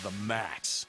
the max.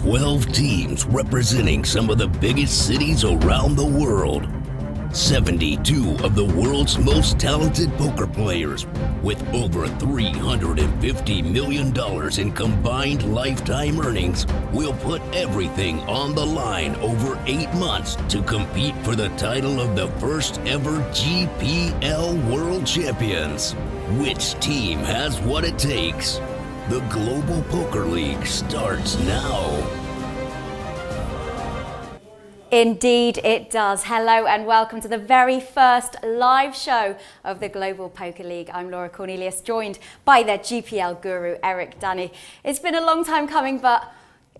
12 teams representing some of the biggest cities around the world. 72 of the world's most talented poker players with over $350 million in combined lifetime earnings will put everything on the line over 8 months to compete for the title of the first ever GPL World Champions. Which team has what it takes? The Global Poker League starts now. Indeed it does. Hello and welcome to the very first live show of the Global Poker League. I'm Laura Cornelius, joined by their GPL guru, Eric Danny. It's been a long time coming, but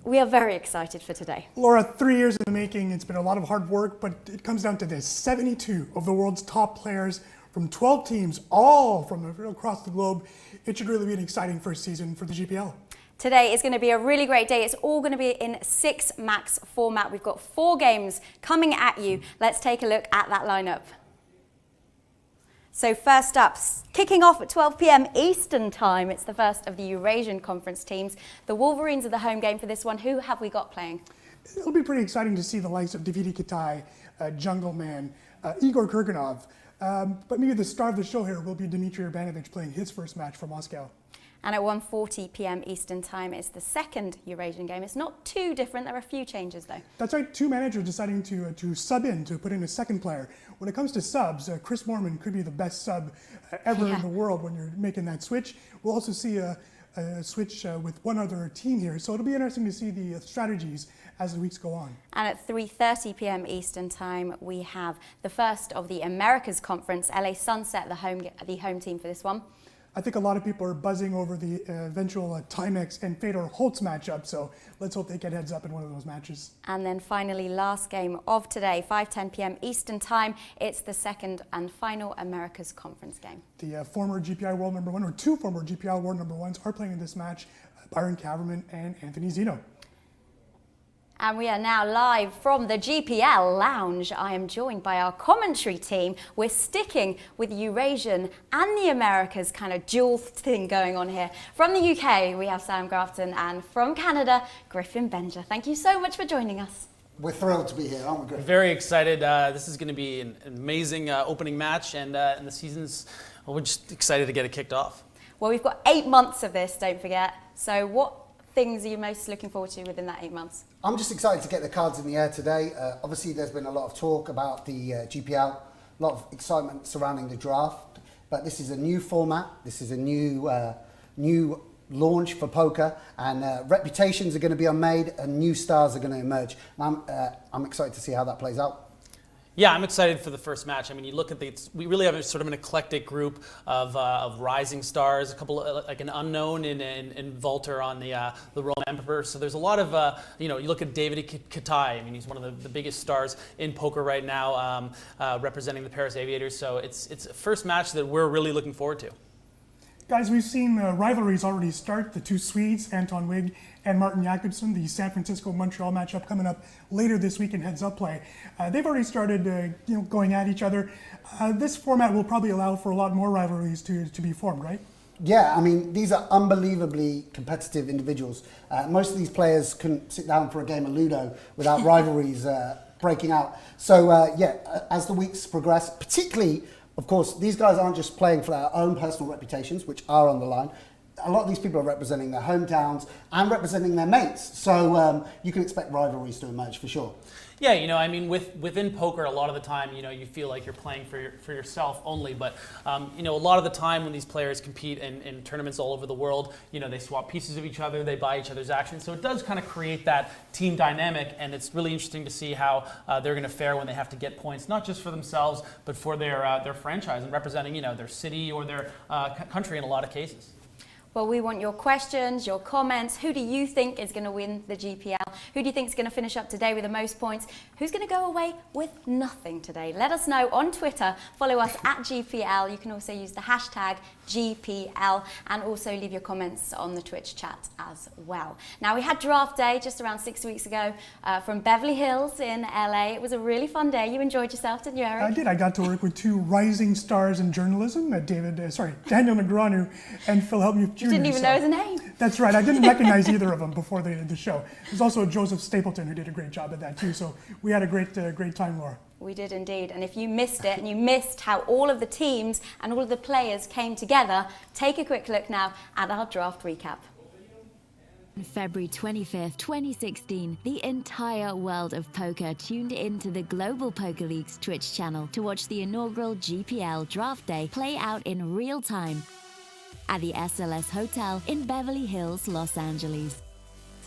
we are very excited for today. Laura, 3 years in the making. It's been a lot of hard work, but it comes down to this. 72 of the world's top players from 12 teams, all from across the globe. It should really be an exciting first season for the GPL. Today is going to be a really great day. It's all going to be in 6 max format. We've got 4 games coming at you. Let's take a look at that lineup. So first up, kicking off at 12 p.m. Eastern time, it's the first of the Eurasian Conference teams. The Wolverines are the home game for this one. Who have we got playing? It'll be pretty exciting to see the likes of Davidi, Kitai, Jungle Man, Igor Kurganov. But maybe the star of the show here will be Dzmitry Urbanovich playing his first match for Moscow. And at 1:40 p.m. Eastern time, it's the second Eurasian game. It's not too different. There are a few changes, though. That's right. 2 managers deciding to sub in, to put in a second player. When it comes to subs, Chris Moorman could be the best sub ever in the world when you're making that switch. We'll also see a switch with one other team here. So it'll be interesting to see the strategies as the weeks go on. And at 3:30 p.m. Eastern time, we have the first of the Americas Conference, LA Sunset, the home team for this one. I think a lot of people are buzzing over the eventual Timex and Fedor Holz matchup, so let's hope they get heads up in one of those matches. And then finally, last game of today, 5:10 p.m. Eastern time, it's the second and final Americas Conference game. The former GPI World Number 1, or 2 former GPI World Number 1s are playing in this match, Byron, Kaverman, and Anthony Zinno. And we are now live from the GPL Lounge. I am joined by our commentary team. We're sticking with Eurasian and the Americas kind of dual thing going on here. From the UK, we have Sam Grafton, and from Canada, Griffin Benger. Thank you so much for joining us. We're thrilled to be here, aren't we, Griffin? Very excited. This is going to be an amazing opening match, and the season's, well, we're just excited to get it kicked off. Well, we've got 8 months of this, don't forget. So what things are you most looking forward to within that 8 months? I'm just excited to get the cards in the air today. Obviously, there's been a lot of talk about the GPL, a lot of excitement surrounding the draft, but this is a new format. This is a new launch for poker, and reputations are going to be unmade and new stars are going to emerge. And I'm excited to see how that plays out. Yeah, I'm excited for the first match. I mean, you look at we really have sort of an eclectic group of rising stars, a couple like an unknown in Volter on the Roman Emperor. So there's a lot of you look at Davidi, Kitai. I mean, he's one of the biggest stars in poker right now, representing the Paris Aviators. So it's a first match that we're really looking forward to. Guys, we've seen rivalries already start. The 2 Swedes, Anton Wigg and Martin Jakobsson, the San Francisco-Montreal matchup coming up later this week in heads-up play. They've already started going at each other. This format will probably allow for a lot more rivalries to be formed, right? Yeah, I mean, these are unbelievably competitive individuals. Most of these players couldn't sit down for a game of Ludo without rivalries breaking out. So, as the weeks progress, particularly, of course, these guys aren't just playing for their own personal reputations, which are on the line. A lot of these people are representing their hometowns and representing their mates. So you can expect rivalries to emerge for sure. Yeah, I mean, within poker, a lot of the time, you feel like you're playing for yourself only. But, a lot of the time when these players compete in tournaments all over the world, they swap pieces of each other, they buy each other's action. So it does kind of create that team dynamic, and it's really interesting to see how they're going to fare when they have to get points, not just for themselves, but for their franchise and representing, their city or their country in a lot of cases. Well, we want your questions, your comments. Who do you think is going to win the GPL? Who do you think is going to finish up today with the most points? Who's going to go away with nothing today? Let us know on Twitter. Follow us at GPL. You can also use the hashtag GPL, and also leave your comments on the Twitch chat as well. Now, we had draft day just around 6 weeks ago from Beverly Hills in LA. It was a really fun day. You enjoyed yourself, didn't you, Eric? I did. I got to work with two rising stars in journalism, Daniel Negreanu and Phil Helmuth Jr. You didn't even know his name. That's right. I didn't recognize either of them before the show. There's also Joseph Stapleton who did a great job at that too. So we had a great time, Laura. We did indeed. And if you missed it and you missed how all of the teams and all of the players came together, take a quick look now at our draft recap. On February 25th, 2016, the entire world of poker tuned into the Global Poker League's Twitch channel to watch the inaugural GPL Draft Day play out in real time at the SLS Hotel in Beverly Hills, Los Angeles.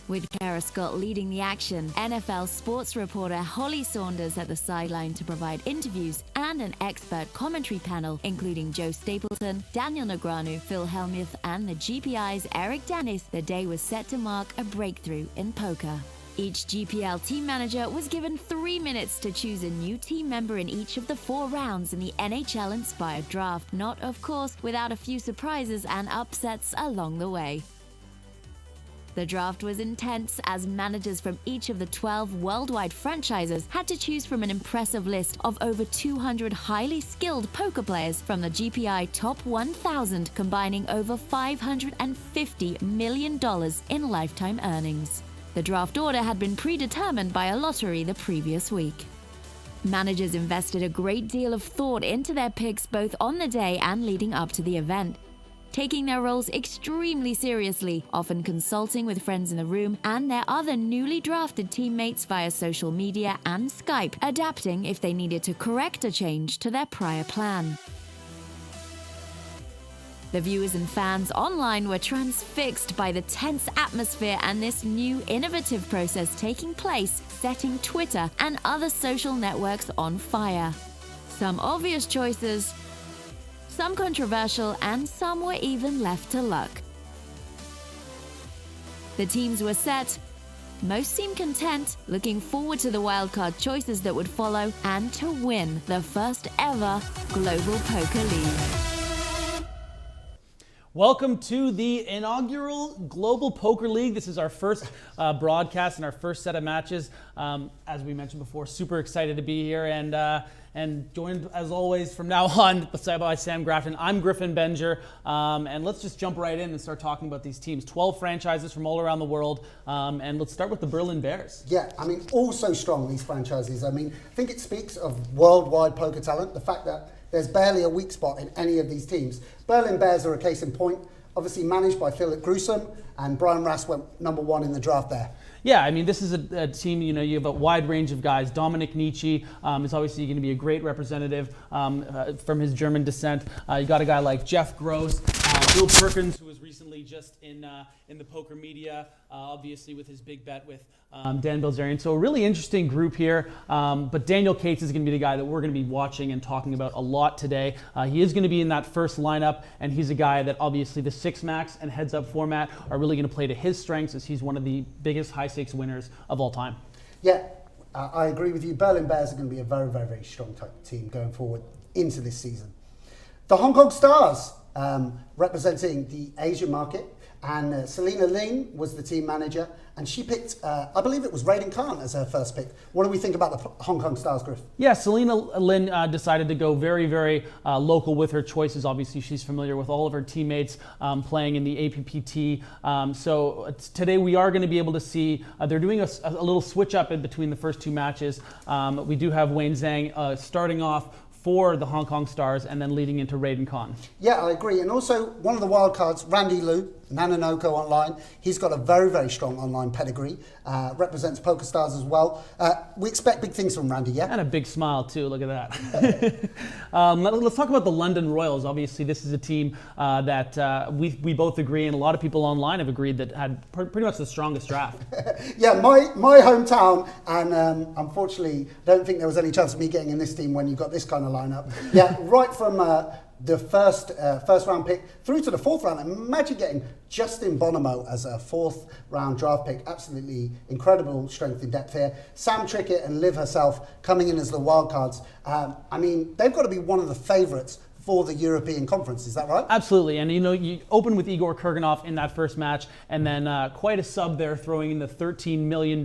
With Kara Scott leading the action, NFL sports reporter Holly Saunders at the sideline to provide interviews, and an expert commentary panel including Joe Stapleton, Daniel Negreanu, Phil Helmuth, and the GPI's Eric Dennis, the day was set to mark a breakthrough in poker. Each GPL team manager was given 3 minutes to choose a new team member in each of the 4 rounds in the NHL-inspired draft, not, of course, without a few surprises and upsets along the way. The draft was intense as managers from each of the 12 worldwide franchises had to choose from an impressive list of over 200 highly skilled poker players from the GPI Top 1000, combining over $550 million in lifetime earnings. The draft order had been predetermined by a lottery the previous week. Managers invested a great deal of thought into their picks both on the day and leading up to the event, taking their roles extremely seriously, often consulting with friends in the room and their other newly drafted teammates via social media and Skype, adapting if they needed to correct a change to their prior plan. The viewers and fans online were transfixed by the tense atmosphere and this new innovative process taking place, setting Twitter and other social networks on fire. Some obvious choices, some controversial, and some were even left to luck. The teams were set, most seemed content, looking forward to the wildcard choices that would follow, and to win the first ever Global Poker League. Welcome to the inaugural Global Poker League. This is our first broadcast and our first set of matches. As we mentioned before, super excited to be here and joined as always from now on by Sam Grafton. I'm Griffin Benger, and let's just jump right in and start talking about these teams. 12 franchises from all around the world, and let's start with the Berlin Bears. Yeah, I mean, all so strong, these franchises. I mean, I think it speaks of worldwide poker talent, the fact that there's barely a weak spot in any of these teams. Berlin Bears are a case in point, obviously managed by Philip Grusom, and Brian Rass went #1 in the draft there. Yeah, I mean, this is a team, you have a wide range of guys. Dominic Nietzsche is obviously going to be a great representative from his German descent. You got a guy like Jeff Gross, Bill Perkins, who was recently just in the poker media, obviously with his big bet with Dan Bilzerian. So a really interesting group here. But Daniel Cates is going to be the guy that we're going to be watching and talking about a lot today. He is going to be in that first lineup, and he's a guy that obviously the 6-max and heads-up format are really going to play to his strengths, as he's one of the biggest high-stakes winners of all time. Yeah, I agree with you. Berlin Bears are going to be a very, very, very strong type of team going forward into this season. The Hong Kong Stars, representing the Asian market, and Selena Ling was the team manager, and she picked, I believe it was Raiden Khan as her first pick. What do we think about the Hong Kong Stars, Griff? Yeah, Selena Lin decided to go very, very local with her choices. Obviously, she's familiar with all of her teammates playing in the APPT. So today we are going to be able to see, they're doing a little switch up in between the first 2 matches. We do have Wayne Zhang starting off for the Hong Kong Stars and then leading into Raiden Khan. Yeah, I agree. And also one of the wild cards, Randy Liu, Nanonoko Online. He's got a very, very strong online pedigree, represents PokerStars as well. We expect big things from Randy, yeah? And a big smile too, look at that. Let's talk about the London Royals. Obviously this is a team that we both agree, and a lot of people online have agreed, that had pretty much the strongest draft. Yeah, my hometown, and unfortunately don't think there was any chance of me getting in this team when you got this kind of lineup. Yeah, right from the first round pick through to the 4th round. Imagine getting Justin Bonomo as a 4th round draft pick. Absolutely incredible strength and depth here. Sam Trickett and Liv herself coming in as the wild cards. I mean, they've got to be one of the favourites for the European Conference. Is that right? Absolutely, and you open with Igor Kurganov in that first match, and then quite a sub there, throwing in the $13 million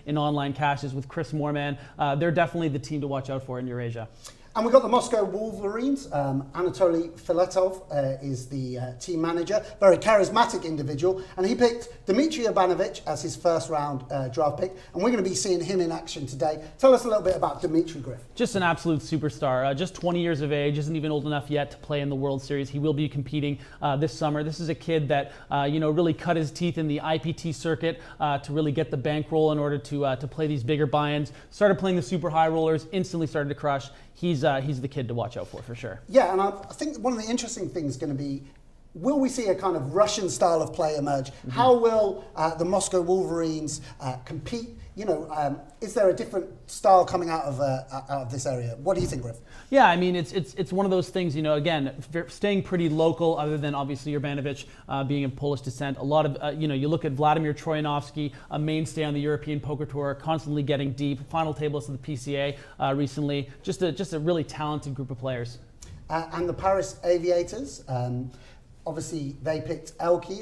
in online cashes with Chris Moorman. They're definitely the team to watch out for in Eurasia. And we've got the Moscow Wolverines. Anatoly Filatov is the team manager, very charismatic individual, and he picked Dzmitry Urbanovich as his first round draft pick, and we're going to be seeing him in action today. Tell us a little bit about Dzmitry, Griff. Just an absolute superstar, just 20 years of age, isn't even old enough yet to play in the World Series. He will be competing this summer. This is a kid that really cut his teeth in the IPT circuit to really get the bankroll in order to play these bigger buy-ins. Started playing the super high rollers, instantly started to crush. He's the kid to watch out for sure. Yeah, and I think one of the interesting things is going to be, will we see a kind of Russian style of play emerge? Mm-hmm. How will the Moscow Wolverines compete? Is there a different style coming out of this area? What do you think, Griff? Yeah, I mean, it's one of those things, again, staying pretty local, other than obviously Urbanovich being of Polish descent. A lot of, you look at Vladimir Troyanovsky, a mainstay on the European Poker Tour, constantly getting deep, final tablist of the PCA recently. Just a really talented group of players. And the Paris Aviators, obviously, they picked Elki.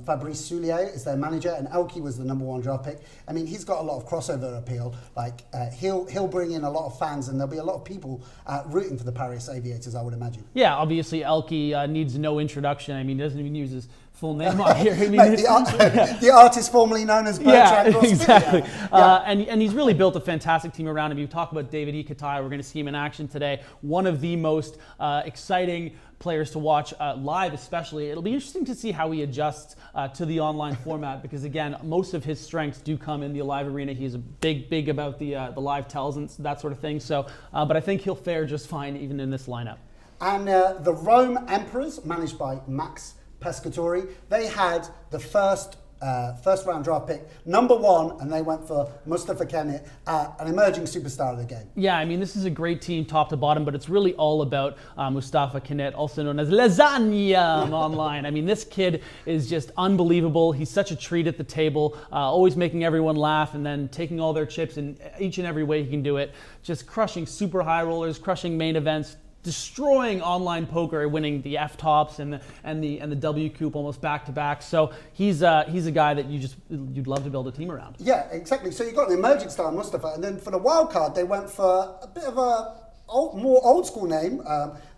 Fabrice Soulier is their manager, and Elki was the #1 draft pick. I mean, he's got a lot of crossover appeal. Like, he'll bring in a lot of fans, and there'll be a lot of people rooting for the Paris Aviators, I would imagine. Yeah, obviously, Elki needs no introduction. I mean, he doesn't even use his full name on here. I mean, the artist formerly known as Bertrand Grossman. Exactly. And he's really built a fantastic team around him. You talk about Davidi, Kitai. We're going to see him in action today. One of the most exciting players to watch live, especially. It'll be interesting to see how he adjusts to the online format, because again, most of his strengths do come in the live arena. He's a big about the live tells and that sort of thing. So, but I think he'll fare just fine even in this lineup. And the Rome Emperors, managed by Max Pescatori, they had the first round draft pick, #1, and they went for Mustafa Kenet, an emerging superstar of the game. Yeah, I mean, this is a great team top to bottom, but it's really all about Mustafa Kenet, also known as Lasagna online. I mean, this kid is just unbelievable. He's such a treat at the table, always making everyone laugh, and then taking all their chips in each and every way he can do it. Just crushing super high rollers, crushing main events, destroying online poker, winning the F tops and the W Coupe almost back to back. So he's a guy that you'd love to build a team around. Yeah, exactly. So you've got an emerging star, Mustafa, and then for the wild card, they went for a bit of a more old school name.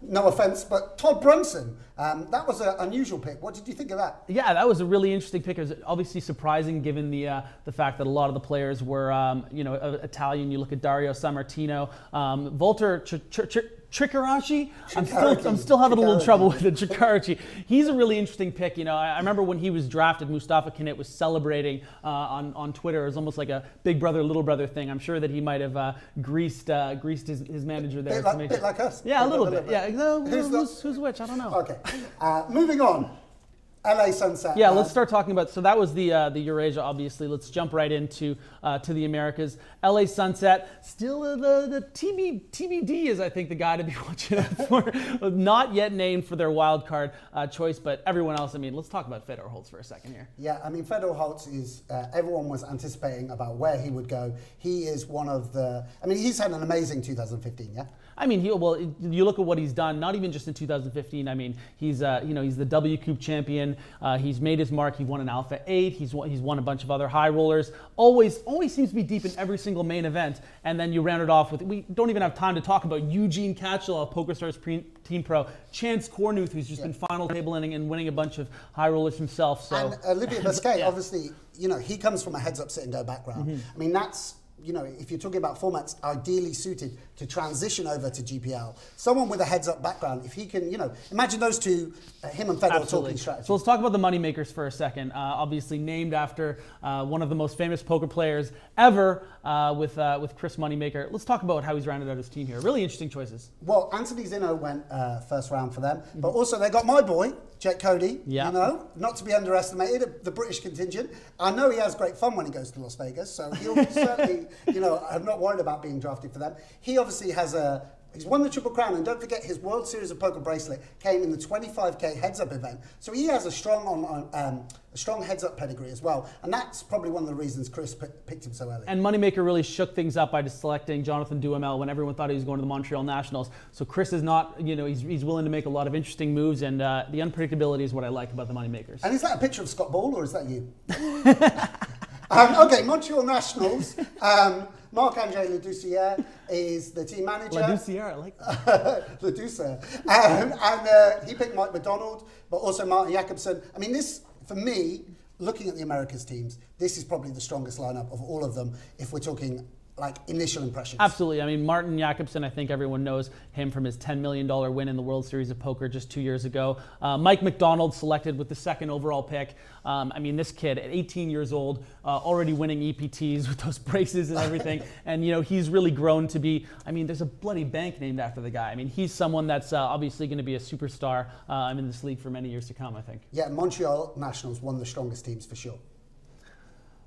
No offense, but Todd Brunson. That was an unusual pick. What did you think of that? Yeah, that was a really interesting pick. It was obviously surprising given the fact that a lot of the players were Italian. You look at Dario Sammartino, Walter Treccarichi. I'm still having a little trouble with it. Treccarichi. He's a really interesting pick. I remember when he was drafted, Mustafa Kenet was celebrating on Twitter. It was almost like a big brother, little brother thing. I'm sure that he might have greased his manager there. Bit like us. Yeah, a little bit. Yeah, who's which? I don't know. Okay, moving on. LA Sunset. Yeah, let's start talking about. So that was the Eurasia, obviously. Let's jump right into to the Americas. LA Sunset, still the TBD is, I think, the guy to be watching out for. Not yet named for their wild card choice, but everyone else. I mean, let's talk about Fedor Holz for a second here. Yeah, I mean, Fedor Holz is. Everyone was anticipating about where he would go. He is one of the. I mean, he's had an amazing 2015. Yeah. I mean, you look at what he's done, not even just in 2015. I mean, he's the W Coupe champion. He's made his mark. He won an Alpha 8. He's won a bunch of other high rollers. Always seems to be deep in every single main event. And then you round it off with, we don't even have time to talk about Eugene Katchel, PokerStars Team Pro, Chance Cornuth, who's just been final tabling and winning a bunch of high rollers himself. So. And Olivier Basquet, obviously, he comes from a heads-up sit-and-go background. Mm-hmm. I mean, that's. If you're talking about formats ideally suited to transition over to GPL, someone with a heads-up background, if he can, imagine those two, him and Fedor talking strategy. So let's talk about the Moneymakers for a second. Obviously named after one of the most famous poker players ever with Chris Moneymaker. Let's talk about how he's rounded out his team here. Really interesting choices. Well, Anthony Zinno went first round for them, but also they got my boy, Jet Cody, not to be underestimated, the British contingent. I know he has great fun when he goes to Las Vegas, so he'll certainly, I'm not worried about being drafted for them. He obviously has a He's won the Triple Crown, and don't forget his World Series of Poker bracelet came in the 25k heads-up event. So he has a strong heads-up pedigree as well, and that's probably one of the reasons Chris picked him so early. And Moneymaker really shook things up by just selecting Jonathan Duhamel when everyone thought he was going to the Montreal Nationals. So Chris is not, he's willing to make a lot of interesting moves, and the unpredictability is what I like about the Moneymakers. And is that a picture of Scott Ball, or is that you? Okay, Montreal Nationals. Marc-André Ledouceur is the team manager. Ledouceur, I like that. Ledouceur. And he picked Mike McDonald, but also Martin Jakobsen. I mean, this, for me, looking at the Americas teams, this is probably the strongest lineup of all of them if we're talking like initial impressions. Absolutely. I mean, Martin Jakobsen, I think everyone knows him from his $10 million win in the World Series of Poker just 2 years ago. Mike McDonald selected with the second overall pick. I mean, this kid at 18 years old, already winning EPTs with those braces and everything. And, he's really grown to be, I mean, there's a bloody bank named after the guy. I mean, he's someone that's obviously going to be a superstar in this league for many years to come, I think. Yeah, Montreal Nationals, one of the strongest teams for sure.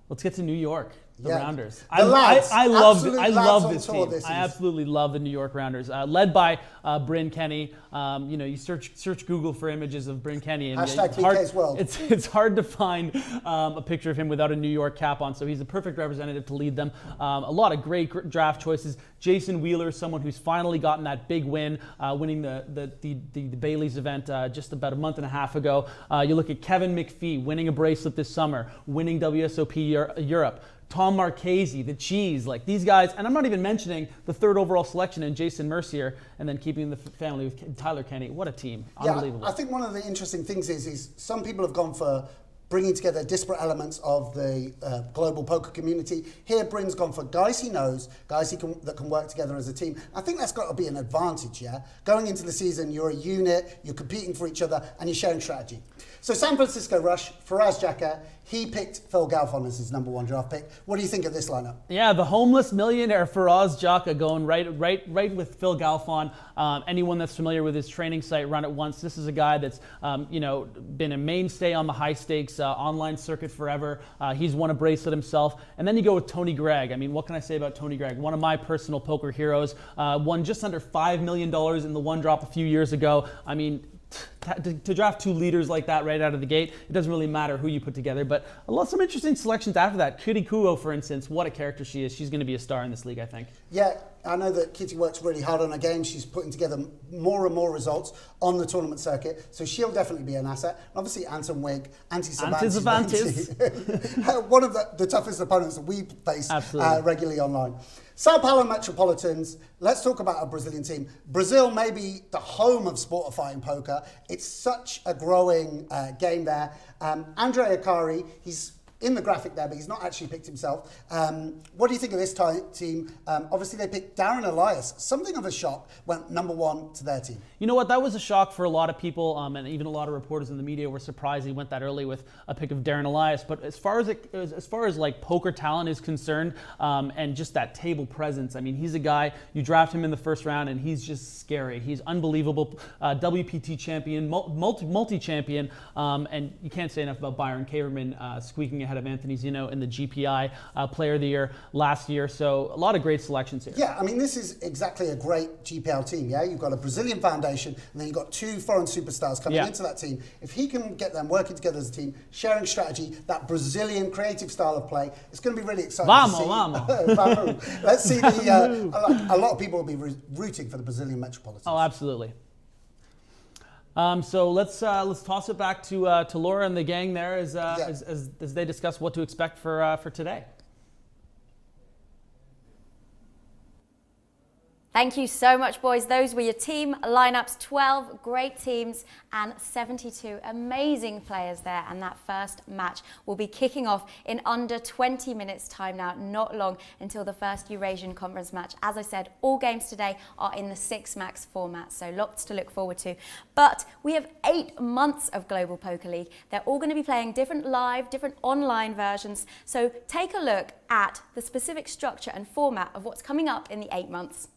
Let's get to New York. The Rounders. The lads. I love this tour team. I absolutely love the New York Rounders, led by Bryn Kenny. You search Google for images of Bryn Kenny, and it's hard to find a picture of him without a New York cap on. So he's a perfect representative to lead them. A lot of great draft choices. Jason Wheeler, someone who's finally gotten that big win, winning the Bailey's event just about a month and a half ago. You look at Kevin McPhee winning a bracelet this summer, winning WSOP Europe. Tom Marchese, the Cheese, like these guys, and I'm not even mentioning the third overall selection in Jason Mercier, and then keeping the family with Tyler Kenny. What a team. Unbelievable. I think one of the interesting things is some people have gone for bringing together disparate elements of the global poker community. Here, Bryn's gone for guys he knows, guys that can work together as a team. I think that's got to be an advantage, yeah? Going into the season, you're a unit, you're competing for each other, and you're sharing strategy. So San Francisco Rush, Faraz Jaka, he picked Phil Galfond as his number one draft pick. What do you think of this lineup? Yeah, the homeless millionaire Faraz Jaka going right with Phil Galfond. Anyone that's familiar with his training site, Run It Once, this is a guy that's been a mainstay on the high stakes online circuit forever. He's won a bracelet himself. And then you go with Tony Gregg. I mean, what can I say about Tony Gregg? One of my personal poker heroes. Won just under $5 million in the one drop a few years ago. I mean, to draft two leaders like that right out of the gate, it doesn't really matter who you put together. But some interesting selections after that. Kitty Kuo, for instance, what a character she is. She's going to be a star in this league, I think. Yeah, I know that Kitty works really hard on her game. She's putting together more and more results on the tournament circuit, so she'll definitely be an asset. And obviously, Anton Wigg, Cervantes, one of the toughest opponents that we face regularly online. Sao Paulo Metropolitans, let's talk about a Brazilian team. Brazil may be the home of sportifying poker. It's such a growing game there. Andre Akari, he's in the graphic there, but he's not actually picked himself. What do you think of this team? Obviously, they picked Darren Elias. Something of a shock, went number one to their team. You know what? That was a shock for a lot of people, and even a lot of reporters in the media were surprised he went that early with a pick of Darren Elias. But as far as like poker talent is concerned, and just that table presence, I mean, he's a guy, you draft him in the first round, and he's just scary. He's unbelievable. WPT champion, multi-champion, and you can't say enough about Byron Kaverman squeaking ahead of Anthony Zinno in the GPI Player of the Year last year. So a lot of great selections here. Yeah, I mean, this is exactly a great GPL team, yeah? You've got a Brazilian foundation, and then you've got two foreign superstars coming into that team. If he can get them working together as a team, sharing strategy, that Brazilian creative style of play, it's going to be really exciting to see. Vamos. Let's see a lot of people will be rooting for the Brazilian Metropolitans. Oh, absolutely. So let's toss it back to Laura and the gang there as they discuss what to expect for today. Thank you so much, boys. Those were your team lineups, 12 great teams and 72 amazing players there. And that first match will be kicking off in under 20 minutes time now, not long until the first Eurasian Conference match. As I said, all games today are in the 6-max format, so lots to look forward to. But we have 8 months of Global Poker League. They're all going to be playing different live, different online versions. So take a look at the specific structure and format of what's coming up in the 8 months.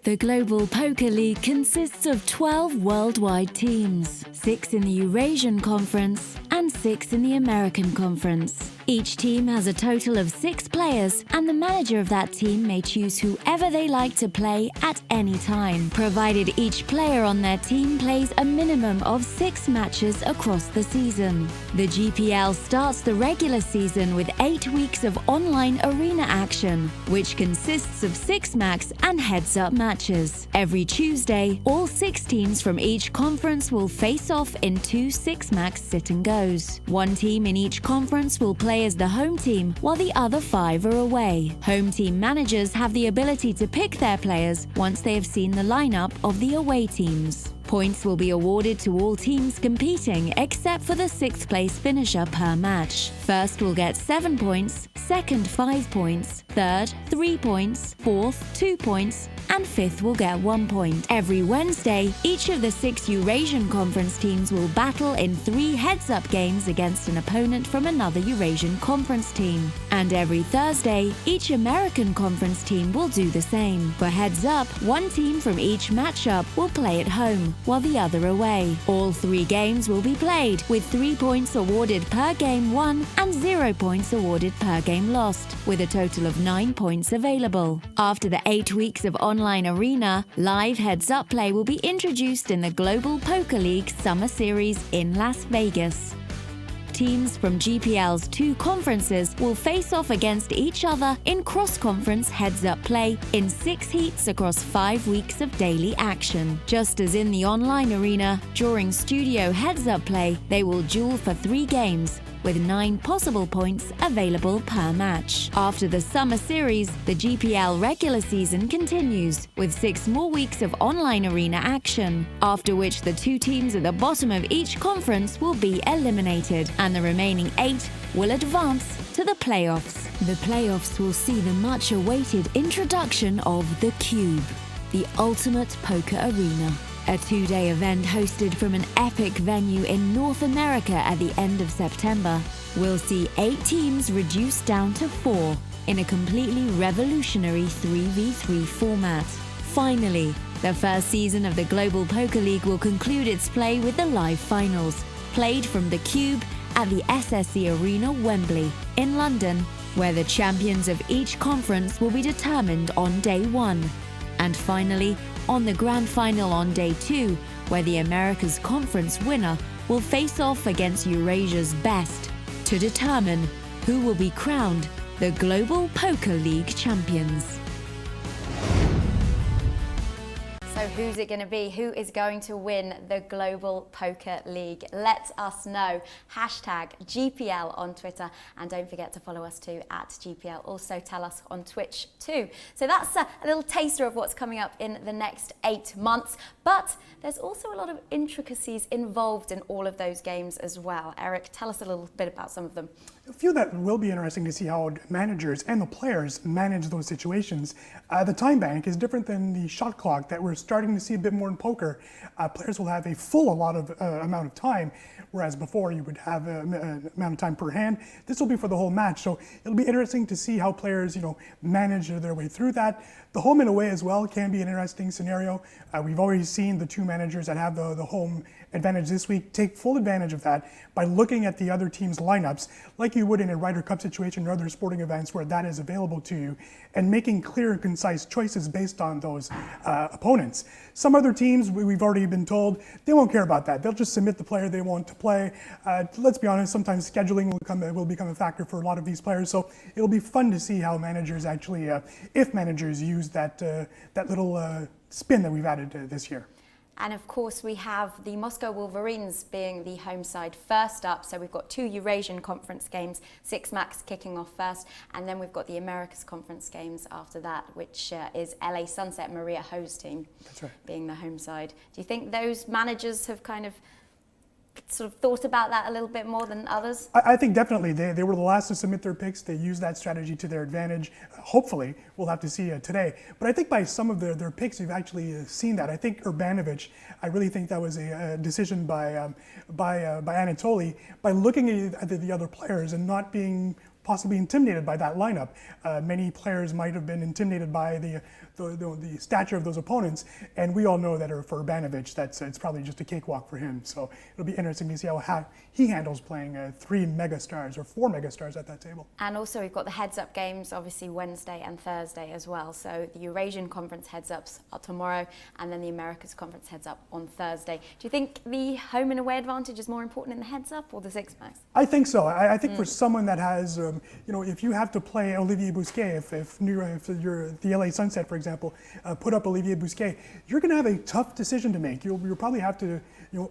The Global Poker League consists of 12 worldwide teams, 6 in the Eurasian Conference and 6 in the American Conference. Each team has a total of 6 players, and the manager of that team may choose whoever they like to play at any time, provided each player on their team plays a minimum of 6 matches across the season. The GPL starts the regular season with 8 weeks of online arena action, which consists of 6 max and heads-up matches. Every Tuesday, all 6 teams from each conference will face off in 2 6-max sit-and-goes. One team in each conference will play as the home team, while the other 5 are away. Home team managers have the ability to pick their players once they have seen the lineup of the away teams. Points will be awarded to all teams competing except for the 6th place finisher per match. First will get 7 points, second 5 points, third 3 points, fourth 2 points, and 5th will get 1 point. Every Wednesday, each of the 6 Eurasian Conference teams will battle in 3 heads-up games against an opponent from another Eurasian Conference team. And every Thursday, each American Conference team will do the same. For heads-up, one team from each matchup will play at home, while the other away. All 3 games will be played, with 3 points awarded per game won and 0 points awarded per game lost, with a total of 9 points available. After the 8 weeks of online arena, live heads-up play will be introduced in the Global Poker League Summer Series in Las Vegas. Teams from GPL's 2 conferences will face off against each other in cross-conference heads-up play in 6 heats across 5 weeks of daily action. Just as in the online arena, during studio heads-up play, they will duel for 3 games, with 9 possible points available per match. After the summer series, the GPL regular season continues, with 6 more weeks of online arena action, after which the 2 teams at the bottom of each conference will be eliminated, and the remaining 8 will advance to the playoffs. The playoffs will see the much-awaited introduction of the Cube, the ultimate poker arena. A 2-day event hosted from an epic venue in North America at the end of September will see 8 teams reduced down to 4 in a completely revolutionary 3v3 format. Finally, the first season of the Global Poker League will conclude its play with the live finals, played from the Cube at the SSE Arena, Wembley, in London, where the champions of each conference will be determined on day 1. And finally, on the grand final on day 2, where the Americas Conference winner will face off against Eurasia's best to determine who will be crowned the Global Poker League champions. So who's it going to be? Who is going to win the Global Poker League? Let us know. Hashtag GPL on Twitter, and don't forget to follow us too at GPL. Also tell us on Twitch too. So that's a little taster of what's coming up in the next 8 months, but there's also a lot of intricacies involved in all of those games as well. Eric, tell us a little bit about some of them. A few that will be interesting to see how managers and the players manage those situations. The time bank is different than the shot clock that we're starting to see a bit more in poker. Players will have a full amount of time, whereas before you would have an amount of time per hand. This will be for the whole match, so it'll be interesting to see how players, manage their way through that. The home and away as well can be an interesting scenario. We've already seen the 2 managers that have the home advantage this week take full advantage of that by looking at the other team's lineups, like you would in a Ryder Cup situation or other sporting events where that is available to you, and making clear and concise choices based on those opponents. Some other teams, we've already been told, they won't care about that. They'll just submit the player they want to play. Let's be honest, sometimes scheduling will become a factor for a lot of these players, so it'll be fun to see how managers actually, if managers use that little spin that we've added this year. And of course, we have the Moscow Wolverines being the home side first up. So we've got 2 Eurasian Conference games, 6 max kicking off first. And then we've got the Americas Conference games after that, which is LA Sunset Maria Ho's team. That's right. Being the home side. Do you think those managers have kind of sort of thought about that a little bit more than others? I think definitely. They were the last to submit their picks. They used that strategy to their advantage. Hopefully, we'll have to see today. But I think by some of their picks, you've actually seen that. I think Urbanovich, I really think that was a decision by Anatoly, by looking at the other players and not being possibly intimidated by that lineup. Many players might have been intimidated by the stature of those opponents, and we all know that for Urbanovich, it's probably just a cakewalk for him. So it'll be interesting to see how he handles playing 3 megastars or 4 megastars at that table. And also we've got the heads-up games, obviously Wednesday and Thursday as well. So the Eurasian Conference heads-ups are tomorrow, and then the Americas Conference heads-up on Thursday. Do you think the home and away advantage is more important in the heads-up or the six-max? I think so. I think for someone that has, if you have to play Olivier Bousquet, if you're the LA Sunset, for example, put up Olivier Bousquet, you're going to have a tough decision to make. You'll probably have to,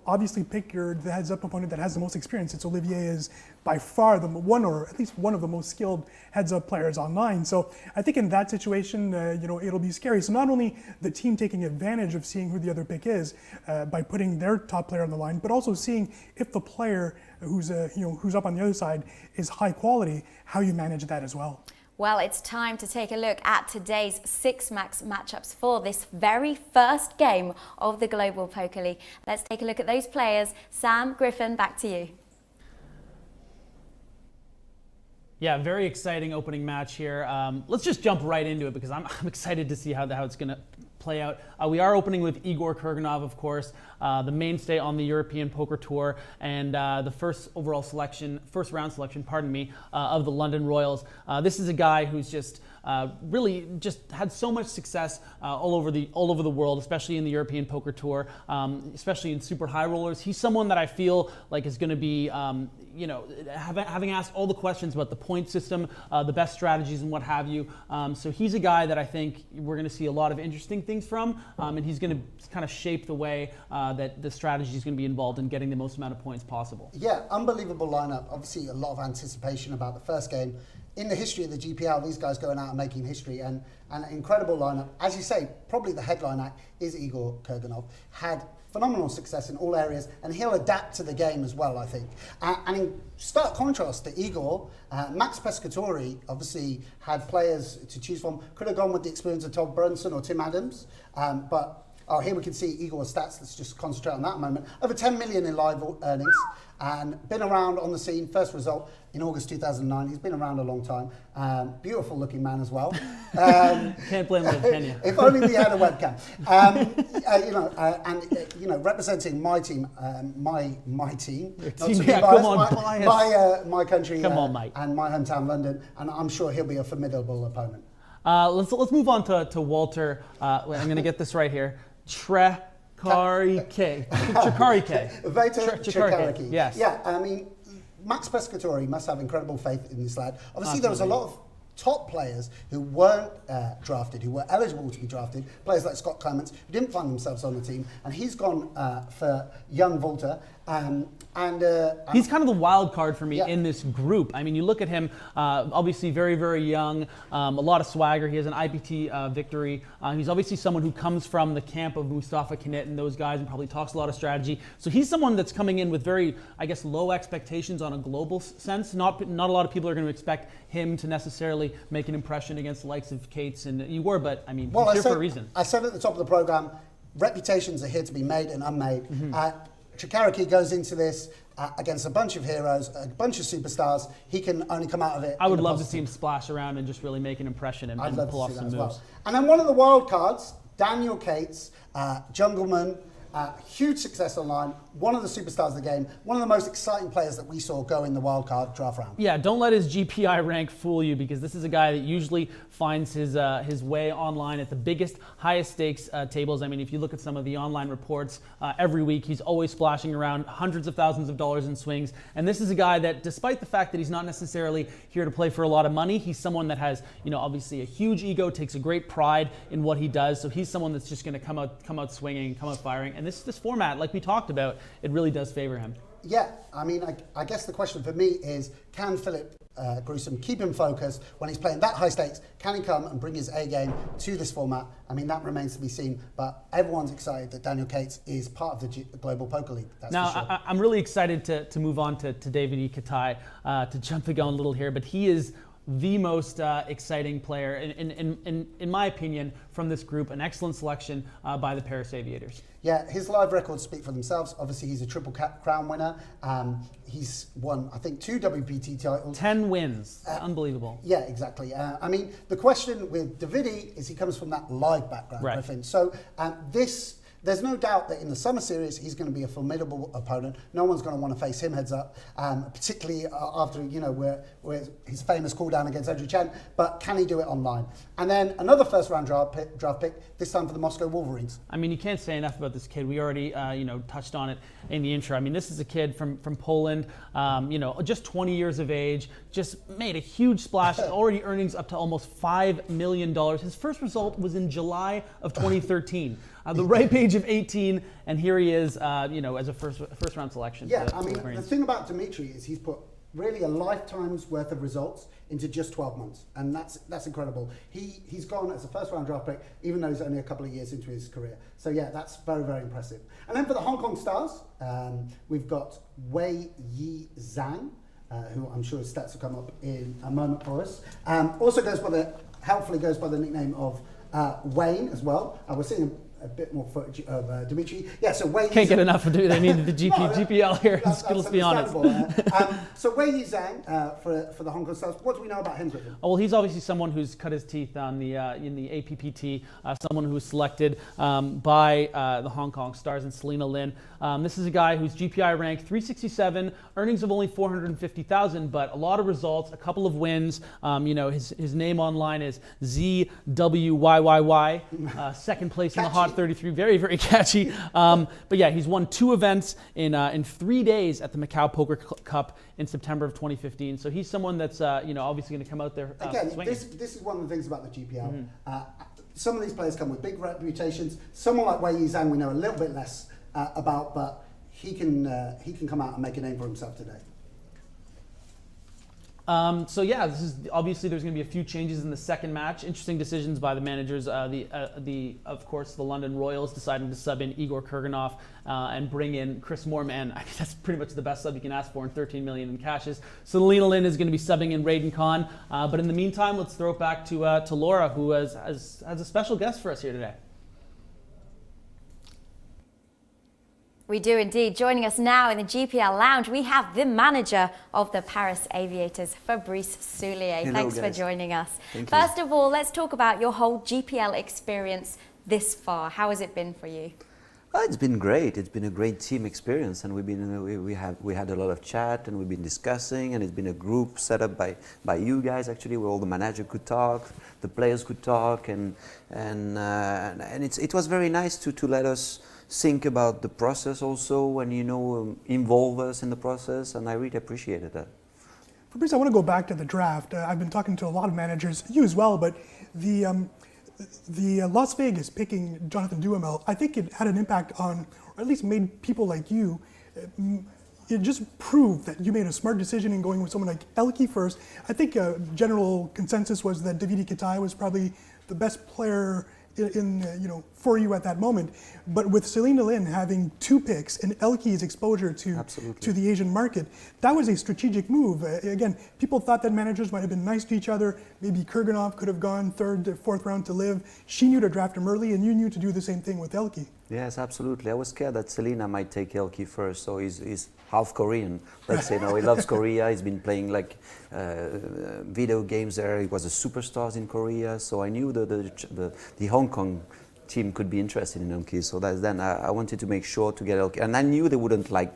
obviously pick the heads-up opponent that has the most experience. Since Olivier is by far at least one of the most skilled heads-up players online. So I think in that situation, it'll be scary. So not only the team taking advantage of seeing who the other pick is by putting their top player on the line, but also seeing if the player who's up on the other side is high quality, how you manage that as well. Well, it's time to take a look at today's six-max matchups for this very first game of the Global Poker League. Let's take a look at those players. Sam, Griffin, back to you. Yeah, very exciting opening match here. Let's just jump right into it because I'm excited to see how it's going to play out. We are opening with Igor Kurganov, of course, the mainstay on the European Poker Tour and the first round selection, of the London Royals. This is a guy who's just really just had so much success all over the world, especially in the European Poker Tour, especially in super high rollers. He's someone that I feel like is going to be, having asked all the questions about the point system, the best strategies and what have you. So he's a guy that I think we're going to see a lot of interesting things from, and he's going to kind of shape the way that the strategy is going to be involved in getting the most amount of points possible. Yeah, unbelievable lineup. Obviously, a lot of anticipation about the first game. In the history of the GPL, these guys going out and making history, and an incredible lineup. As you say, probably the headline act is Igor Kurganov. Had phenomenal success in all areas, and he'll adapt to the game as well, I think. And in stark contrast to Igor, Max Pescatori obviously had players to choose from. Could have gone with the experience of Todd Brunson or Tim Adams, but here we can see Igor's stats. Let's just concentrate on that moment. Over 10 million in live earnings, and been around on the scene. First result in August 2009. He's been around a long time. Beautiful looking man as well. Can't blame him, can you? If only we had a webcam. Representing my team, my team. My country. Come on, mate. And my hometown, London. And I'm sure he'll be a formidable opponent. Let's move on to Walter. I'm going to get this right here. Treccarichi. Treccarichi. Yes. Yeah, I mean, Max Pescatori must have incredible faith in this lad. Obviously, there was a lot of top players who weren't drafted, who were eligible to be drafted, players like Scott Clements, who didn't find themselves on the team, and he's gone for young Walter. He's kind of the wild card for me in this group. I mean, you look at him, obviously very, very young, a lot of swagger. He has an IPT victory. He's obviously someone who comes from the camp of Mustafa Kinet and those guys and probably talks a lot of strategy. So he's someone that's coming in with very, I guess, low expectations on a global sense. Not a lot of people are going to expect him to necessarily make an impression against the likes of Cates and Igor, but I mean, he's here for a reason. I said at the top of the program, reputations are here to be made and unmade. Treccarichi goes into this against a bunch of heroes, a bunch of superstars. He can only come out of it. I would love to see him splash around and just really make an impression and pull off some moves. Well. And then one of the wild cards, Daniel Cates, Jungleman, huge success online, one of the superstars of the game, one of the most exciting players that we saw go in the wildcard draft round. Yeah, don't let his GPI rank fool you, because this is a guy that usually finds his way online at the biggest, highest stakes tables. I mean, if you look at some of the online reports every week, he's always splashing around hundreds of thousands of dollars in swings. And this is a guy that, despite the fact that he's not necessarily here to play for a lot of money, he's someone that has, obviously a huge ego, takes a great pride in what he does. So he's someone that's just going to come out swinging, come out firing. And this format, like we talked about, it really does favor him. Yeah, I mean, I guess the question for me is, can Philip Gruesome keep him focused when he's playing that high stakes? Can he come and bring his A game to this format? I mean, that remains to be seen, but everyone's excited that Daniel Cates is part of the Global Poker League. That's now, for sure. I'm really excited to move on to Davidi Kitai, to jump the gun a little here, but he is the most exciting player, in my opinion, from this group. An excellent selection by the Paris Aviators. Yeah, his live records speak for themselves. Obviously, he's a Triple Crown winner. He's won, I think, 2 WPT titles. 10 wins. Unbelievable. Yeah, exactly. I mean, the question with Davidi is he comes from that live background, Right. Griffin. So there's no doubt that in the summer series, he's going to be a formidable opponent. No one's going to want to face him heads up, particularly after, where his famous cool down against Andrew Chen. But can he do it online? And then another first round draft pick, this time for the Moscow Wolverines. I mean, you can't say enough about this kid. We already, touched on it in the intro. I mean, this is a kid from Poland, just 20 years of age, just made a huge splash, already earnings up to almost $5 million. His first result was in July of 2013. The ripe age of 18, and here he is, as a first round selection. Yeah, I mean, the thing about Dzmitry is he's put really a lifetime's worth of results into just 12 months, and that's incredible. He's gone as a first round draft pick, even though he's only a couple of years into his career. So yeah, that's very, very impressive. And then for the Hong Kong Stars, we've got Weiyi Zhang, who I'm sure his stats will come up in a moment for us. Also helpfully goes by the nickname of Wayne as well. We're seeing a bit more footage of Dzmitry. Yeah, so Weiyi can't get enough of it. They needed the GPL here. Let's be honest. So Weiyi Zhang for the Hong Kong Stars. What do we know about him? Oh, well, he's obviously someone who's cut his teeth on in the APPT. Someone who was selected by the Hong Kong Stars and Selena Lin. This is a guy who's GPI ranked 367, earnings of only 450,000, but a lot of results, a couple of wins. His name online is ZWYYY. Second place in the Hot 33, very, very catchy. But yeah, he's won 2 events in 3 days at the Macau Poker Cup in September of 2015. So he's someone that's obviously going to come out there swinging. This is one of the things about the GPL. Some of these players come with big reputations. Someone like Weiyi Zhang we know a little bit less about, but he can come out and make a name for himself today. So yeah, this is obviously there's going to be a few changes in the second match. Interesting decisions by the managers. Of course, the London Royals deciding to sub in Igor Kurganov and bring in Chris Moorman. I mean, that's pretty much the best sub you can ask for, and 13 million in cashes. Selena Lin is going to be subbing in Raiden Khan. But in the meantime, let's throw it back to Laura, who has a special guest for us here today. We do indeed. Joining us now in the GPL lounge, we have the manager of the Paris Aviators, Fabrice Soulier. Hello, Thanks guys. for joining us. Thank First of all, let's talk about your whole GPL experience this far. How has it been for you? It's been great. It's been a great team experience, and we had a lot of chat, and we've been discussing, and it's been a group set up by you guys actually, where all the manager could talk, the players could talk, and it was very nice to let us think about the process also, and involve us in the process, and I really appreciated that. Fabrice, I want to go back to the draft. I've been talking to a lot of managers, you as well, but the Las Vegas picking Jonathan Duhamel, I think it had an impact on, or at least made people like you, it just proved that you made a smart decision in going with someone like Elke first. I think general consensus was that Davidi Kitai was probably the best player for you at that moment. But with Selena Lin having 2 picks and Elke's exposure to the Asian market, that was a strategic move. Again, people thought that managers might have been nice to each other. Maybe Kurganov could have gone 3rd, 4th round to live. She knew to draft him early, and you knew to do the same thing with Elke. Yes, absolutely. I was scared that Selena might take Elke first, so he's half Korean. Let's say, he loves Korea. He's been playing video games there. He was a superstar in Korea, so I knew the Hong Kong team could be interested in Elke. So then I wanted to make sure to get Elke, and I knew they wouldn't like.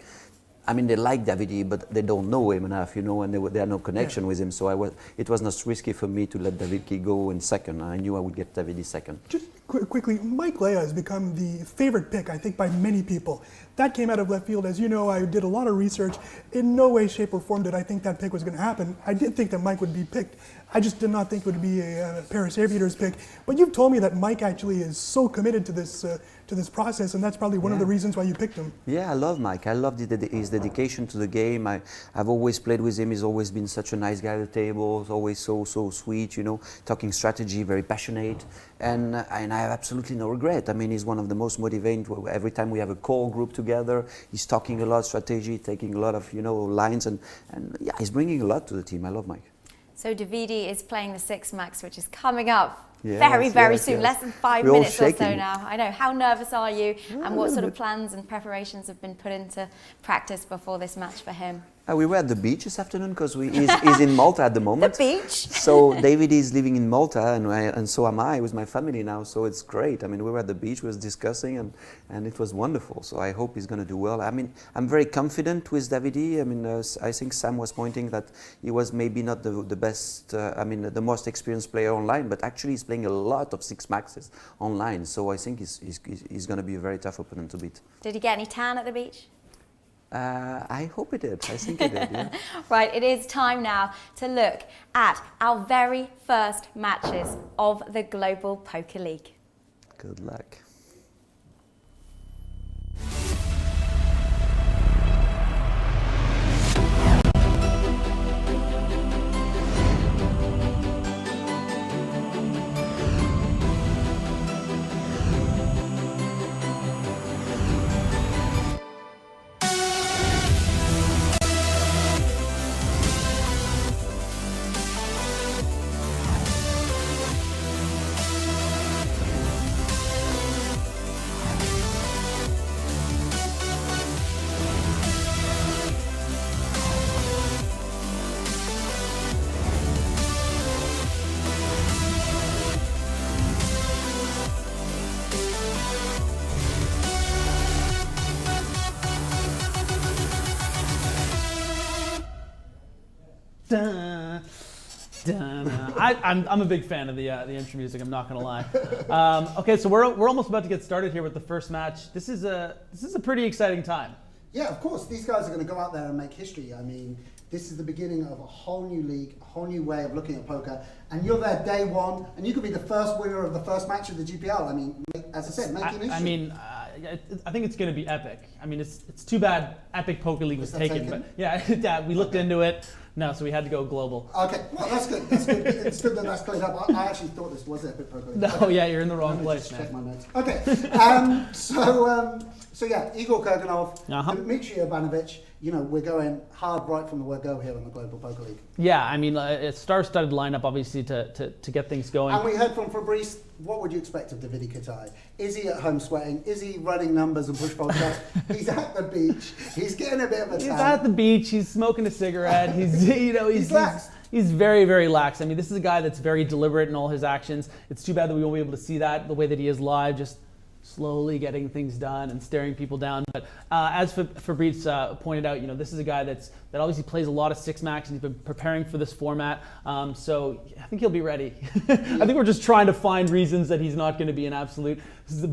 I mean, they like Davidi, but they don't know him enough, and they had no connection with him. So it was not risky for me to let Davidi go in second. I knew I would get Davidi second. Just quickly, Mike Leah has become the favorite pick, I think, by many people. That came out of left field. As you know, I did a lot of research. In no way, shape, or form did I think that pick was going to happen. I did think that Mike would be picked. I just did not think it would be a Paris Aviators pick. But you've told me that Mike actually is so committed to this process, and that's probably one of the reasons why you picked him. Yeah, I love Mike. I love his dedication to the game. I've always played with him. He's always been such a nice guy at the table. He's always so sweet, talking strategy, very passionate. And I have absolutely no regret. I mean, he's one of the most motivating. Every time we have a core group together, he's talking a lot strategy, taking a lot of lines, and yeah, he's bringing a lot to the team. I love Mike. So Davidi is playing the Six Max, which is coming up Yes, very yes, soon, yes. less than 5 We're all minutes or so shaking. now. I know. How nervous are you? Yeah, And a what little sort of bit. plans and preparations have been put into practice before this match for him? We were at the beach this afternoon because he's in Malta at the The moment. beach? So David is living in Malta, and so am I with my family now. So it's great. I mean, we were at the beach, we was discussing, and it was wonderful. So I hope he's going to do well. I mean, I'm very confident with Davidi. I mean, I think Sam was pointing that he was maybe not the best, the most experienced player online, but actually he's playing a lot of Six Maxes online. So I think he's going to be a very tough opponent to beat. Did he get any tan at the beach? I hope he did. I think he did, yeah. Right, it is time now to look at our very first matches of the Global Poker League. Good luck. Dun, dun. I'm a big fan of the intro music. I'm not gonna lie. Okay, so we're almost about to get started here with the first match. This is a pretty exciting time. Yeah, of course. These guys are going to go out there and make history. I mean, this is the beginning of a whole new league, a whole new way of looking at poker. And you're there day one, and you could be the first winner of the first match of the GPL. I mean, as I said, making history. I mean, I think it's going to be epic. I mean, it's too bad Epic Poker League was taken, but yeah, we looked into it. No, so we had to go global. Okay, well that's good. That's good. It's good that that's cleared up. I actually thought this was Epic Poker League. No, Okay. yeah, you're in the wrong Let me place, just man. check my notes. Okay, so yeah, Igor Kurganov, Dzmitry Urbanovich. You know, we're going hard right from the word go here on the Global Poker League. Yeah, I mean, a star-studded lineup, obviously, to get things going. And we heard from Fabrice. What would you expect of Davidi Kitai? Is he at home sweating? Is he running numbers and push fold shots? He's at the beach. He's getting a bit of a tan. He's at the beach. He's smoking a cigarette. He's lax. He's very, very lax. I mean, this is a guy that's very deliberate in all his actions. It's too bad that we won't be able to see that the way that he is live, just slowly getting things done and staring people down. But as Fabrice pointed out, you know, this is a guy that obviously plays a lot of Six Max, and he's been preparing for this format. So I think he'll be ready. I think we're just trying to find reasons that he's not going to be an absolute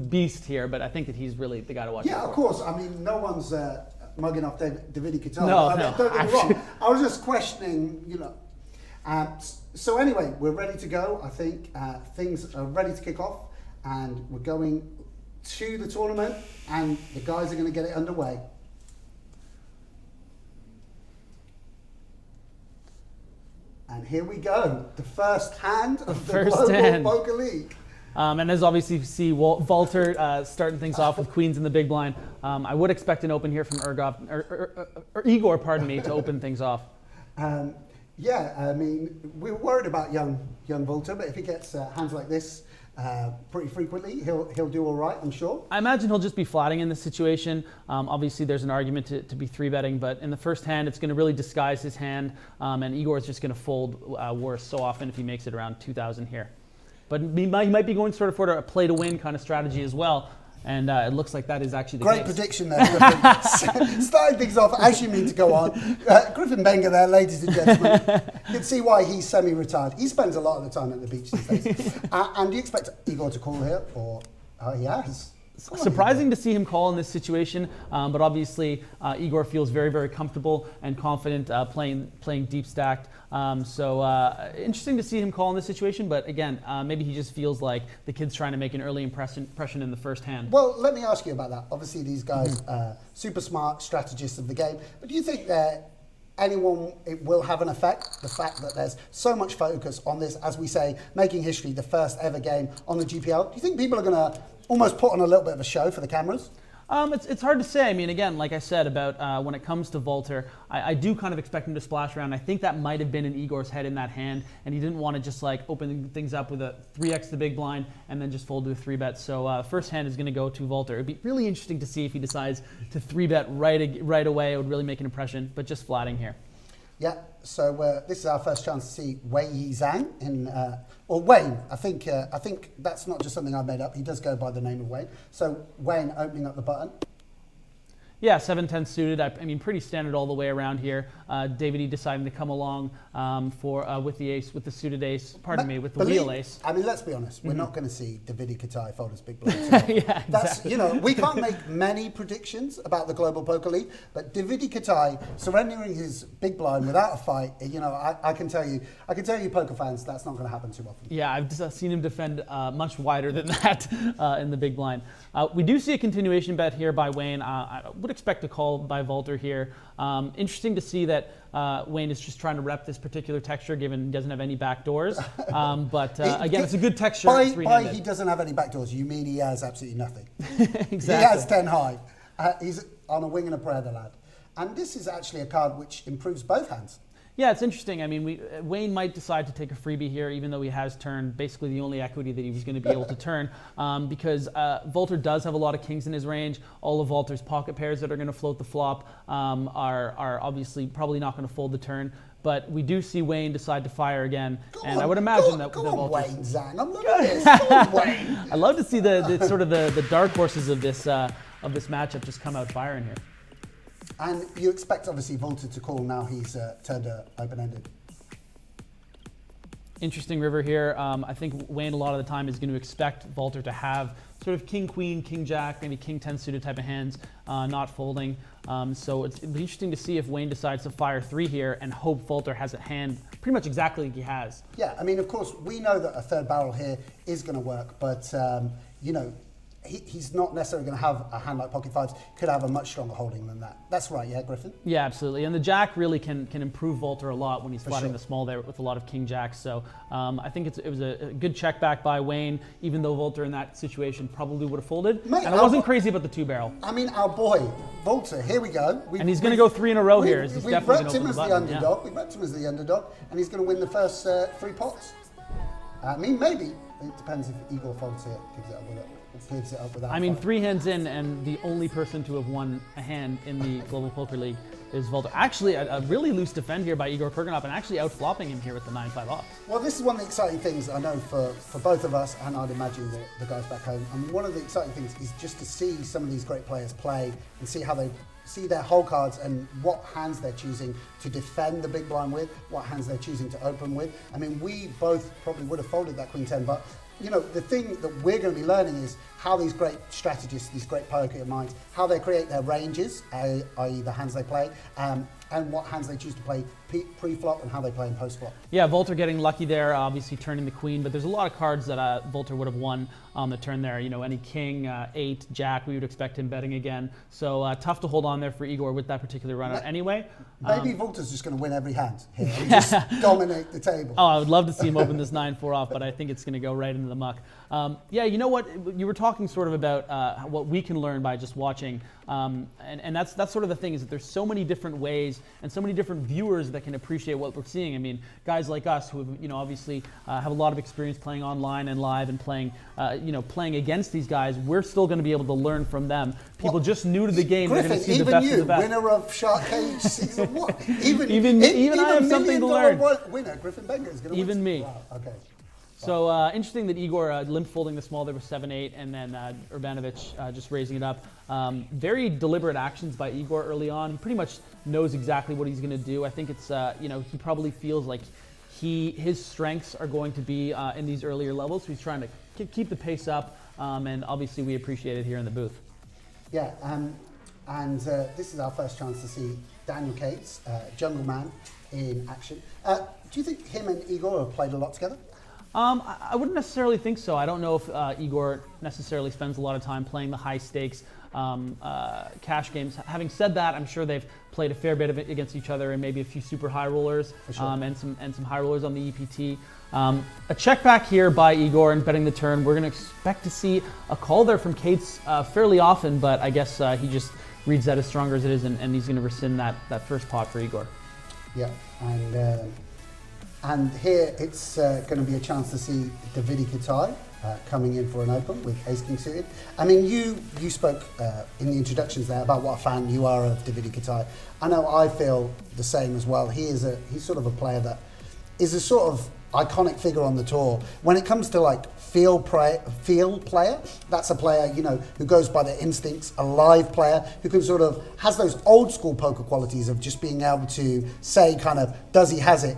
beast here, but I think that he's really the guy to watch. Yeah, of course. I mean, no one's mugging off Davidi Kitai. No, Don't get me wrong. I was just questioning, you know. So anyway, we're ready to go. I think things are ready to kick off, and we're going to the tournament, and the guys are going to get it underway. And here we go, the first hand of the Global Poker League. And as obviously you see Walter starting things off with queens in the big blind. I would expect an open here from Igor, pardon me, to open things off. Yeah, I mean, we were worried about young Walter, but if he gets hands like this pretty frequently, he'll do all right, I'm sure. I imagine he'll just be flatting in this situation. Obviously, there's an argument to be 3-betting, but in the first hand, it's going to really disguise his hand, and Igor's just going to fold worse so often if he makes it around 2,000 here. But he might be going sort of for a play-to-win kind of strategy as well. And it looks like that is actually the Great case. prediction there, Griffin. Starting things off as you mean to go on. Griffin Benga there, ladies and gentlemen. You can see why he's semi-retired. He spends a lot of the time at the beach these days. And do you expect Igor to call here? Or he has? Surprising to see him call in this situation, but obviously Igor feels very, very comfortable and confident playing deep stacked. So interesting to see him call in this situation, but again, maybe he just feels like the kid's trying to make an early impression in the first hand. Well, let me ask you about that. Obviously, these guys are super smart strategists of the game, but do you think that it will have an effect, the fact that there's so much focus on this, as we say, making history, the first ever game on the GPL? Do you think people are going to almost put on a little bit of a show for the cameras? It's hard to say. I mean, again, like I said about when it comes to Volter, I do kind of expect him to splash around. I think that might have been in Igor's head in that hand, and he didn't want to just like open things up with a 3x the big blind and then just fold to a 3-bet. So first hand is going to go to Volter. It'd be really interesting to see if he decides to 3-bet right away. It would really make an impression, but just flatting here. Yeah, so this is our first chance to see Weiyi Zhang in, or Wayne. I think that's not just something I made up. He does go by the name of Wayne. So Wayne opening up the button. Yeah, 7-10 suited. I mean, pretty standard all the way around here. Davidi deciding to come along with the ace, with the suited ace. Pardon me, with the wheel ace. I mean, let's be honest. We're not going to see Davidi Kitai fold his big blind. Yeah, That's exactly. we can't make many predictions about the Global Poker League, but Davidi Kitai surrendering his big blind without a fight. I can tell you, poker fans, that's not going to happen too often. Yeah, I've just seen him defend much wider than that in the big blind. We do see a continuation bet here by Wayne. I would expect a call by Volter here. Interesting to see that Wayne is just trying to rep this particular texture, given he doesn't have any back doors. But again, it's a good texture. By he doesn't have any back doors, you mean he has absolutely nothing. Exactly. He has 10 high. He's on a wing and a prayer, the lad. And this is actually a card which improves both hands. Yeah, it's interesting. I mean, Wayne might decide to take a freebie here, even though he has turned basically the only equity that he was going to be able to turn, because Volter does have a lot of kings in his range. All of Volter's pocket pairs that are going to float the flop are obviously probably not going to fold the turn. But we do see Wayne decide to fire again, I would imagine that go on, Wayne Zhang. I'm looking at this. Go on, Wayne. I love to see the sort of the dark horses of this matchup just come out firing here. And you expect, obviously, Volter to call now he's turned open-ended. Interesting river here. I think Wayne a lot of the time is going to expect Volter to have sort of king, queen, king, jack, maybe king 10 suited type of hands, not folding. So it'd be interesting to see if Wayne decides to fire 3 here and hope Volter has a hand pretty much exactly like he has. Yeah, I mean, of course, we know that a third barrel here is going to work, but, he's not necessarily going to have a hand like pocket fives. Could have a much stronger holding than that. That's right, yeah, Griffin? Yeah, absolutely. And the jack really can improve Volter a lot when he's flatting the small there with a lot of king jacks. So I think it was a good check back by Wayne, even though Volter in that situation probably would have folded. Mate, and I wasn't crazy about the 2-barrel. I mean, our boy, Volter, here we go. And he's going to go 3 in a row here. We've repped him as the underdog. We've repped him as the underdog, and he's going to win the first 3 pots. I mean, maybe. It depends if Igor folds here, gives it up with it. I mean, 3 hands in, and the only person to have won a hand in the Global Poker League is Volter. Actually, a really loose defend here by Igor Kurganov, and actually outflopping him here with the 9-5 off. Well, this is one of the exciting things I know for both of us, and I'd imagine the guys back home. I mean, one of the exciting things is just to see some of these great players play and see how they see their whole cards and what hands they're choosing to defend the big blind with, what hands they're choosing to open with. I mean, we both probably would have folded that Queen 10, but the thing that we're going to be learning is how these great strategists, these great poker minds, how they create their ranges, i.e. the hands they play, and what hands they choose to play pre-flop and how they play in post-flop. Yeah, Volter getting lucky there, obviously turning the queen, but there's a lot of cards that Volter would have won on the turn there. Any king, 8, jack, we would expect him betting again. So tough to hold on there for Igor with that particular run out anyway. Maybe Volter's just going to win every hand here and just dominate the table. Oh, I would love to see him open this 9-4 off, but I think it's going to go right into the muck. Yeah, you know what? You were talking sort of about what we can learn by just watching, and that's sort of the thing, is that there's so many different ways and so many different viewers that can appreciate what we're seeing. I mean, guys like us who obviously have a lot of experience playing online and live and playing against these guys, we're still going to be able to learn from them. People just new to the game, Griffin, they're going to see the best of the best. Winner of Shark Cage season 1. Even I have something to learn. Winner, Griffin Benger is going to win. Even me. Wow, okay. So interesting that Igor limp folding the small there with 7-8, and then Urbanovich just raising it up. Very deliberate actions by Igor early on. He pretty much knows exactly what he's going to do. I think it's he probably feels like his strengths are going to be in these earlier levels. So he's trying to keep the pace up, and obviously we appreciate it here in the booth. Yeah, and this is our first chance to see Daniel Cates, Jungle Man, in action. Do you think him and Igor have played a lot together? I wouldn't necessarily think so. I don't know if Igor necessarily spends a lot of time playing the high stakes cash games. Having said that, I'm sure they've played a fair bit of it against each other and maybe a few super high rollers and some high rollers on the EPT. A check back here by Igor and betting the turn. We're going to expect to see a call there from Cates fairly often, but I guess he just reads that as stronger as it is, and he's going to rescind that first pot for Igor. Yeah, and here it's going to be a chance to see Davidi Kitai coming in for an open with Ace King suited. I mean, you spoke in the introductions there about what a fan you are of Davidi Kitai. I know I feel the same as well. He's sort of a player that is a sort of iconic figure on the tour. When it comes to like field player, that's a player, you know, who goes by their instincts, a live player who can sort of has those old school poker qualities of just being able to say kind of, does he, has it?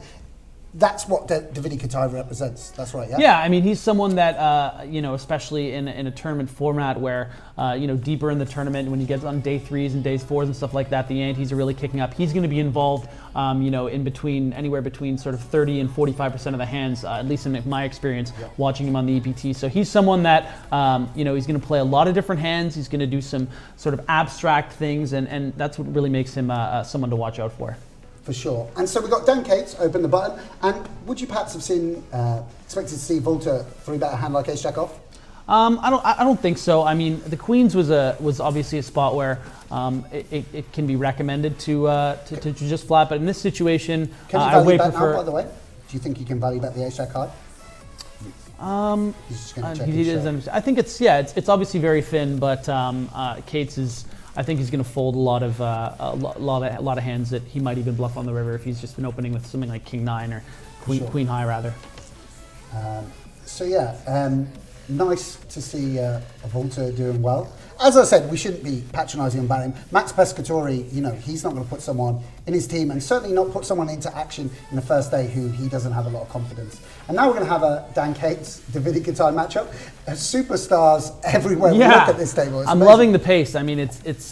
That's what Davidi Kitai represents. That's right, yeah? Yeah, I mean, he's someone that, you know, especially in a tournament format where, you know, deeper in the tournament, when you get on day 3s and days 4s and stuff like that, the antes are really kicking up. He's going to be involved, you know, anywhere between sort of 30 and 45% of the hands, at least in my experience, watching him on the EPT. So he's someone that, you know, he's going to play a lot of different hands. He's going to do some sort of abstract things, and that's what really makes him someone to watch out for. For sure. And so we've got Dan Cates open the button. And would you perhaps have expected to see Volta 3-bet a hand like Ace Jack off? I don't think so. I mean, the Queens was obviously a spot where it can be recommended to just flat, but in this situation, can you value bet now, by the way? Do you think you can value bet the Ace Jack high? He's just going to check his show. I think it's obviously very thin, but Cates is. I think he's going to fold a lot of hands that he might even bluff on the river if he's just been opening with something like King 9 or Queen High rather. So yeah, nice to see Volta doing well. As I said, we shouldn't be patronising about him. Max Pescatori, you know, he's not going to put someone in his team and certainly not put someone into action in the first day who he doesn't have a lot of confidence. And now we're going to have a Dan Cates, Davidi Kitai matchup. Superstars everywhere we look at this table. I'm loving the pace. I mean,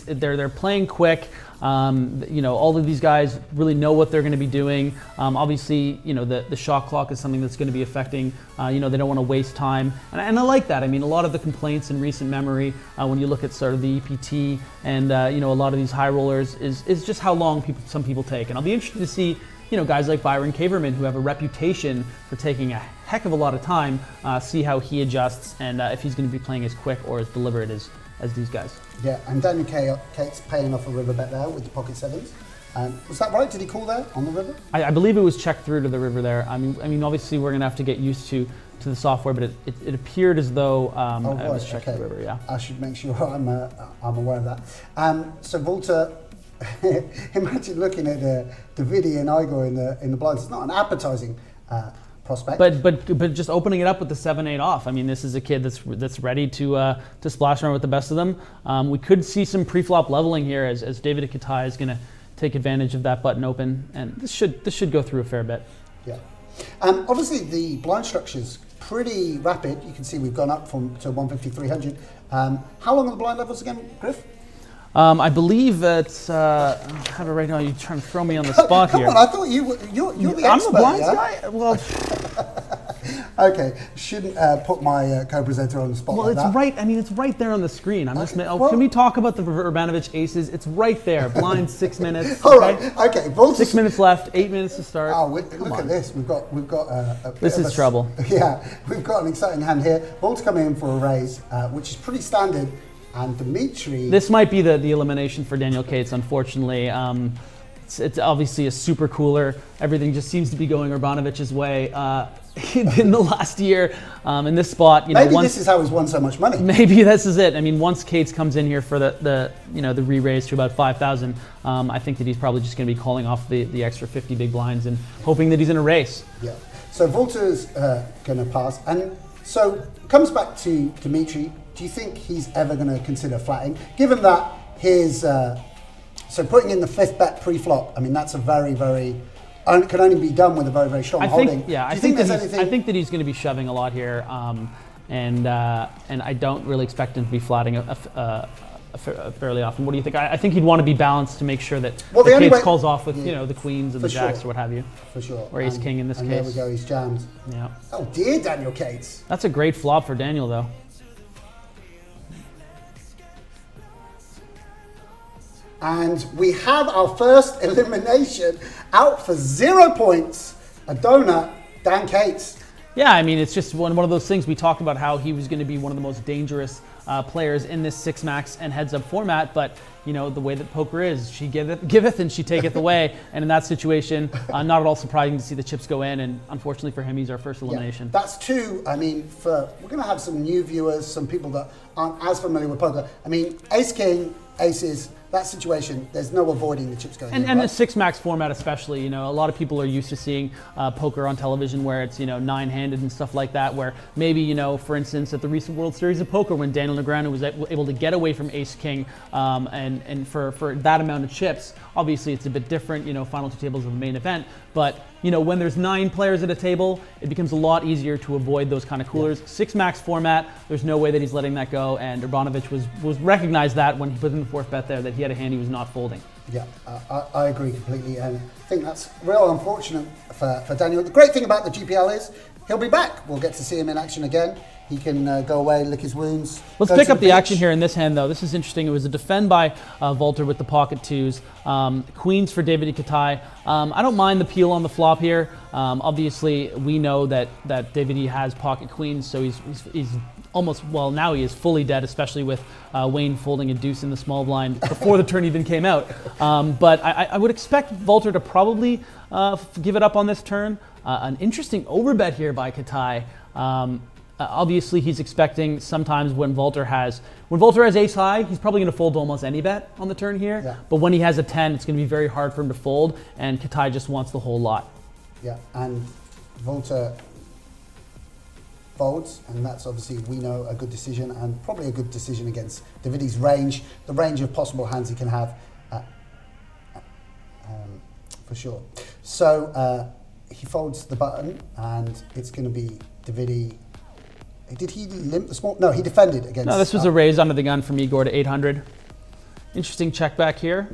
they're playing quick. You know, all of these guys really know what they're going to be doing. Obviously, you know, the shot clock is something that's going to be affecting. You know, they don't want to waste time, and I like that. I mean, a lot of the complaints in recent memory, when you look at sort of the EPT and you know, a lot of these high rollers, is just how long some people take. And I'll be interested to see, you know, guys like Byron Kaverman, who have a reputation for taking a heck of a lot of time, see how he adjusts and if he's going to be playing as quick or as deliberate as these guys. Yeah, and Daniel Cates paying off a river bet there with the pocket sevens. Was that right? Did he call there on the river? I believe it was checked through to the river there. I mean, obviously we're going to have to get used to the software, but it appeared as though it was checked to the river. Yeah. I should make sure I'm aware of that. So Volta, imagine looking at Davidi and Igor in the blinds. It's not an appetizing prospect. But just opening it up with the 7-8 off. I mean, this is a kid that's ready to splash around with the best of them. We could see some pre-flop leveling here as Davidi Kitai is going to take advantage of that button open, and this should go through a fair bit. Yeah. Obviously, the blind structure's pretty rapid. You can see we've gone up to 150, 300. How long are the blind levels again, Griff? I believe it's. I have it right now. You're trying to throw me on the spot here. Come on, I thought you're the expert. I'm the blinds yeah? guy. Well. Okay, shouldn't put my co-presenter on the spot. Well, like it's that. right. I mean, it's right there on the screen. I'm just. Can we talk about the Urbanovich aces? It's right there. Blind 6 minutes. All right. Okay. 6 minutes left. 8 minutes to start. Oh, look at this. We've got a bit this is trouble. Yeah, we've got an exciting hand here. Volta coming in for a raise, which is pretty standard. And Dzmitry. This might be the elimination for Daniel Cates, unfortunately. It's obviously a super cooler. Everything just seems to be going Urbanovich's way in the last year. In this spot, maybe this is how he's won so much money. Maybe this is it. I mean, once Cates comes in here for the re-raise to about 5,000, I think that he's probably just going to be calling off the extra 50 big blinds and hoping that he's in a race. Yeah. So Volta's going to pass, and so comes back to Dzmitry. Do you think he's ever going to consider flatting? Given that his, so putting in the 5th bet pre-flop, I mean, that's a very, very, can only be done with a very, very strong holding. Yeah, I think that he's going to be shoving a lot here, and I don't really expect him to be flatting a fairly often. What do you think? I think he'd want to be balanced to make sure that Well, the the only case way- calls off with the queens and For the jacks sure. or what have you. For sure. Or ace king in this and case. there we go, he's jammed. Yeah. Oh dear, Daniel Cates. That's a great flop for Daniel, though. And we have our first elimination out for 0 points. A donut, Dan Cates. Yeah, I mean, it's just one of those things. We talked about how he was going to be one of the most dangerous players in this 6-max and heads-up format, but you know, the way that poker is, she giveth and she taketh away. And in that situation, not at all surprising to see the chips go in, and unfortunately for him, he's our first elimination. Yeah, that's two. I mean, we're going to have some new viewers, some people that aren't as familiar with poker. I mean, ace king, aces, that situation, there's no avoiding the chips going in. And right? the 6-max format especially, you know, a lot of people are used to seeing poker on television where it's, you know, 9-handed and stuff like that, where maybe, you know, for instance, at the recent World Series of Poker when Daniel Negreanu was able to get away from ace-king and for that amount of chips, obviously it's a bit different, you know, final two tables of the main event, but, you know, when there's 9 players at a table, it becomes a lot easier to avoid those kind of coolers. 6-max format, there's no way that he's letting that go, and Urbanovich was recognized that when he put in the 4th bet there, that he had a hand he was not folding. Yeah, I agree completely, and I think that's real unfortunate for Daniel. The great thing about the GPL is he'll be back. We'll get to see him in action again. He can go away, lick his wounds. Let's pick up the action here in this hand, though. This is interesting. It was a defend by Walter with the pocket 2s. Queens for Davidi Kitai. I don't mind the peel on the flop here. Obviously, we know that Davidi has pocket queens, so he's almost, well, now he is fully dead, especially with Wayne folding a deuce in the small blind before the turn even came out. But I would expect Walter to probably give it up on this turn. An interesting overbet here by Kitai. Obviously, he's expecting sometimes when Walter has ace high, he's probably going to fold almost any bet on the turn here. Yeah. But when he has a 10, it's going to be very hard for him to fold, and Kitai just wants the whole lot. Yeah, and Walter folds, and that's obviously, we know, a good decision, and probably a good decision against Davidi's range, the range of possible hands he can have, for sure. So he folds the button, and it's going to be Davidi. Did he limp the small? No, he defended against. No, this was a raise under the gun from Igor to 800. Interesting check back here.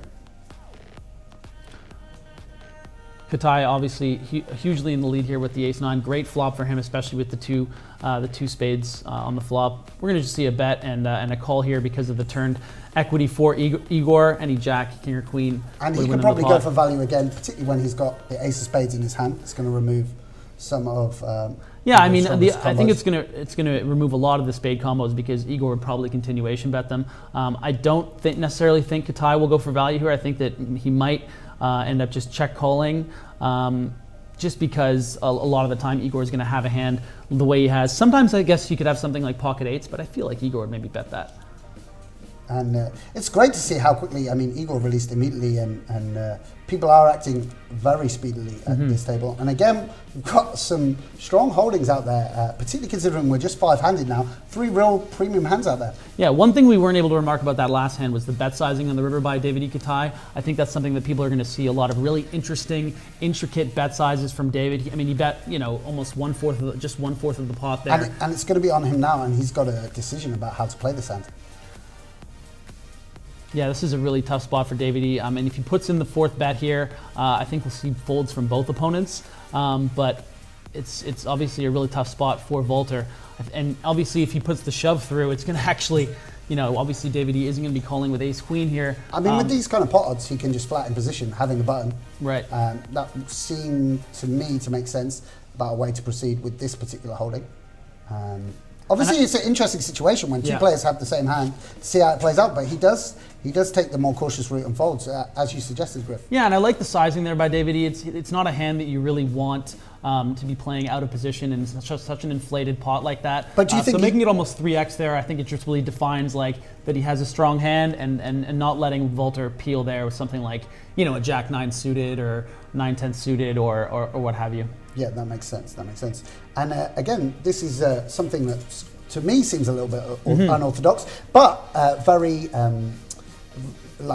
Kitai obviously hugely in the lead here with the ace-9. Great flop for him, especially with the two spades on the flop. We're going to just see a bet and a call here because of the turned equity for Igor. Any jack, king or queen. And he can probably go for value again, particularly when he's got the ace of spades in his hand. It's going to remove some of. Yeah, I mean, Igor's I think combos. it's gonna remove a lot of the spade combos because Igor would probably continuation bet them. I don't necessarily think Kitai will go for value here. I think that he might end up just check calling, just because a lot of the time Igor is going to have a hand the way he has. Sometimes I guess you could have something like pocket 8s, but I feel like Igor would maybe bet that. And it's great to see how quickly, I mean, Igor released immediately, and people are acting very speedily at this table. And again, we've got some strong holdings out there, particularly considering we're just 5-handed now. 3 real premium hands out there. Yeah, one thing we weren't able to remark about that last hand was the bet sizing on the river by Davidi Kitai. I think that's something that people are going to see a lot of really interesting, intricate bet sizes from David. I mean, he bet, you know, almost just one fourth of the pot there. And it's going to be on him now, and he's got a decision about how to play this hand. Yeah, this is a really tough spot for Davidi. And if he puts in the 4th bet here, I think we'll see folds from both opponents. But it's obviously a really tough spot for Walter. And obviously, if he puts the shove through, it's going to actually, you know, obviously Davidi isn't going to be calling with ace-queen here. I mean, with these kind of pot odds, he can just flat in position, having a button. Right. That seemed to me to make sense about a way to proceed with this particular holding. Obviously, it's an interesting situation when two players have the same hand to see how it plays out, but he does take the more cautious route and folds, as you suggested, Griff. Yeah, and I like the sizing there by Davidi. It's not a hand that you really want to be playing out of position in such an inflated pot like that. But do you think so making it almost 3x there, I think it just really defines like that he has a strong hand, and not letting Walter peel there with something like, you know, a Jack-9 suited or 9-10 suited or what have you. Yeah, that makes sense. And again, this is something that to me seems a little bit unorthodox, but very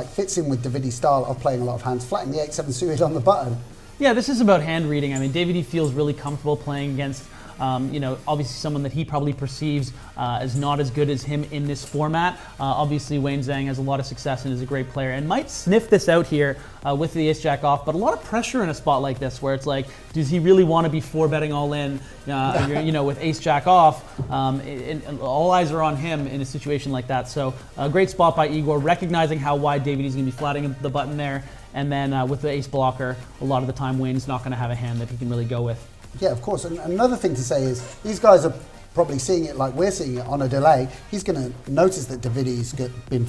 fits in with Davidi's style of playing a lot of hands, flattening the 8-7 suited on the button. Yeah, this is about hand reading. I mean, Davidi feels really comfortable playing against Obviously someone that he probably perceives as not as good as him in this format. Obviously Wayne Zhang has a lot of success and is a great player and might sniff this out here with the ace-jack off, but a lot of pressure in a spot like this where it's like, does he really want to be 4-betting all in, with ace-jack off? And all eyes are on him in a situation like that. So a great spot by Igor, recognizing how wide Davidi's going to be flatting the button there. And then with the ace blocker, a lot of the time Wayne's not going to have a hand that he can really go with. Yeah, of course. And another thing to say is these guys are probably seeing it like we're seeing it on a delay. He's going to notice that Davidi's been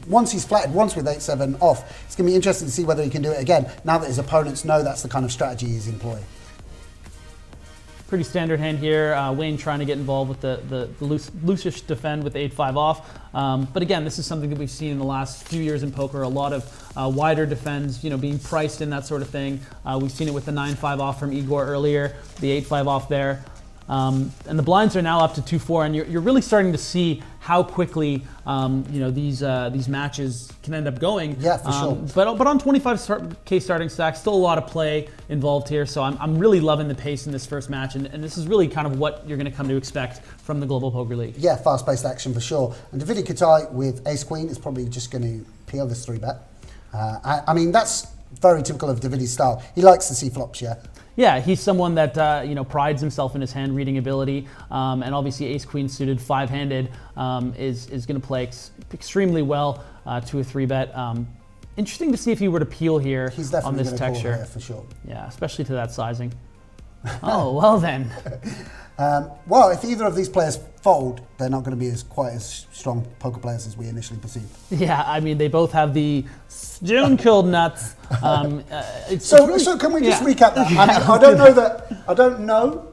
once he's flatted once with 8-7 off, it's going to be interesting to see whether he can do it again now that his opponents know that's the kind of strategy he's employing. Pretty standard hand here. Wayne trying to get involved with the loosish defend with the 8-5 off. But again, this is something that we've seen in the last few years in poker. A lot of wider defends, being priced in that sort of thing. We've seen it with the 9-5 off from Igor earlier, the 8-5 off there. And the blinds are now up to 2-4, and you're really starting to see how quickly these matches can end up going. Yeah, for sure. But on 25K starting stack, still a lot of play involved here. So I'm really loving the pace in this first match, and this is really kind of what you're going to come to expect from the Global Poker League. Yeah, fast-paced action for sure. And Davidi Kitai with Ace Queen is probably just going to peel this 3-bet. I mean, that's very typical of Davidi's style. He likes to see flops, yeah. Yeah, he's someone that prides himself in his hand reading ability, and obviously Ace Queen suited 5-handed is going to play extremely well to a 3-bet. Interesting to see if he were to peel here on this texture. Call here for sure. Yeah, especially to that sizing. Oh well then. Well, if either of these players fold, they're not going to be quite as strong poker players as we initially perceived. Yeah, I mean they both have the stone-cold nuts. So can we just recap that? I mean, I don't know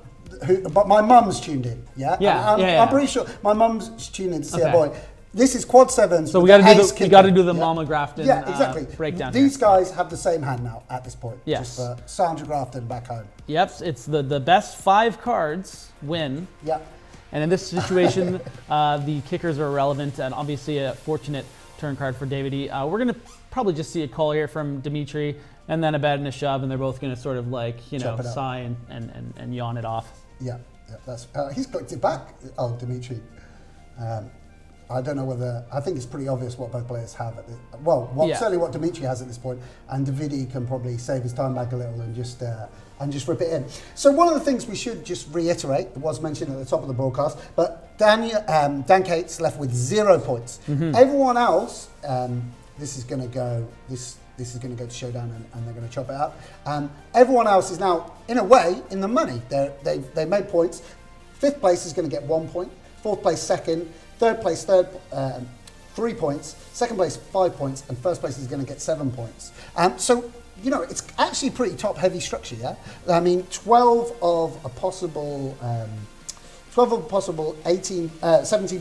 who, but my mum's tuned in. Yeah, I'm pretty sure my mum's tuned in to see her boy. This is quad sevens. So we got to do the Mama Grafton exactly. breakdown. These guys have the same hand now at this point. Yes. Just for Sandra Grafton back home. Yep. It's the best 5 cards win. Yeah. And in this situation, the kickers are irrelevant, and obviously a fortunate turn card for Davidi. We're gonna probably just see a call here from Dzmitry, and then a bet and a shove, and they're both gonna sort of sigh and yawn it off. Yeah. That's he's clicked it back. Oh, Dzmitry. I don't know whether, I think it's pretty obvious what both players have at this, certainly what Dzmitry has at this point, and Davidi can probably save his time back a little and just rip it in. So one of the things we should just reiterate, it was mentioned at the top of the broadcast, but Dan Cates left with 0 points. Mm-hmm. Everyone else, this is going to go to showdown and they're going to chop it up. Everyone else is now, in a way, in the money. They made points. 5th place is going to get 1 point, 4th place second, 3rd place 3 points, 2nd place 5 points, and 1st place is going to get 7 points. So it's actually pretty top-heavy structure, yeah? I mean, 12 of a possible 17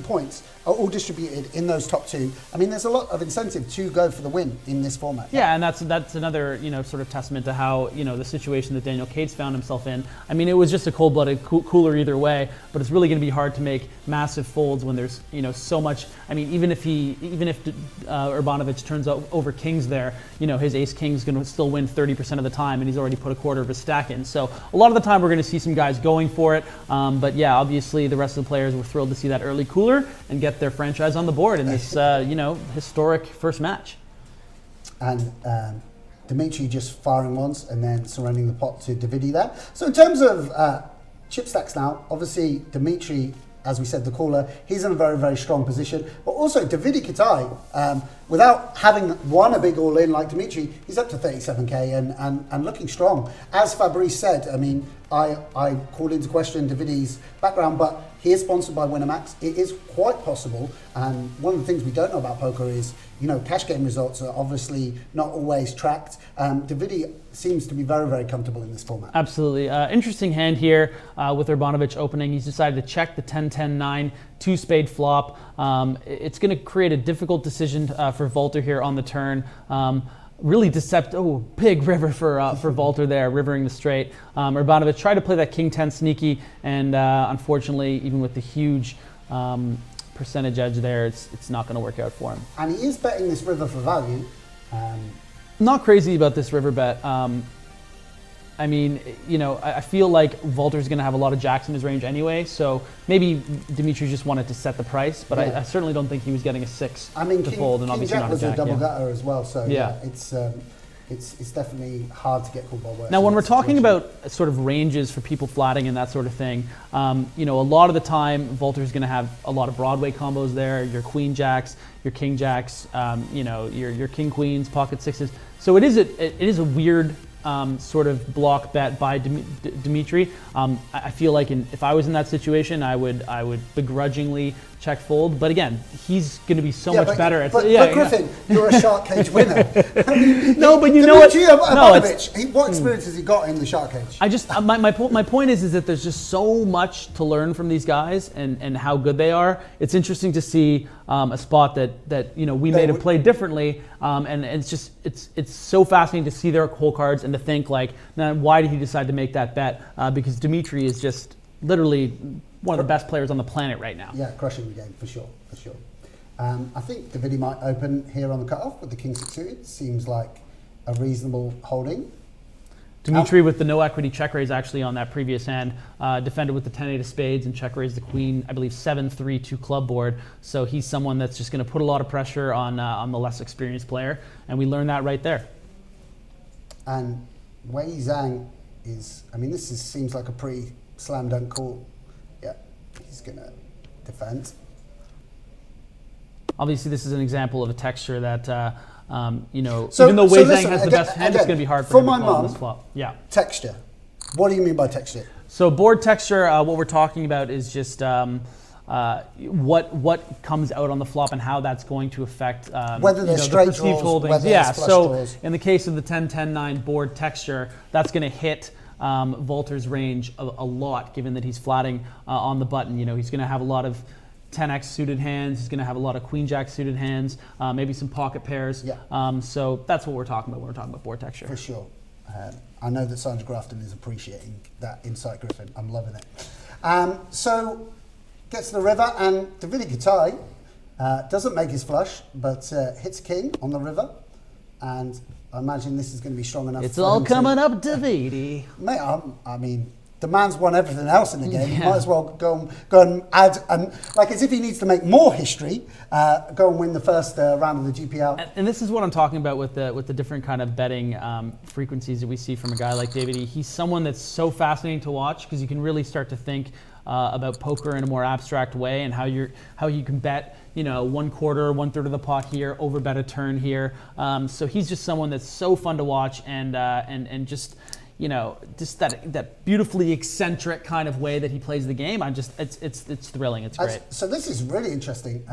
points are all distributed in those top 2. I mean, there's a lot of incentive to go for the win in this format. Yeah, and that's another sort of testament to how the situation that Daniel Cates found himself in. I mean, it was just a cold-blooded cooler either way, but it's really going to be hard to make massive folds when there's so much. I mean, even if Urbanovich turns over kings there, his ace king's going to still win 30% of the time, and he's already put a quarter of his stack in. So a lot of the time we're going to see some guys going for it, but yeah, obviously the rest of the players were thrilled to see that early cooler and get their franchise on the board in this, historic first match. And Dzmitry just firing once and then surrendering the pot to Davidi there. So in terms of chip stacks now, obviously Dzmitry, as we said, the caller, he's in a very, very strong position. But also Davidi Kitai, without having won a big all-in like Dzmitry, he's up to 37K and looking strong. As Fabrice said, I mean, I called into question Davidi's background, but he is sponsored by Winamax. It is quite possible, and one of the things we don't know about poker is, cash game results are obviously not always tracked. Davidi seems to be very, very comfortable in this format. Absolutely. Interesting hand here with Urbanovich opening. He's decided to check the 10-10-9 2-spade flop. It's going to create a difficult decision for Volter here on the turn. Really deceptive. Oh, big river for Volter there, rivering the straight. Urbanovich tried to play that king 10 sneaky, and unfortunately, even with the huge percentage edge there, it's not going to work out for him. And he is betting this river for value. Not crazy about this river bet. I mean, you know, I feel like Walter's going to have a lot of jacks in his range anyway, so maybe Dzmitry just wanted to set the price, but I certainly don't think he was getting a 6 to fold, and obviously not a jack. Was a double gutter as well, so yeah, it's definitely hard to get called by worse. Now, when we're talking about sort of ranges for people flatting and that sort of thing, you know, a lot of the time, Walter's going to have a lot of Broadway combos there, your queen jacks, your king jacks, you know, your king queens, pocket sixes. So it is a weird sort of block bet by Dzmitry. I feel like if I was in that situation, I would begrudgingly check fold. But again, he's going to be so much better at. But Griffin, you're a shark cage winner. I mean, no, but you know what? Urbanovich, what experience has he got in the shark cage? I just my point is that there's just so much to learn from these guys and how good they are. It's interesting to see a spot that you know we may have played differently, and it's just it's so fascinating to see their whole cards and to think like, now why did he decide to make that bet? Because Dzmitry is just literally one of the best players on the planet right now. Yeah, crushing the game for sure. I think Davidi might open here on the cutoff with the king 6 suited. Seems like a reasonable holding. Dzmitry with the no equity check raise actually on that previous hand, defended with the 10-8 of spades and check raised the queen, I believe 7-3 club board. So he's someone that's just going to put a lot of pressure on the less experienced player, and we learned that right there. And Weiyi Zhang is, I mean, seems like a pretty slam dunk call. Yeah, he's going to defend. Obviously, this is an example of a texture that, you know, even though Weiyi Zhang has the best hand, it's going to be hard for him to call on this flop. Yeah. Texture. What do you mean by texture? So board texture, what we're talking about is just what comes out on the flop and how that's going to affect whether there's straight draws, holdings. whether there's flush draws. In the case of the 10-10-9 board texture, that's going to hit Walter's range a lot, given that he's flatting on the button. You know, he's going to have a lot of 10x suited hands. He's going to have a lot of queen jack suited hands, maybe some pocket pairs. Yeah. So that's what we're talking about when we're talking about board texture. For sure. I know that Sandra Grafton is appreciating that insight, Griffin. I'm loving it. So gets to the river, and Davidi Kitai doesn't make his flush, but hits king on the river, and I imagine this is going to be strong enough. It's all coming up, Davidi. Mate, I mean, the man's won everything else in the game. Yeah. He might as well go and add, and like as if he needs to make more history, go and win the first round of the GPL. And this is what I'm talking about with the different kind of betting frequencies that we see from a guy like Davidi. He's someone that's so fascinating to watch because you can really start to think about poker in a more abstract way and how you can bet, you know, 1/4, 1/3 of the pot here, over bet a turn here. So he's just someone that's so fun to watch and just, you know, just that beautifully eccentric kind of way that he plays the game. It's thrilling. It's great. So this is really interesting.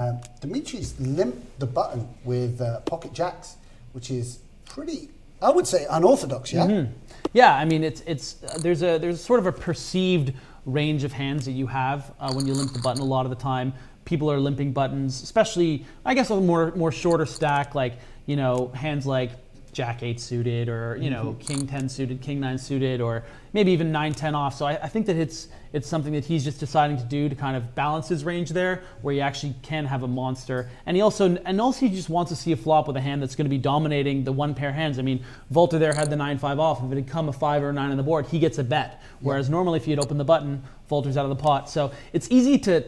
Dzmitry's limped the button with pocket jacks, which is pretty, I would say, unorthodox. Yeah. Mm-hmm. Yeah. I mean, there's sort of a perceived range of hands that you have when you limp the button. A lot of the time, people are limping buttons, especially I guess a more shorter stack, like, you know, hands like Jack 8 suited, or, you know, King 10 suited, King 9 suited, or maybe even 9-10 off. So I think that it's something that he's just deciding to do to kind of balance his range there, where he actually can have a monster. And he also he just wants to see a flop with a hand that's going to be dominating the one pair hands. I mean, Walter there had the 9-5 off. If it had come a 5 or a 9 on the board, he gets a bet. Whereas normally if he had opened the button, Walter's out of the pot. So it's easy to,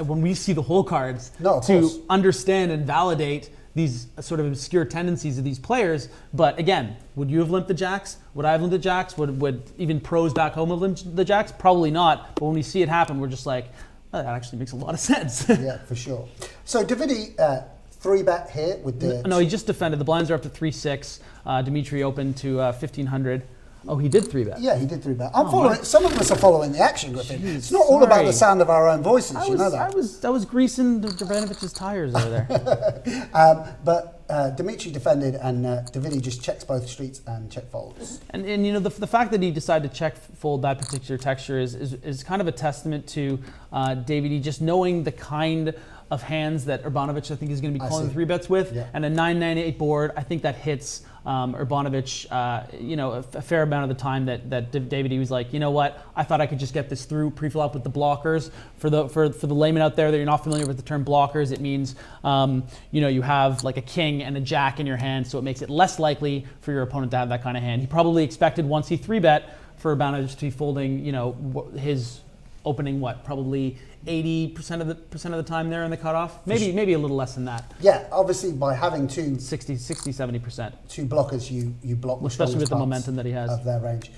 when we see the whole cards, to understand and validate these sort of obscure tendencies of these players. But again, would you have limped the jacks? Would I have limped the jacks? Would even pros back home have limped the jacks? Probably not. But when we see it happen, we're just like, oh, that actually makes a lot of sense. Yeah, for sure. So Davidi 3-bet here with the... No, he just defended. The blinds are up to 3-6. Dzmitry opened to 1,500. Oh, he did 3-bet. Yeah, he did 3-bet. I'm following. Some of us are following the action, Griffin. It's not all about the sound of our own voices. You know that. I was greasing Urbanovich's tires over there. But Dzmitry defended, and Davidi just checks both streets and check folds. And you know, the fact that he decided to check fold that particular texture is kind of a testament to Davidi just knowing the kind of hands that Urbanovich, I think, is going to be calling 3-bets with, and a 9-9-8 board. I think that hits Urbanovich, a fair amount of the time that Davidi was like, you know what, I thought I could just get this through pre-flop with the blockers. For the layman out there that you're not familiar with the term blockers, it means you have like a king and a jack in your hand, so it makes it less likely for your opponent to have that kind of hand. He probably expected once he 3-bet for Urbanovich to be folding, his opening probably 80% of the time there in the cutoff, maybe a little less than that. Yeah, obviously by having 70%. Two blockers, you block the especially with the parts momentum that he has of their range.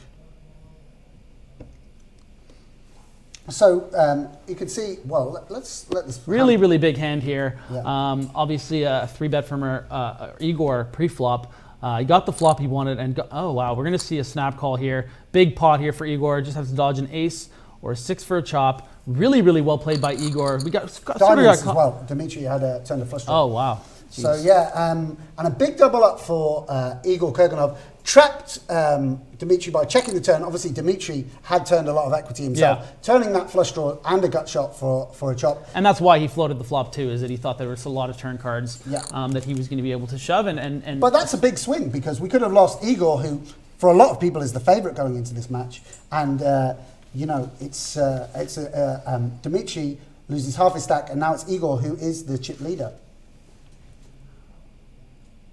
So you can see. Well, let's let this. Really big hand here. Yeah. Obviously a 3-bet from Igor pre-flop. He got the flop he wanted, and oh wow, we're gonna see a snap call here. Big pot here for Igor. Just has to dodge an ace or a 6 for a chop. Really well played by Igor. We got diamonds as well. Dzmitry had a turn to flush draw. Oh wow. Jeez. So yeah, and a big double up for Igor Kurganov. Trapped Dzmitry by checking the turn. Obviously, Dzmitry had turned a lot of equity himself, turning that flush draw and a gut shot for a chop. And that's why he floated the flop too, is that he thought there was a lot of turn cards that he was going to be able to shove. And but that's a big swing, because we could have lost Igor, who for a lot of people is the favourite going into this match. And it's Dzmitry loses half his stack, and now it's Igor who is the chip leader.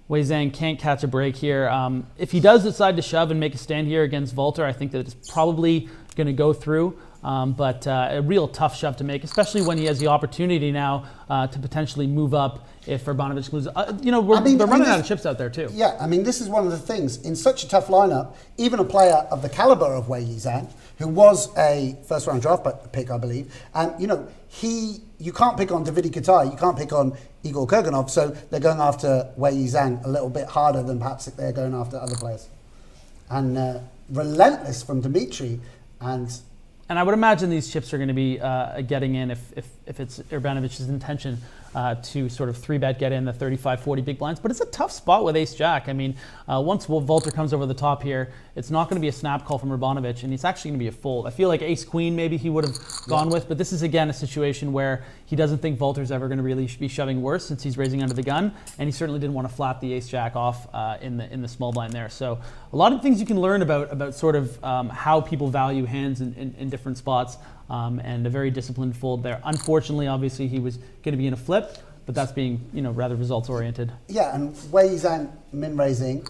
Weiyi Zhang can't catch a break here. If he does decide to shove and make a stand here against Walter, I think that it's probably going to go through. But a real tough shove to make, especially when he has the opportunity now to potentially move up if Urbanovich loses. They're running out of chips out there too. Yeah, I mean, this is one of the things. In such a tough lineup, even a player of the caliber of Weiyi Zhang, who was a first-round draft pick, I believe, and you can't pick on Davidi Kitai, you can't pick on Igor Kurganov, so they're going after Weiyi Zhang a little bit harder than perhaps if they're going after other players. And relentless from Dzmitry, and I would imagine these chips are going to be getting in if it's Urbanovich's intention to sort of 3-bet get in the 35-40 big blinds. But it's a tough spot with ace-jack. I mean, once Walter comes over the top here, it's not going to be a snap call from Urbanovich, and it's actually going to be a fold. I feel like ace-queen maybe he would have gone with, but this is, again, a situation where he doesn't think Walter's ever going to really be shoving worse since he's raising under the gun, and he certainly didn't want to flat the ace-jack off in the small blind there. So a lot of things you can learn about sort of how people value hands in different spots. And a very disciplined fold there. Unfortunately, obviously, he was going to be in a flip, but that's being, rather results oriented. Yeah, and Weiyi Zhang min raising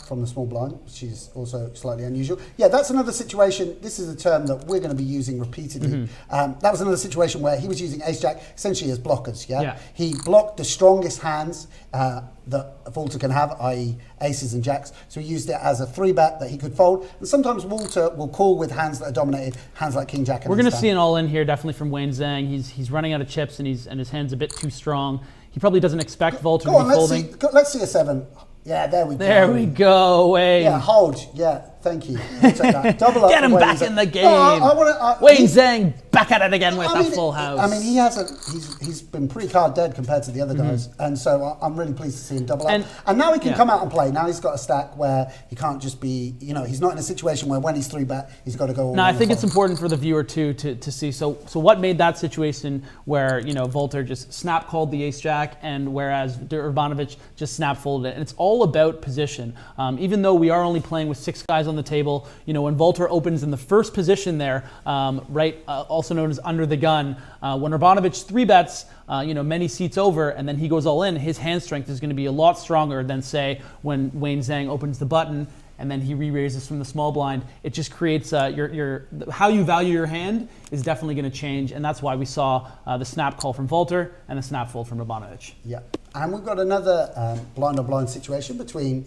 from the small blind, which is also slightly unusual. Yeah, that's another situation. This is a term that we're going to be using repeatedly. That was another situation where he was using ace-jack essentially as blockers. Yeah, he blocked the strongest hands that Walter can have, i.e. aces and jacks. So he used it as a 3-bet that he could fold. And sometimes Walter will call with hands that are dominated, hands like king jack. We're going to see an all-in here, definitely from Weiyi Zhang. He's running out of chips, and his hand's a bit too strong. He probably doesn't expect Walter to be folding. Let's see a 7. Yeah, there we go. There we go, Weiyi. Yeah, hold. Yeah, thank you. I'll take that. Double up. Get him back in the game. No, Weiyi Zhang back at it again with a full house. I mean, he's been pretty card dead compared to the other guys, and so I'm really pleased to see him double up. And now he can come out and play. Now he's got a stack where he can't just be, he's not in a situation where when he's 3-bet, he's got to go all in. No, I think it's important for the viewer too to see. So what made that situation where Walter just snap called the ace-jack, and whereas Urbanovich just snap folded it, and it's all about position. Even though we are only playing with 6 guys on the table, when Walter opens in the first position there, also known as under the gun, when Urbanovich 3-bets, many seats over, and then he goes all in, his hand strength is going to be a lot stronger than, say, when Weiyi Zhang opens the button and then he re-raises from the small blind. It just creates how you value your hand is definitely going to change, and that's why we saw the snap call from Walter and the snap fold from Urbanovich. Yeah, and we've got another blind-on-blind situation between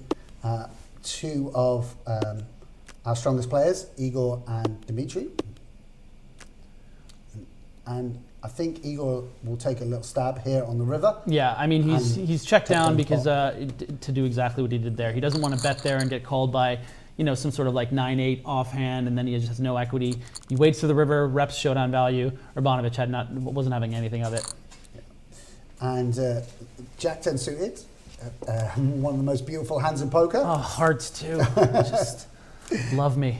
two of our strongest players, Igor and Dzmitry. And I think Igor will take a little stab here on the river. Yeah, I mean, he's checked down because to do exactly what he did there. He doesn't want to bet there and get called by, some sort of like 9-8 offhand, and then he just has no equity. He waits to the river, reps showdown value. Urbanovich wasn't having anything of it. Yeah. And Jack 10 suited, one of the most beautiful hands in poker. Oh, hearts too. Just love me.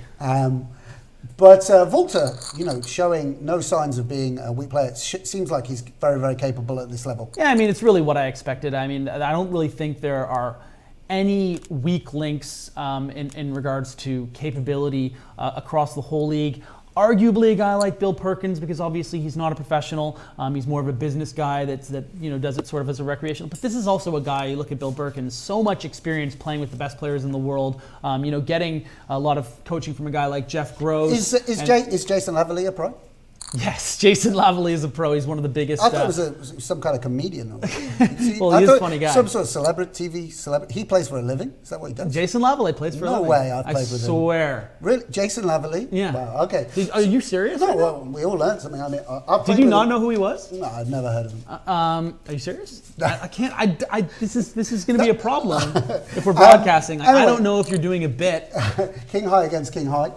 But Walter, showing no signs of being a weak player. It seems like he's very, very capable at this level. Yeah, I mean, it's really what I expected. I mean, I don't really think there are any weak links in regards to capability across the whole league. Arguably a guy like Bill Perkins, because obviously he's not a professional. He's more of a business guy that does it sort of as a recreational. But this is also a guy, you look at Bill Perkins, so much experience playing with the best players in the world. Getting a lot of coaching from a guy like Jeff Gross. Is Jason Lavalley a pro? Yes, Jason Lavalley is a pro. He's one of the biggest. I thought it was some kind of comedian. Well, he is a funny guy. Some sort of TV celebrity. He plays for a living. Is that what he does? Jason Lavalley plays for a living. No way I've played with him. I swear. Really? Jason Lavalley? Yeah. Wow, okay. Are you serious? No, well, we all learned something. I mean, did you not know who he was? No, I'd never heard of him. Are you serious? I can't. This is going to be a problem if we're broadcasting. Anyway. I don't know if you're doing a bit. King High against King High.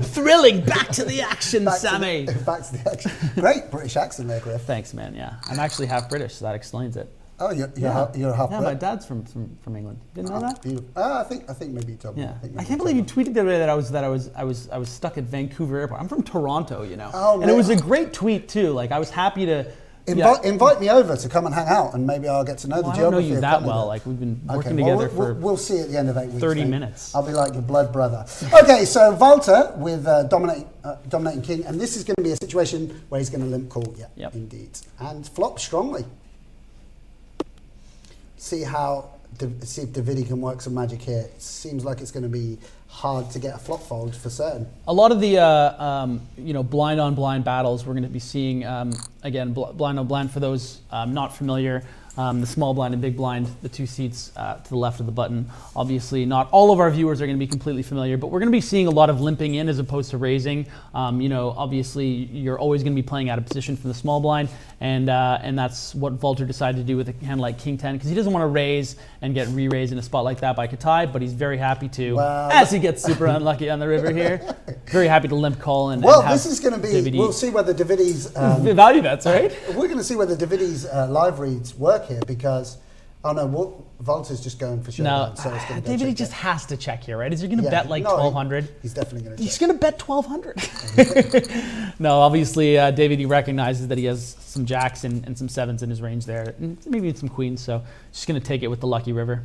Thrilling. Back to the action, Sammy. Back to the action. Great British accent there, Griff. Thanks, man. Yeah, I'm actually half British, so that explains it. Oh, you're half. Yeah, my dad's from England. Didn't know that. I think maybe you told me. Yeah, I can't believe you tweeted the other day that I was stuck at Vancouver Airport. I'm from Toronto, Oh, and it was a great tweet too. Like I was happy to. Invite me over to come and hang out, and maybe I'll get to know the geography. I don't know you of that Canada. well. Like we've been working together for. We'll see at the end of 8 weeks. 30 minutes. I'll be like your blood brother. Okay, so Walter with dominating King, and this is going to be a situation where he's going to limp call. Yeah, yep. Indeed, and flop strongly. See if Davidi can work some magic here. It seems like it's going to be hard to get a flop fold for certain. A lot of the blind on blind battles we're going to be seeing again blind on blind for those not familiar. The small blind and big blind, the two seats to the left of the button. Obviously, not all of our viewers are going to be completely familiar, but we're going to be seeing a lot of limping in as opposed to raising. Obviously, you're always going to be playing out of position from the small blind, and that's what Walter decided to do with a hand like King 10, because he doesn't want to raise and get re-raised in a spot like that by Kitai, but he's very happy to, as he gets super unlucky on the river here, very happy to limp call and have this is going to be, Davidi. We'll see whether Davidi's... value bets, right? We're going to see whether Davidi's live reads work here, because Walter's just going for showdown. No, so it's going to Davidi just has to check here, right? Is he going to bet like 1,200? He's definitely going to. He's going to bet 1,200. No, obviously Davidi recognizes that he has some jacks and some sevens in his range there, and maybe some queens. So just going to take it with the lucky river.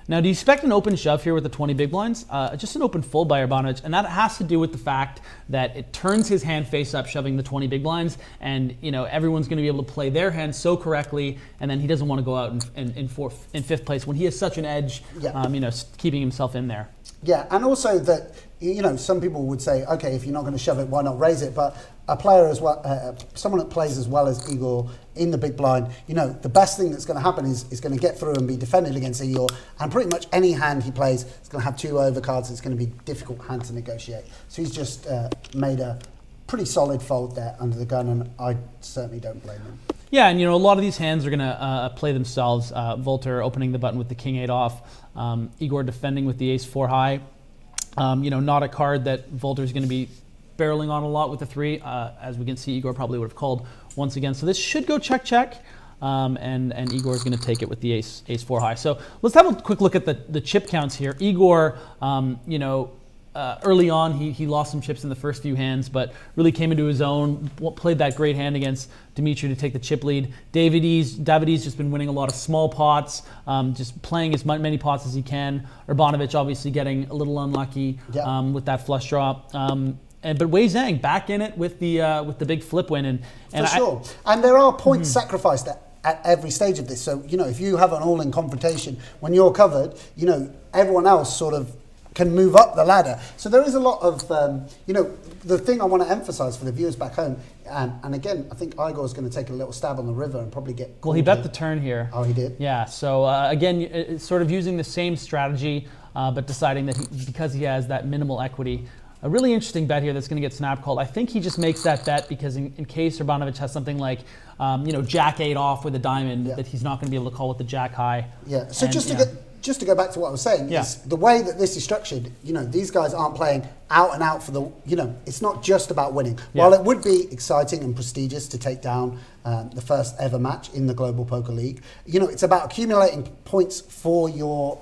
Now, do you expect an open shove here with the 20 big blinds? Just an open fold by Urbanovich, and that has to do with the fact that it turns his hand face up, shoving the 20 big blinds, and everyone's going to be able to play their hand so correctly, and then he doesn't want to go out in fifth place when he has such an edge, keeping himself in there. Yeah, and also that, some people would say, okay, if you're not going to shove it, why not raise it? But a player as well, someone that plays as well as Igor in the big blind, the best thing that's going to happen is going to get through and be defended against Igor. And pretty much any hand he plays is going to have two overcards. It's going to be a difficult hand to negotiate. So he's just made a pretty solid fold there under the gun, and I certainly don't blame him. Yeah, and a lot of these hands are going to play themselves. Walter opening the button with the king 8 off, Igor defending with the ace 4 high. Not a card that Walter's going to be barreling on a lot with the 3. As we can see, Igor probably would have called once again. So this should go check. And Igor is going to take it with the ace 4 high. So let's have a quick look at the chip counts here. Igor, early on, he lost some chips in the first few hands, but really came into his own, played that great hand against Dzmitry to take the chip lead. Davidi's just been winning a lot of small pots, just playing as many pots as he can. Urbanovich obviously getting a little unlucky with that flush draw. But Weiyi Zhang back in it with the big flip win. For sure. And there are points sacrificed at every stage of this. So, if you have an all-in confrontation, when you're covered, everyone else sort of can move up the ladder. So there is a lot of, the thing I want to emphasize for the viewers back home, and again, I think Igor's going to take a little stab on the river and probably get... Well, he bet the turn here. Oh, he did? Yeah, so again, sort of using the same strategy, but deciding that because he has that minimal equity, a really interesting bet here that's going to get snap called. I think he just makes that bet because in case Urbanovich has something like, Jack 8 off with a diamond, that he's not going to be able to call with the Jack high. Yeah, so just to go back to what I was saying, is the way that this is structured, these guys aren't playing out and out for the, it's not just about winning. Yeah. While it would be exciting and prestigious to take down the first ever match in the Global Poker League, it's about accumulating points for your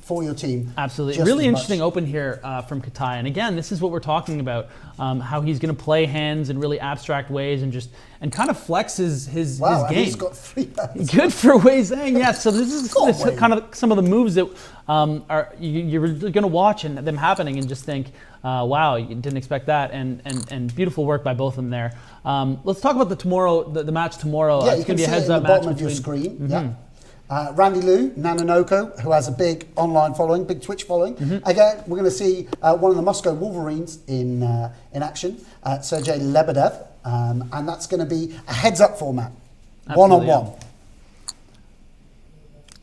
for your team. Absolutely. just Really as interesting much. open here from Kitai. And again, this is what we're talking about, how he's going to play hands in really abstract ways and kind of flex his Wow, and game. he's got 3 bets. Good for Weiyi Zhang, yeah. So this is Go on, Weiyi. kind of some of the moves that you're going to watch and them happening and just think, wow, you didn't expect that. And beautiful work by both of them there. Let's talk about the match tomorrow. Yeah, It's you going can to be a see it in the heads-up match bottom of your between. screen. Yeah. Randy Liu, Nanonoko, who has a big online following, big Twitch following. Again, we're going to see one of the Moscow Wolverines in action, Sergei Lebedev, and that's going to be a heads-up format, Absolutely, one-on-one.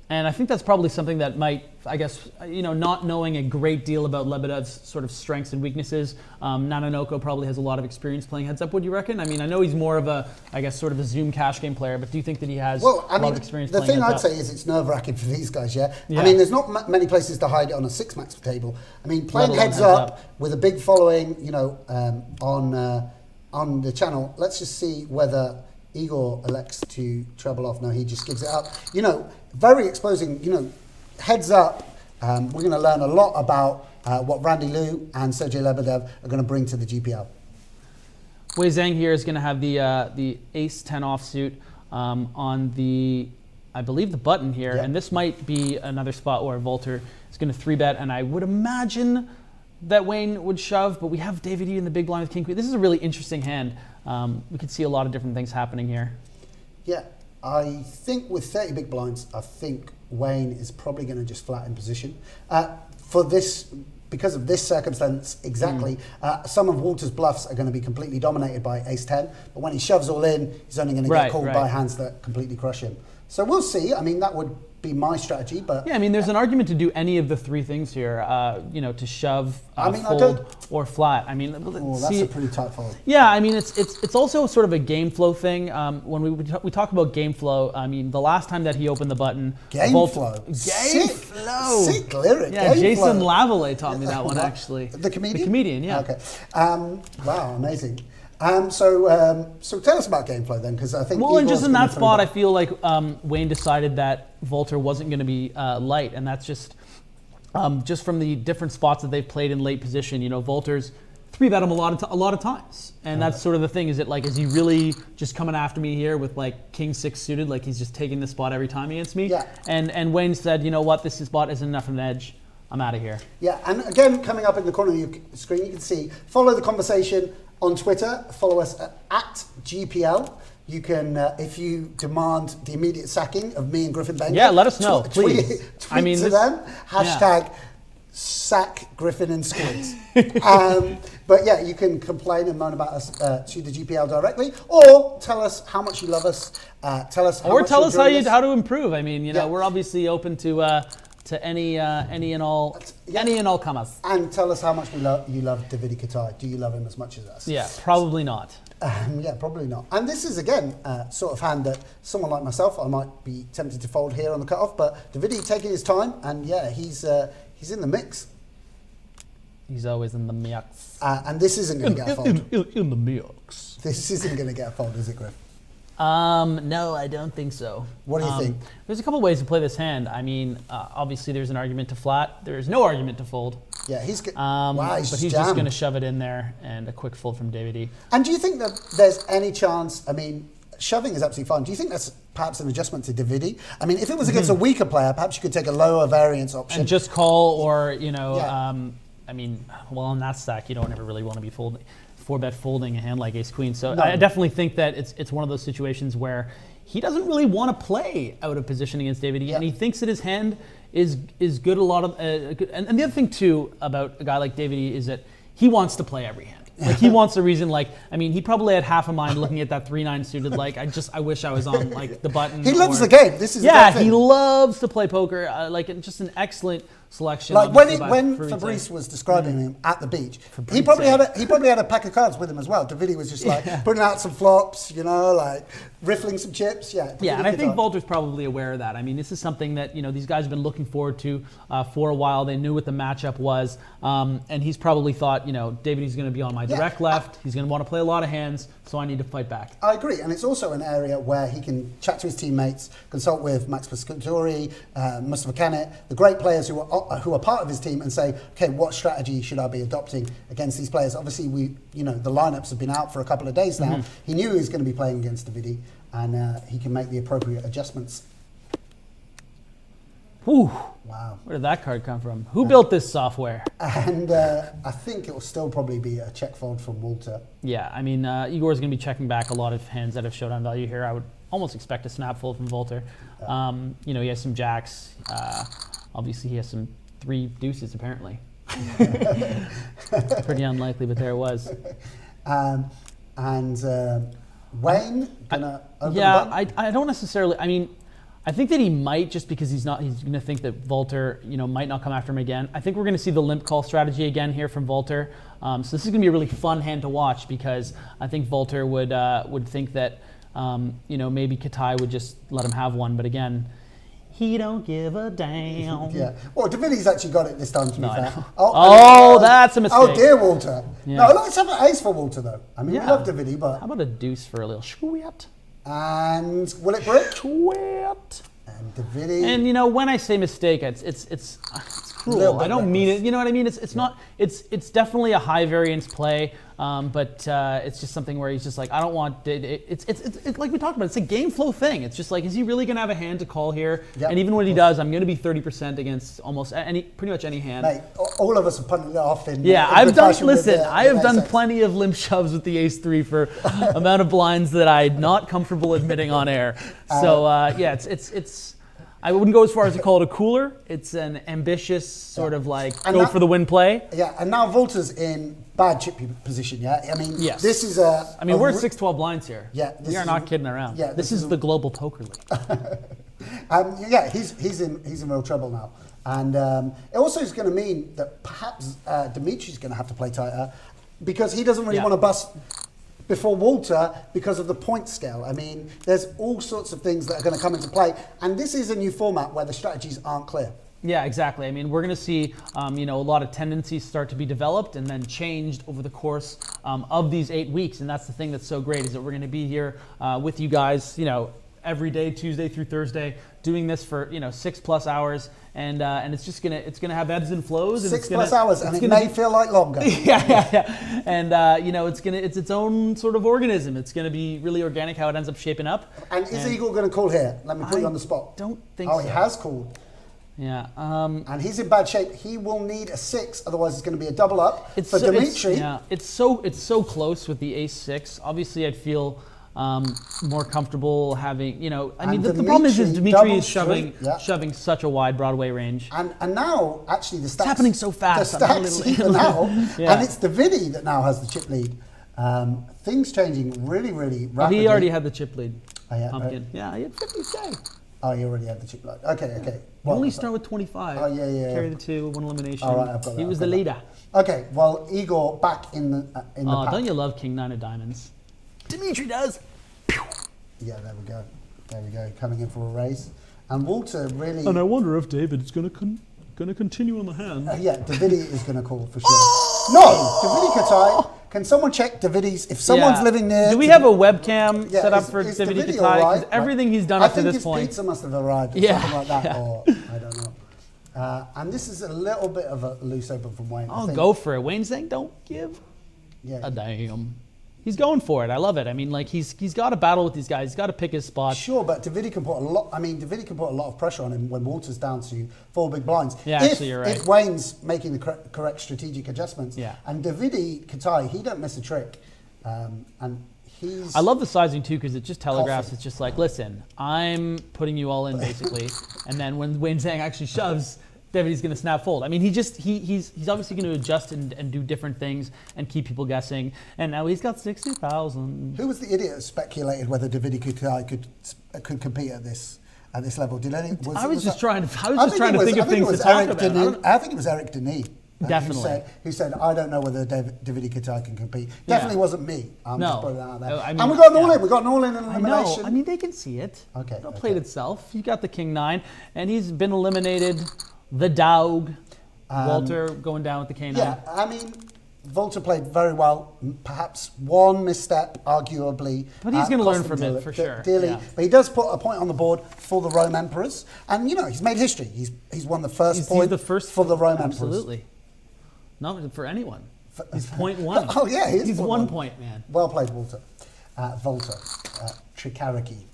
And I think that's probably something that might, I guess, not knowing a great deal about Lebedev's sort of strengths and weaknesses, Nanonoko probably has a lot of experience playing heads up, would you reckon? I mean, I know he's more of a, I guess, sort of a Zoom cash game player, but do you think that he has a lot of experience the playing thing heads I'd up? say is it's nerve-wracking for these guys, yeah? Yeah. I mean, there's not many places to hide it on a 6-max table. I mean, playing Let alone heads heads up up. with a big following, on the channel, let's just see whether Igor elects to treble off. No, he just gives it up. Very exposing, heads up. We're going to learn a lot about what Randy Liu and Sergei Lebedev are going to bring to the GPL. Weiyi Zhang here is going to have the ace-10 offsuit on the, I believe, the button here. Yep. And this might be another spot where Volter is going to 3-bet. And I would imagine that Wayne would shove, but we have Davidi in the big blind with King Queen. This is a really interesting hand. We could see a lot of different things happening here. Yeah, I think with 30 big blinds, I think Wayne is probably going to just flatten position. For this, because of this circumstance exactly, some of Walter's bluffs are going to be completely dominated by ace-10, but when he shoves all in, he's only going to get called by hands that completely crush him. So we'll see. I mean, that would be my strategy, but... Yeah, I mean, there's an argument to do any of the 3 things here, to shove, I mean, fold, or flat. I mean, that's a pretty tight fold. Yeah, I mean, it's also sort of a game flow thing. When we talk about game flow, I mean, the last time that he opened the button... Game flow. Sick lyric. Yeah, game Jason flow. Lavalley taught me that one, actually. The comedian? The comedian, yeah. Okay. Wow, amazing. So tell us about game flow then, because I think... Well, and Igor's just in gonna that throw spot, back. I feel like Wayne decided that Volter wasn't going to be light, and that's just from the different spots that they've played in late position. Volter's 3-bet him a lot of times, and that's sort of the thing. Is he really just coming after me here with like King 6 suited, like he's just taking the spot every time against me? Yeah. And Wayne said, you know what, this spot isn't enough of an edge. I'm out of here. Yeah, and again, coming up in the corner of your screen, you can see, follow the conversation on Twitter. Follow us at GPL. You can, if you demand the immediate sacking of me and Griffin Benga. Yeah, let us know, please. Tweet I mean, to them, hashtag sack Griffin and Squids. But yeah, you can complain and moan about us to the GPL directly, or tell us how much you love us. Tell us how Or much tell you us enjoy this. how to improve. I mean, Yeah. we're obviously open to any and all comers. And tell us how much you love Davidi Kitai. Do you love him as much as us? Yeah, probably not. Yeah, probably not. And this is, again, sort of hand that someone like myself, I might be tempted to fold here on the cutoff, but Davidi taking his time, and yeah, he's in the mix. He's always in the mix. And this isn't going to get a fold. In the mix. This isn't going to get a fold, is it, Griff? No, I don't think so. What do you think? There's a couple ways to play this hand. I mean, obviously there's an argument to flat. There's no argument to fold. Yeah, he's good. But he's just jammed. going to shove it in there, and a quick fold from Davidi. And do you think that there's any chance, I mean, shoving is absolutely fine. Do you think that's perhaps an adjustment to Davidi? I mean, if it was against a weaker player, perhaps you could take a lower variance option. And just call, or, Yeah. I mean, well, on that stack, you don't ever really want to be folding. 4-bet folding a hand like Ace Queen. So No. I definitely think that it's one of those situations where he doesn't really want to play out of position against Davidi, and he thinks that his hand is good. A lot of and the other thing too about a guy like Davidi is that he wants to play every hand. Like he wants a reason. Like I mean, he probably had half a mind looking at that 3-9 suited. Like I wish I was on like the button. He loves the game. This is the yeah. great thing. He loves to play poker. Like just an excellent selection. Like obviously, by when Fabrice. Fabrice was describing him at the beach, he probably had a pack of cards with him as well. Davidi was just like putting out some flops, like riffling some chips, yeah. Yeah, and I think Walter's probably aware of that. I mean, this is something that these guys have been looking forward to for a while. They knew what the matchup was, and he's probably thought, Davidi's going to be on my direct left. He's going to want to play a lot of hands, so I need to fight back. I agree, and it's also an area where he can chat to his teammates, consult with Max Piscatori, Mustafa Canet, the great players who are part of his team, and say, okay, what strategy should I be adopting against these players? Obviously, the lineups have been out for a couple of days now. He knew he was going to be playing against Davidi, and he can make the appropriate adjustments. Whew. Wow. Where did that card come from? Who built this software? And I think it will still probably be a check fold from Walter. Yeah, I mean, Igor's going to be checking back a lot of hands that have showdown value here. I would almost expect a snap fold from Walter. He has some jacks. Obviously, he has some 3 deuces, apparently. Pretty unlikely, but there it was. Wayne gonna open the button? I don't necessarily. I mean, I think that he might, just because he's going to think that Walter, might not come after him again. I think we're going to see the limp call strategy again here from Walter. So this is going to be a really fun hand to watch, because I think Walter would think that maybe Kitai would just let him have one, but again, he don't give a damn. Yeah. Well, Davidi's actually got it this time, to be fair. That's a mistake. Oh, dear, Walter. Yeah. No, let's have an ace for Walter, though. I mean, we love Davidi, but... How about a deuce for a little sweat? And will it break? Sweat. And Davidi... And, when I say mistake, it's cruel. I don't mean it. You know what I mean? It's not... It's definitely a high variance play, but it's just something where he's just like, I don't want... It's like we talked about. It's a game flow thing. It's just like, is he really going to have a hand to call here? Yep. And even when he does, I'm going to be 30% against almost pretty much any hand. Mate, all of us are punting it off in... Yeah, I have done plenty of limp shoves with the ace-3 for amount of blinds that I'm not comfortable admitting on air. So, it's I wouldn't go as far as to call it a cooler. It's an ambitious sort of like for the win play. Yeah, and now Walter's in bad chip position, yeah? I mean, yes. This is we're at 6-12 blinds here. Yeah. We are not kidding around. Yeah, this is the global poker league. He's in real trouble now. And it also is going to mean that perhaps Dzmitry's going to have to play tighter, because he doesn't really want to bust before Walter because of the point scale. I mean, there's all sorts of things that are going to come into play. And this is a new format where the strategies aren't clear. Yeah, exactly. I mean, we're going to see, a lot of tendencies start to be developed and then changed over the course of these 8 weeks. And that's the thing that's so great, is that we're going to be here with you guys, every day, Tuesday through Thursday, doing this for 6+ hours, and it's just gonna have ebbs and flows. And 6+ hours, and it may feel like longer. yeah. And it's its own sort of organism. It's gonna be really organic how it ends up shaping up. And is Igor gonna call here? Let me put you on the spot. Don't think so. Oh, he has called. Yeah. And he's in bad shape. He will need a 6, otherwise it's going to be a double up for Dzmitry. It's so close with the ace-6. Obviously, I'd feel more comfortable having, the problem is Dzmitry is shoving such a wide Broadway range. And now, actually, the stats... It's happening so fast. The stats even now, and it's Davidi that now has the chip lead. Things changing really, really rapidly. He already had the chip lead. Oh, yeah, Pumpkin. right. Yeah, he had 50K. Oh, you already had the chip lead. Okay. You only start with 25. Oh, yeah. Carry the 2, 1 elimination. All right, I've got that. He was the leader. Okay, well, Igor back in the pack. Don't you love King 9 of Diamonds? Dzmitry does. Yeah, there we go. Coming in for a raise. And Walter really... And I wonder if David's going to continue on the hand. Yeah, Davidi is going to call for sure. No! Davidi Kitai. Can someone check Davidi's... If someone's living near... Do we have a webcam set up for Davidi Kitai? Right? Because everything he's done up to this point... I think his pizza must have arrived or something like that. Or, I don't know. And this is a little bit of a loose open from Wayne. Oh, go for it. Wayne's saying, don't give a damn. He's going for it. I love it. I mean, like he's got to battle with these guys. He's got to pick his spot. Sure, but Davidi can put a lot. I mean, Davidi can put a lot of pressure on him when Walter's down to 4 big blinds. Yeah, actually, you're right. If Wayne's making the correct strategic adjustments. Yeah. And Davidi Kitai, he don't miss a trick, and he's. I love the sizing too, because it just telegraphs. It's just like, listen, I'm putting you all in basically, and then when Wayne Zhang actually shoves, Davidi's going to snap fold. I mean, he's obviously going to adjust and do different things and keep people guessing. And now he's got 60,000. Who was the idiot who speculated whether Davidi Kitai could compete at this level? Did any? I was just trying to think of things to talk about. I think it was Eric Denis. Definitely. Who said, I don't know whether Davidi Kitai can compete. Definitely wasn't me. I'm No. just putting that out there. I mean, and we got an all yeah. in. We got an all in I elimination. know. I mean, they can see it. Okay, It played itself. You got the King 9, and he's been eliminated. The dog. Walter going down with the K9. Yeah, I mean, Volta played very well. Perhaps one misstep, arguably. But he's going to learn cost him from it, for sure. Dearly. Yeah. But he does put a point on the board for the Rome Emperors. And, you know, he's made history. He's won the first point He's the first for the Rome Emperors. Absolutely. Not for anyone. He's 0.1. Oh, yeah, he's 1 point, man. Well played, Walter. Volta. Treccarichi.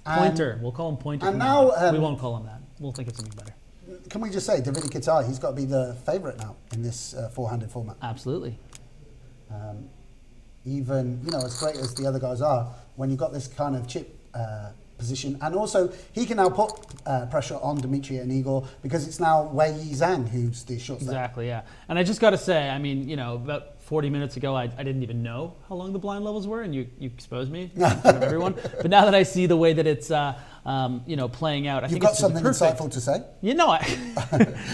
Pointer. We'll call him Pointer. And now... we won't call him that. We'll think of something better. Can we just say, Davidi Kitai, he's got to be the favourite now in this four-handed format. Absolutely. Even, you know, as great as the other guys are, when you've got this kind of chip position, and also he can now put pressure on Dzmitry and Igor because it's now Weiyi Zhang who's the short stack. Exactly, yeah. And I just got to say, I mean, you know, about 40 minutes ago, I didn't even know how long the blind levels were, and you exposed me in front of everyone. But now that I see the way that it's, you know, playing out, I think You've it's got something perfect. insightful to say? You know,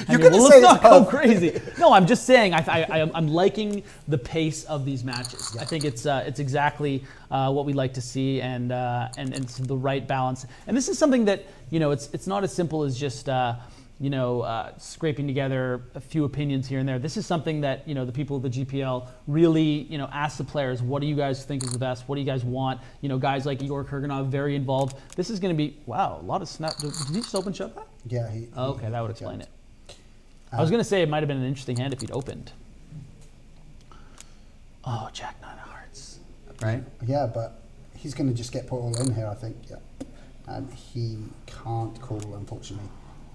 You're going to say let's not it's go tough. crazy. No, I'm just saying I'm liking the pace of these matches. Yeah. I think it's exactly what we like to see, and it's the right balance. And this is something that, you know, it's not as simple as just you know, scraping together a few opinions here and there. This is something that, you know, the people of the GPL really, you know, ask the players, what do you guys think is the best? What do you guys want? You know, guys like Igor Kurganov, very involved. This is going to be, wow, a lot of snap. Did he just open shove that? Yeah. Okay, that would explain it. I was going to say it might have been an interesting hand if he'd opened. Oh, Jack 9 of hearts. Right? Yeah, but he's going to just get put all in here, I think. Yeah. And he can't call, unfortunately.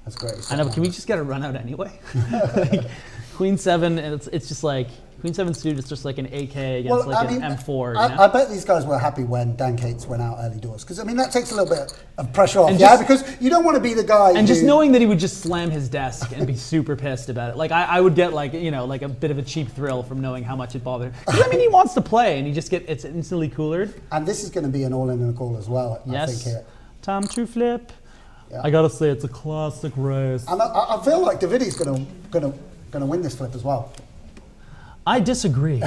That's great. I know, but can we just get a run out anyway? Like, Queen 7, and it's just like, Queen 7 suit is just like an AK against an M4. You know? I bet these guys were happy when Dan Cates went out early doors. Because, I mean, that takes a little bit of pressure off. And Because you don't want to be the guy And just knowing that he would just slam his desk and be super pissed about it. Like, I would get, like, you know, like a bit of a cheap thrill from knowing how much it bothered him. 'Cause, I mean, he wants to play, and it's instantly coolered. And this is going to be an all-in and a call as well, I Yes. think, here. Time to flip. Yeah. I gotta say, it's a classic race. And I feel like Davidi's going to win this flip as well. I disagree.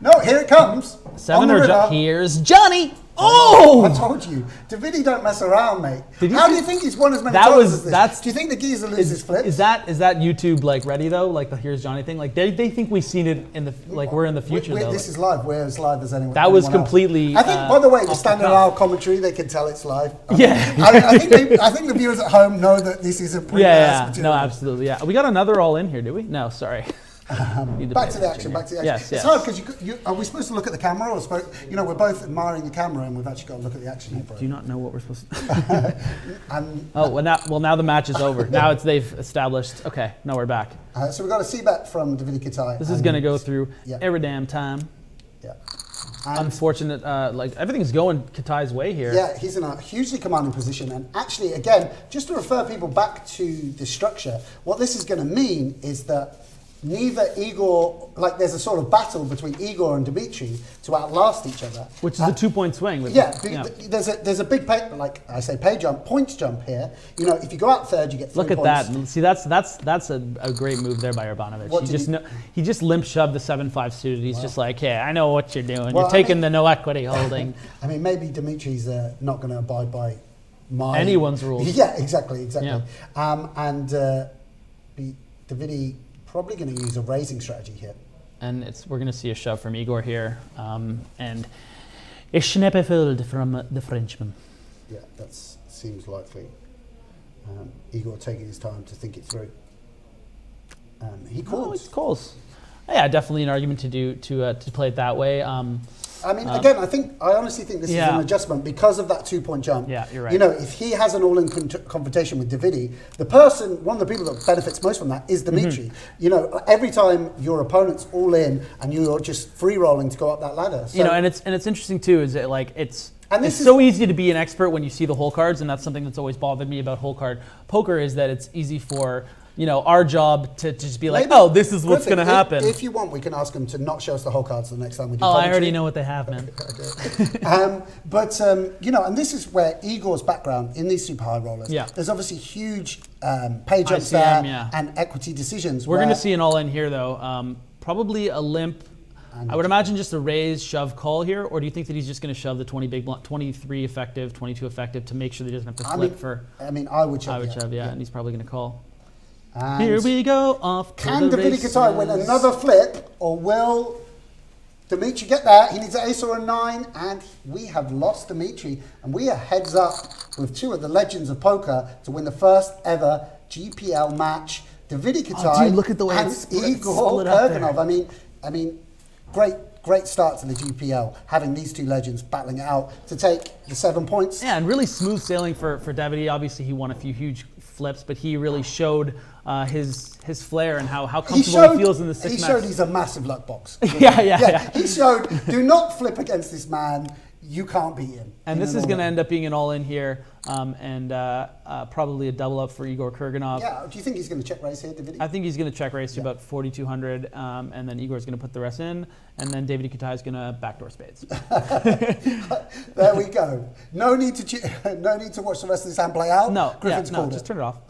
No, here it comes. 7 On the or river. Here's Johnny. Oh! I told you, Davidi don't mess around, mate. Did you How see- do you think he's won as many That times was- as this? that's- Do you think the geezer loses flips? Is that YouTube like ready though? Like the Here's Johnny thing? Like they think we've seen it in the we're in the future though. This is live. We're as live as anyone. That was anyone else. completely, I think, by the way, the off the standard cuff. hour commentary, they can tell it's live. Yeah. I think the viewers at home know that this is a Yeah, material. no, absolutely, yeah. We got another all in here, do we? No, sorry. Back to the action. Yes, It's hard because are we supposed to look at the camera or you know, we're both admiring the camera and we've actually got to look at the action here, bro. Do you not know what we're supposed to? And, now the match is over. Now they've established. Okay, now we're back. so we've got a C-bet from Davidi Kitai. This is going to go through Yeah. every damn time. Yeah. Unfortunate, like everything's going Kitai's way here. Yeah, he's in a hugely commanding position. And actually, again, just to refer people back to the structure, what this is going to mean is that neither Igor, like there's a sort of battle between Igor and Dzmitry to outlast each other. Which is a 2-point swing. With There's a big points jump here. You know, if you go out third, you get 3 Look at points. that. See, that's a great move there by Urbanovich. He just limp shoved the 7-5 suited. He's just like, hey, I know what you're doing. You're taking the no equity holding. I mean, maybe Dimitri's not going to abide by anyone's rules. Yeah, exactly. Yeah. And Davidi probably going to use a raising strategy here. And we're going to see a shove from Igor here. And a Schneppefeld from the Frenchman. Yeah, that seems likely. Igor taking his time to think it through. He calls. He calls. Yeah, definitely an argument to play it that way. I mean, again, I honestly think this is an adjustment because of that 2-point jump. Yeah, you're right. You know, if he has an all-in confrontation with Davidi, one of the people that benefits most from that is Dzmitry. You know, every time your opponent's all in and you're just free rolling to go up that ladder. So, you know, and it's interesting too. Is that like it's this so easy to be an expert when you see the hole cards, and that's something that's always bothered me about hole card poker is that it's easy for our job to just be like, Maybe- oh, this is what's Griffin, going to happen. If you want, we can ask them to not show us the whole cards the next time we do I commentary. already know what they have, man. And this is where Igor's background in these super high rollers. Yeah. There's obviously huge pay jumps ICM, there yeah. and equity decisions. We're going to where- see an all-in here, though. Probably a limp. I would imagine just a raise, shove, call here, or do you think that he's just going to shove the 20 big blind, 23 effective, 22 effective to make sure that he doesn't have to flip for? I would shove. I would shove, yeah, and he's probably going to call. And Here we go, off to can the Davidi races. Kitai win another flip, or will Dzmitry get there? He needs an ace or a 9, and we have lost Dzmitry, and we are heads up with 2 of the legends of poker to win the first ever GPL match. Davidi Kitai dude, look at the way and it's Igor split up there. Kurganov. I mean, great start to the GPL, having these 2 legends battling it out to take the 7 points. Yeah, and really smooth sailing for Davidi. Obviously, he won a few huge flips, but he really showed his flair and how comfortable he feels in the 6 He max. showed he's a massive luck box. Yeah. He showed, do not flip against this man. You can't beat him. And this is going to end up being an all-in here, and probably a double up for Igor Kurganov. Yeah, do you think he's going to check raise here, Davidi? I think he's going to check raise to about 4,200, and then Igor's going to put the rest in, and then Davidi Kitai is going to backdoor spades. There we go. No need to watch the rest of this hand play out. No, Griffin's called just it. turn it off.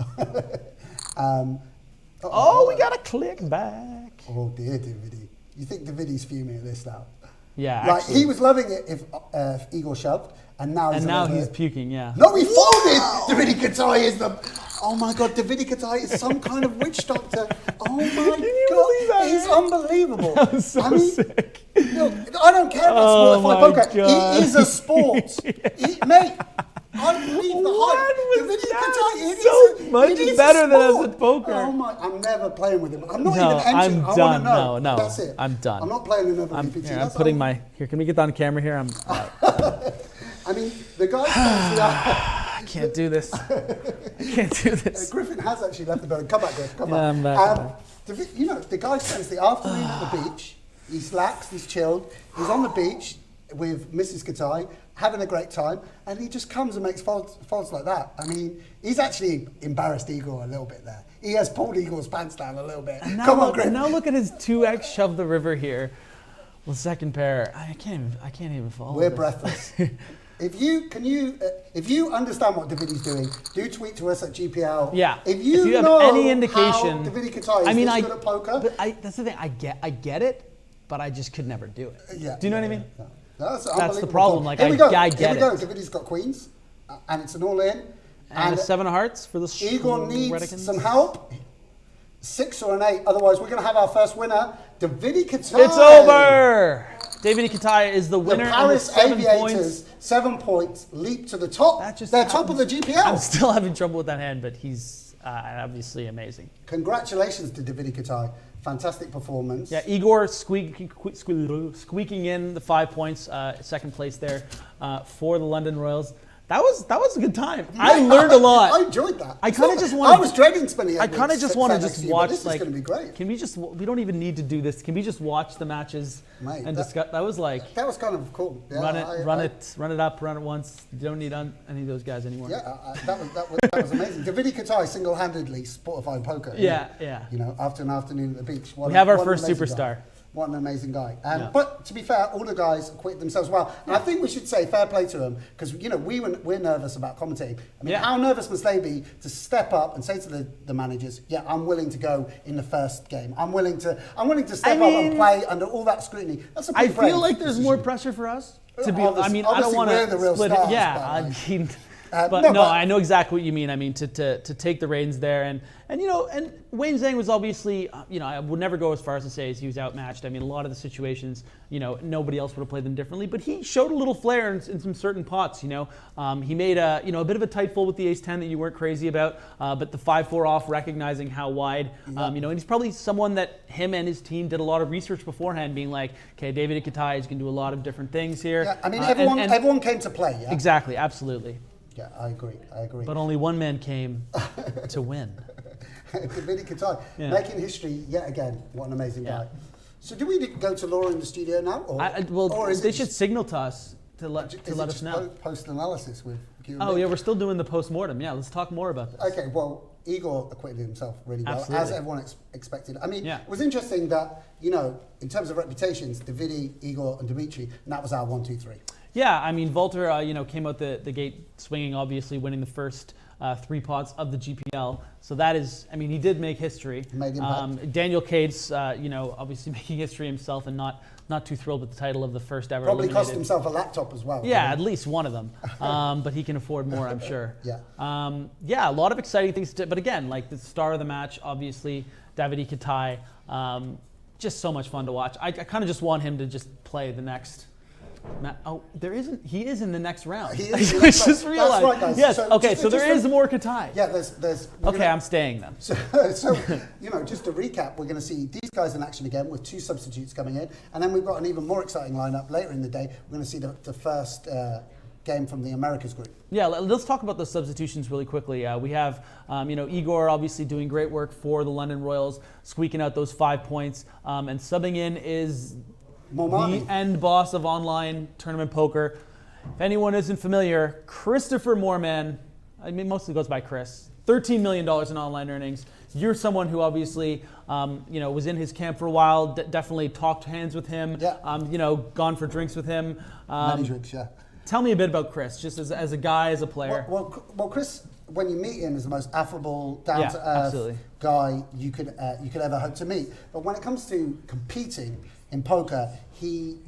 Oh, we got to click back. Oh dear, Davidi. You think Davidi's fuming at this now? Yeah, Like actually. he was loving it if Igor shoved, and now he's puking. Yeah. No, he folded. Davidi Kitai is the. Oh my God, Davidi Kitai is some kind of witch doctor. Oh my God, he's unbelievable. That was so sick. Look, I don't care about sport my poker. God. He is a sport. Mate, I believe the hype. Davidi Kitai, Much better than us at poker. Oh my! I'm never playing with him. I'm not No, even entering. I'm I done. want to know. No, That's it. I'm done. I'm not playing another I'm VPT. putting my. Here, can we get that on camera here? I'm. I mean, the guy. I can't do this. I can't do this. Griffin has actually left the building. Come back, Griff. Come Yeah, back. I'm back. The guy spends the afternoon at the beach. He's laxed. He's chilled. He's on the beach with Mrs. Kitai, having a great time, and he just comes and makes folds like that. I mean, he's actually embarrassed Igor a little bit there. He has pulled Igor's pants down a little bit. Come on, Griff. Now look at his 2x shove the river here. Well, second pair. I can't even follow. We're this. breathless. If you understand what Davidi's doing, do tweet to us at GPL. Yeah. If you have know any indication, how Davidi Kitai is this good at poker, But that's the thing. I get it, but I just could never do it. yeah, Do you know what I mean? Yeah. That's the problem, like, Here we go. I Here get we go. it. Davidi's got queens, and it's an all-in. And a 7 of hearts for the Igor needs Shredikins. some help. 6 or an 8. Otherwise, we're going to have our first winner, Davidi Kitai. It's over. Davidi Kitai is the winner. The Paris and the 7 Aviators, points. 7 points, leap to the top. They're top of the GPL. I'm still having trouble with that hand, but he's obviously amazing. Congratulations to Davidi Kitai. Fantastic performance. Yeah, Igor squeaking in the 5 points, second place there for the London Royals. That was a good time. I learned a lot. I enjoyed that. I kind of just want. I was dreading spending. I kind of just want to just watch. This like, is going to be great. Can we just? We don't even need to do this. Can we just watch the matches and discuss? That was like. That was kind of cool. Yeah, run it up, run it once. You don't need any of those guys anymore. Yeah, that was amazing. Davidi Kitai single-handedly sportifying poker. Yeah. You know, after an afternoon at the beach. We have our first superstar. What an amazing guy. But to be fair, all the guys acquitted themselves well. And I think we should say fair play to them because, we're nervous about commentating. I mean, how nervous must they be to step up and say to the managers, yeah, I'm willing to go in the first game. I'm willing to step up and play under all that scrutiny. That's a pretty I feel like brave there's decision. more pressure for us to be. Obviously- I mean, I don't obviously want we're the to real split stars, it. Yeah, but, I like- mean. but I know exactly what you mean. I mean, to take the reins there, and Wayne Zhang was obviously, I would never go as far as to say he was outmatched. I mean, a lot of the situations, nobody else would have played them differently, but he showed a little flair in some certain pots. He made a bit of a tight fold with the ace-10 that you weren't crazy about, but the 5-4 off, recognizing how wide, and he's probably someone that him and his team did a lot of research beforehand, being like, okay, Davidi Kitai is going to do a lot of different things here. Yeah, I mean, everyone came to play. Yeah? Exactly, absolutely. Yeah, I agree. But only one man came to win. Davidi Kitai, making history yet again. What an amazing guy. So do we go to Laura in the studio now? Or they should signal to us to let us know. Post-analysis with Q&A? Oh, yeah, we're still doing the post-mortem. Yeah, let's talk more about this. Okay, well, Igor acquitted himself really well, Absolutely. as everyone expected. I mean, Yeah. it was interesting that, you know, in terms of reputations, Davidi, Igor, and Dzmitry, and that was our 1, 2, 3. Yeah, I mean, Walter, you know, came out the gate swinging, obviously winning the first 3 pots of the GPL. So that is, I mean, he did make history. Made impact. Daniel Cates, you know, obviously making history himself and not too thrilled with the title of the first ever Probably cost eliminated. himself a laptop as well. Yeah, at least one of them. But he can afford more, I'm sure. Yeah. Yeah, a lot of exciting things. But again, like the star of the match, obviously, Davidi Kitai. Just so much fun to watch. I kind of just want him to just play the next. Oh, there isn't. He is in the next round. He is in the I next just round. realized. That's right, guys. Yes. So Okay. just- So there just is more Kitai. Yeah, there's. Okay, I'm staying then. So, you know, just to recap, we're going to see these guys in action again with 2 substitutes coming in, and then we've got an even more exciting lineup later in the day. We're going to see the first game from the Americas group. Yeah, let's talk about the substitutions really quickly. We have, you know, Igor obviously doing great work for the London Royals, squeaking out those 5 points, and subbing in is Moorman. the end boss of online tournament poker. If anyone isn't familiar, Christopher Moorman, I mean, mostly goes by Chris, $13 million in online earnings. You're someone who obviously, you know, was in his camp for a while, definitely talked hands with him, Yeah. you know, gone for drinks with him. Many drinks, yeah. Tell me a bit about Chris, just as a guy, as a player. Well, Chris, when you meet him, is the most affable, down to absolutely. earth guy you could ever hope to meet. But when it comes to competing in poker, he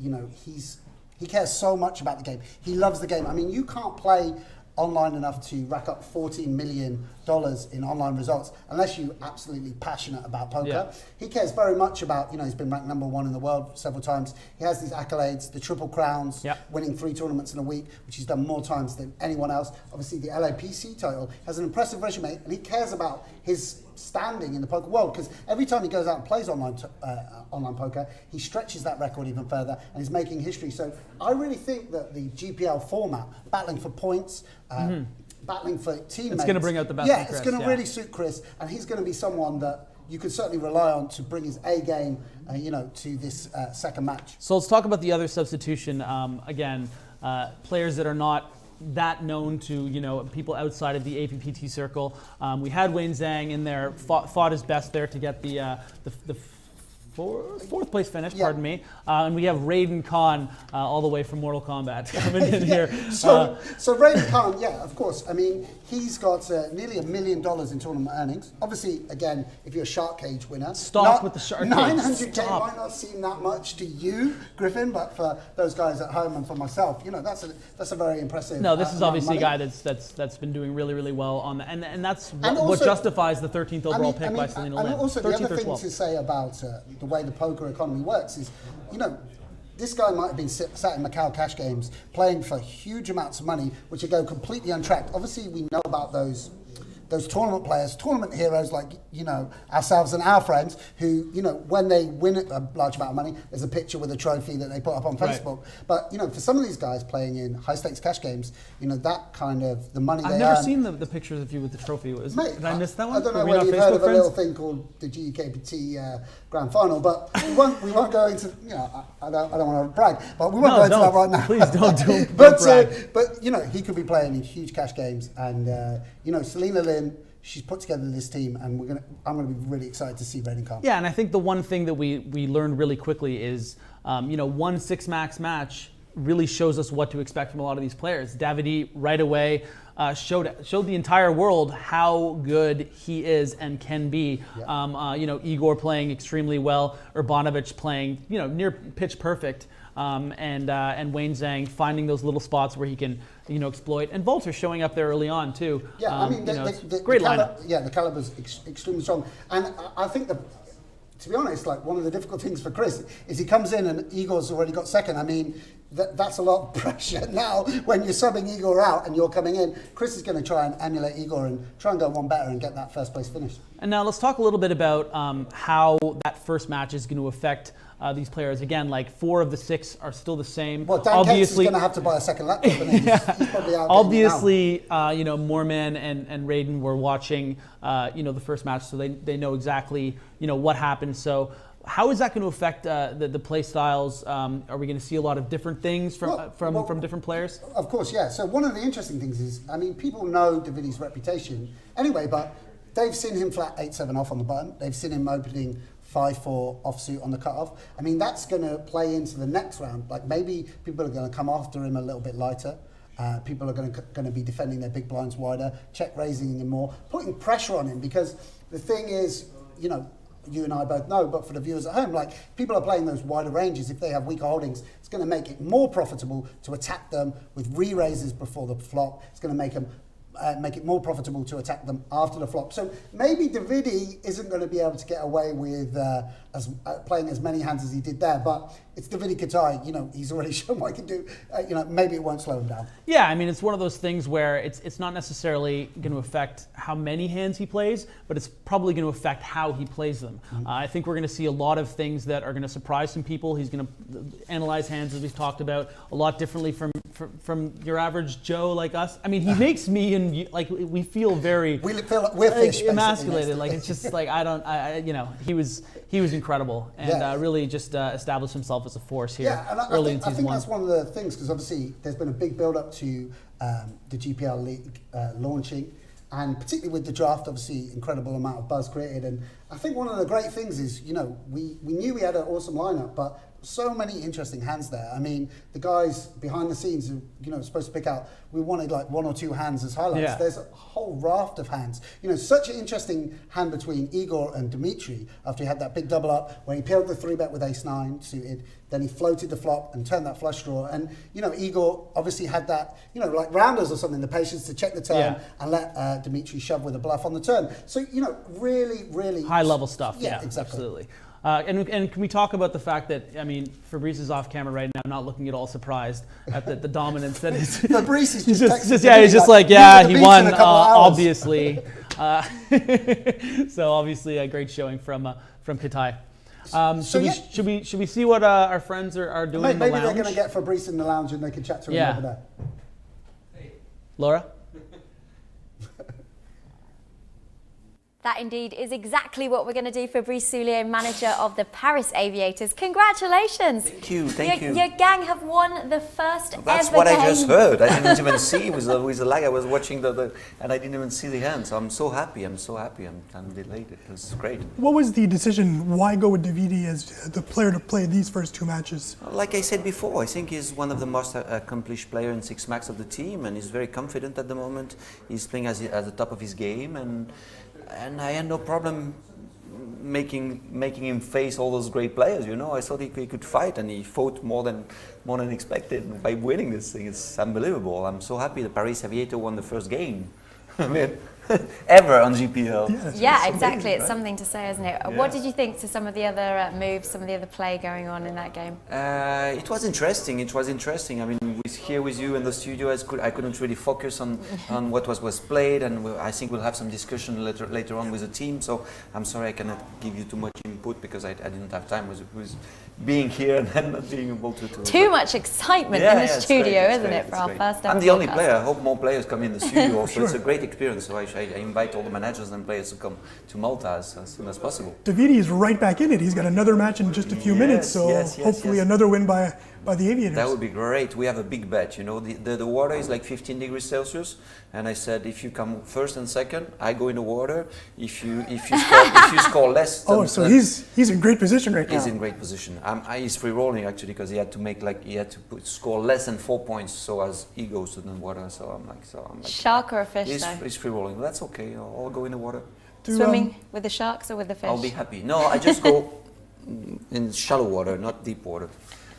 cares so much about the game. He loves the game. I mean, you can't play online enough to rack up $14 million in online results unless you're absolutely passionate about poker. Yeah. He cares very much about, you know, he's been ranked #1 in the world several times. He has these accolades, the Triple Crowns, Yeah. winning 3 tournaments in a week, which he's done more times than anyone else. Obviously, the LAPC title has an impressive resume, and he cares about his standing in the poker world because every time he goes out and plays online poker, he stretches that record even further and is making history. So I really think that the GPL format, battling for points, battling for teammates, It's gonna bring out the best Yeah, in Chris, it's going to yeah. really suit Chris, and he's going to be someone that you could certainly rely on to bring his A game, you know, to this second match. So let's talk about the other substitution. Again, players that are not that known to, you know, people outside of the APPT circle. We had Zhang in there, fought his best there to get the fourth place finish, Yeah. pardon me. And we have Raiden Khan all the way from Mortal Kombat coming in here. So Raiden Khan, yeah, of course. I mean, he's got nearly $1 million in tournament earnings. Obviously, again, if you're a Shark Cage winner, Stop with the Shark Cage. 900K Stop. might not seem that much to you, Griffin, but for those guys at home and for myself, you know, that's a very impressive. No, this is amount of obviously a money. guy that's been doing really, really well on the, and that's And what also- justifies the 13th overall pick by Selena and Lin. also the 13th other or thing 12th. to say about the way the poker economy works is, you know, this guy might have been sat in Macau cash games playing for huge amounts of money, which would go completely untracked. Obviously, we know about those tournament players, tournament heroes like, you know, ourselves and our friends who, you know, when they win a large amount of money, there's a picture with a trophy that they put up on Right. Facebook. But, you know, for some of these guys playing in high stakes cash games, you know, that kind of the money I've they never earn. seen the pictures of you with the trophy. Mate, Did I miss that one? I don't know Were we whether not you've heard Facebook of a friends? little thing called the GKPT Grand Final, but we won't go into, you know, I don't want to brag, but we won't No, go into don't. that right now. Please don't but brag. but you know, he could be playing in huge cash games, and you know, Selena Lin, she's put together this team, and I'm gonna be really excited to see Raiden come. Yeah, and I think the one thing that we learned really quickly is, you know, 1 6-max match really shows us what to expect from a lot of these players. Davidi right away showed the entire world how good he is and can be. Yeah. You know, Igor playing extremely well, Urbanovich playing, you know, near pitch perfect, and Weiyi Zhang finding those little spots where he can, you know, exploit, and Walter showing up there early on too. Yeah, I mean, you know, it's the great lineup. Yeah, the caliber's extremely strong, and I think to be honest, like one of the difficult things for Chris is he comes in and Igor's already got second. I mean, that's a lot of pressure now when you're subbing Igor out and you're coming in. Chris is going to try and emulate Igor and try and go one better and get that first place finish. And now let's talk a little bit about how that first match is going to affect these players. Again, like 4 of the 6 are still the same. Well, Dan Cates is going to have to buy a second laptop, and he's probably out. Obviously, you know, Moorman and Raiden were watching, you know, the first match, so they know exactly, you know, what happened. So how is that going to affect the play styles? Are we going to see a lot of different things from different players? Of course, yeah. So one of the interesting things is, I mean, people know Davidi's reputation anyway, but they've seen him flat 8-7 off on the button. They've seen him opening 5-4 offsuit on the cutoff. I mean, that's going to play into the next round. Like maybe people are going to come after him a little bit lighter. People are going to be defending their big blinds wider, check raising him more, putting pressure on him, because the thing is, you know, you and I both know, but for the viewers at home, like people are playing those wider ranges. If they have weaker holdings, it's going to make it more profitable to attack them with re-raises before the flop. It's going to make it more profitable to attack them after the flop. So maybe Davidi isn't going to be able to get away with playing as many hands as he did there, but it's Davidi Kitai. You know, he's already shown what he can do. You know, maybe it won't slow him down. Yeah, I mean, it's one of those things where it's not necessarily going to affect how many hands he plays, but it's probably going to affect how he plays them. I think we're going to see a lot of things that are going to surprise some people. He's going to analyze hands, as we've talked about, a lot differently from your average Joe like us. I mean, he makes me and like we feel very we're fish, emasculated. Like it's just like you know, he was incredible and really just established himself as a force here. Yeah, and I think that's one of the things, because obviously there's been a big build up to the GPL league launching, and particularly with the draft, obviously incredible amount of buzz created. And I think one of the great things is, you know, we knew we had an awesome lineup, but so many interesting hands there. I mean, the guys behind the scenes who, you know, supposed to pick out, we wanted like 1 or 2 hands as highlights. Yeah. There's a whole raft of hands. You know, such an interesting hand between Igor and Dzmitry after he had that big double up where he peeled the 3-bet with ace-9 suited, then he floated the flop and turned that flush draw. And, you know, Igor obviously had that, you know, like rounders or something, the patience to check the turn and let Dzmitry shove with a bluff on the turn. So, you know, really, really high level stuff. Yeah, Yeah, exactly. absolutely. And can we talk about the fact that, I mean, Fabrice is off camera right now, not looking at all surprised at the dominance that is. Fabrice is he's just just like, yeah, he won, hours. obviously. So obviously a great showing from Kitai. Should we see what our friends are doing in the maybe lounge? they're going to get Fabrice in the lounge and they can chat to him over there. Laura? That indeed is exactly what we're going to do for Fabrice Soulier, manager of the Paris Aviators. Congratulations. Thank you, thank you. Your gang have won the first That's ever what game. I just heard. I didn't even see with the lag. I was watching and I didn't even see the hand. So I'm so happy. I'm delighted. It's great. What was the decision? Why go with Davidi as the player to play these first 2 matches? Like I said before, I think he's one of the most accomplished players in 6 max of the team, and he's very confident at the moment. He's playing at the top of his game, and I had no problem making him face all those great players. You know, I thought he could fight, and he fought more than expected by winning this thing. It's unbelievable. I'm so happy the Paris Aviator won the first game. I mean, ever on GPL. Yeah, exactly. It's something to say, isn't it? Yeah. What did you think to some of the other moves, some of the other play going on in that game? It was interesting. I mean, here with you in the studio, I couldn't really focus on what was played, and I think we'll have some discussion later on with the team. So I'm sorry I cannot give you too much input because I didn't have time with being here and not being able to. Too much excitement in the studio, isn't it, for our first ever I'm the only podcast. player. I hope more players come in the studio also. It's a great experience. So I invite all the managers and players to come to Malta as soon as possible. Davidi is right back in it. He's got another match in just a few minutes, so hopefully another win by the Aviators. That would be great. We have a big bet. You know, the water is like 15 degrees Celsius, and I said if you come first and second, I go in the water. If you score less, so he's in great position right now. He's in great position. He's free rolling actually because he had to score less than 4 points so as he goes to the water. So I'm like shark or a fish? He's free rolling. That's okay. I'll go in the water. Swimming with the sharks or with the fish? I'll be happy. No, I just go in shallow water, not deep water.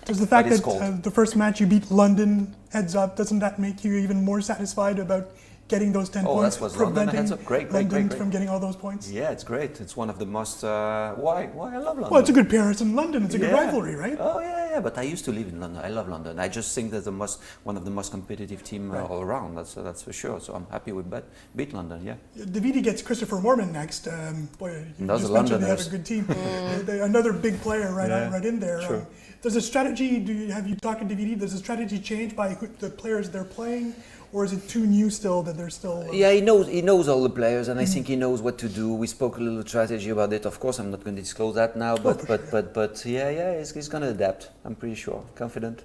Does the fact that the first match you beat London heads up, doesn't that make you even more satisfied about getting those 10 points? That was London heads up. Great. From getting all those points? Yeah, it's great. It's one of the most... why I love London. Well, it's a good Paris and London. It's a good rivalry, right? Oh, yeah. But I used to live in London. I love London. I just think they're one of the most competitive teams all around. That's for sure. So I'm happy with beat London, yeah. Davidi gets Christopher Moorman next. Boy, you just mentioned they have a good team. Another big player right in there. Sure. Does the strategy, have you talked to Davidi, does the strategy change by the players they're playing? Or is it too new still that they're still... Yeah, he knows all the players, and I think he knows what to do. We spoke a little strategy about it. Of course, I'm not going to disclose that now, but yeah, he's going to adapt. I'm pretty sure, confident.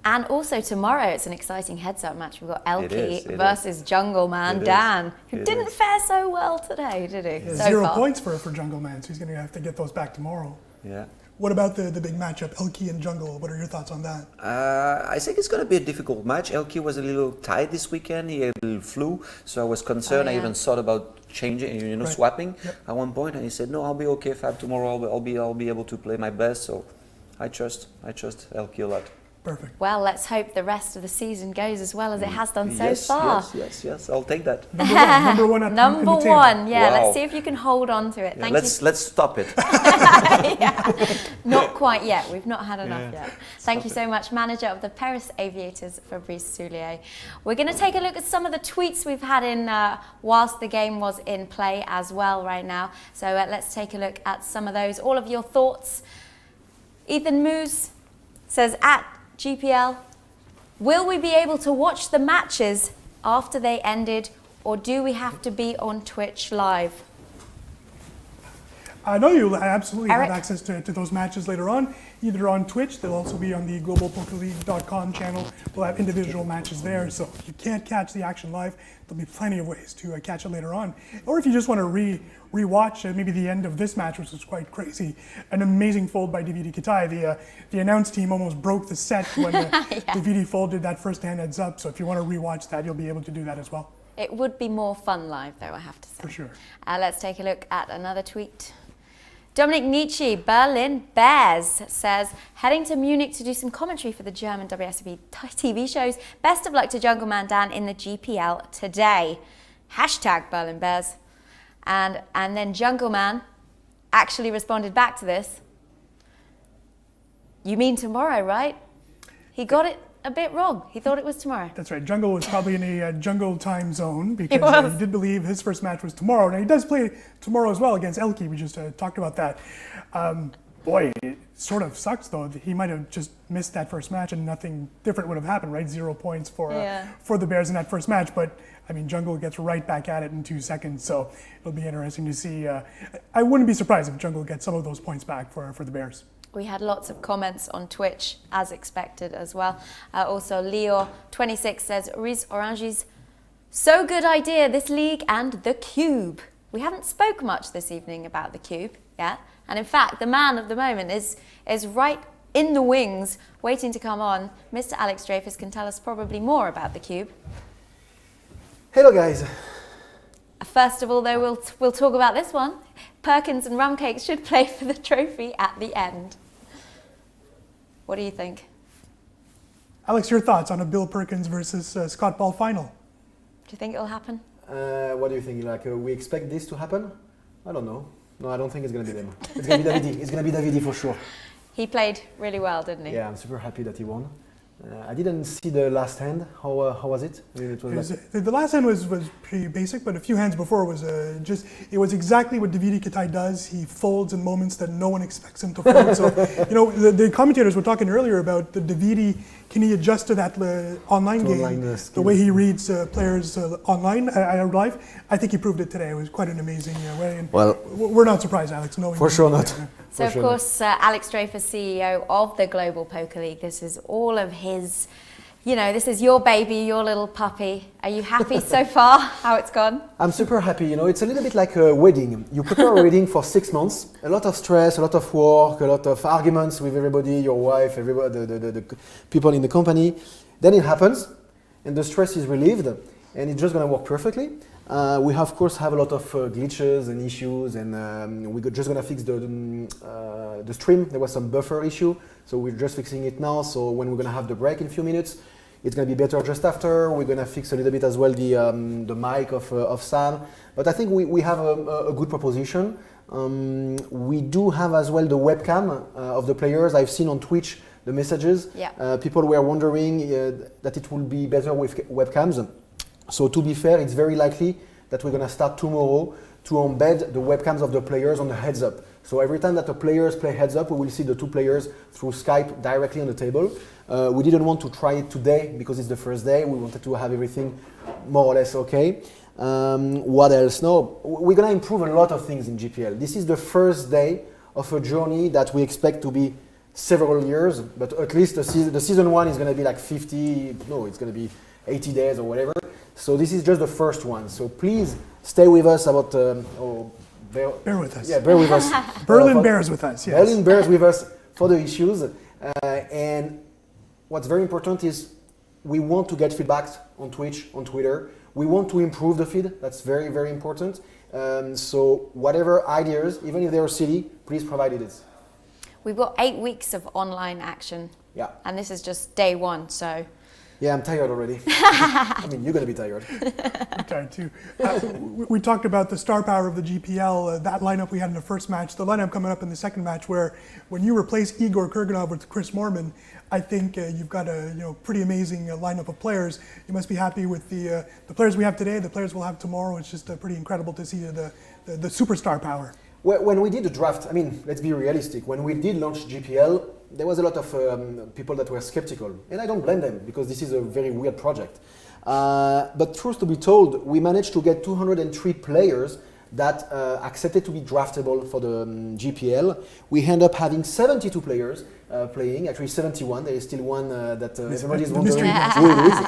And also tomorrow, it's an exciting heads-up match. We've got Elki It versus Jungle Man It Dan, who It didn't is. fare so well today, did he? Yeah, So 0 far. points for Jungle Man, so he's going to have to get those back tomorrow. Yeah. What about the big matchup, Elki and Jungle? What are your thoughts on that? I think it's going to be a difficult match. Elki was a little tight this weekend. He had a little flu, so I was concerned. Oh, yeah. I even thought about changing, Right. swapping Yep. at one point, and he said, "No, I'll be okay, Fab. Tomorrow I'll be able to play my best." So I trust Elki a lot. Perfect. Well, let's hope the rest of the season goes as well as it has done so yes, far. Yes. I'll take that. Number one at Number in the table. one, yeah. Wow. Let's see if you can hold on to it. Yeah, Thank let's stop it. Not quite yet. We've not had enough yet. Thank you so much, manager of the Paris Aviators, Fabrice Soulier. We're going to take a look at some of the tweets we've had in whilst the game was in play as well right now. So let's take a look at some of those. All of your thoughts. Ethan Moose says, at GPL, will we be able to watch the matches after they ended, or do we have to be on Twitch live? I know you'll absolutely Eric? have access to those matches later on, either on Twitch, they'll also be on the globalpokerleague.com channel. We'll have individual matches there, so if you can't catch the action live, there'll be plenty of ways to catch it later on. Or if you just want to re-watch maybe the end of this match, which was quite crazy, an amazing fold by Davidi Kitai. The announce team almost broke the set when Davidi folded that first hand heads up, so if you want to re-watch that, you'll be able to do that as well. It would be more fun live, though, I have to say. For sure. Let's take a look at another tweet. Dominic Nietzsche, Berlin Bears, says, heading to Munich to do some commentary for the German WSOP TV shows. Best of luck to Jungle Man Dan in the GPL today. Hashtag Berlin Bears. And then Jungle Man actually responded back to this. You mean tomorrow, right? He got it a bit wrong. He thought it was tomorrow. That's right. Jungle was probably in a jungle time zone because he did believe his first match was tomorrow. Now, he does play tomorrow as well against Elki. We just talked about that. Boy, it sort of sucks, though. He might have just missed that first match and nothing different would have happened, right? 0 points for the Bears in that first match. But, I mean, Jungle gets right back at it in 2 seconds. So it'll be interesting to see. I wouldn't be surprised if Jungle gets some of those points back for the Bears. We had lots of comments on Twitch, as expected as well. Also, Leo26 says, Riz Oranges, so good idea, this league and the Cube. We haven't spoke much this evening about the Cube yet. And in fact, the man of the moment is right in the wings, waiting to come on. Mr. Alex Dreyfus can tell us probably more about the Cube. Hello, guys. First of all, though, we'll talk about this one. Perkins and Rumcakes should play for the trophy at the end. What do you think? Alex, your thoughts on a Bill Perkins versus Scott Ball final? Do you think it'll happen? What do you think? Like, we expect this to happen? I don't know. No, I don't think it's going to be them. It's going to be Davidi. It's going to be Davidi for sure. He played really well, didn't he? Yeah, I'm super happy that he won. I didn't see the last hand. How was it? I mean, it was the last hand was pretty basic, but a few hands before was it was exactly what Davidi Kitai does. He folds in moments that no one expects him to fold. So, the commentators were talking earlier about the Davidi. Can he adjust to that online game? The way he reads players online, live. I think he proved it today. It was quite an amazing way. And well, we're not surprised, Alex. Knowing for sure not. So, of course, Alex Dreyfus, CEO of the Global Poker League, this is all of his, this is your baby, your little puppy. Are you happy so far, how it's gone? I'm super happy. It's a little bit like a wedding. You prepare a wedding for 6 months, a lot of stress, a lot of work, a lot of arguments with everybody, your wife, everybody, the people in the company. Then it happens, and the stress is relieved, and it's just going to work perfectly. We of course have a lot of glitches and issues, and we're just gonna fix the stream. There was some buffer issue, so we're just fixing it now. So when we're gonna have the break in a few minutes, it's gonna be better just after. We're gonna fix a little bit as well the mic of Sam. But I think we have a good proposition. We do have as well the webcam of the players. I've seen on Twitch the messages. Yeah. People were wondering that it will be better with webcams. So to be fair, it's very likely that we're going to start tomorrow to embed the webcams of the players on the heads up. So every time that the players play heads up, we will see the 2 players through Skype directly on the table. We didn't want to try it today because it's the first day. We wanted to have everything more or less okay. What else? No, we're going to improve a lot of things in GPL. This is the first day of a journey that we expect to be several years, but at least the season 1 is going to be like 50, no, it's going to be 80 days or whatever. So this is just the first one. So please stay with us about, bear with us. Yeah, bear with us. Berlin bears with us, yes. Berlin bears with us for the issues. And what's very important is we want to get feedback on Twitch, on Twitter. We want to improve the feed. That's very, very important. So whatever ideas, even if they're silly, please provide it. We've got 8 weeks of online action. Yeah. And this is just day 1, so. Yeah, I'm tired already. I mean, you're going to be tired. I'm tired too. We talked about the star power of the GPL, that lineup we had in the first match, the lineup coming up in the second match, where when you replace Igor Kurganov with Chris Moorman, I think you've got a pretty amazing lineup of players. You must be happy with the players we have today, the players we'll have tomorrow. It's just pretty incredible to see the superstar power. When we did the draft, I mean, let's be realistic. When we did launch GPL, there was a lot of people that were skeptical. And I don't blame them, because this is a very weird project. But truth to be told, we managed to get 203 players that accepted to be draftable for the GPL. We end up having 72 players playing, actually 71. There is still one that everybody's wondering who it is.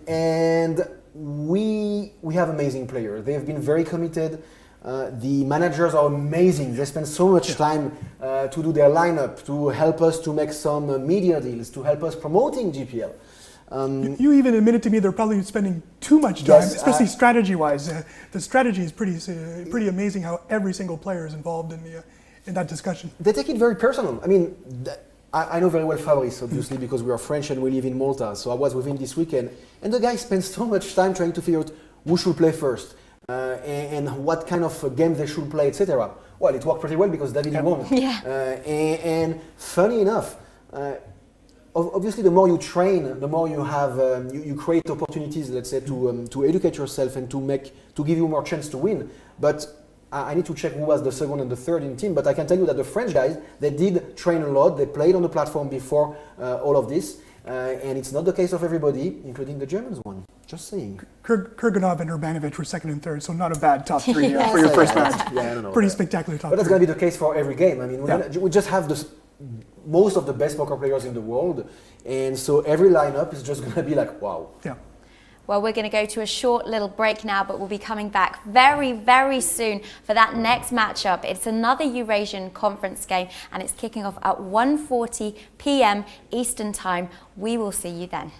And we have amazing players. They have been very committed. The managers are amazing. They spend so much time to do their lineup, to help us to make some media deals, to help us promoting GPL. You even admitted to me they're probably spending too much time, yes, especially strategy-wise. The strategy is pretty amazing how every single player is involved in that discussion. They take it very personal. I mean, I know very well Fabrice, obviously, because we are French and we live in Malta. So I was with him this weekend, and the guy spends so much time trying to figure out who should play first. And what kind of game they should play, etc. Well, it worked pretty well because Davidi won. Yeah. And funny enough, obviously, the more you train, the more you have, you create opportunities, let's say, to educate yourself and to give you more chance to win. But I need to check who was the second and the third in team. But I can tell you that the French guys, they did train a lot. They played on the platform before all of this. And it's not the case of everybody, including the Germans one. Just saying. Kurganov and Urbanovich were second and third, so not a bad top 3 for your first match. Yeah, I don't know. Pretty spectacular top 3. But that's going to be the case for every game. I mean, we just have most of the best poker players in the world, and so every lineup is just going to be like, wow. Yeah. Well, we're going to go to a short little break now, but we'll be coming back very, very soon for that next matchup. It's another Eurasian conference game, and it's kicking off at 1:40 p.m. Eastern Time. We will see you then.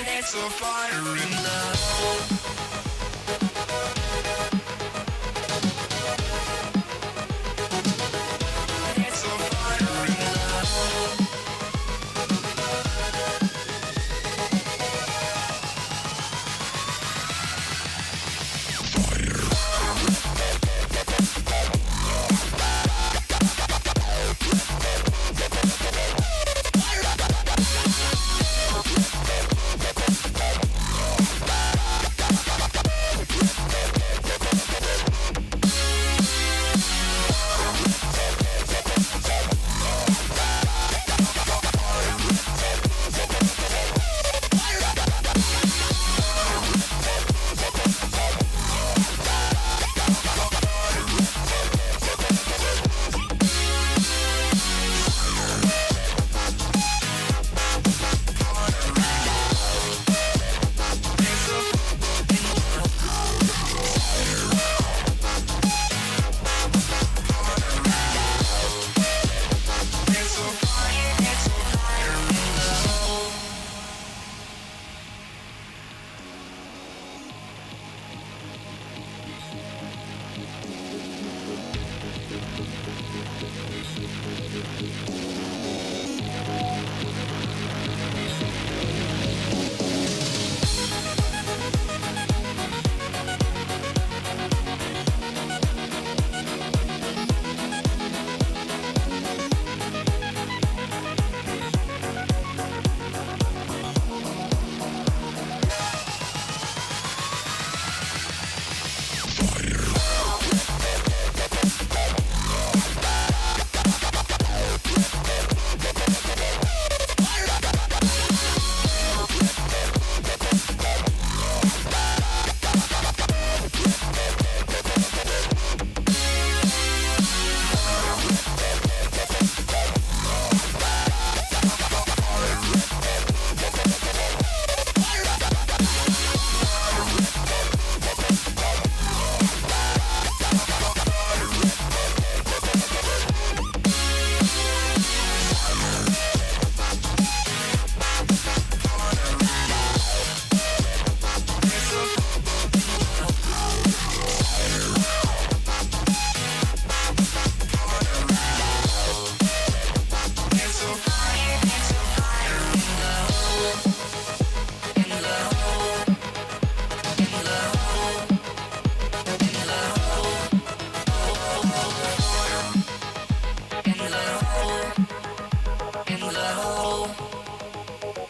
It's a fire in the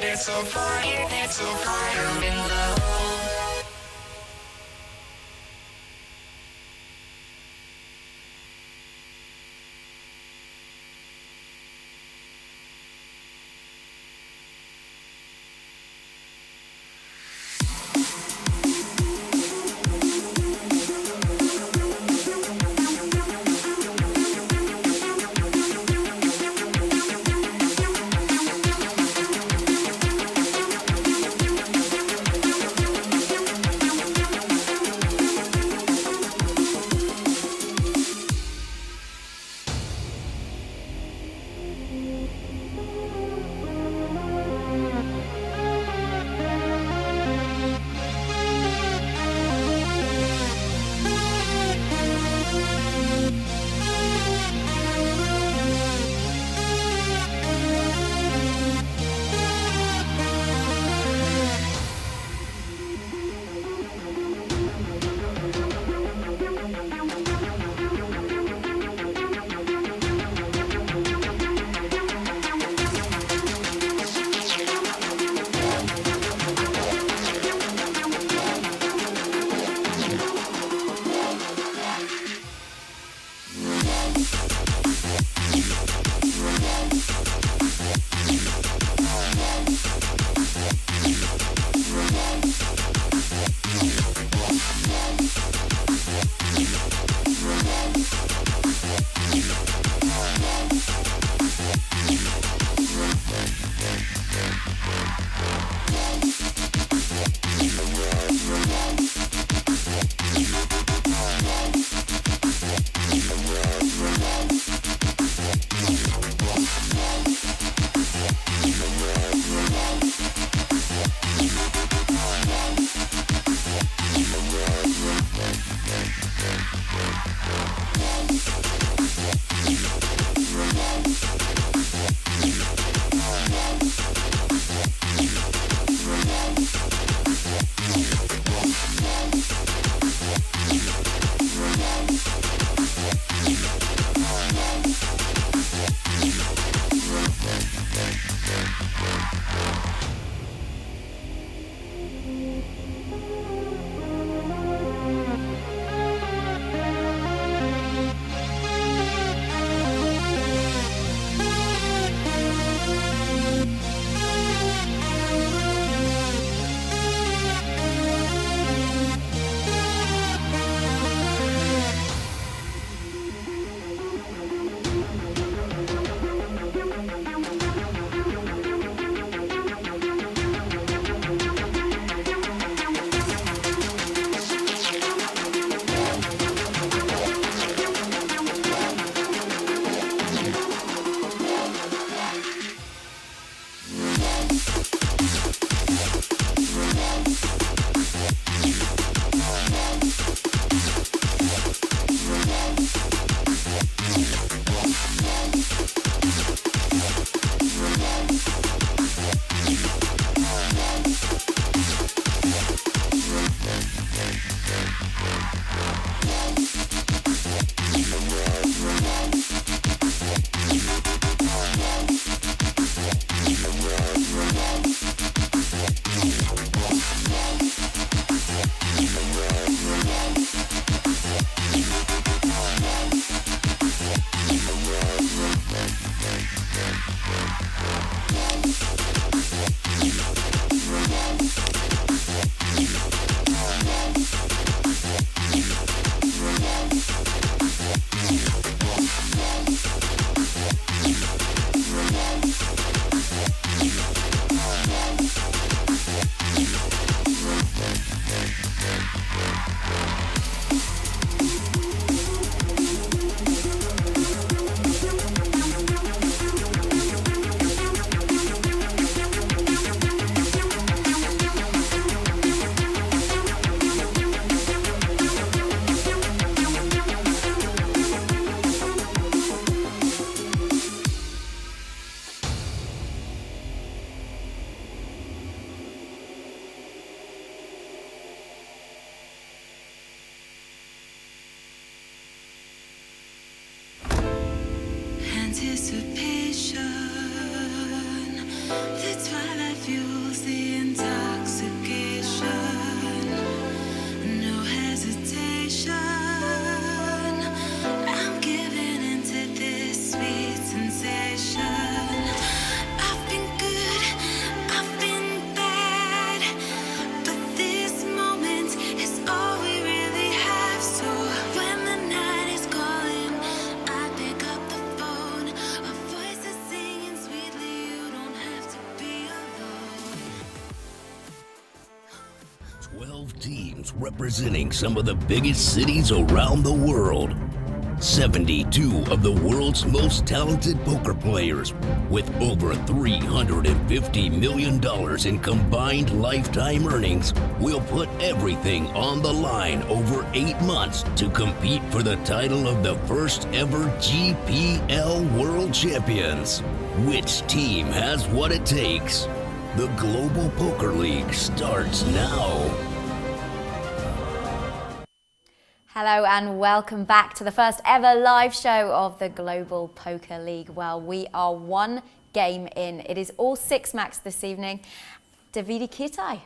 It's a fire in the It's a fire in the hole. anticipation. The twilight fuels the intoxication. No hesitation. I'm giving into this sweet sensation. I've been good, I've been bad, but this moment is all we really have. So when the night is calling, I pick up the phone. A voice is singing sweetly, you don't have to be alone. 12 teams representing some of the biggest cities around the world. 72 of the world's most talented poker players with over $350 million in combined lifetime earnings will put everything on the line over 8 months to compete for the title of the first ever GPL World Champions. Which team has what it takes? The Global Poker League starts now. Hello and welcome back to the first ever live show of the Global Poker League. Well, we are one game in. It is all 6 max this evening. Davidi, Kitai.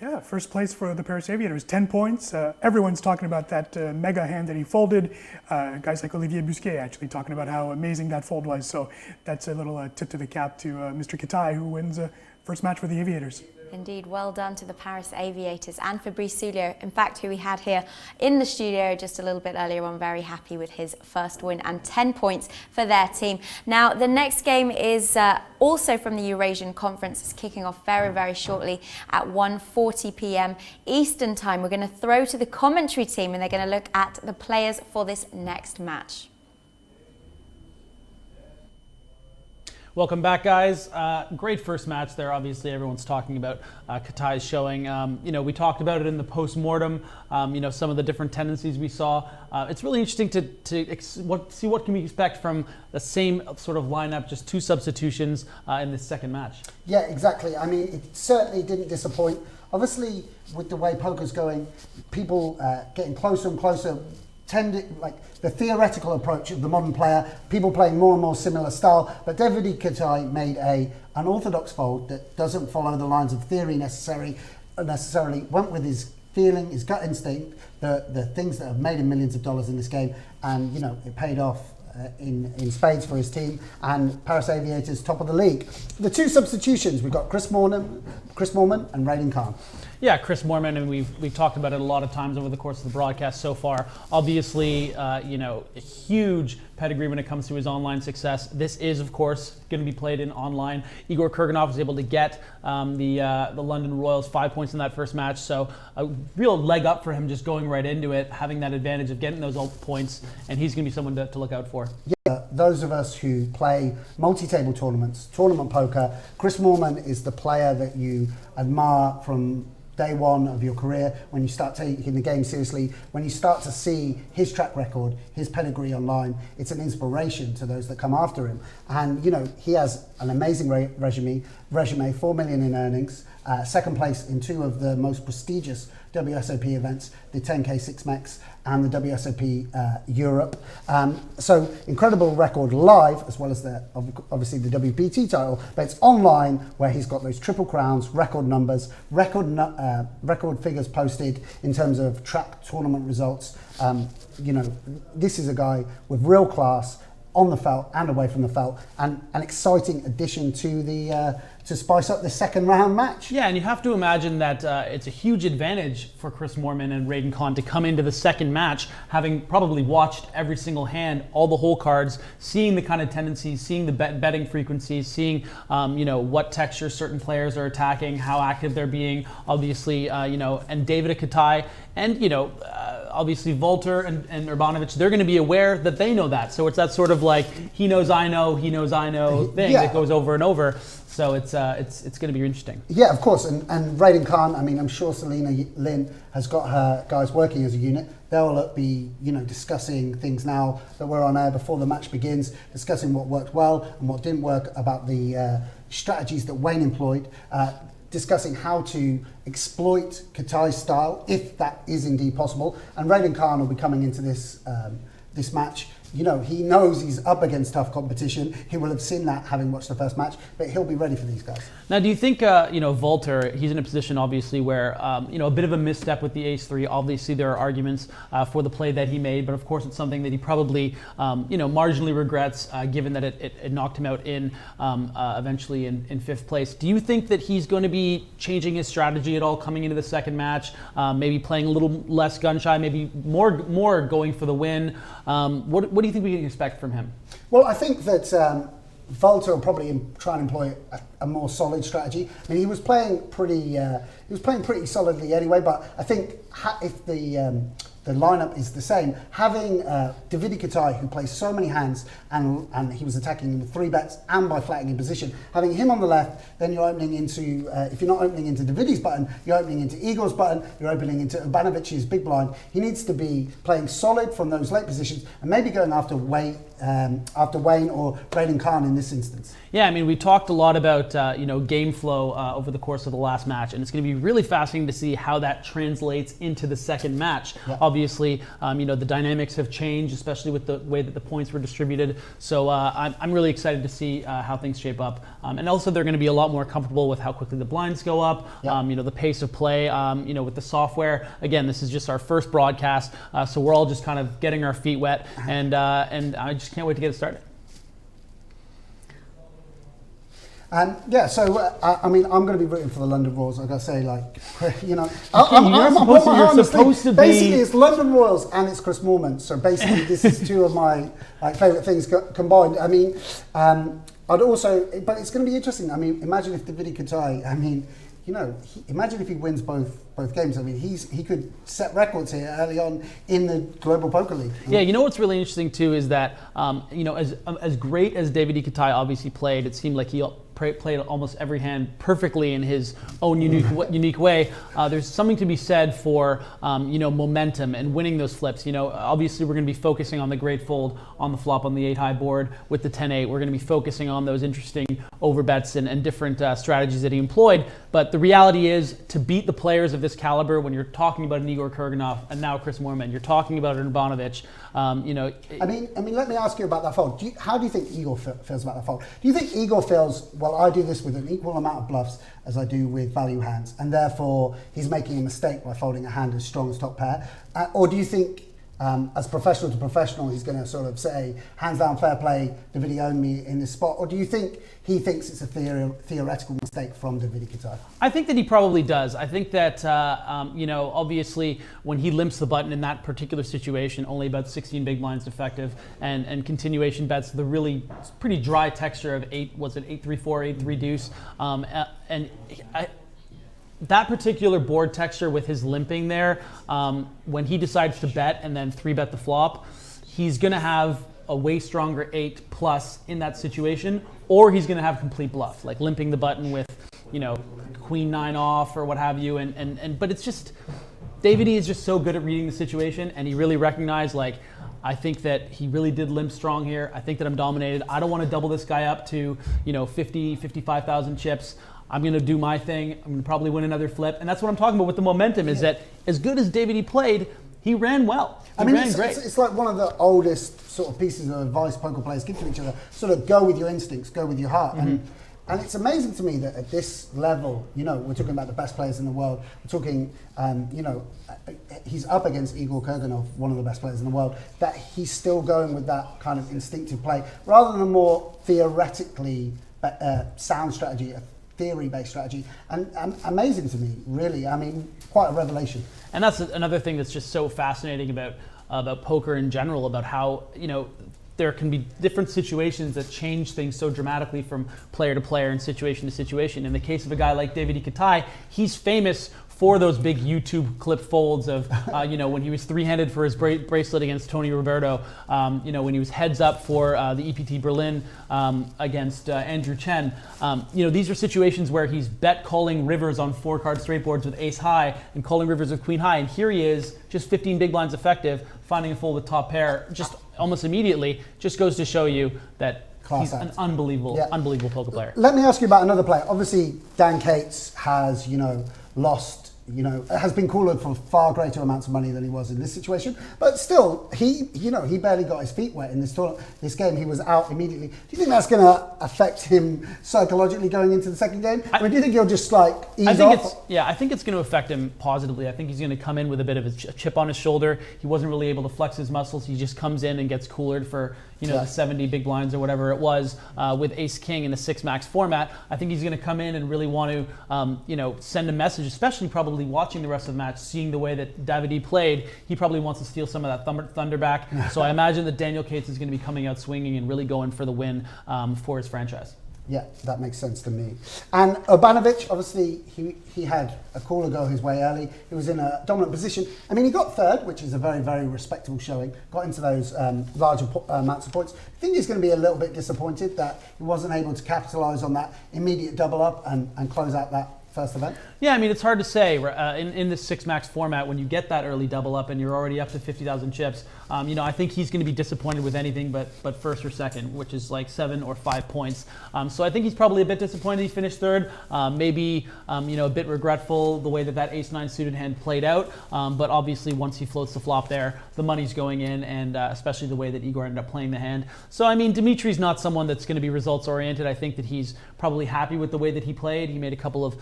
Yeah, first place for the Paris Aviators, 10 points. Everyone's talking about that mega hand that he folded. Guys like Olivier Busquet actually talking about how amazing that fold was. So that's a little tip to the cap to Mr. Kitai, who wins first match for the Aviators. Indeed, well done to the Paris Aviators and Fabrice Soulier, in fact, who we had here in the studio just a little bit earlier on, very happy with his first win and 10 points for their team. Now, the next game is also from the Eurasian Conference. It's kicking off very, very shortly at 1:40 p.m. Eastern Time. We're going to throw to the commentary team and they're going to look at the players for this next match. Welcome back, guys. Great first match there. Obviously, everyone's talking about Kitai's showing. We talked about it in the post-mortem, some of the different tendencies we saw. It's really interesting to see what can we expect from the same sort of lineup, just 2 substitutions in this second match. Yeah, exactly. I mean, it certainly didn't disappoint. Obviously, with the way poker's going, people getting closer and closer, like the theoretical approach of the modern player, people playing more and more similar style, but Davidi Kitai made an unorthodox fold that doesn't follow the lines of theory necessarily, went with his feeling, his gut instinct, the things that have made him millions of dollars in this game, and it paid off in spades for his team, and Paris Aviators top of the league. The 2 substitutions, we've got Chris Moorman and Raiden Khan. Yeah, Chris Moorman, and we've talked about it a lot of times over the course of the broadcast so far. Obviously, a huge pedigree when it comes to his online success. This is, of course, going to be played in online. Igor Kurganov was able to get the London Royals 5 points in that first match, so a real leg up for him just going right into it, having that advantage of getting those points, and he's going to be someone to look out for. Yeah, those of us who play multi-table tournaments, tournament poker, Chris Moorman is the player that you admire from day one of your career, when you start taking the game seriously, when you start to see his track record, his pedigree online. It's an inspiration to those that come after him. And he has an amazing resume, 4 million in earnings, second place in 2 of the most prestigious WSOP events, the 10K 6max and the WSOP Europe. So incredible record live, as well as obviously the WPT title, but it's online where he's got those triple crowns, record numbers, record figures posted in terms of track tournament results. This is a guy with real class on the felt and away from the felt, and an exciting addition to to spice up the second round match. Yeah, and you have to imagine that it's a huge advantage for Chris Moorman and Raiden Khan to come into the second match having probably watched every single hand, all the hole cards, seeing the kind of tendencies, seeing the betting frequencies, seeing what texture certain players are attacking, how active they're being, obviously, and Davidi Kitai and obviously Volter and Urbanovich, they're going to be aware that they know that. So it's that sort of like he knows I know thing that goes over and over. So it's going to be interesting. Yeah, of course. And Raiden Khan, I mean, I'm sure Selena Lin has got her guys working as a unit. They'll be, discussing things now that we're on air before the match begins, discussing what worked well and what didn't work about the strategies that Wayne employed, discussing how to exploit Kitai's style, if that is indeed possible. And Raiden Khan will be coming into this match you know, he knows he's up against tough competition. He will have seen that having watched the first match, but he'll be ready for these guys. Now, do you think, you know, Walter, he's in a position obviously where, you know, a bit of a misstep with the ace-3. Obviously, there are arguments for the play that he made, but of course it's something that he probably, you know, marginally regrets given that it knocked him out in eventually in fifth place. Do you think that he's going to be changing his strategy at all coming into the second match? Maybe playing a little less gun-shy, maybe more going for the win? What do you think we can expect from him? Well, I think that Walter will probably try and employ a more solid strategy. I mean, he was playing pretty solidly anyway. But I think if the lineup is the same, having Davidi Kitai, who plays so many hands, and he was attacking in with 3 bets and by flatting in position, having him on the left, then you're opening into, if you're not opening into Davidi's button, you're opening into Igor's button, you're opening into Urbanovich's big blind. He needs to be playing solid from those late positions and maybe going after Weiyi or Raiden Khan in this instance. Yeah, I mean, we talked a lot about you know, game flow over the course of the last match, and it's going to be really fascinating to see how that translates into the second match. Yeah. Obviously, you know, the dynamics have changed, especially with the way that the points were distributed. So I'm really excited to see how things shape up, and also they're going to be a lot more comfortable with how quickly the blinds go up. Yeah. You know, the pace of play. You know, with the software. Again, this is just our first broadcast, so we're all just kind of getting our feet wet, and I just can't wait to get it started. Yeah, so I mean, I'm going to be rooting for the London Royals. Like I say, like, you know, You're supposed to be. Basically, it's London Royals and it's Chris Moorman. So basically, this is two of my favourite things combined. I mean, I'd also, but it's going to be interesting. I mean, imagine if Davidi Kitai, I mean, you know, imagine if he wins both games. I mean, he could set records here early on in the Global Poker League. Yeah, you know what's really interesting too is that you know, as great as Davidi Kitai obviously played, it seemed like he played almost every hand perfectly in his own unique way. There's something to be said for you know, momentum and winning those flips. You know, obviously we're going to be focusing on the great fold on the flop on the 8-high board with the 10-8. We're going to be focusing on those interesting overbets and different strategies that he employed. But the reality is, to beat the players of this caliber, when you're talking about an Igor Kurganov and now Chris Moorman, you're talking about an Urbanovich. You know, I mean, let me ask you about that fold. How do you think Igor feels about that fold? Do you think Igor feels, well, I do this with an equal amount of bluffs as I do with value hands, and therefore he's making a mistake by folding a hand as strong as top pair? Or do you think, as professional to professional, he's going to sort of say, hands down, fair play, Davidi owned me in this spot? Or do you think he thinks it's a theoretical mistake from Davidi Kitai? I think that he probably does. I think that, you know, obviously when he limps the button in that particular situation, only about 16 big blinds effective, and continuation bets the really pretty dry texture of 8-3-4, 8-3 deuce. That particular board texture with his limping there, when he decides to bet and then 3-bet the flop, he's going to have a way stronger 8+ in that situation, or he's going to have complete bluff, like limping the button with, you know, queen 9 off or what have you. But it's just, Davidi is just so good at reading the situation, and he really recognized, like, I think that he really did limp strong here. I think that I'm dominated. I don't want to double this guy up to, you know, 50, 55,000 chips. I'm going to do my thing. I'm going to probably win another flip. And that's what I'm talking about with the momentum, is that as good as Davidi played, he ran well. He ran great. It's like one of the oldest sort of pieces of advice poker players give to each other. Sort of go with your instincts, go with your heart. Mm-hmm. And it's amazing to me that at this level, you know, we're talking about the best players in the world. We're talking, you know, he's up against Igor Kurganov, one of the best players in the world, that he's still going with that kind of instinctive play, rather than a more theoretically sound strategy, a theory-based strategy. And amazing to me, really. I mean, quite a revelation. And that's another thing that's just so fascinating about poker in general, about how, you know, there can be different situations that change things so dramatically from player to player and situation to situation. In the case of a guy like Davidi Kitai, he's famous for those big YouTube clip folds of, you know, when he was 3-handed for his bracelet against Tony Roberto, you know, when he was heads up for the EPT Berlin against Andrew Chen. You know, these are situations where he's bet calling rivers on 4-card straight boards with ace high and calling rivers with queen high. And here he is, just 15 big blinds effective, finding a fold with top pair just almost immediately. Just goes to show you that he's an unbelievable poker player. Let me ask you about another player. Obviously, Dan Cates has, you know, lost, has been called for far greater amounts of money than he was in this situation. But still, he barely got his feet wet in this game. He was out immediately. Do you think that's going to affect him psychologically going into the second game? Or do you think he'll just ease off? I think it's going to affect him positively. I think he's going to come in with a bit of a chip on his shoulder. He wasn't really able to flex his muscles. He just comes in and gets coolered for the 70 big blinds or whatever it was with Ace King in the 6-max format. I think he's going to come in and really want to send a message, especially probably watching the rest of the match, seeing the way that Davidi played. He probably wants to steal some of that thunder back. So I imagine that Daniel Cates is going to be coming out swinging and really going for the win for his franchise. Yeah, that makes sense to me. And Urbanovich, obviously, he had a cooler go his way early. He was in a dominant position. I mean, he got third, which is a very, very respectable showing. Got into those larger amounts of points. I think he's going to be a little bit disappointed that he wasn't able to capitalise on that immediate double up and close out that first event. Yeah, I mean, it's hard to say in this 6-max format when you get that early double up and you're already up to 50,000 chips. I think he's going to be disappointed with anything but first or second, which is like 7 or 5 points. So I think he's probably a bit disappointed he finished third. Maybe a bit regretful the way that ace-9 suited hand played out. But obviously, once he floats the flop there, the money's going in, and especially the way that Igor ended up playing the hand. So I mean, Dzmitry's not someone that's going to be results oriented. I think that he's probably happy with the way that he played. He made a couple of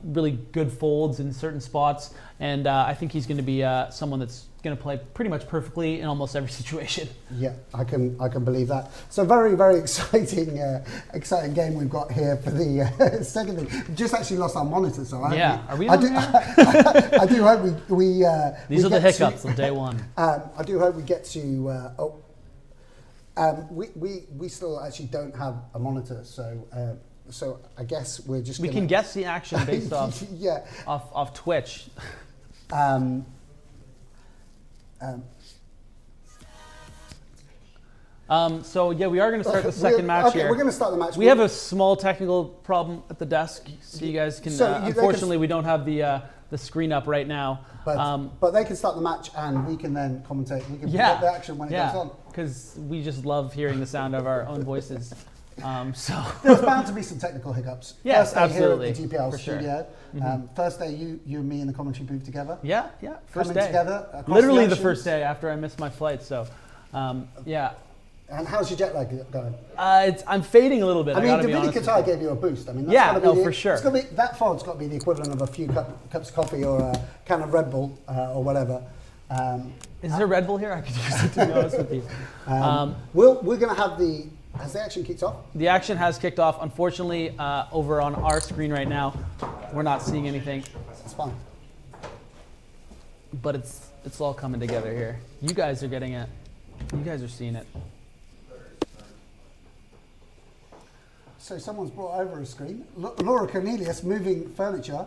really good folds in certain spots, and I think he's going to be someone that's going to play pretty much perfectly in almost every situation. Yeah, I can believe that. So very, very exciting game we've got here for the second thing. We just actually lost our monitor, so I do hope we these are the hiccups of day one. I do hope we get to. We still actually don't have a monitor, so. So I guess we can guess the action based off off Twitch. So we are going to start the second match here. We're going to start the match. We have a small technical problem at the desk, so you guys can. Unfortunately, we don't have the screen up right now. But they can start the match, and we can then commentate. We can get the action when it goes on. Because we just love hearing the sound of our own voices. So there's bound to be some technical hiccups. Yes, first day absolutely. Here at the GPL for studio. Sure. First day, you and me in the commentary booth together. Yeah. First Coming day. Together. Literally the first day after I missed my flight. So, yeah. And how's your jet lag going? I'm fading a little bit. I mean, Davidi Kitai gave you a boost. I mean, that's for sure. It's gonna be, that fold's got to be the equivalent of a few cups of coffee or a can of Red Bull or whatever. Is there Red Bull here? I could use it, to be honest with you. We're going to have the... Has the action kicked off? The action has kicked off. Unfortunately, over on our screen right now, we're not seeing anything. It's fine. But it's all coming together here. You guys are getting it. You guys are seeing it. So someone's brought over a screen. Laura Cornelius moving furniture.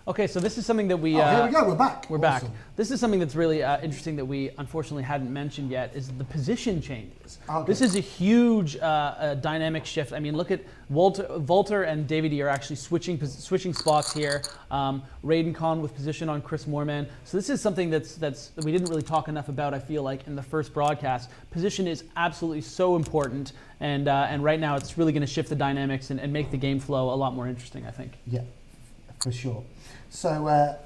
Okay, so this is something that we... here we go, we're back. We're back. This is something that's really interesting that we unfortunately hadn't mentioned yet, is the position changes. Okay. This is a huge dynamic shift. I mean, look at Volter and Davidi are actually switching spots here. Raiden Khan with position on Chris Moorman. So this is something that we didn't really talk enough about, I feel like, in the first broadcast. Position is absolutely so important, and right now it's really going to shift the dynamics and make the game flow a lot more interesting, I think. Yeah, for sure. So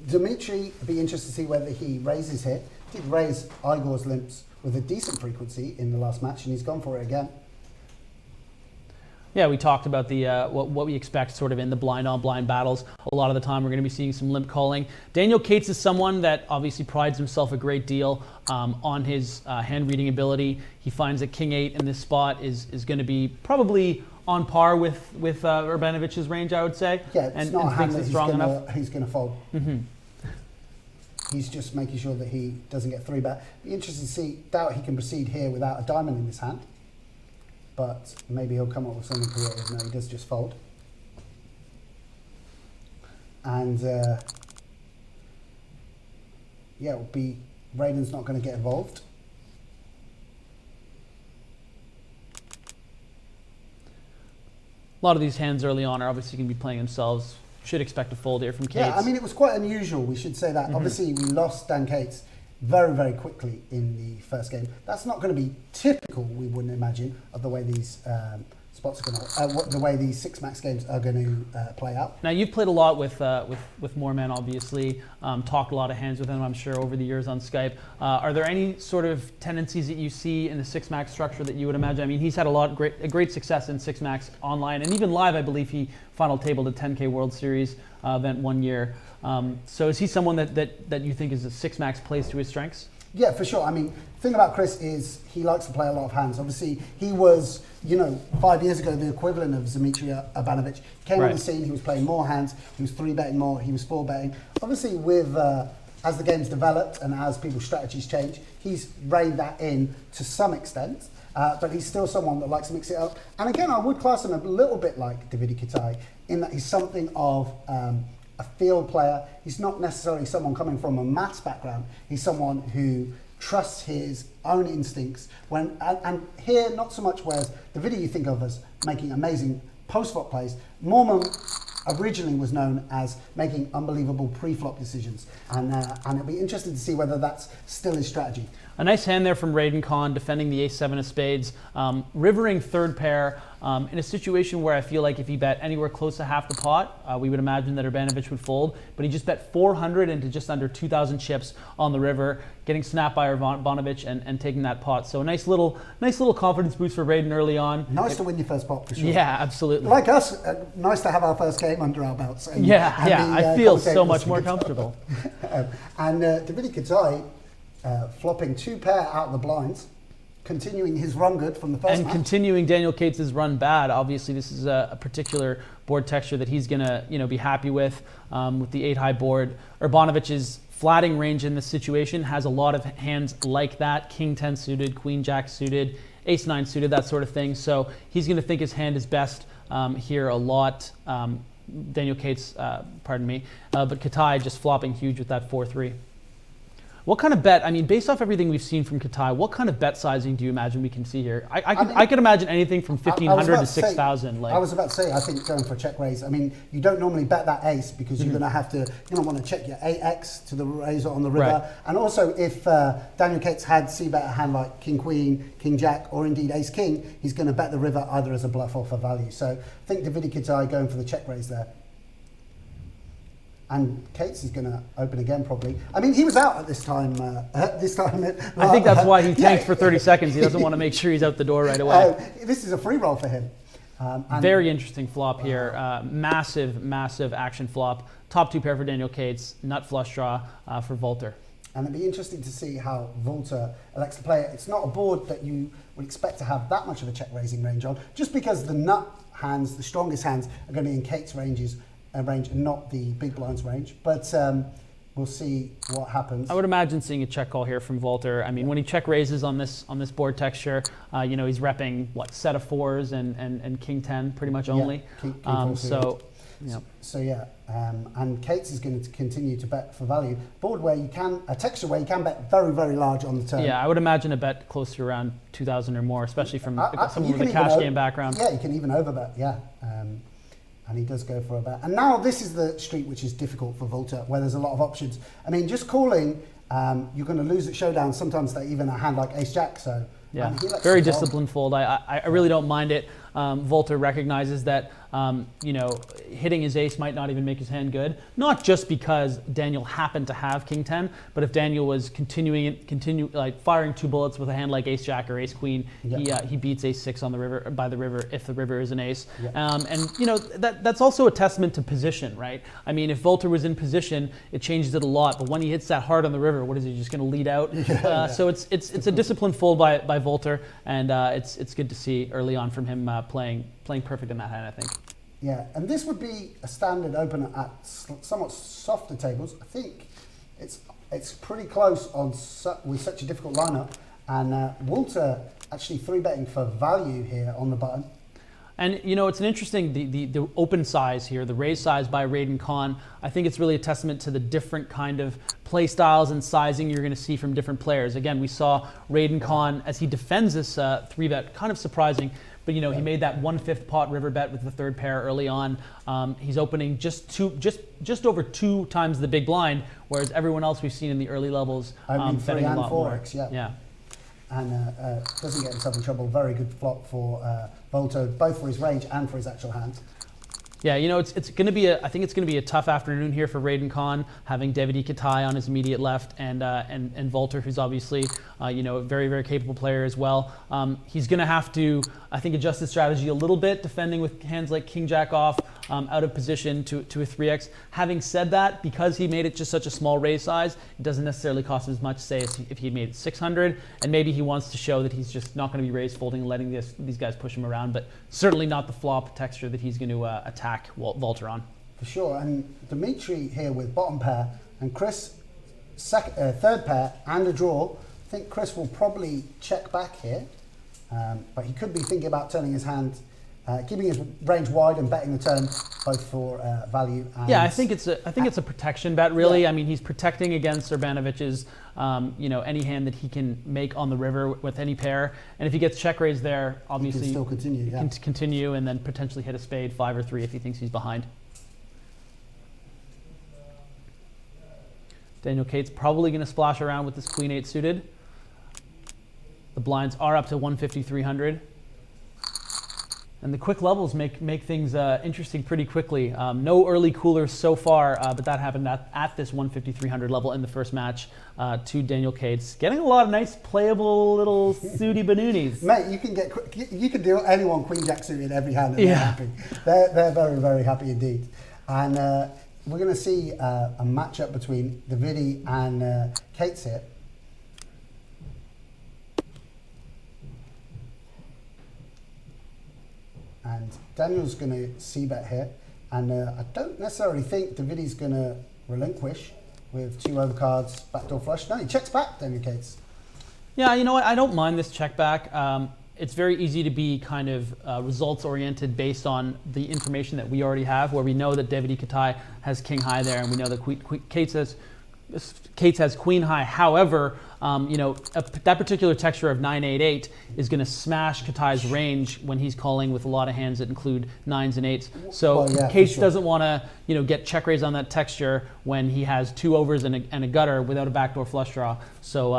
Dzmitry, be interested to see whether he raises here. He did raise Igor's limps with a decent frequency in the last match, and he's gone for it again. Yeah, we talked about the what we expect sort of in the blind-on-blind battles. A lot of the time we're going to be seeing some limp calling. Daniel Cates is someone that obviously prides himself a great deal on his hand-reading ability. He finds that King 8 in this spot is going to be probably on par with Urbanovich's range, I would say. Yeah, it's not a hand that he's going to fold. Mm-hmm. He's just making sure that he doesn't get 3-bet. Be interested to see, doubt he can proceed here without a diamond in his hand. But maybe he'll come up with something creative. No, he does just fold. And yeah, it will be, Raiden's not going to get involved. A lot of these hands early on are obviously going to be playing themselves. Should expect a fold here from Cates. Yeah, I mean, it was quite unusual, we should say that. Mm-hmm. Obviously, we lost Dan Cates very, very quickly in the first game. That's not going to be typical, we wouldn't imagine, of the way these spots are going to, the way these 6 max games are going to play out. Now you've played a lot with Moorman, obviously. Talked a lot of hands with him, I'm sure, over the years on Skype. Are there any sort of tendencies that you see in the 6 max structure that you would imagine? I mean, he's had a great success in 6 max online and even live. I believe he final tabled a 10K World Series event one year. So is he someone that you think is a 6 max plays to his strengths? Yeah, for sure. I mean, the thing about Chris is he likes to play a lot of hands. Obviously, he was, 5 years ago, the equivalent of Dzmitry Urbanovich. He came on the scene, he was playing more hands, he was 3-betting more, he was 4-betting. Obviously, with as the game's developed and as people's strategies change, he's reined that in to some extent. But he's still someone that likes to mix it up. And again, I would class him a little bit like Davidi Kitai in that he's something of a field player. He's not necessarily someone coming from a maths background. He's someone who trusts his own instincts. And here, not so much whereas Davidi you think of as making amazing post-flop plays, Moorman originally was known as making unbelievable pre-flop decisions. And it'll be interesting to see whether that's still his strategy. A nice hand there from Raiden Khan, defending the ace-7 of spades, rivering third pair in a situation where I feel like if he bet anywhere close to half the pot, we would imagine that Urbanovich would fold, but he just bet 400 into just under 2,000 chips on the river, getting snapped by Urbanovich and taking that pot. So a nice little confidence boost for Raiden early on. Nice to win your first pot, for sure. Yeah, absolutely. Like us, nice to have our first game under our belts. I feel so much more comfortable. And Davidi Kitai, flopping 2 pair out of the blinds, continuing his run good from the first match. Continuing Daniel Cates' run bad. Obviously, this is a particular board texture that he's going to be happy with the 8-high board. Urbanovich's flatting range in this situation has a lot of hands like that. King 10 suited, Queen Jack suited, Ace 9 suited, that sort of thing. So he's going to think his hand is best here a lot. Daniel Cates, pardon me. But Kitai just flopping huge with that 4-3. What kind of bet, I mean, based off everything we've seen from Kitai, what kind of bet sizing do you imagine we can see here? I could imagine anything from 1,500 to 6,000. I was about to say, I think going for a check raise. I mean, you don't normally bet that ace because you're going to have to, want to check your 8x to the razor on the river. Right. And also, if Daniel Cates had c-bet a hand like King Queen, King Jack, or indeed Ace King, he's going to bet the river either as a bluff or for value. So I think Davidi Kitai going for the check raise there. And Cates is going to open again, probably. I mean, he was out at this time. I think that's why he tanked for 30 seconds. He doesn't want to make sure he's out the door right away. This is a free roll for him. Very interesting flop here. Massive action flop. Top 2 pair for Daniel Cates. Nut flush draw for Volter. And it'd be interesting to see how Volter elects to play it. It's not a board that you would expect to have that much of a check raising range on, just because the nut hands, the strongest hands, are going to be in Cates' range and not the big blinds range. But we'll see what happens. I would imagine seeing a check call here from Volter. I mean, when he check raises on this board texture, he's repping what, set of 4s and King 10 pretty much only. King and Cates is going to continue to bet for value. Board where a texture where you can bet very, very large on the turn. Yeah, I would imagine a bet close to around 2,000 or more, especially from someone with a cash game background. Yeah, you can even overbet. Yeah. And he does go for a bet. And now this is the street which is difficult for Volter, where there's a lot of options. I mean, just calling, you're going to lose at showdown. Sometimes they even a hand like Ace Jack. So yeah, very disciplined fold. I really don't mind it. Volter recognizes that hitting his ace might not even make his hand good. Not just because Daniel happened to have King 10, but if Daniel was firing 2 bullets with a hand like Ace Jack or Ace Queen, he beats Ace 6 on the river by the river if the river is an ace. That's also a testament to position, right? I mean, if Volter was in position, it changes it a lot. But when he hits that hard on the river, what is he just going to lead out? So it's a disciplined fold by Volter, and it's good to see early on from him playing perfect in that hand, I think. Yeah, and this would be a standard opener at somewhat softer tables. I think it's pretty close with such a difficult lineup, and Volter actually 3-betting for value here on the button. And it's an interesting, the open size here, the raise size by Raiden Khan. I think it's really a testament to the different kind of play styles and sizing you're going to see from different players. Again, we saw Raiden Khan as he defends this 3-bet, kind of surprising. But he made that 1/5 pot river bet with the 3rd pair early on. He's opening just over 2 times the big blind, whereas everyone else we've seen in the early levels betting a lot more. Yeah. and doesn't get himself in trouble. Very good flop for Volto, both for his range and for his actual hand. Yeah, you know, it's going to be I think it's going to be a tough afternoon here for Raiden Khan, having Davidi Kitai on his immediate left and Volter, who's obviously you know, a very, very capable player as well. He's going to have to, I think, adjust his strategy a little bit, defending with hands like King Jack off, out of position to a 3x. Having said that, because he made it just such a small raise size, it doesn't necessarily cost him as much, say, as if he made it 600, and maybe he wants to show that he's just not going to be raise folding and letting these guys push him around, but certainly not the flop texture that he's going to attack Volter on. For sure, and Dzmitry here with bottom pair, and Chris third pair and a draw. I think Chris will probably check back here, but he could be thinking about turning his hand, keeping his range wide and betting the turn, both for value. And yeah, I think it's a protection bet, really. Yeah. I mean, he's protecting against Urbanovich's, you know, any hand that he can make on the river with any pair, and if he gets check raised there, obviously he can still continue, continue, and then potentially hit a spade 5 or 3 if he thinks he's behind. Daniel Cates probably going to splash around with this Queen 8 suited. The blinds are up to 150, 300. And the quick levels make things interesting pretty quickly. No early coolers so far, but that happened at this 150, 300 level in the first match to Daniel Cates. Getting a lot of nice playable little suity banoonies. Mate, you can deal anyone Queen Jack suited every hand and they're happy. They're very, very happy indeed. And we're going to see a matchup between Davidi and Cates here. And Daniel's going to c-bet here, and I don't necessarily think Davidi's going to relinquish with 2 overcards, backdoor flush. No, he checks back, Daniel Cates. Yeah, you know what? I don't mind this check back. It's very easy to be kind of results oriented based on the information that we already have, where we know that Davidi Kitai has king high there, and we know that Cates has queen high. However, you know, that particular texture of 988 is going to smash Kitai's range when he's calling with a lot of hands that include 9s and 8s. So Cates doesn't want to, you know, get check raise on that texture when he has 2 overs and a gutter without a backdoor flush draw. So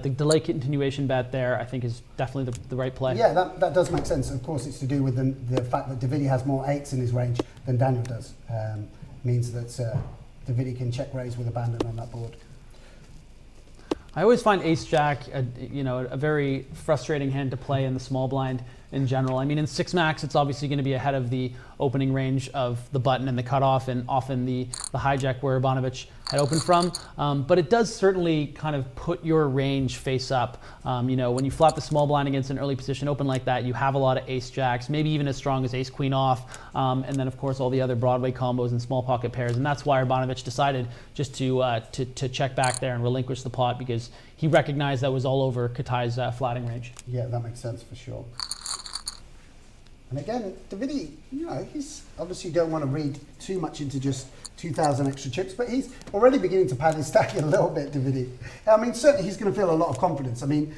the delay continuation bet there, I think, is definitely the right play. Yeah, that does make sense. Of course, it's to do with the fact that Davidi has more 8s in his range than Daniel does. Means that Davidi can check raise with abandon on that board. I always find Ace-Jack, you know, a very frustrating hand to play in the small blind in general. I mean, in 6-max, it's obviously going to be ahead of the opening range of the button and the cutoff, and often the hijack where Urbanovich had opened from. But it does certainly kind of put your range face up. You know, when you flop the small blind against an early position open like that, you have a lot of ace-jacks, maybe even as strong as ace-queen off, and then, of course, all the other Broadway combos and small pocket pairs. And that's why Urbanovich decided just to check back there and relinquish the pot, because he recognized that was all over Kitai's flatting range. Yeah, that makes sense for sure. And again, Davidi, you know, he's obviously don't want to read too much into just 2,000 extra chips, but he's already beginning to pad his stack a little bit, Davidi. I mean, certainly he's going to feel a lot of confidence. I mean,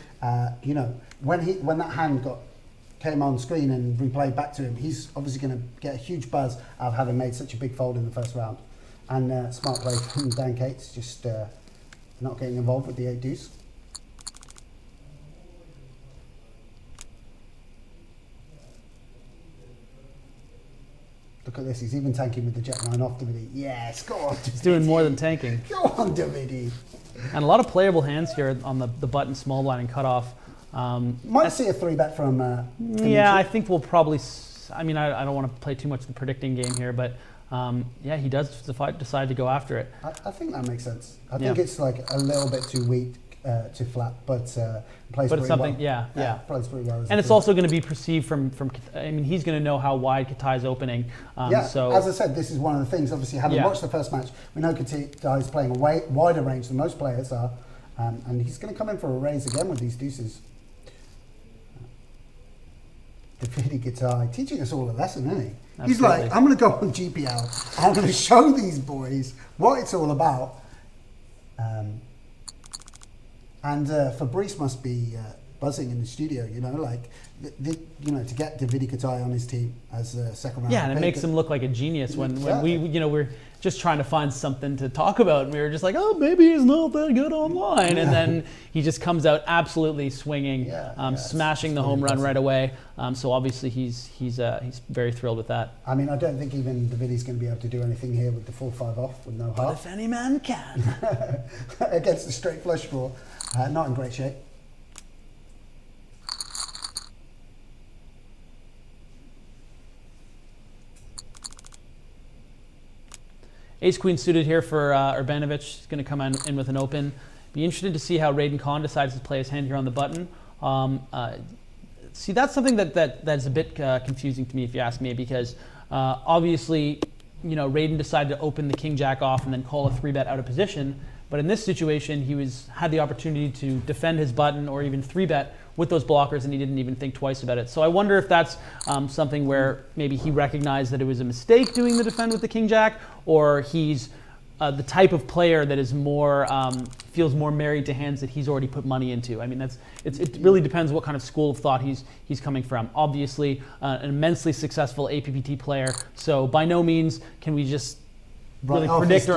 you know, when that hand came on screen and replayed back to him, he's obviously going to get a huge buzz out of having made such a big fold in the first round. And smart play from Dan Cates, just not getting involved with the 8 deuce. Look at this, he's even tanking with the Jack 9 off, Davidi. Yes, go on, Davidi. He's doing more than tanking. Go on, Davidi. And a lot of playable hands here on the button, small blind, and cutoff. Might see a 3-bet from yeah, I think we'll probably, I mean, I don't want to play too much the predicting game here, but yeah, he does decide to go after it. I think that makes sense. I think it's like a little bit too weak to flat, but plays pretty something, well. Plays pretty well. And it's also going to be perceived from I mean, he's going to know how wide Kitai's opening. So as I said, this is one of the things, obviously, having watched the first match, we know Kitai's playing a wider range than most players are, and he's going to come in for a raise again with these deuces. Davidi Kitai, teaching us all a lesson, isn't he? Absolutely. He's like, I'm going to go on GPL, and I'm going to show these boys what it's all about. And Fabrice must be buzzing in the studio. You know, like to get Davidi Kitai on his team as a second round. Yeah, and it makes him look like a genius when we're just trying to find something to talk about, and we were just like, oh, maybe he's not that good online, and then he just comes out absolutely swinging, smashing the home run right away. So obviously he's very thrilled with that. I mean, I don't think even Davidi's going to be able to do anything here with the 4-5 off with no But half. if any man can. Against the straight flush draw, not in great shape. Ace Queen suited here for Urbanovich. He's going to come in with an open. Be interested to see how Raiden Khan decides to play his hand here on the button. See, that's something that's a bit confusing to me, if you ask me, because obviously, Raiden decided to open the King Jack off and then call a 3-bet out of position. But in this situation, he had the opportunity to defend his button or even 3-bet with those blockers, and he didn't even think twice about it. So I wonder if that's something where maybe he recognized that it was a mistake doing the defend with the King Jack, or he's the type of player that is more feels more married to hands that he's already put money into. I mean, it really depends what kind of school of thought he's coming from. Obviously, an immensely successful APPT player. So by no means can we just really predict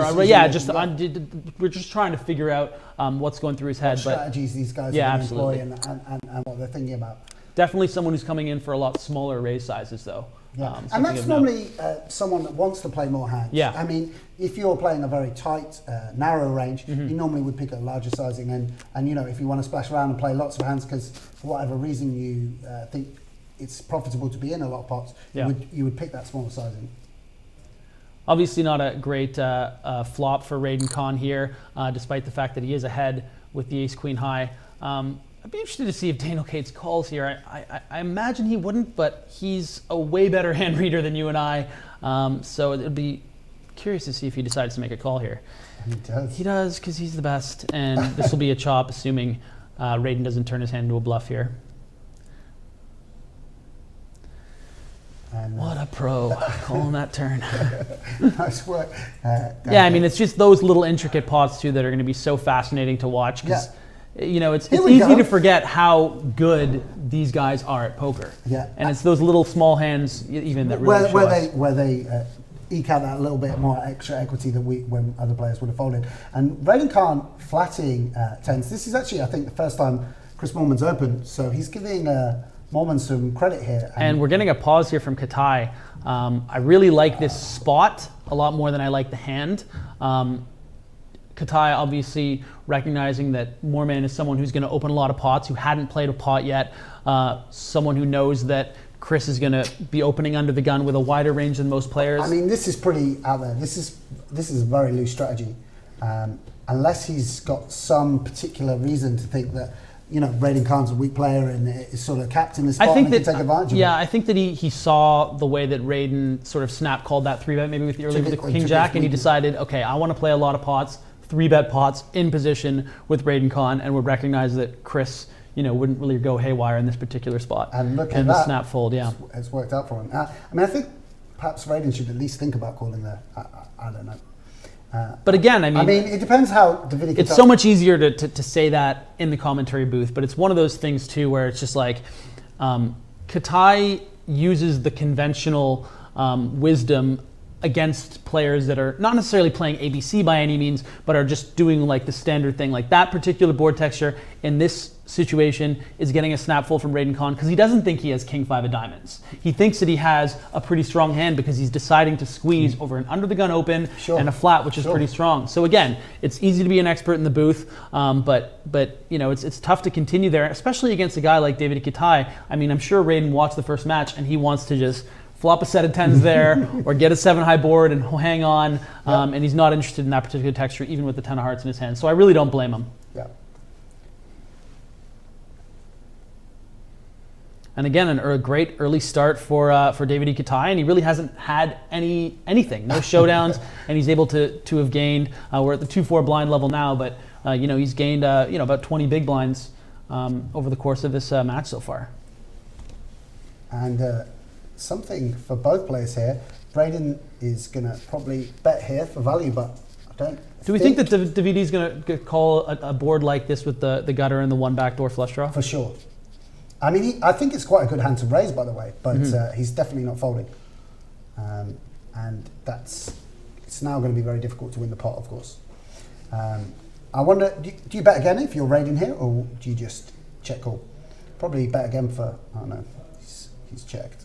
we're just trying to figure out what's going through his head. What strategies these guys are employing and what they're thinking about. Definitely someone who's coming in for a lot smaller raise sizes, though. Yeah, and that's normally someone that wants to play more hands. Yeah. I mean, if you're playing a very tight, narrow range, you normally would pick a larger sizing, and if you want to splash around and play lots of hands because for whatever reason you think it's profitable to be in a lot of pots, you would pick that smaller sizing. Obviously not a great flop for Raiden Khan here, despite the fact that he is ahead with the Ace-Queen high. I'd be interested to see if Daniel Cates calls here. I imagine he wouldn't, but he's a way better hand reader than you and I. So it'd be curious to see if he decides to make a call here. He does. He does, because he's the best. And this will be a chop, assuming Raiden doesn't turn his hand into a bluff here. And, what a pro, calling that turn. Nice work. I mean, it's just those little intricate pots, too, that are going to be so fascinating to watch. Because it's easy to forget how good these guys are at poker. Yeah. And it's those little small hands even that really where they eke out that little bit more extra equity that when other players would have folded. And Raiden Khan flatting tens. This is actually, I think, the first time Chris Moorman's opened. So he's giving Moorman some credit here. And we're getting a pause here from Kitai. I really like this spot a lot more than I like the hand. Kitai obviously recognizing that Moorman is someone who's going to open a lot of pots, who hadn't played a pot yet, someone who knows that Chris is going to be opening under the gun with a wider range than most players. I mean, this is pretty out there. This is a very loose strategy. Unless he's got some particular reason to think that Raiden Khan's a weak player and is sort of capped in the spot and can take advantage of it. I think that he saw the way that Raiden sort of snap called that 3-bet maybe with the King Jack, and he decided, okay, I want to play a lot of pots, 3-bet pots in position with Raiden Khan, and would recognize that Chris, wouldn't really go haywire in this particular spot. And look at and that. The snap fold, It's worked out for him. I think perhaps Raiden should at least think about calling there. I don't know. But again, I mean, it depends how Davidi. It's so much easier to say that in the commentary booth, but it's one of those things too where it's just like Kitai uses the conventional wisdom against players that are not necessarily playing ABC by any means, but are just doing like the standard thing. Like that particular board texture in this situation is getting a snap fold from Raiden Khan because he doesn't think he has King 5 of diamonds. He thinks that he has a pretty strong hand because he's deciding to squeeze over an under the gun open and a flat, which is pretty strong. So again, it's easy to be an expert in the booth, but it's tough to continue there, especially against a guy like Davidi Kitai. I mean, I'm sure Raiden watched the first match and he wants to just flop a set of 10s there or get a 7-high board and hang on, and he's not interested in that particular texture even with the 10 of hearts in his hand. So I really don't blame him. Yeah. And again, a great early start for Davidi Kitai, and he really hasn't had anything, no showdowns, and he's able to have gained. We're at the 2-4 blind level now, but he's gained about 20 big blinds over the course of this match so far. And something for both players here. Raiden is going to probably bet here for value, but I don't. Do we think that Davidi's going to call a board like this with the gutter and the one backdoor flush draw? For sure. I mean, I think it's quite a good hand to raise, by the way, but he's definitely not folding. And it's now going to be very difficult to win the pot, of course. I wonder, do you bet again if you're raiding here, or do you just check call? Probably bet again for, I don't know, he's checked.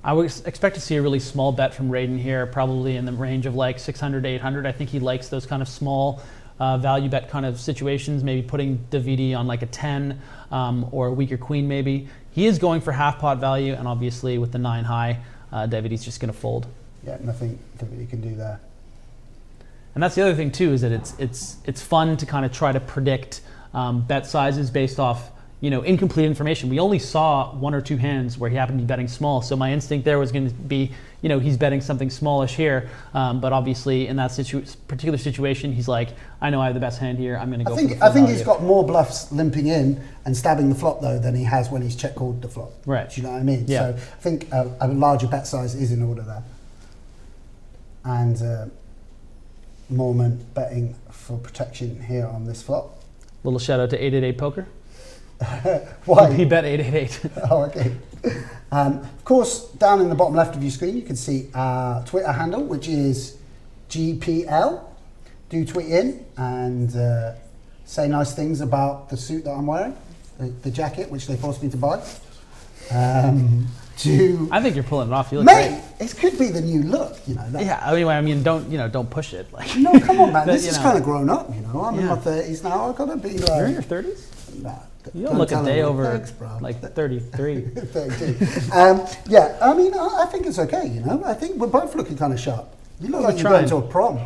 I would expect to see a really small bet from Raiden here, probably in the range of like 600 to 800. I think he likes those kind of small value bet kind of situations, maybe putting Davidi on like a 10 or a weaker queen maybe. He is going for half pot value, and obviously with the 9 high, Davidi's just going to fold. Yeah, nothing Davidi can do there. And that's the other thing too, is that it's fun to kind of try to predict bet sizes based off incomplete information. We only saw 1 or 2 hands where he happened to be betting small, so my instinct there was going to be, he's betting something smallish here, but obviously in that particular situation, he's like, I know I have the best hand here, I'm going to go for the full I think value. he's got more bluffs limping in and stabbing the flop though than he has when he's check called the flop. Right. Do you know what I mean? Yeah. So I think a larger bet size is in order there. And Moorman betting for protection here on this flop. Little shout out to 888 Poker. Why? He bet 888. Oh, okay. Of course, down in the bottom left of your screen, you can see our Twitter handle, which is GPL. Do tweet in and say nice things about the suit that I'm wearing, the jacket, which they forced me to buy. I think you're pulling it off. You look Mate, great. it could be the new look, Yeah. Anyway, don't push it. Like. No, come on, man. This is kind of grown up, I'm in my 30s now. I've got to be like. You're in your 30s? Nah. You don't look a day over thanks, like 33. 32. Yeah, I mean, I think it's okay, I think we're both looking kind of sharp. You look like you're going to a prom.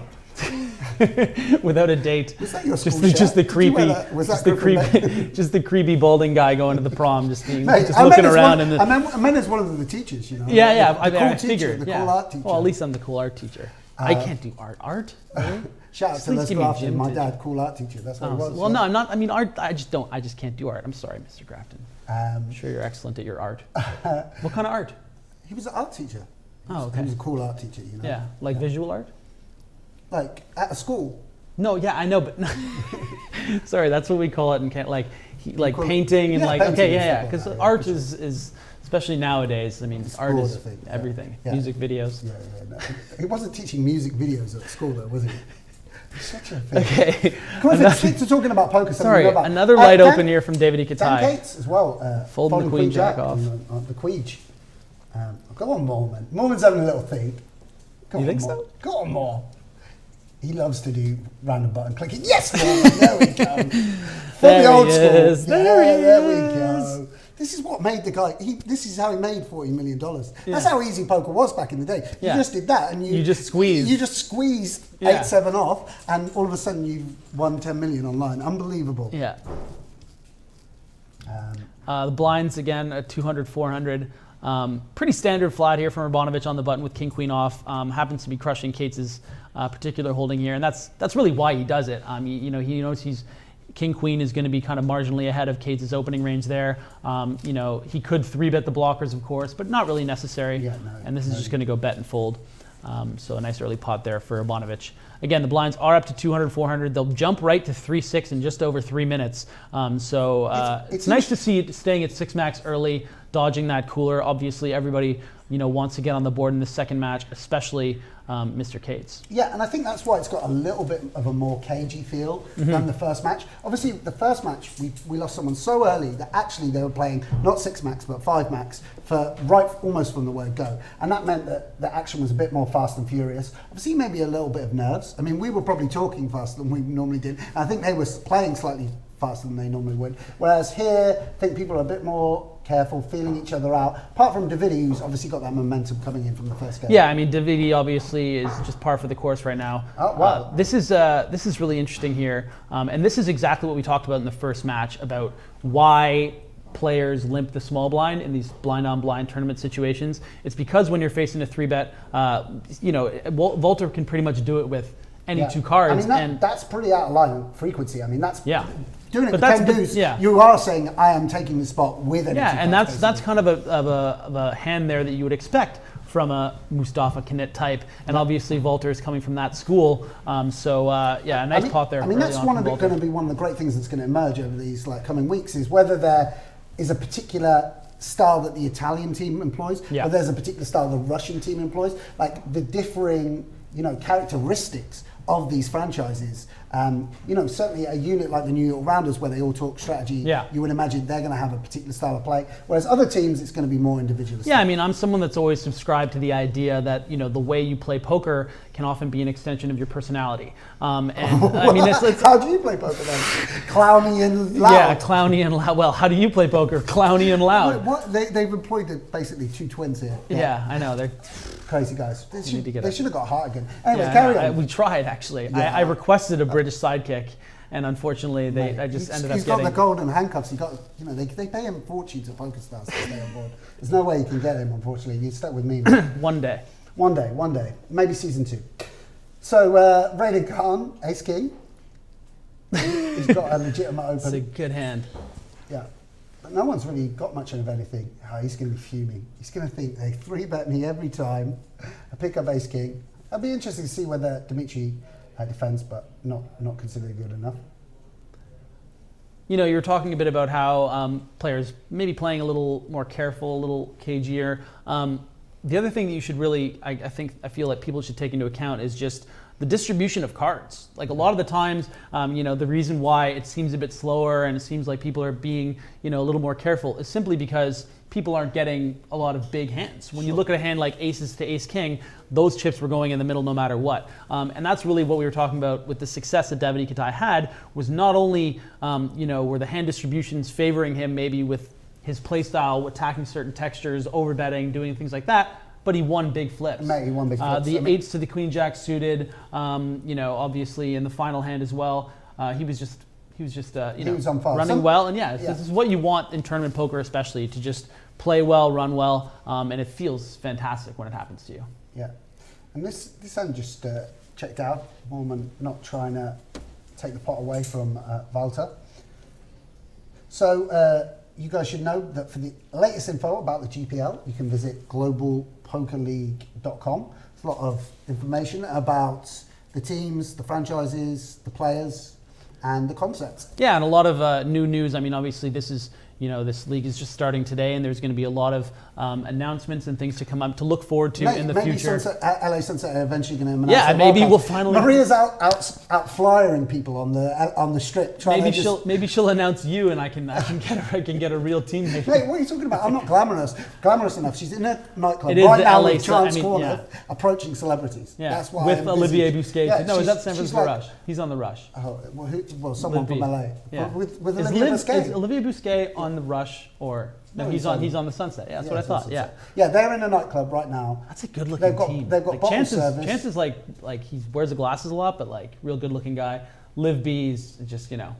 Without a date. Was that your school just the shirt? Did you wear creepy, that? Was just that the creepy, Griffin just the creepy balding guy going to the prom, just Mate, looking around. I meant as one of the teachers, Yeah, The cool I teacher, figured. the cool art teacher. Well, at least I'm the cool art teacher. I can't do art. Art? Really? Shout out Just to at Les least give me Grafton, gym my teacher. dad, cool art teacher. That's what he was. Well, no, I'm not. I mean, art. I just can't do art. I'm sorry, Mr. Grafton. I'm sure you're excellent at your art. What kind of art? He was an art teacher. Oh, okay. He was a cool art teacher, Yeah, like visual art. Like at a school. No, yeah, I know, but sorry, that's what we call it, and painting and painting okay, and yeah, stuff because like that, art for is especially nowadays. I mean, art is everything. Yeah. Music videos. Yeah. No. He wasn't teaching music videos at school, though, was he? Such a thing. Okay. Griffin, stick to talking about poker. Sorry, another light open here from Davidi Kitai. Dan Cates as well. Folding the queen jack off. On the queej. Go on, Moorman. Moorman's having a little think. You think so? Go on, Moor. He loves to do random button clicking. Yes, Moorman. There we go. From the old school. There we go. This is what made the guy. This is how he made $40 million. That's how easy poker was back in the day. You just did that, and you just squeezed. You just squeezed 8-7 off, and all of a sudden you won 10 million online. Unbelievable. Yeah. The blinds again at 200, 400. Pretty standard flat here from Urbanovich on the button with king queen off. Happens to be crushing Cates' particular holding here, and that's really why he does it. He knows he's. King Queen is going to be kind of marginally ahead of Cates' opening range there. He could 3-bet the blockers, of course, but not really necessary. And this is just going to go bet and fold. So a nice early pot there for Urbanovich. Again, the blinds are up to 200, 400. They'll jump right to 3-6 in just over 3 minutes. It's nice to see it staying at 6 max early, dodging that cooler. Obviously, everybody wants to get on the board in the second match, especially Mr. Cates. Yeah, and I think that's why it's got a little bit of a more cagey feel than the first match. Obviously, the first match, we lost someone so early that actually they were playing not 6 max, but 5 max for almost from the word go. And that meant that the action was a bit more fast and furious. Obviously, maybe a little bit of nerves. I mean, we were probably talking faster than we normally did. And I think they were playing slightly faster than they normally would. Whereas here, I think people are a bit more careful, feeling each other out. Apart from Davidi, who's obviously got that momentum coming in from the first game. Yeah, I mean, Davidi obviously is just par for the course right now. Oh, wow. This is really interesting here. And this is exactly what we talked about in the first match about why players limp the small blind in these blind-on-blind tournament situations. It's because when you're facing a 3-bet, Volter can pretty much do it with any 2 cards. I mean, that's pretty out of line frequency. I mean, that's... Yeah. Doing it with 10 deuce, you are saying, I am taking the spot with any 2 cards. And that's kind of a hand there that you would expect from a Mustafa Knit type, and obviously Volter is coming from that school. A nice pot there. I mean, that's going to be one of the great things that's going to emerge over these coming weeks is whether they're is a particular style that the Italian team employs, Yeah. or there's a particular style the Russian team employs. Like the differing, characteristics of these franchises. Certainly a unit like the New York Rounders, where they all talk strategy, Yeah. you would imagine they're going to have a particular style of play. Whereas other teams, it's going to be more individualistic. Yeah, I mean, I'm someone that's always subscribed to the idea that the way you play poker can often be an extension of your personality. I mean, it's how do you play poker then? Clowny and loud. Yeah, clowny and loud. Well, how do you play poker? Clowny and loud. What? They've employed basically two twins here. Yeah, I know. They're crazy guys. They need to get should it. have got heart again. Anyway, Yeah, carry no, on. we tried actually. Yeah. I requested a British sidekick, and unfortunately, I just ended up He's got getting. the golden handcuffs. They pay him fortunes at Poker Stars to stay on board. There's no way you can get him, unfortunately. You're stuck with me. One day. One day. Maybe season 2. So, Raiden Khan, Ace King. He's got a legitimate open. It's a good hand. Yeah. But no one's really got much of anything. Oh, he's going to be fuming. He's going to think they 3-bet me every time. I pick up Ace King. It'll be interesting to see whether Dzmitry defends, but not considered good enough. You were talking a bit about how players maybe playing a little more careful, a little cagier. The other thing that you should really, I feel like people should take into account is just the distribution of cards. Like a lot of the times, the reason why it seems a bit slower and it seems like people are being, a little more careful is simply because people aren't getting a lot of big hands. When you look at a hand like aces to ace king, those chips were going in the middle no matter what. And that's really what we were talking about with the success that Davidi Kitai had, was not only, were the hand distributions favoring him maybe with his play style, attacking certain textures, overbetting, doing things like that, but he won big flips. Mate, he won big flips. The 8s to the queen jack suited, obviously in the final hand as well. He was just he was on fire. running well, and this is what you want in tournament poker, especially to just play well, run well, and it feels fantastic when it happens to you. Yeah, and this hand just checked out. Moorman not trying to take the pot away from Walter. So you guys should know that for the latest info about the GPL, you can visit globalpokerleague.com. There's a lot of information about the teams, the franchises, the players, and the concepts. Yeah, and a lot of new news. I mean, obviously this is, this league is just starting today, and there's going to be a lot of announcements and things to come up to look forward to in the future. Maybe LA Sunset are eventually going to announce. Yeah, maybe we'll finally. Maria's out flyering people on the strip. Maybe she'll announce you, and I can get a real teammate. Mate, what are you talking about? I'm not glamorous enough. She's in a nightclub It is right the now LA with Chance Corner, yeah. approaching celebrities. Yeah, that's why with Olivier busy. Bousquet. Yeah, No, is that San she's Francisco like- Rush? He's on the Rush. Oh, well, someone from LA. Yeah. With is Olivier Bousquet. Is Olivier Bousquet on the Rush or no? He's on the Sunset. Yeah, that's what I thought. Yeah. Yeah, they're in a nightclub right now. That's a good looking team. They've got bottle service. Chances like he wears the glasses a lot, but like real good looking guy. Liv B's just They're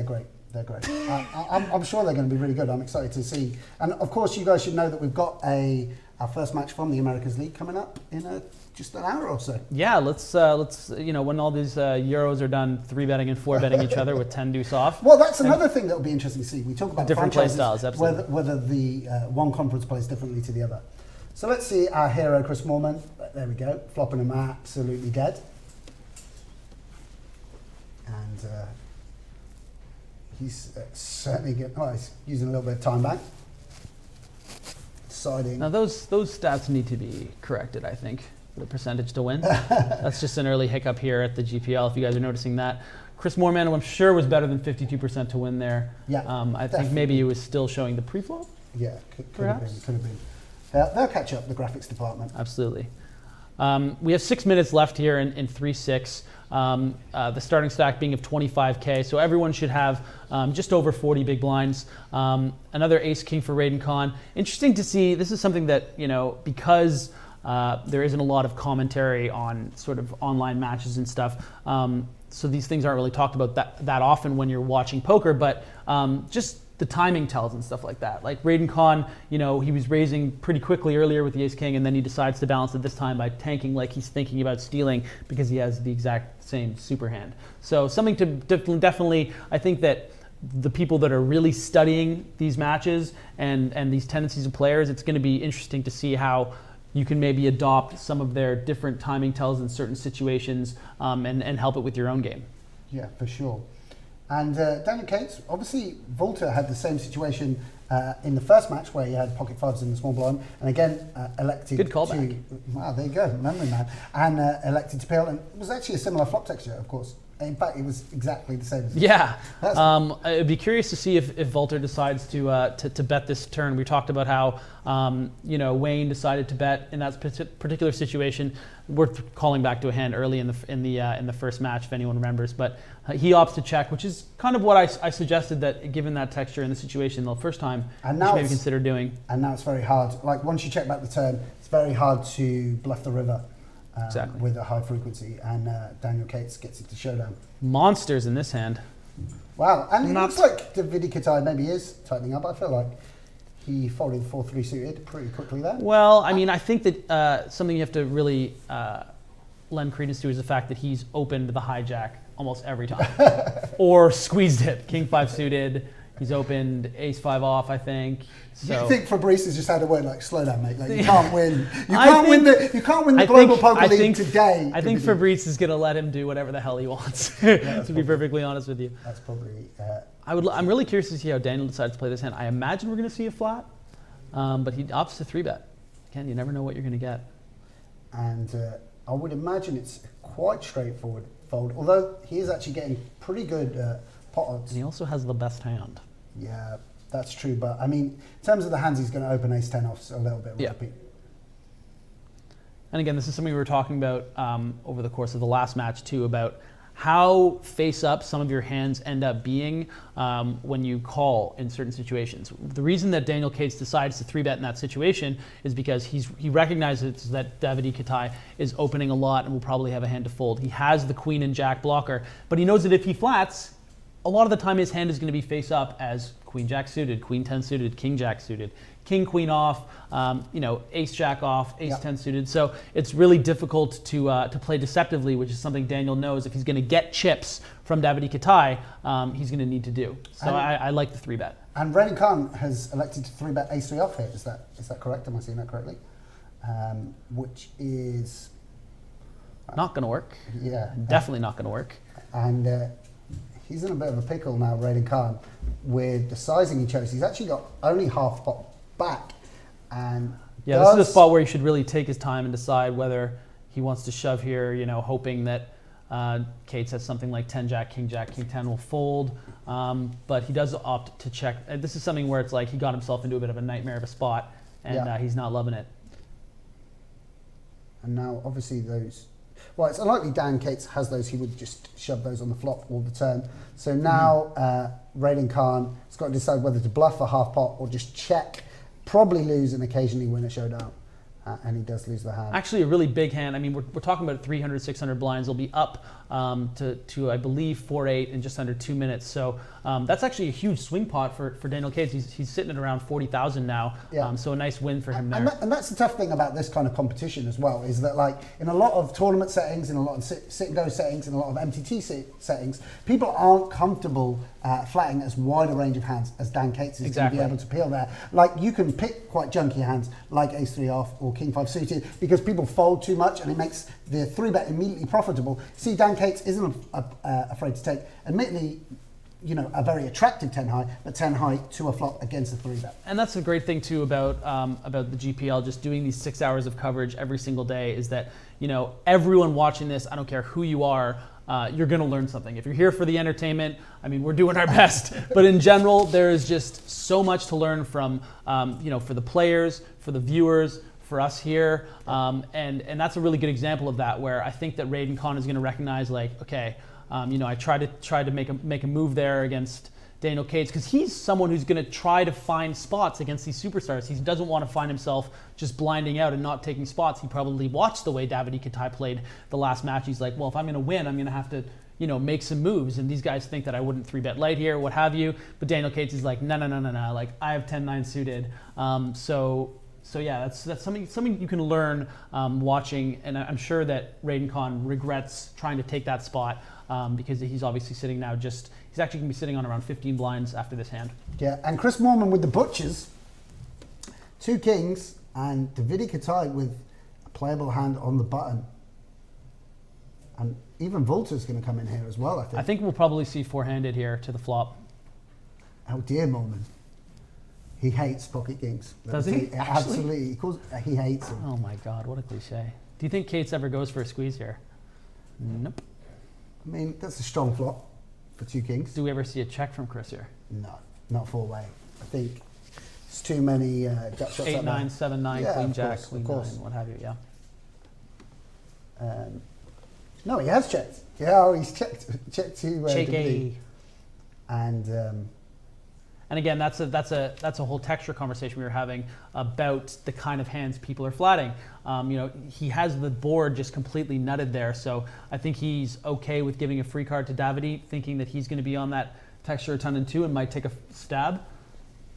great. They're great. I'm sure they're going to be really good. I'm excited to see. And of course, you guys should know that we've got our first match from the Americas League coming up in just an hour or so. Yeah, let's when all these Euros are done, 3-betting and 4-betting each other with 10 deuce off. Well, that's another thing that will be interesting to see. We talk about different play franchises, styles, absolutely. whether the one conference plays differently to the other. So let's see our hero, Chris Moorman. There we go, flopping him absolutely dead. And he's certainly he's using a little bit of time back. Deciding. Now those stats need to be corrected, I think, for the percentage to win. That's just an early hiccup here at the GPL, if you guys are noticing that. Chris Moorman, who I'm sure was better than 52% to win there. Yeah, I think maybe he was still showing the pre-flop. Yeah, could have been. They'll catch up, the graphics department. Absolutely. We have 6 minutes left here in 3-6. The starting stack being of 25K, so everyone should have just over 40 big blinds. Another ace king for Raiden Khan. Interesting to see. This is something that, because there isn't a lot of commentary on sort of online matches and stuff. So these things aren't really talked about that often when you're watching poker, but just the timing tells and stuff like that. Like Raiden Khan, he was raising pretty quickly earlier with the ace king, and then he decides to balance it this time by tanking like he's thinking about stealing because he has the exact same super hand. So something to definitely, I think that the people that are really studying these matches and these tendencies of players, it's going to be interesting to see how you can maybe adopt some of their different timing tells in certain situations and help it with your own game. Yeah, for sure. And Daniel Cates, obviously, Volta had the same situation in the first match where he had pocket fives in the small blind, and again elected Good callback. to. Wow, there you go, memory man, and elected to peel. And it was actually a similar flop texture, of course. In fact, it was exactly the same. Yeah, I'd be curious to see if Volter decides to bet this turn. We talked about how Wayne decided to bet in that particular situation. Worth calling back to a hand early in the first match, if anyone remembers. But he opts to check, which is kind of what I suggested, that given that texture in the situation the first time, And you now should maybe it's- consider doing. And now it's very hard. Like once you check back the turn, it's very hard to bluff the river. Exactly. With a high frequency, and Daniel Cates gets it to showdown. Monsters in this hand. Wow, and it Not- looks like Davidi Kitai maybe is tightening up. I feel like he folded 4-3 suited pretty quickly there. Well, I mean, I think that something you have to really lend credence to is the fact that he's opened the hijack almost every time, or squeezed it. King 5 suited. He's opened ace 5 off, I think. So You think Fabrice has just had a word like slow down, mate? Like you can't win. You can't win the global poker league today. I think Fabrice is going to let him do whatever the hell he wants. To be perfectly honest with you, That's probably. I'm really curious to see how Daniel decides to play this hand. I imagine we're going to see a flat, but he opts to 3-bet. Again, you never know what you're going to get. And I would imagine it's quite straightforward fold. Although he is actually getting pretty good pot odds. And he also has the best hand. Yeah, that's true. But I mean, in terms of the hands, he's going to open ace 10 off a little bit. Yeah. Repeat. And again, this is something we were talking about over the course of the last match too, about how face up some of your hands end up being when you call in certain situations. The reason that Daniel Cates decides to 3-bet in that situation is because he recognizes that Davidi Kitai is opening a lot and will probably have a hand to fold. He has the queen and jack blocker, but he knows that if he flats, a lot of the time his hand is going to be face up as queen jack suited, queen 10 suited, king jack suited, king queen off, ace jack off, ace 10 suited. So it's really difficult to play deceptively, which is something Daniel knows if he's going to get chips from Davidi Kitai, he's going to need to do. So I like the 3-bet. And Raiden Khan has elected to 3-bet ace 3 off here. Is that correct? Am I seeing that correctly? Which is not going to work. Yeah, definitely not going to work. And he's in a bit of a pickle now, Raiden Khan, with the sizing he chose. He's actually got only half pot back, and yeah, this is a spot where he should really take his time and decide whether he wants to shove here. Hoping that Cates has something like 10 jack, king 10 will fold, but he does opt to check. This is something where it's like he got himself into a bit of a nightmare of a spot, and he's not loving it. And now, obviously, those. Well, it's unlikely Dan Cates has those. He would just shove those on the flop all the turn. So now Raiden Khan has got to decide whether to bluff a half pot or just check, probably lose and occasionally win a showdown. And he does lose the hand. Actually, a really big hand. I mean, we're talking about 300, 600 blinds. They'll be up to I believe 4-8 in just under 2 minutes. So that's actually a huge swing pot for Daniel Cates. He's sitting at around 40,000 now. Yeah. So a nice win for him there. And that's the tough thing about this kind of competition as well, is that like in a lot of tournament settings, in a lot of sit and go settings, in a lot of MTT settings, people aren't comfortable flatting as wide a range of hands as Dan Cates is going to be able to peel there. Like you can pick quite junky hands like ace 3 off or king 5 suited because people fold too much and it makes the 3-bet immediately profitable. See, Dan Cates isn't afraid to take, admittedly, a very attractive 10 high, but 10 high to a flop against a 3-bet. And that's a great thing too about the GPL, just doing these 6 hours of coverage every single day, is that everyone watching this, I don't care who you are, you're going to learn something. If you're here for the entertainment, I mean, we're doing our best. But in general, there is just so much to learn from, for the players, for the viewers, for us here, and that's a really good example of that, where I think that Raiden Khan is going to recognize, like, okay, I tried to make a move there against Daniel Cates, because he's someone who's going to try to find spots against these superstars. He doesn't want to find himself just blinding out and not taking spots. He probably watched the way Davidi Kitai played the last match. He's like, well, if I'm going to win, I'm going to have to make some moves, and these guys think that I wouldn't 3-bet light here, what have you. But Daniel Cates is like, no, like I have 10-9 suited. So yeah, that's something you can learn watching, and I'm sure that Raiden Khan regrets trying to take that spot because he's obviously sitting now he's actually going to be sitting on around 15 blinds after this hand. Yeah, and Chris Moorman with the butchers, 2 kings, and Davidi Kitai with a playable hand on the button. And even Volta's going to come in here as well, I think. I think we'll probably see four-handed here to the flop. Oh dear, Moorman. He hates pocket kings. Does he? Absolutely. He hates them. Oh my God, what a cliche. Do you think Kate's ever goes for a squeeze here? Nope. I mean, that's a strong flop for 2 kings. Do we ever see a check from Chris here? No, not 4-way. I think it's too many gut shots. 8-9, 7-9, Yeah, queen of jack, course, queen of course. 9, what have you, yeah. No, he has checked. Yeah, he's checked to Check Davidi. And And again, that's a whole texture conversation we were having about the kind of hands people are flatting. He has the board just completely nutted there, so I think he's okay with giving a free card to Davidi, thinking that he's going to be on that texture a ton and 2 and might take a stab.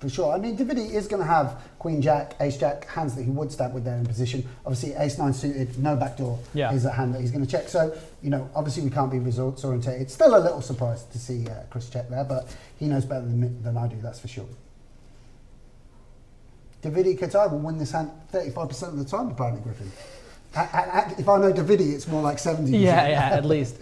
for sure. I mean, Davidi is going to have Queen Jack, Ace Jack, hands that he would stab with there in position. Obviously, Ace 9 suited, no backdoor is a hand that he's going to check. So, obviously we can't be results oriented. It's still a little surprised to see Chris check there, but he knows better than I do, that's for sure. Davidi Kitai will win this hand 35% of the time, apparently, Griffin. If I know Davidi, it's more like 70%. Yeah, at least.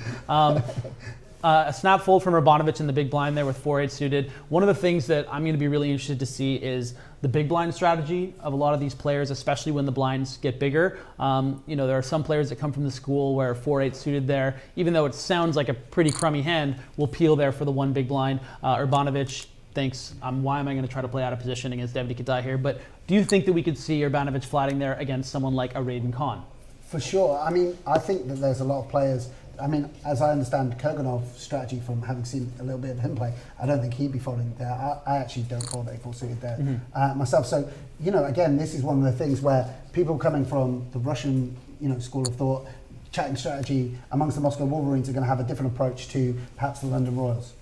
A snap fold from Urbanovich in the big blind there with 4-8 suited. One of the things that I'm going to be really interested to see is the big blind strategy of a lot of these players, especially when the blinds get bigger. There are some players that come from the school where 4-8 suited there, even though it sounds like a pretty crummy hand, will peel there for the one big blind. Urbanovich thinks, why am I going to try to play out of position against Davidi Kitai here? But do you think that we could see Urbanovich flatting there against someone like a Raiden Khan? For sure. I mean, I think that there's a lot of players. I mean, as I understand Kurganov's strategy from having seen a little bit of him play, I don't think he'd be folding there. I actually don't fold A4 suited there myself. So, again, this is one of the things where people coming from the Russian, school of thought, chatting strategy amongst the Moscow Wolverines are going to have a different approach to perhaps the London Royals.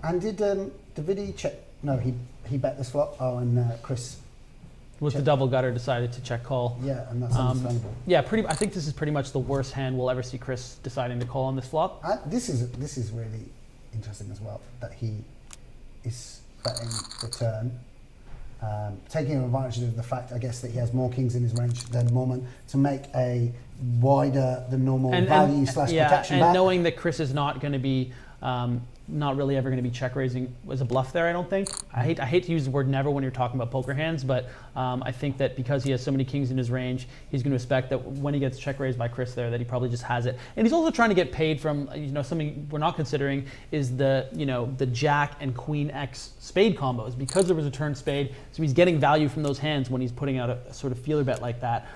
And did Davidi check? No, he bet this flop. Oh, and Chris. With the double gutter, decided to check call. Yeah, and that's understandable. Yeah, I think this is pretty much the worst hand we'll ever see Chris deciding to call on this flop. This is really interesting as well, that he is betting the turn, taking advantage of the fact, I guess, that he has more kings in his range than Moorman to make a wider than normal value / protection bet. And knowing that Chris is not going to be not really ever going to be check raising was a bluff there, I don't think. I hate to use the word never when you're talking about poker hands, but I think that because he has so many kings in his range, he's going to expect that when he gets check raised by Chris there, that he probably just has it. And he's also trying to get paid from, something we're not considering is the Jack and Queen X spade combos, because there was a turn spade, so he's getting value from those hands when he's putting out a sort of feeler bet like that.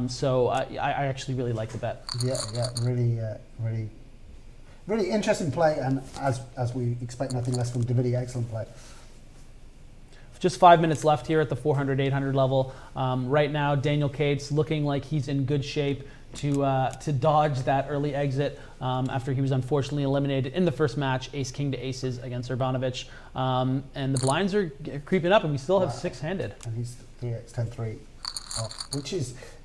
So I actually really like the bet. Yeah, really interesting play, and as we expect nothing less from Davidi, excellent play. Just 5 minutes left here at the 400, 800 level. Right now, Daniel Cates looking like he's in good shape to dodge that early exit after he was unfortunately eliminated in the first match, ace king to aces against Urbanovich. And the blinds are creeping up, and we still have six-handed. And he's 3x 10-3 off,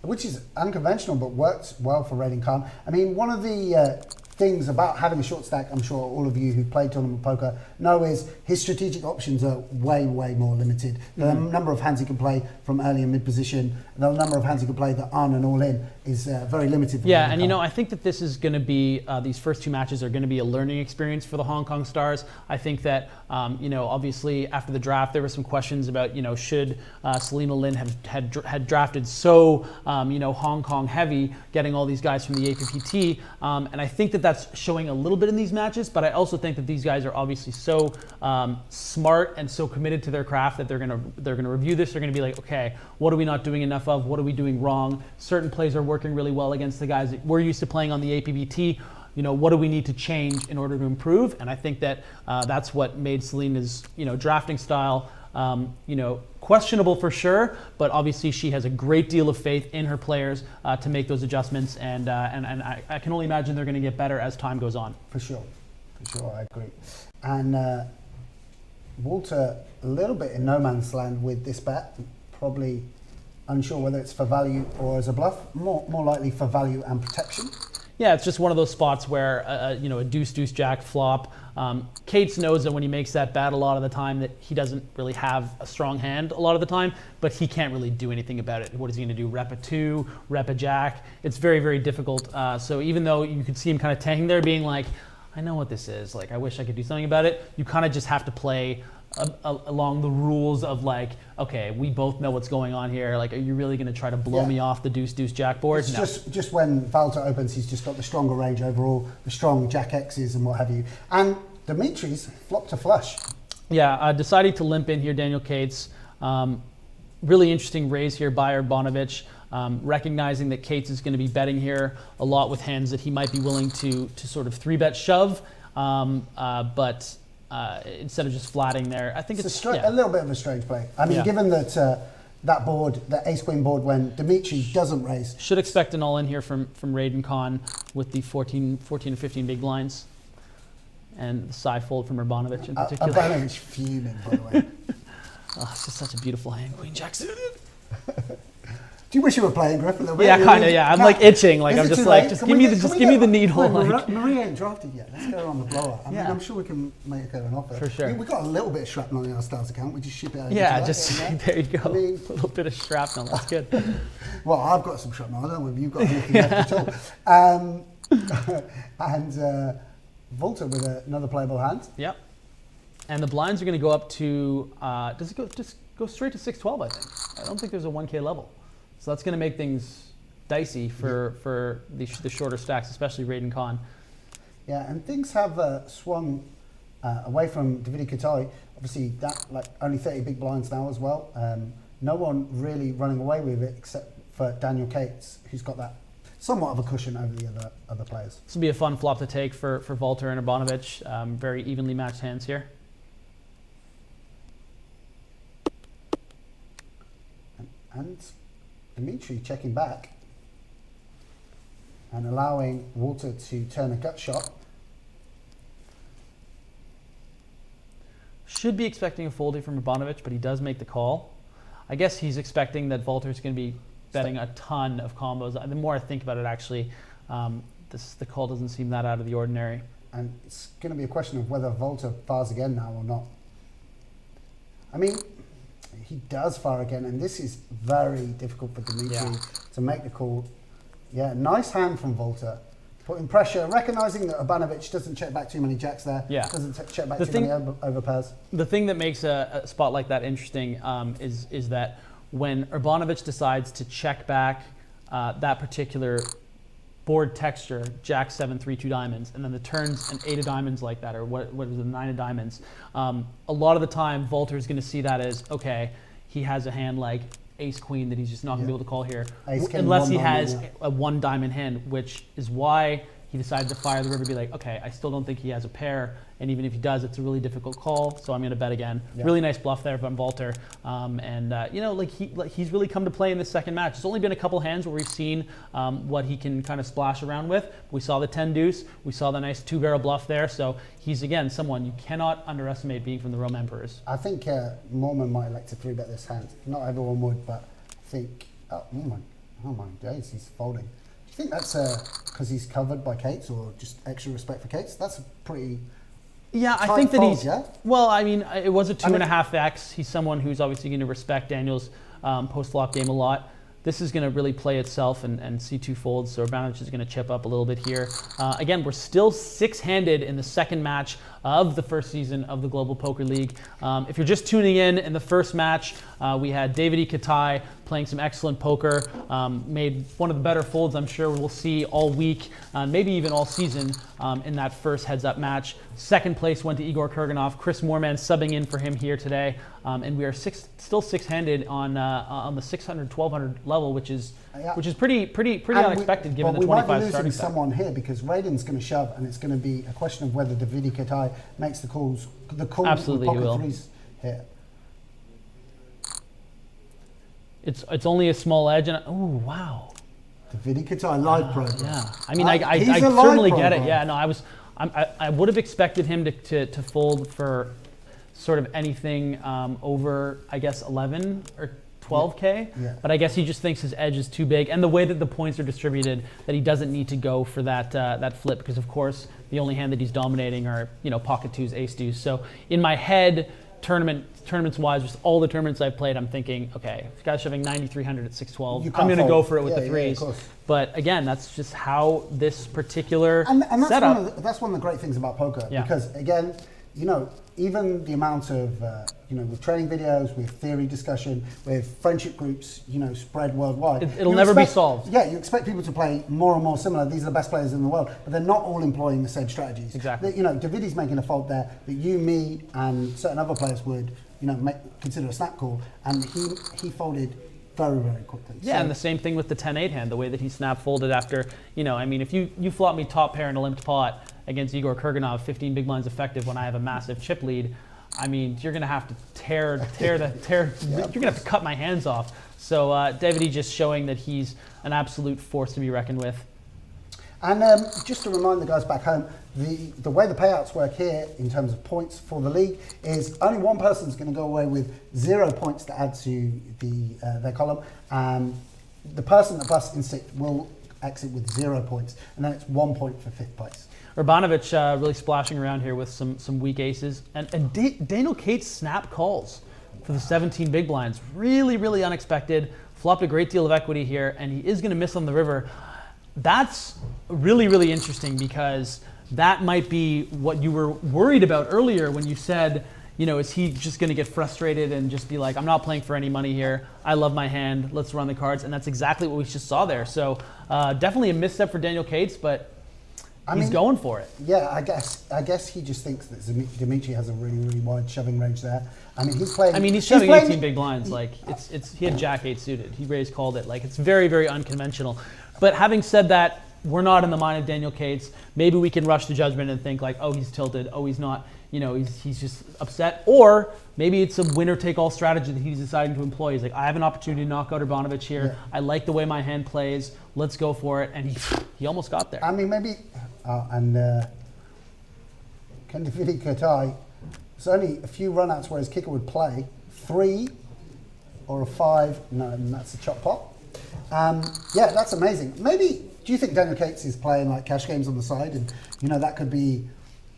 which is unconventional, but works well for Raiden Khan. I mean, one of the things about having a short stack, I'm sure all of you who play tournament poker know, is his strategic options are way more limited. The number of hands he can play from early and mid position, the number of hands he can play that aren't an all in is very limited. Yeah, and I think that this is going to be, these first two matches are going to be a learning experience for the Hong Kong Stars. I think that, obviously after the draft, there were some questions about, should Selena Lin had drafted so, Hong Kong heavy, getting all these guys from the APPT, and I think that that's showing a little bit in these matches, but I also think that these guys are obviously so smart and so committed to their craft that they're gonna review this. They're gonna be like, okay, what are we not doing enough of? What are we doing wrong? Certain plays are working really well against the guys that we're used to playing on the APBT. What do we need to change in order to improve? And I think that that's what made Selena's drafting style questionable for sure, but obviously she has a great deal of faith in her players to make those adjustments, and I can only imagine they're going to get better as time goes on. For sure, I agree. And Walter, a little bit in no man's land with this bet, probably unsure whether it's for value or as a bluff, more likely for value and protection. Yeah, it's just one of those spots where a deuce, jack flop, Cates knows that when he makes that bet a lot of the time that he doesn't really have a strong hand a lot of the time, but he can't really do anything about it. What is he going to do? Rep a 2, rep a jack? It's very, very difficult. So even though you could see him kind of tanking there, being like, I know what this is. Like, I wish I could do something about it. You kind of just have to play along the rules of like, okay, we both know what's going on here. Like, are you really going to try to blow me off the deuce jack board? It's No. just when Walter opens, he's just got the stronger range overall, the strong jack X's and what have you. And Dzmitry's flopped a flush. Yeah, deciding to limp in here, Daniel Cates. Really interesting raise here by Urbanovich. Recognizing that Cates is going to be betting here a lot with hands that he might be willing to sort of 3-bet shove, but instead of just flatting there, I think it's a little bit of a strange play. I mean, given that that board, the ace-queen board, when Dzmitry doesn't raise. Should expect an all-in here from Raiden Khan with the 14 or 15 big blinds, and the side fold from Urbanovich in particular. Urbanovich fuming, by the way. Oh, it's just such a beautiful hand, Queen Jack suited. Do you wish you were playing, Griff, a little bit? Yeah, kind of. Yeah, I'm like itching. Like I'm just like, give me the needle. Like. Marie ain't drafted yet. Let's go on the blower. I mean, I'm sure we can make her an offer. For sure. We got a little bit of shrapnel on our stars account. We just ship it over. Yeah, just there you go. I mean, a little bit of shrapnel. That's good. Well, I've got some shrapnel. I don't know if you've got anything left at all. And Volta with another playable hand. Yep. And the blinds are going to go up to. Does it go straight to 612? I think. I don't think there's a 1K level. So that's going to make things dicey for the shorter stacks, especially Raiden Khan. Yeah, and things have swung away from Davidi Kitai. Obviously, that like only 30 big blinds now as well. No one really running away with it except for Daniel Cates, who's got that somewhat of a cushion over the other players. This will be a fun flop to take for Walter and Urbanovich. Very evenly matched hands here. And Dzmitry checking back and allowing Walter to turn a gut shot. Should be expecting a folding from Urbanovich, but he does make the call. I guess he's expecting that Walter's going to be betting a ton of combos. The more I think about it, actually, the call doesn't seem that out of the ordinary. And it's going to be a question of whether Walter fires again now or not. I mean, he does fire again, and this is very difficult for Dzmitry to make the call. Yeah, nice hand from Walter. Putting pressure, recognising that Urbanovich doesn't check back too many jacks there. Yeah. Doesn't check back too many overpairs. The thing that makes a spot like that interesting is that when Urbanovich decides to check back that particular board texture, Jack 7, 3, 2 diamonds, and then the turns an 8 of diamonds like that, or what is it, 9 of diamonds. A lot of the time, Walter is going to see that as, okay, he has a hand like ace queen that he's just not going to be able to call here, unless he has a 1 diamond hand, which is why he decided to fire the river, be like, okay, I still don't think he has a pair, and even if he does, it's a really difficult call, so I'm going to bet again. Really nice bluff there from Walter, he's really come to play in this second match. It's only been a couple hands where we've seen what he can kind of splash around with. We saw the 10 deuce, we saw the nice 2-barrel bluff there, so he's again someone you cannot underestimate being from the Rome Emperors. I think Moorman might like to 3-bet this hand. Not everyone would, but I think Moorman, oh my days, he's folding. Do you think that's because he's covered by Cates, or just extra respect for Cates? That's a pretty I think that fold, he's well, I mean, it was a 2.5x. He's someone who's obviously going to respect Daniel's post-flop game a lot. This is going to really play itself and see 2 folds, so Urbanovich is going to chip up a little bit here. Again, we're still 6-handed in the second match of the first season of the Global Poker League. If you're just tuning in the first match, we had Davidi Kitai playing some excellent poker, made one of the better folds I'm sure we'll see all week, maybe even all season in that first heads-up match. Second place went to Igor Kurganov. Chris Moorman subbing in for him here today, and we are still 6-handed on the 600-1200 level, which is pretty unexpected given the 25 starting But we might be losing stack. someone here because Raiden's going to shove, and it's going to be a question of whether Davidi Kitai makes the calls. The call Absolutely, with he will. pocket threes here. It's only a small edge, and oh wow. Davidi Kitai live program. Yeah, I mean, I He's a certainly live get it. program. Yeah, no, I would have expected him to fold for sort of anything over, I guess, 11 or 12K, but I guess he just thinks his edge is too big, and the way that the points are distributed, that he doesn't need to go for that flip, because of course the only hand that he's dominating are pocket twos, ace deuce. So in my head, tournaments wise, just all the tournaments I've played, I'm thinking, okay, if the guy's shoving 9,300 at 612, I'm going to go for it with the threes. But again, that's just how this particular that's setup. That's one of the great things about poker, because again, even the amount of, with training videos, with theory discussion, with friendship groups, spread worldwide. It'll never be solved. Yeah, you expect people to play more and more similar. These are the best players in the world, but they're not all employing the same strategies. Exactly. Davidi's making a fold there that you, me, and certain other players would, consider a snap call, and he folded very, very quickly. Yeah, and the same thing with the 10-8 hand, the way that he snap folded after, if you flop me top pair in a limped pot against Igor Kurganov, 15 big blinds effective when I have a massive chip lead, you're going to have to you're going to have to cut my hands off. So Davidi just showing that he's an absolute force to be reckoned with. And just to remind the guys back home, the way the payouts work here in terms of points for the league is only one person's going to go away with 0 points to add to their column. The person that busts instinct will exit with 0 points, and then it's 1 point for 5th place. Urbanovich really splashing around here with some weak aces. And Daniel Cates snap calls for the 17 big blinds. Really, really unexpected. Flopped a great deal of equity here, and he is going to miss on the river. That's really, really interesting, because that might be what you were worried about earlier when you said, is he just going to get frustrated and just be like, I'm not playing for any money here. I love my hand. Let's run the cards. And that's exactly what we just saw there. So definitely a misstep for Daniel Cates, but he's going for it. Yeah, I guess he just thinks that Dzmitry has a really, really wide shoving range there. He's playing. He's shoving 18 big blinds. He had Jack 8 suited. He raised called it. It's very, very unconventional. But having said that, we're not in the mind of Daniel Cates. Maybe we can rush to judgment and think oh, he's tilted. Oh, he's not. He's just upset. Or maybe it's a winner-take-all strategy that he's deciding to employ. He's like, I have an opportunity to knock out Urbanovich here. Yeah. I like the way my hand plays. Let's go for it. And he almost got there. Maybe. Can Davidi Kitai? There's only a few runouts where his kicker would play 3 or a 5. No, and that's a chop pot. Yeah, that's amazing. Maybe, do you think Daniel Cates is playing cash games on the side, and that could be,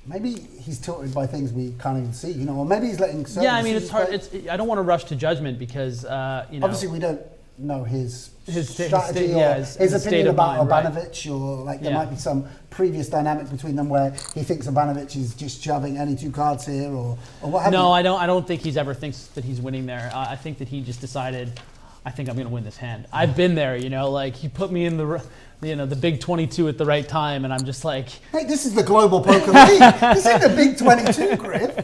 maybe he's tilted by things we can't even see, or maybe he's letting certain it's hard. I don't want to rush to judgment because obviously we don't know his his strategy or his opinion about Urbanovich, or there might be some previous dynamic between them where he thinks Urbanovich is just shoving any 2 cards here or what have you. No, I don't think he's ever thinks that he's winning there. I think that he just decided, I think I'm going to win this hand. I've been there, he put me in the big 22 at the right time, and I'm just like, hey, this is the global poker league. This is the big 22, Griff.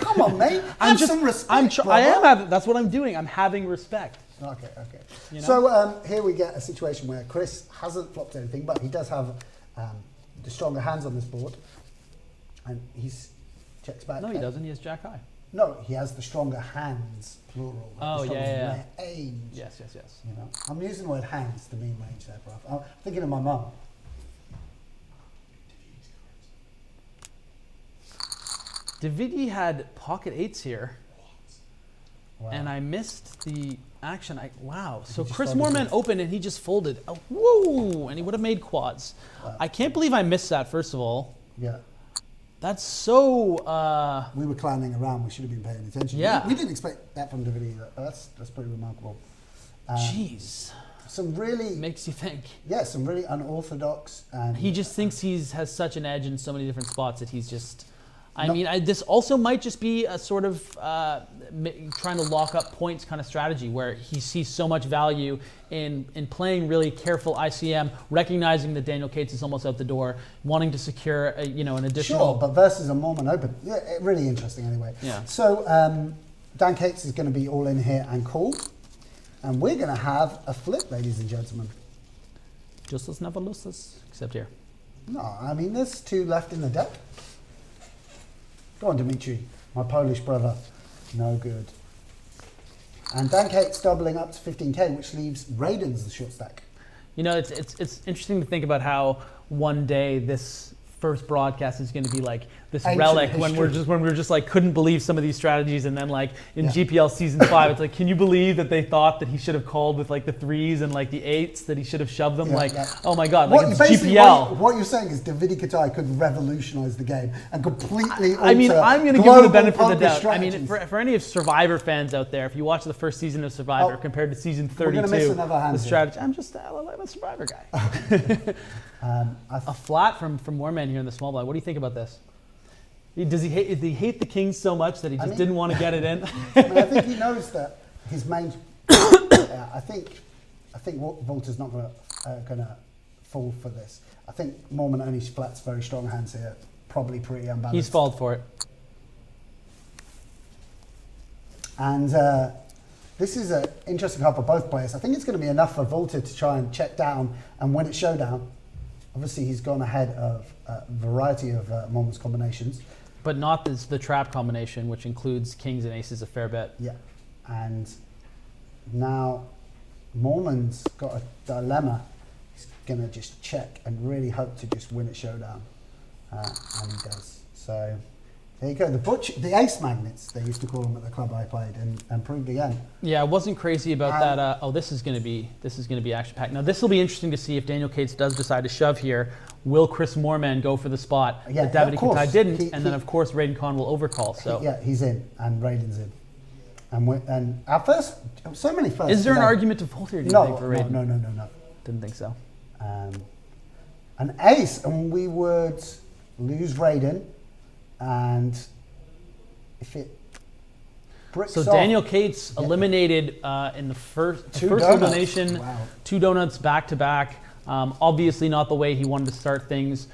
Come on, mate. Have some respect. That's what I'm doing. I'm having respect. Okay. So here we get a situation where Chris hasn't flopped anything, but he does have the stronger hands on this board, and he's checks back. No, he doesn't. He has Jack high. No, he has the stronger hands, plural. Range. Yes. I'm using the word hands to mean range there, bro. I'm thinking of my mum. Davidi had pocket 8s here. Wow. And I missed the action. Wow. So Chris Moorman opened and he just folded. Oh, whoa! And he would have made quads. Wow. I can't believe I missed that, first of all. Yeah. That's so... we were clowning around. We should have been paying attention. Yeah. We didn't expect that from Davidi either. That's pretty remarkable. Jeez. Some really... Makes you think. Yeah, some really unorthodox. And he just thinks has such an edge in so many different spots that he's just... this also might just be a sort of trying to lock up points kind of strategy where he sees so much value in playing really careful ICM, recognizing that Daniel Cates is almost out the door, wanting to secure an additional... Sure, but versus a Moorman Open. Yeah, really interesting anyway. Yeah. So Dan Cates is going to be all in here and called. And we're going to have a flip, ladies and gentlemen. Justus never loses, except here. No, there's 2 left in the deck. Go on, Dzmitry, my Polish brother. No good. And Dan Cates doubling up to 15k, which leaves Raiden's the short stack. It's interesting to think about how one day this first broadcast is going to be like Ancient relic when history. we were just like couldn't believe some of these strategies, and then like in GPL season 5, it's like, can you believe that they thought that he should have called with like the 3s and like the 8s, that he should have shoved them? Oh my god, like it's GPL. What you're saying is Davidi Kitai could revolutionize the game and completely alter I mean, I'm going to give him the benefit of the doubt. strategies. I mean, for any of Survivor fans out there, if you watch the first season of Survivor compared to season we're gonna miss 32, another hand the here. strategy, I'm a Survivor guy. A flat from Moorman here in the small blind. What do you think about this? Does he hate the Kings so much that he just didn't want to get it in? I think he knows that his main. I think Volta's not gonna fall for this. I think Moorman only flats very strong hands here, probably pretty unbalanced. He's falled for it. And this is an interesting card for both players. I think it's going to be enough for Volta to try and check down and win its showdown. Obviously, he's gone ahead of a variety of Moorman's combinations. But not the trap combination, which includes kings and aces a fair bit. Yeah. And now Moorman's got a dilemma. He's going to just check and really hope to just win a showdown. And he does. So there you go. The ace magnets, they used to call them at the club I played, and proved again. Yeah, I wasn't crazy about that. This is going to be action packed. Now this will be interesting to see if Daniel Cates does decide to shove here. Will Chris Moorman go for the spot that Davidi Kitai didn't? And then of course Raiden Khan will overcall. So he's in, and Raiden's in. And our first, so many firsts. Is there an argument to fold here? Do you think for Raiden? No. Didn't think so. An ace, and we would lose Raiden, and if it bricks off, Daniel Cates eliminated in the first elimination, 2 donuts back to back. Obviously not the way he wanted to start things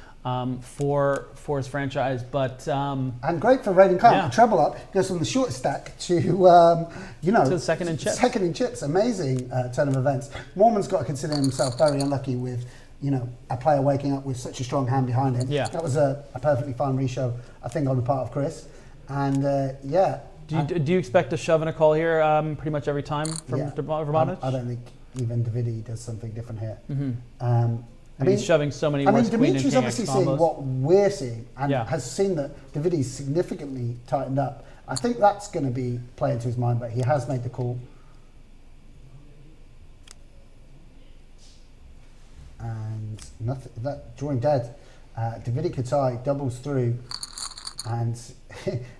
for his franchise, but and great for Raiden Khan. Treble up goes from the shortest stack to to second in chips. Second in chips, amazing turn of events. Moorman's got to consider himself very unlucky with a player waking up with such a strong hand behind him. Yeah, that was a perfectly fine reshow, I think, on the part of Chris. And do you expect a shove and a call here pretty much every time from Urbanovich? I don't think even Davidi does something different here. Mm-hmm. He's shoving so many worse queen and king Dimitri's obviously combos. seeing what we're seeing and has seen that Davidi's significantly tightened up. I think that's going to be playing to his mind, but he has made the call. And nothing. That drawing dead. Davidi Kitai doubles through, and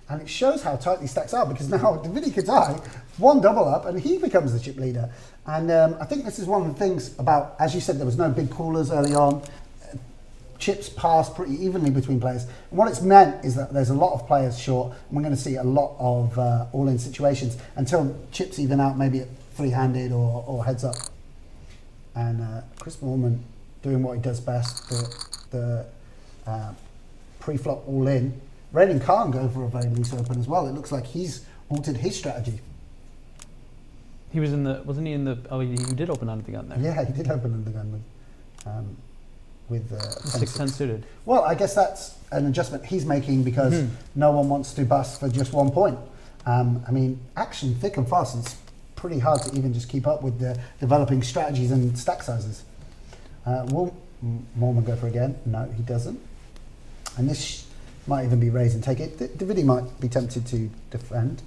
and it shows how tight these stacks are, because now Davidi Kitai one double up and he becomes the chip leader. And I think this is one of the things about, as you said, there was no big callers early on. Chips passed pretty evenly between players. And what it's meant is that there's a lot of players short, and we're going to see a lot of all-in situations until chips even out, maybe at three-handed or heads up. And Chris Moorman doing what he does best, the pre-flop all-in. Raiden Khan go for a very loose open as well. It looks like he's altered his strategy. He was wasn't he in the, he did open under the gun there. Yeah, he did open under the gun with 6-10 suited. Well, I guess that's an adjustment he's making because no one wants to bust for just 1 point. I mean, action thick and fast, and it's pretty hard to even just keep up with the developing strategies and stack sizes. Will Moorman go for again? No, he doesn't. And this might even be raise and take it. Davidi might be tempted to defend.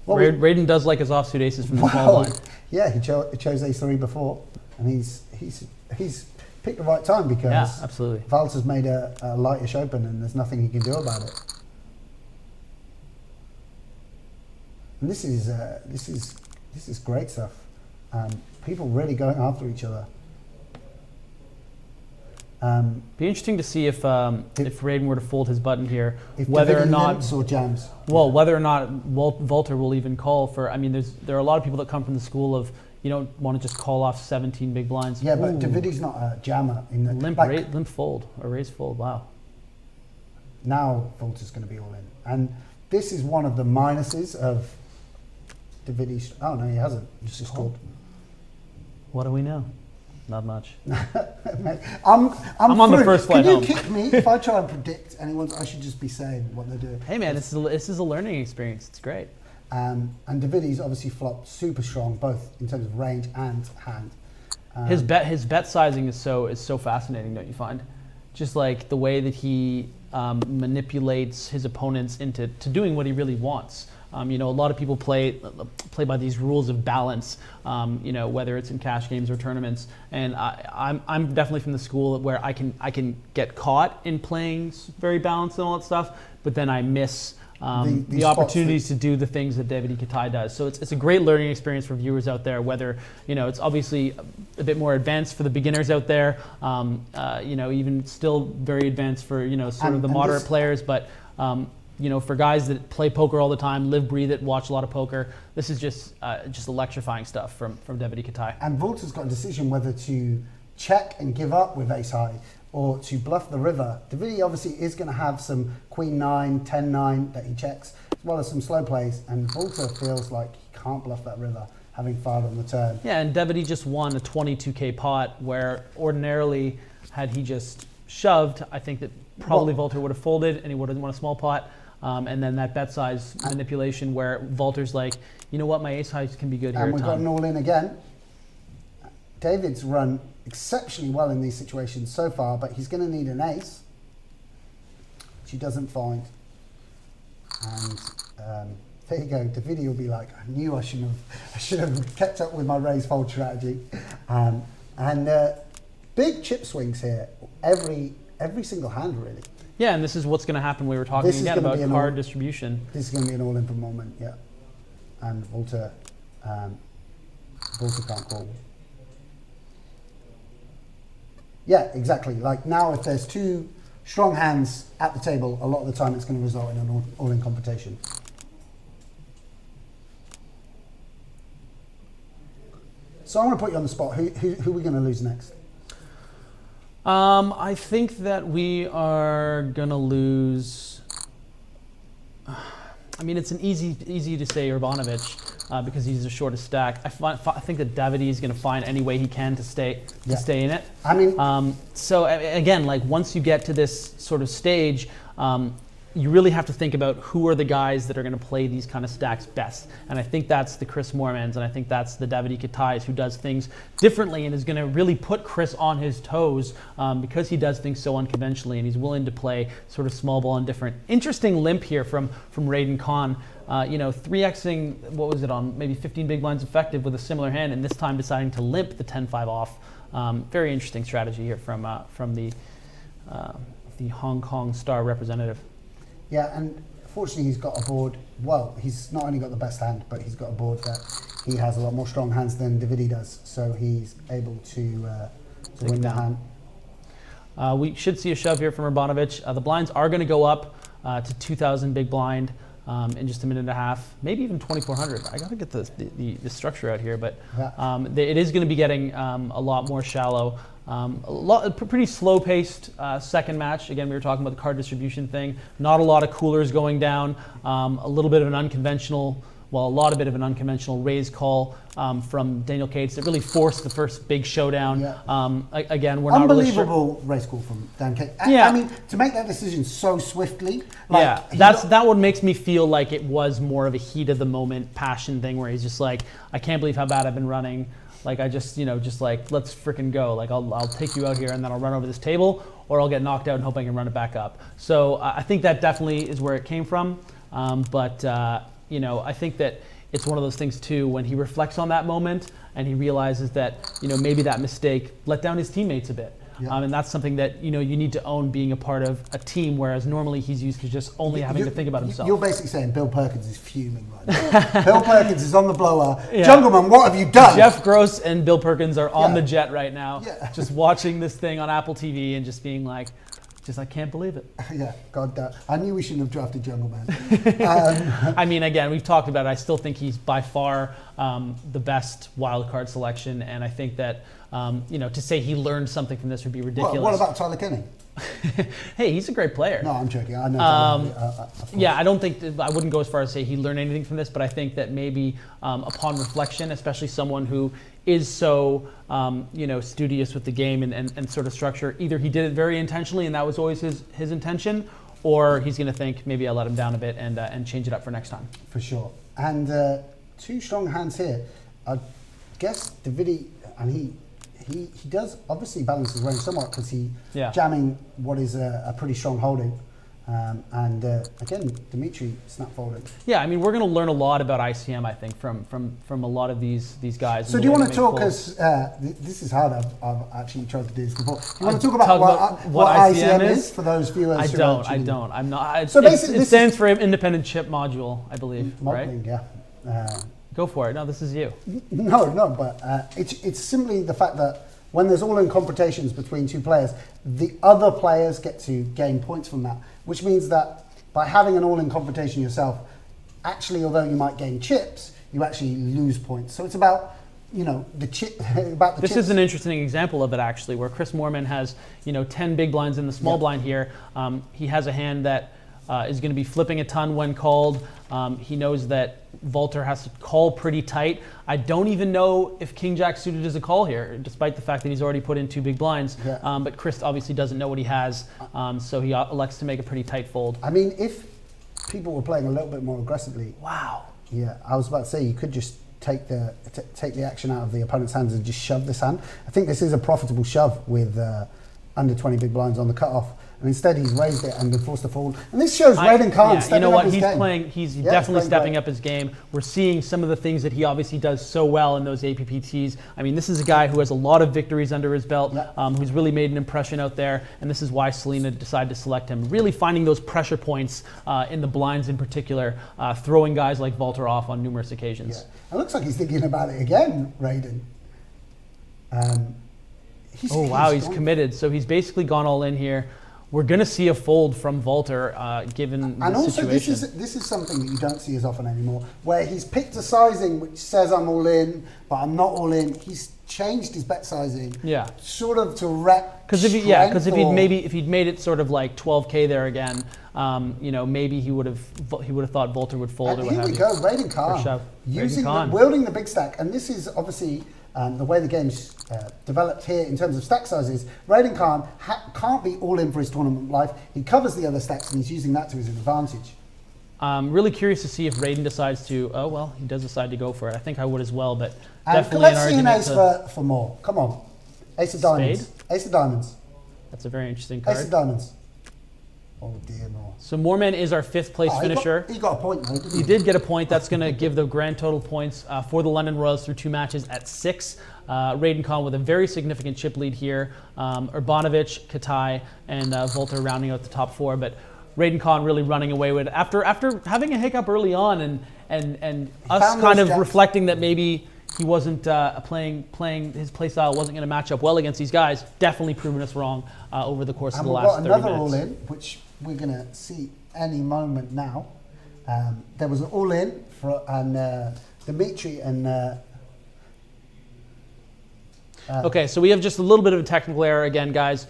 Well, Raiden does like his offsuit aces from the small blind. Yeah, he chose ace-3 before, and he's picked the right time because absolutely. Valter's made a lightish open, and there's nothing he can do about it. And this is great stuff. People really going after each other. Be interesting to see if Raiden were to fold his button here, if whether or Davidi not limps or jams. Well, whether or not Volter will even call for. I mean, there are a lot of people that come from the school of you don't want to just call off 17 big blinds. Yeah, but Davidi's not a jammer in the limp fold or raise fold. Wow. Now Volter's going to be all in, and this is one of the minuses of Davidi's. Oh no, he hasn't. He's just called. What do we know? Not much. I'm on the first flight home. Can you kick me if I try and predict anyone's? I should just be saying what they're doing. Hey man, this is a learning experience. It's great. And Davidi's obviously flopped super strong, both in terms of range and hand. His bet sizing is so fascinating, don't you find? just like the way that he manipulates his opponents into doing what he really wants. You know, a lot of people play by these rules of balance, you know, whether it's in cash games or tournaments. And I'm definitely from the school where I can get caught in playing very balanced and all that stuff, but then I miss the opportunities to do the things that Davidi Kitai does. So it's a great learning experience for viewers out there, whether, you know, it's obviously a bit more advanced for the beginners out there, you know, even still very advanced for, you know, sort of the moderate players, but you know, for guys that play poker all the time, live, breathe it, watch a lot of poker, this is just electrifying stuff from Davidi Kitai. And Walter's got a decision whether to check and give up with ace high or to bluff the river. Davidi obviously is going to have some queen 9, 10 9 that he checks, as well as some slow plays, and Walter feels like he can't bluff that river, having fired on the turn. Yeah, and Davidi just won a 22K pot, where ordinarily, had he just shoved, I think that probably Walter would have folded and he would have won a small pot. And then that bet size manipulation where Walter's like, you know what, my ace highs can be good here. And we've got an all in again. David's run exceptionally well in these situations so far, but he's going to need an ace, which he doesn't find. And there you go. Davidi will be like, I knew I should have kept up with my raise fold strategy. And big chip swings here, every single hand really. Yeah, and this is what's going to happen. We were talking again about card distribution. This is going to be an all-in for moment, yeah. And Walter can't call. Yeah, exactly. Like now, if there's two strong hands at the table, a lot of the time it's going to result in an all-in competition. So I want to put you on the spot. Who are we going to lose next? I think that we are gonna lose. I mean, it's an easy to say Urbanovich because he's the shortest stack. I think that Davidi is gonna find any way he can to stay in it. I mean, so again, like once you get to this sort of stage, you really have to think about who are the guys that are going to play these kind of stacks best. And I think that's the Chris Moormans, and I think that's the Davidi Kitais, who does things differently and is going to really put Chris on his toes because he does things so unconventionally, and he's willing to play sort of small ball and different. Interesting limp here from Raiden Khan. You know, 3xing, what was it on, maybe 15 big blinds effective with a similar hand, and this time deciding to limp the 10-5 off. Very interesting strategy here from the Hong Kong star representative. Yeah, and fortunately he's got a board, well, he's not only got the best hand, but he's got a board that he has a lot more strong hands than Davidi does, so he's able to win the hand. We should see a shove here from Urbanovich. The blinds are going to go up to 2,000 big blind in just a minute and a half, maybe even 2,400. I got to get the structure out here, but it is going to be getting a lot more shallow. Pretty slow-paced second match. Again, we were talking about the card distribution thing. Not a lot of coolers going down. A little bit of an unconventional, well, a lot of bit of an unconventional raise call from Daniel Cates that really forced the first big showdown. Yeah. Again, we're not really sure. Unbelievable raise call from Dan Cates. Yeah. I mean, to make that decision so swiftly. Like, yeah, that what makes me feel like it was more of a heat of the moment passion thing where he's just like, I can't believe how bad I've been running. Like I just, just like, let's frickin' go. Like I'll take you out here and then I'll run over this table, or I'll get knocked out and hope I can run it back up. So I think that definitely is where it came from. But I think that it's one of those things too, when he reflects on that moment and he realizes that, maybe that mistake let down his teammates a bit. Yeah. And that's something that, you need to own being a part of a team, whereas normally he's used to just only having to think about himself. You're basically saying Bill Perkins is fuming right now. Bill Perkins is on the blower. Yeah. Jungleman, what have you done? Jeff Gross and Bill Perkins are on the jet right now, just watching this thing on Apple TV and just being like, I can't believe it. Yeah, God damn. I knew we shouldn't have drafted Jungleman. I mean, again, we've talked about it. I still think he's by far the best wild card selection, and I think that to say he learned something from this would be ridiculous. What about Tyler Kenny? Hey, he's a great player. No, I'm joking. I know. I don't think I wouldn't go as far as say he learned anything from this, but I think that maybe upon reflection, especially someone who is so studious with the game and sort of structure, either he did it very intentionally and that was always his intention, or he's going to think maybe I let him down a bit and change it up for next time. For sure. And two strong hands here. I guess Davidi, and he does obviously balance his range somewhat because he Yeah. jamming what is a pretty strong holding. And again, Dzmitry snap folding. Yeah, I mean, we're going to learn a lot about ICM, I think, from a lot of these guys. So do you want to talk, because this is hard, I've actually tried to do this before. Do you want to talk about what ICM is for those viewers? I don't. I'm not. So basically, it stands for Independent Chip Module, I believe, modeling, right? Yeah. Go for it. No, this is you. No, but it's simply the fact that when there's all-in confrontations between two players, the other players get to gain points from that, which means that by having an all-in confrontation yourself, actually, although you might gain chips, you actually lose points. So it's about, the chip. This is an interesting example of it, actually, where Chris Moorman has, 10 big blinds in the small blind here. He has a hand that is going to be flipping a ton when called. He knows that Walter has to call pretty tight. I don't even know if King Jack suited is a call here, despite the fact that he's already put in 2 big blinds. Yeah. But Chris obviously doesn't know what he has, so he elects to make a pretty tight fold. I mean, if people were playing a little bit more aggressively. Wow. Yeah, I was about to say you could just take the action out of the opponent's hands and just shove this hand. I think this is a profitable shove with under 20 big blinds on the cutoff. And instead, he's raised it and been forced to fold. And this shows Raiden Khan stepping you know up what? his He's game. playing. He's definitely stepping up his game. We're seeing some of the things that he obviously does so well in those APPTs. I mean, this is a guy who has a lot of victories under his belt, who's really made an impression out there. And this is why Selena decided to select him. Really finding those pressure points in the blinds in particular, throwing guys like Walter off on numerous occasions. Yeah. It looks like he's thinking about it again, Raiden. He's committed. So he's basically gone all in here. We're going to see a fold from Walter, given the situation. And also, this is something that you don't see as often anymore, where he's picked a sizing which says I'm all in, but I'm not all in. He's changed his bet sizing, sort of to rep. Because if he'd made it sort of like 12K there again, maybe he would have thought Walter would fold. And here we go, Raiden Khan wielding the big stack, and this is obviously. The way the game's developed here in terms of stack sizes, Raiden Khan can't be all in for his tournament life. He covers the other stacks and he's using that to his advantage. I'm really curious to see if Raiden decides to, he does decide to go for it. I think I would as well, but definitely let's see an ace for more. Come on. Ace of diamonds. Spade? Ace of diamonds. That's a very interesting card. Ace of diamonds. Oh dear, no. So Moorman is our 5th place finisher. He got a point, though, didn't he? He did get a point. That's going to give the grand total points for the London Royals through 2 matches at 6. Raiden Khan with a very significant chip lead here. Urbanovich, Kitai, and Walter rounding out the top 4. But Raiden Khan really running away with it. After having a hiccup early on and us kind of reflecting that maybe he wasn't playing his play style wasn't going to match up well against these guys, definitely proving us wrong over the course of the last 30 minutes. And we've got another all-in, which we're going to see any moment now. There was an all-in for Dzmitry and... Okay, so we have just a little bit of a technical error again, guys.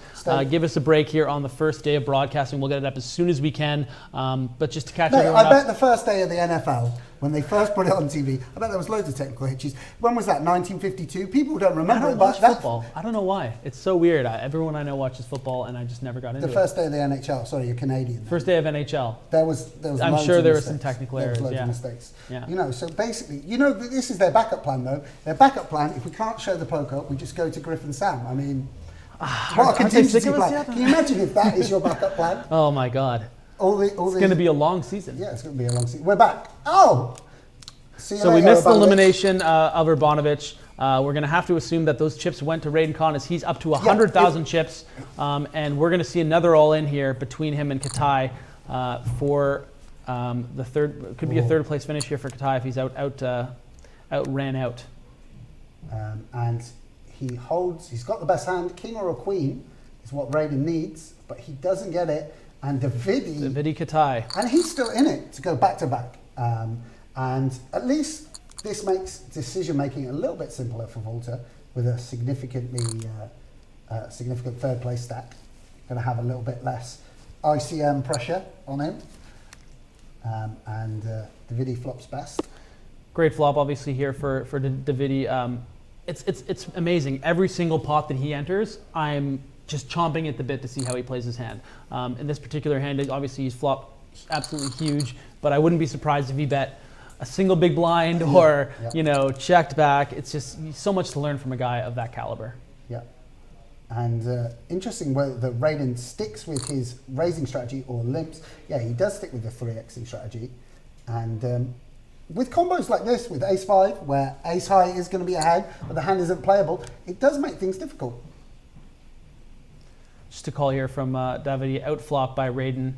Give us a break here on the first day of broadcasting. We'll get it up as soon as we can. But just to catch everyone up. I bet the first day of the NFL, when they first put it on TV, I bet there was loads of technical hitches. When was that, 1952? People don't remember I don't watch football. I don't know why. It's so weird. Everyone I know watches football, and I just never got into it. The first day of the NHL. Sorry, you're Canadian. First day of NHL. There was I'm sure there were some technical errors. There was loads of mistakes. Yeah. So basically, this is their backup plan, though. Their backup plan, if we can't show the poker, we just go to Griff and Sam. I mean, what a contingency plan. Can you imagine if that is your backup plan? Oh my God. It's going to be a long season. Yeah, it's going to be a long season. We're back. Oh! So we missed the elimination of Urbanovich. We're going to have to assume that those chips went to Raiden Khan as he's up to 100,000 chips. And we're going to see another all-in here between him and Kitai for the third. Could be a third place finish here for Kitai if he's ran out. And he holds. He's got the best hand. King or a queen is what Raiden needs, but he doesn't get it. And Davidi Kitai. And he's still in it to go back to back. And at least this makes decision-making a little bit simpler for Walter with a significant third place stack. Going to have a little bit less ICM pressure on him. And Davidi flops best. Great flop, obviously, here for Davidi. It's amazing. Every single pot that he enters, I'm just chomping at the bit to see how he plays his hand. In this particular hand, obviously, he's flopped absolutely huge, but I wouldn't be surprised if he bet a single big blind or checked back. It's just so much to learn from a guy of that caliber. And interesting whether Raiden sticks with his raising strategy or limps. Yeah, he does stick with the 3xing strategy. And with combos like this, with ace-5, where ace-high is going to be ahead, but the hand isn't playable, it does make things difficult. Just a call here from Davidi, outflop by Raiden.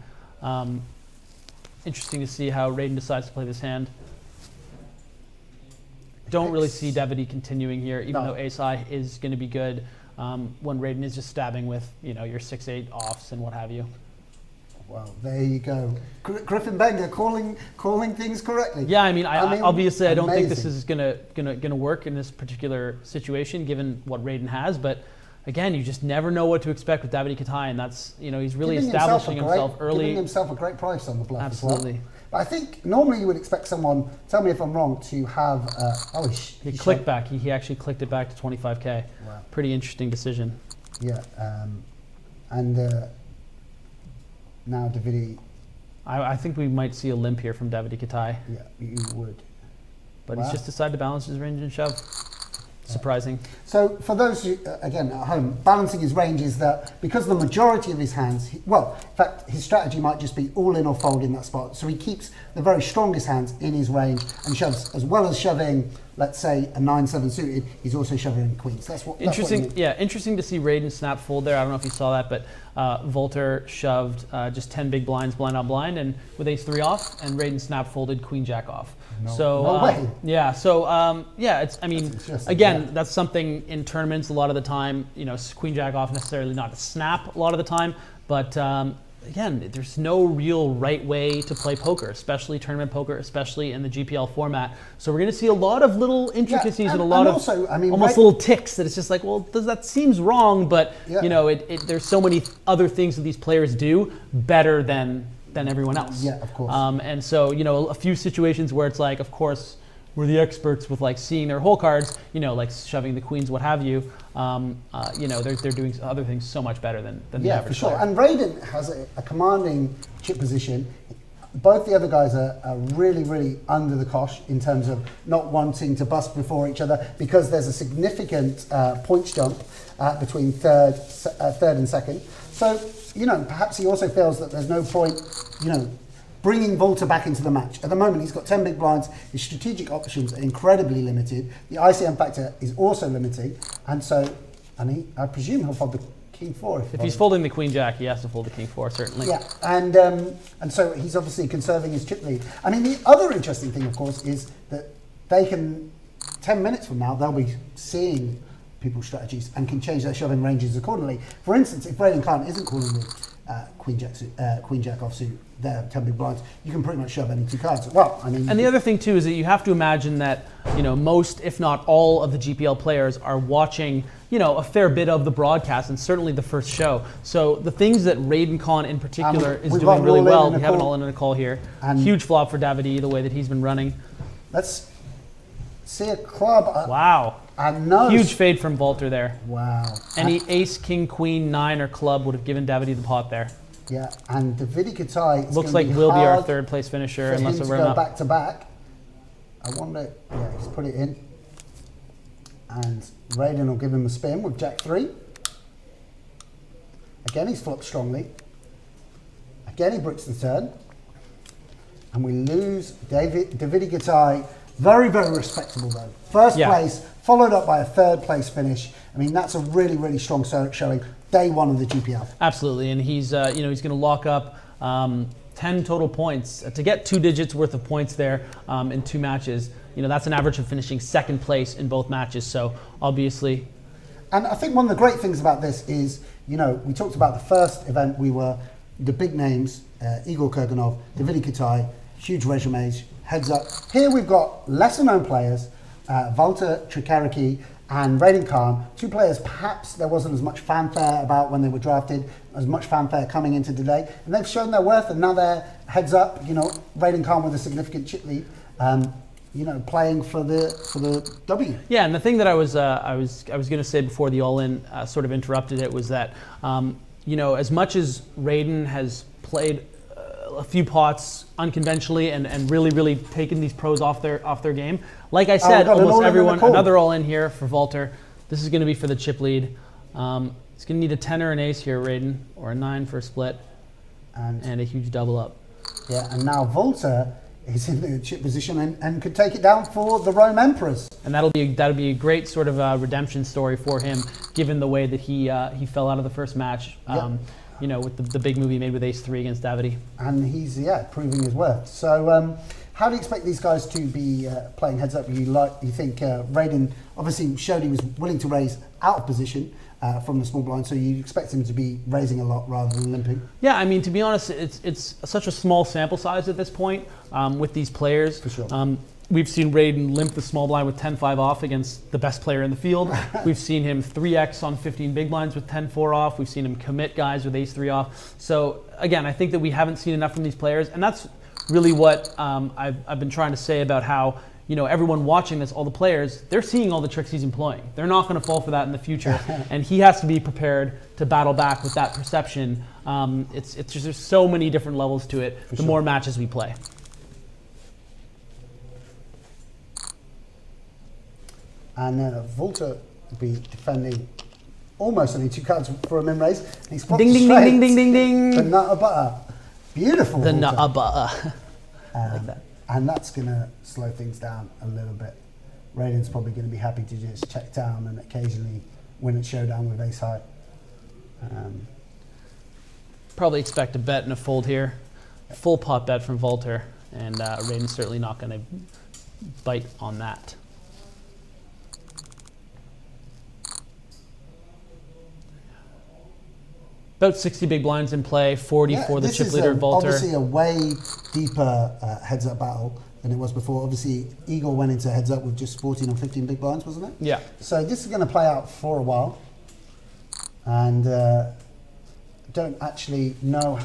Interesting to see how Raiden decides to play this hand. Don't really see Davidi continuing here, even though ace-high is going to be good. When Raiden is just stabbing with, your 6-8 offs and what have you. Well, there you go. Griffin Benger calling things correctly. Yeah, I mean, obviously I don't think this amazing. is gonna work in this particular situation, given what Raiden has. But again, you just never know what to expect with Davidi Kitai, and that's he's really establishing himself early. Giving himself a great price on the bluff. Absolutely. As well. But I think normally you would expect someone, tell me if I'm wrong, to have. He clicked back. He actually clicked it back to 25K. Wow. Pretty interesting decision. Yeah, and now Davidi. I think we might see a limp here from Davidi Kitai. Yeah, you would. But he's just decided to balance his range and shove. Surprising. So for those who, again, at home, balancing his range is that because the majority of his hands, in fact, his strategy might just be all in or fold in that spot. So he keeps the very strongest hands in his range and shoves, as well as shoving, let's say, a 9-7 suited, he's also shoving queens. That's what interesting. Interesting to see Raiden snap fold there. I don't know if you saw that, but Volter shoved just 10 big blinds, blind on blind, and with ace-3 off, and Raiden snap folded queen jack off. No way. Yeah. So it's. I mean, again, that's something in tournaments a lot of the time. Queen jack off necessarily not to snap a lot of the time, but again, there's no real right way to play poker, especially tournament poker, especially in the GPL format. So we're going to see a lot of little intricacies and a lot of also, almost little ticks that it's just like, well, that seems wrong, but there's so many other things that these players do better than everyone else. Yeah, of course. And so, a few situations where it's like, of course, we're the experts with like seeing their whole cards, like shoving the queens, what have you. They're doing other things so much better than the average for sure. player. And Raiden has a commanding chip position. Both the other guys are really, really under the cosh in terms of not wanting to bust before each other because there's a significant points jump between third and second. So, perhaps he also feels that there's no point, bringing Volter back into the match. At the moment, he's got 10 big blinds. His strategic options are incredibly limited. The ICM factor is also limiting. And so, I presume he'll fold the king 4. If he's folding the queen jack, he has to fold the king 4, certainly. Yeah, and so he's obviously conserving his chip lead. I mean, the other interesting thing, of course, is that they can, 10 minutes from now, they'll be seeing people's strategies and can change their shoving ranges accordingly. For instance, if Raiden Khan isn't calling with queen jack offsuit, their 10 big blinds, you can pretty much shove any 2 cards. And the other thing too is that you have to imagine that most, if not all, of the GPL players are watching a fair bit of the broadcast and certainly the first show. So the things that Raiden Khan in particular is doing really well. We have an all-in and a call here. Huge flop for Davidi, the way that he's been running. Let's see a club. Wow. Huge fade from Volter there. Wow. Any ace, king, queen, 9 or club would have given Davidi the pot there. Yeah, and Davidi Kitai looks like will be our third place finisher unless we're go back to back. I wonder. Yeah, he's put it in, and Raiden will give him a spin with Jack 3. Again, he's flopped strongly. Again, he bricks the turn, and we lose Davidi Kitai. Very, very respectable though. First place, followed up by a third place finish. I mean, that's a really, really strong showing. Day 1 of the GPL. Absolutely, and he's he's going to lock up 10 total points to get 2 digits worth of points there in 2 matches. That's an average of finishing second place in both matches. So obviously, and I think one of the great things about this is we talked about the first event. We were the big names: Igor Kurganov, Davidi Kitai, huge resumes. Heads up. Here we've got lesser known players, Volter, Treccarichi, and Raiden Khan, 2 players perhaps there wasn't as much fanfare about when they were drafted, as much fanfare coming into today, and they've shown their worth, and now they're heads up, Raiden Khan with a significant chip lead, playing for the W. Yeah, and the thing that I was going to say before the all-in sort of interrupted it was that, as much as Raiden has played a few pots unconventionally and really, really taken these pros off their game. Like I said, almost everyone, another all in here for Volter. This is going to be for the chip lead. He's going to need a 10 or an ace here, Raiden, or a 9 for a split, and a huge double up. Yeah, and now Volta is in the chip position and could take it down for the Rome Emperors. And that'll be a great sort of redemption story for him, given the way that he fell out of the first match. You know, with the big move he made with Ace-3 against Davidi. And he's proving his worth. So how do you expect these guys to be playing heads up? You think Raiden obviously showed he was willing to raise out of position from the small blind, so you expect him to be raising a lot rather than limping? Yeah, I mean, to be honest, it's such a small sample size at this point with these players. For sure. We've seen Raiden limp the small blind with 10-5 off against the best player in the field. We've seen him 3x on 15 big blinds with 10-4 off. We've seen him commit guys with ace-3 off. So again, I think that we haven't seen enough from these players, and that's really what I've been trying to say about how, you know, everyone watching this, all the players, they're seeing all the tricks he's employing. They're not going to fall for that in the future, and he has to be prepared to battle back with that perception. It's just, there's so many different levels to it. The more matches we play. And Volta will be defending almost only 2 cards for a min raise. And he's Ding, ding, ding, ding, ding, ding, ding. The nutter butter. Beautiful. The Volta. nutter butter. I like that. And that's going to slow things down a little bit. Raiden's probably going to be happy to just check down and occasionally win at showdown with ace high. Probably expect a bet and a fold here. Full pot bet from Volta, and Raiden's certainly not going to bite on that. About 60 big blinds in play, 40 for the chip leader Volta. Obviously a way deeper heads-up battle than it was before. Obviously, Igor went into heads-up with just 14 or 15 big blinds, wasn't it? Yeah. So this is going to play out for a while. And don't actually know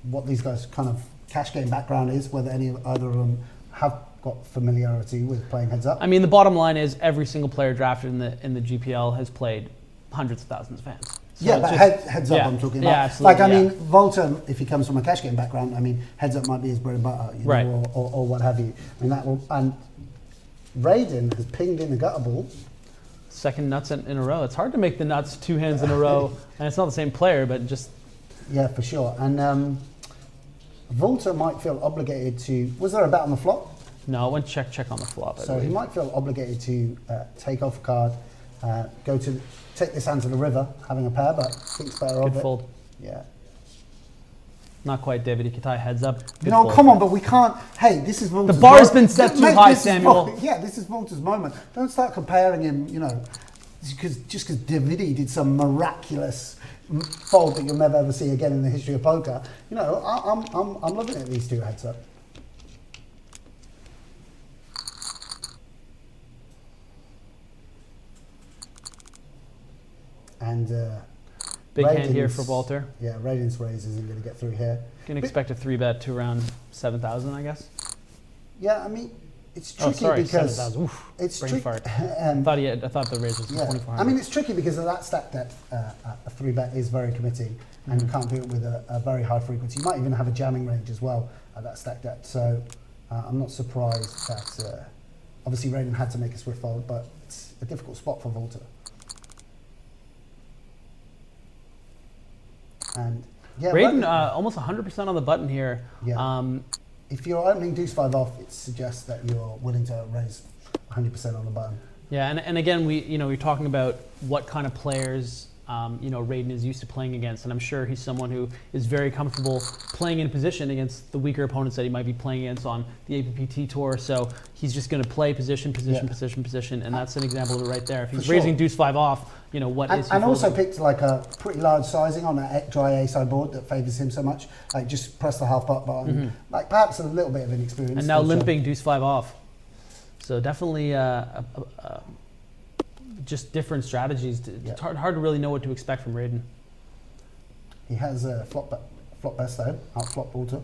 what these guys' kind of cash game background is, whether either of them have got familiarity with playing heads-up. I mean, the bottom line is every single player drafted in the GPL has played hundreds of thousands of hands. So yeah, but heads up, I'm talking about. Yeah, absolutely. Like, I mean, Volta, if he comes from a cash game background, I mean, heads up might be his bread and butter, you know, right. or what have you. I mean, that will, and Raiden has pinged in the gutter ball. Second nuts in a row. It's hard to make the nuts 2 hands in a row, and it's not the same player, but just. Yeah, for sure. And Volta might feel obligated to. Was there a bet on the flop? No, it went check on the flop. So he might feel obligated to take off a card, take this hand to the river, having a pair, but thinks better of it. Good fold. Yeah. Not quite Davidi. Kitai heads up. Good No, fold. come on, but we can't. Hey, this is Volta's. The bar has been set too high, Samuel. Yeah, this is Volta's moment. Don't start comparing him, you know, just because Davidi did some miraculous fold that you'll never ever see again in the history of poker. You know, I'm looking at these two heads up. And big hand here for Volta. Yeah, Raiden's raise isn't going to get through here. Can expect a 3-bet to around 7,000, I guess. Yeah, I mean, it's tricky because 7,000. Oof, it's brain tricky. fart. I thought the raise was 2,400. I mean, it's tricky because of that stack depth. A 3-bet is very committing, and you can't do it with a very high frequency. You might even have a jamming range as well at that stack depth. So I'm not surprised that obviously Raiden had to make a swift fold, but it's a difficult spot for Volta. And yeah, Raiden almost 100% on the button here. Yeah. If you're opening deuce 5 off, it suggests that you're willing to raise 100% on the button. Yeah, and again, we're talking about what kind of players Raiden is used to playing against, and I'm sure he's someone who is very comfortable playing in position against the weaker opponents that he might be playing against on the APPT tour. So he's just going to play position, and that's an example of it right there. If he's raising deuce 5 off, what is he and also folding? picked like a pretty large sizing on a dry A-side board that favours him so much. Like just press the half pot button. Like perhaps a little bit of inexperience. And now limping deuce 5 off. So definitely just different strategies. It's hard to really know what to expect from Raiden. He has a flop best though, out flop Volta.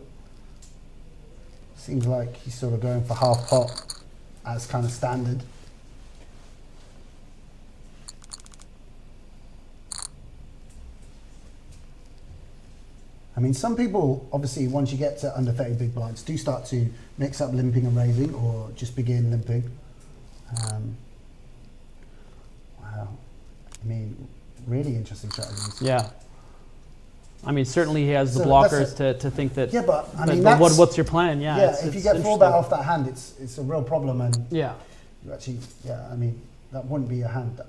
Seems like he's sort of going for half pot as kind of standard. I mean, some people, obviously, once you get to under 30 big blinds, do start to mix up limping and raising, or just begin limping. Wow. I mean, really interesting strategies. Yeah. I mean, certainly he has the So blockers to think that. Yeah, but I but mean, what's your plan? Yeah. Yeah, it's if you get 4 bet off that hand, it's a real problem, and yeah, you actually, I mean, that wouldn't be a hand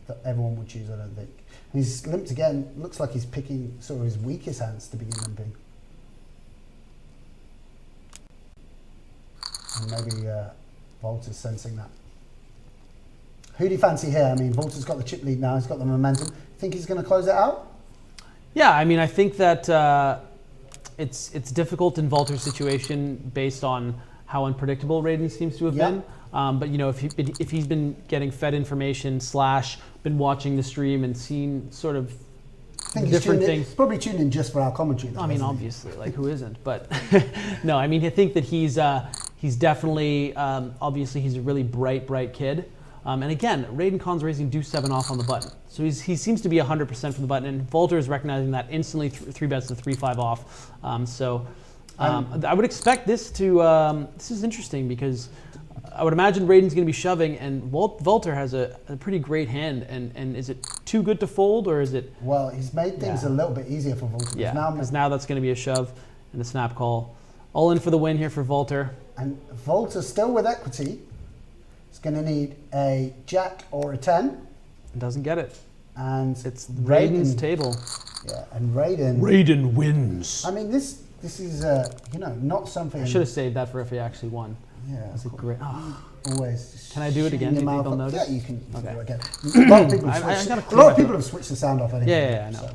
that everyone would choose, I don't think. And he's limped again. Looks like he's picking sort of his weakest hands to begin limping. And maybe Volta's sensing that. Who do you fancy here? I mean, Volta's got the chip lead now. He's got the momentum. Think he's going to close it out? Yeah, I mean, I think that it's difficult in Volter's situation based on how unpredictable Raiden seems to have been. But you know, if he's been getting fed information / been watching the stream and seen sort of different things. He's probably tuned in just for our commentary. Though, I mean, obviously, like who isn't? But no, I mean, I think that he's definitely obviously he's a really bright kid. And again, Raiden Khan's raising deuce 7 off on the button. So he seems to be 100% from the button, and Volter is recognizing that instantly, 3 bets to 3-5 off. I would expect this to, this is interesting because I would imagine Raiden's going to be shoving, and Volter has a pretty great hand, and is it too good to fold, or is it? Well, he's made things a little bit easier for Volter. Yeah, because now that's going to be a shove and a snap call. All in for the win here for Volter. And Volter still with equity. He's going to need a jack or a 10. Doesn't get it. And it's Raiden's table. Yeah, and Raiden. Raiden wins. I mean, this is you know, not something. I should have saved that for if he actually won. Yeah, that's a great. Oh. Always. Can I do it again? Do you think they'll notice? Yeah, you can do it again. Okay. A lot of people have switched the sound off anyway. Yeah, I know.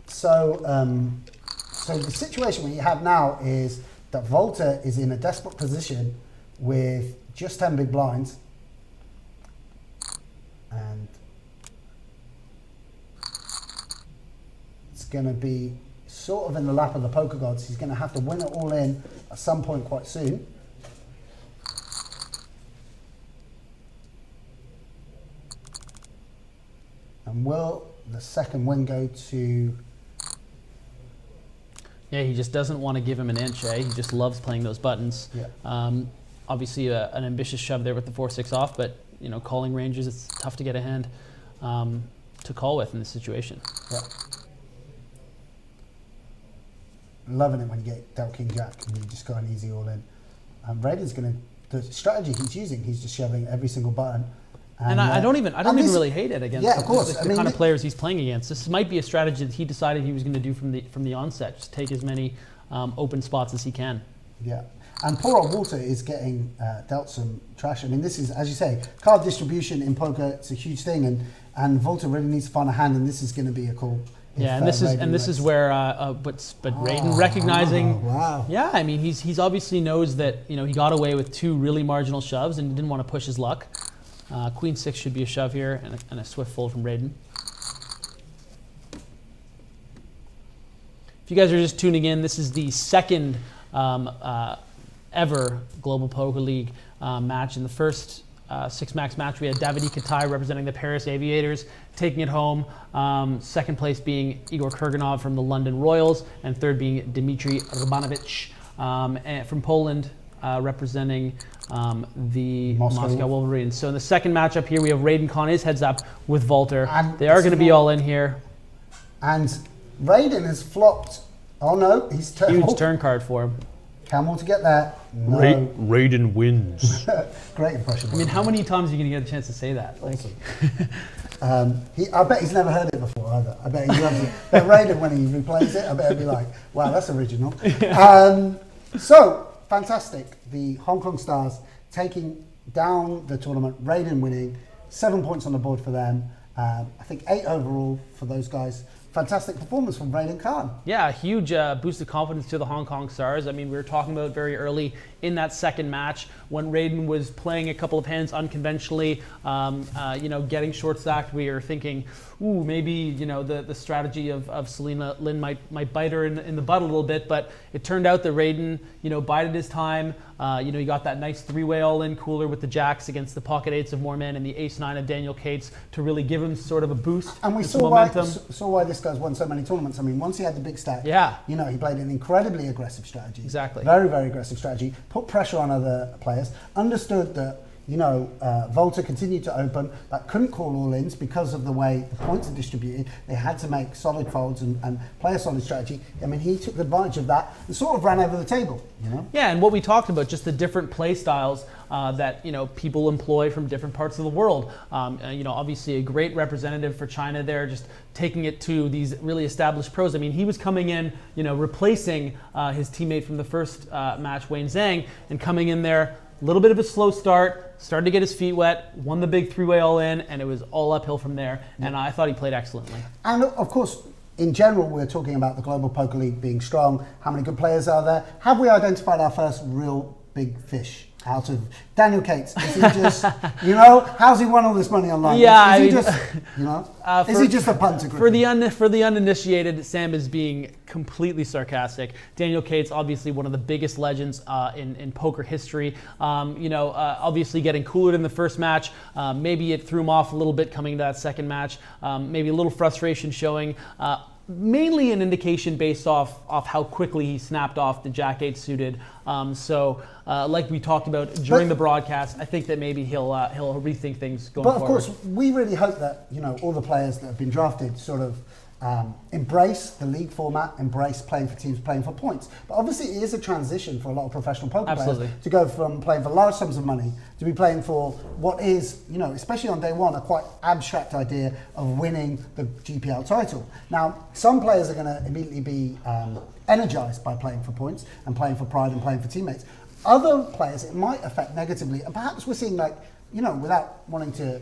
So. Okay. So the situation we have now is that Volter is in a desperate position with just 10 big blinds, and it's going to be sort of in the lap of the poker gods. He's going to have to win it all in at some point quite soon. And will the second win go to... Yeah, he just doesn't want to give him an inch, eh? He just loves playing those buttons. Yeah. Obviously, an ambitious shove there with the 4-6 off, but you know, calling ranges, it's tough to get a hand to call with in this situation. Yeah. Loving it when you get dealt King Jack and you just got an easy all in. Raiden's going to, the strategy he's using, he's just shoving every single button. And I don't even really hate it against of course. the kind of players he's playing against. This might be a strategy that he decided he was going to do from the onset, just take as many open spots as he can. Yeah, and poor old Walter is getting dealt some trash. I mean, this is, as you say, card distribution in poker. It's a huge thing, and Volter really needs to find a hand, and this is going to be a call. Yeah, and this is where but Raiden recognizing. Wow. Yeah, I mean he's obviously knows that he got away with 2 really marginal shoves and didn't want to push his luck. Queen 6 should be a shove here and a swift fold from Raiden. If you guys are just tuning in, this is the second ever Global Poker League match. In the first 6-max match, we had Davidi Kitai representing the Paris Aviators, taking it home. Second place being Igor Kurganov from the London Royals, and third being Dzmitry Urbanovich from Poland, representing the Moscow Wolverines. So in the second matchup here, we have Raiden Khan is heads up with Volter. And they are going to be all in here. And Raiden has flopped. Oh no, he's huge turn card for him. Can Walter get that? No. Raiden wins. Great impression. I mean, how many times are you going to get a chance to say that? Like, I bet he's never heard it before either. I bet he loves it. But Raiden, when he replays it, I bet he'll be like, wow, that's original. So, fantastic. The Hong Kong Stars taking down the tournament, Raiden winning, 7 points on the board for them. I think 8 overall for those guys. Fantastic performance from Raiden Khan. Yeah, a huge boost of confidence to the Hong Kong Stars. I mean, we were talking about very early in that second match when Raiden was playing a couple of hands unconventionally, getting short stacked. We were thinking, ooh, maybe the strategy of Selena Lin might bite her in the butt a little bit. But it turned out that Raiden, bided his time. He got that nice 3-way all-in cooler with the jacks against the pocket 8s of Moorman and the ace-9 of Daniel Cates to really give him sort of a boost. And we saw why this guy's won so many tournaments. I mean, once he had the big stack, he played an incredibly aggressive strategy. Exactly. Very, very aggressive strategy. Put pressure on other players. Understood that, Volta continued to open, but couldn't call all-ins because of the way the points are distributed. They had to make solid folds and play a solid strategy. I mean, he took advantage of that and sort of ran over the table, Yeah, and what we talked about, just the different play styles that people employ from different parts of the world. Obviously a great representative for China there, just taking it to these really established pros. I mean, he was coming in, replacing his teammate from the first match, Zhang, and coming in there, a little bit of a slow start, started to get his feet wet, won the big three-way all-in, and it was all uphill from there. Yeah. And I thought he played excellently. And of course, in general, we're talking about the Global Poker League being strong. How many good players are there? Have we identified our first real big fish out of Daniel Cates? Is he just, how's he won all this money online? Yeah, is he just a punter? For the uninitiated, Sam is being completely sarcastic. Daniel Cates, obviously one of the biggest legends in poker history. Obviously getting cooler in the first match. Maybe it threw him off a little bit coming to that second match. Maybe a little frustration showing. Mainly an indication based off how quickly he snapped off the Jack-8 suited. Like we talked about during the broadcast, I think that maybe he'll rethink things going forward. But of course, we really hope that all the players that have been drafted sort of embrace the league format, embrace playing for teams, playing for points. But obviously it is a transition for a lot of professional poker players to go from playing for large sums of money to be playing for what is, especially on day one, a quite abstract idea of winning the GPL title. Now, some players are going to immediately be energized by playing for points and playing for pride and playing for teammates. Other players, it might affect negatively, and perhaps we're seeing without wanting to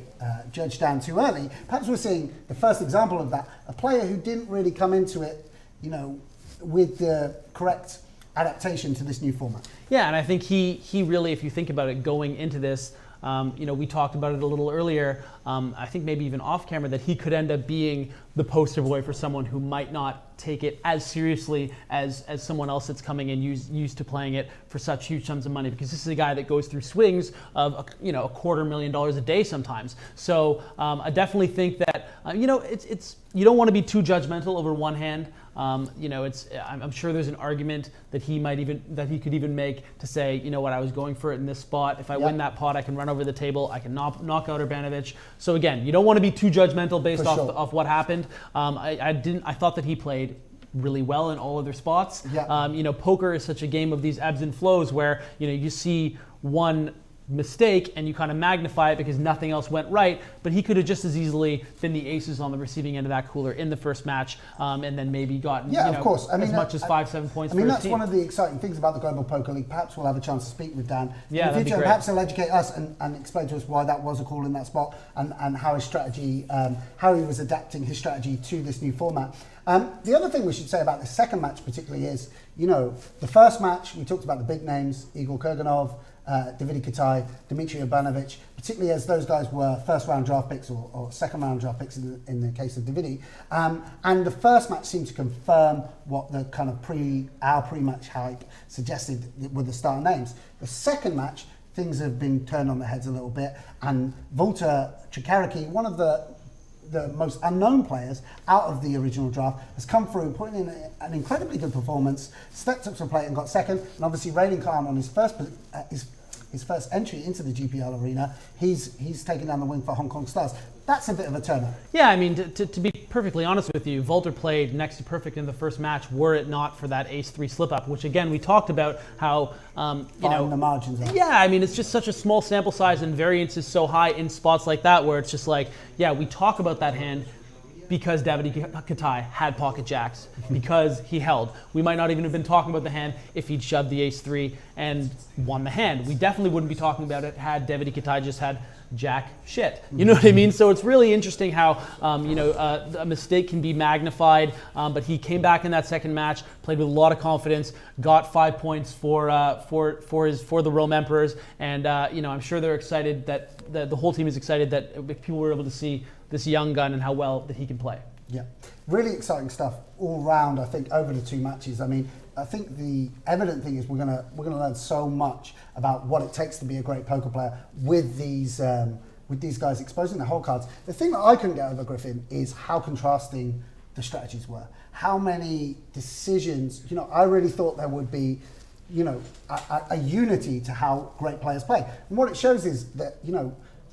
judge down too early, perhaps we're seeing the first example of that, a player who didn't really come into it, with the correct adaptation to this new format. Yeah, and I think he really, if you think about it going into this, we talked about it a little earlier, I think maybe even off camera, that he could end up being the poster boy for someone who might not take it as seriously as someone else that's coming in used to playing it for such huge sums of money, because this is a guy that goes through swings of $250,000 a day sometimes. So I definitely think that it's you don't want to be too judgmental over one hand. I'm sure there's an argument that he could even make to say, I was going for it in this spot. If I win that pot, I can run over the table. I can knock out Urbanovich. So again, you don't want to be too judgmental based off what happened. I thought that he played really well in all of their spots. Yeah. Poker is such a game of these ebbs and flows where you see one mistake and you kind of magnify it because nothing else went right, but he could have just as easily been the aces on the receiving end of that cooler in the first match, and then maybe gotten of course. I mean, as much as 5-7 points. That's one of the exciting things about the Global Poker League. Perhaps we'll have a chance to speak with Dan in the future. Perhaps he'll educate us and explain to us why that was a call in that spot and how his strategy, how he was adapting his strategy to this new format. The other thing we should say about the second match particularly is, the first match, we talked about the big names, Igor Kurganov, Davidi Kitai, Dzmitry Urbanovich, particularly as those guys were first round draft picks or second round draft picks in the case of Davidi. And the first match seemed to confirm what the kind of pre-match hype suggested with the star names. The second match, things have been turned on their heads a little bit, and Volta Treccarichi, one of the most unknown players out of the original draft, has come through, putting in an incredibly good performance, stepped up to the plate and got second. And obviously Raiden on his first entry into the GPL arena, he's taken down the wing for Hong Kong Stars. That's a bit of a turner. Yeah, I mean, to be perfectly honest with you, Volta played next to perfect in the first match were it not for that ace-3 slip-up, which again, we talked about how, the margins are. Yeah, I mean, it's just such a small sample size and variance is so high in spots like that where it's just like, yeah, we talk about that hand because Davidi Kitai had pocket jacks, because he held. We might not even have been talking about the hand if he'd shoved the ace-3 and won the hand. We definitely wouldn't be talking about it had Davidi Kitai just had jack shit. You know what I mean? So it's really interesting how a mistake can be magnified. But he came back in that second match, played with a lot of confidence, got 5 points for the Rome Emperors, and I'm sure they're excited that the whole team is excited that people were able to see this young gun and how well that he can play. Yeah, really exciting stuff all round. I think over the two matches. I mean, I think the evident thing is we're gonna learn so much about what it takes to be a great poker player with these guys exposing the whole cards. The thing that I couldn't get over, Griffin, is how contrasting the strategies were. How many decisions? I really thought there would be, a unity to how great players play. And what it shows is that,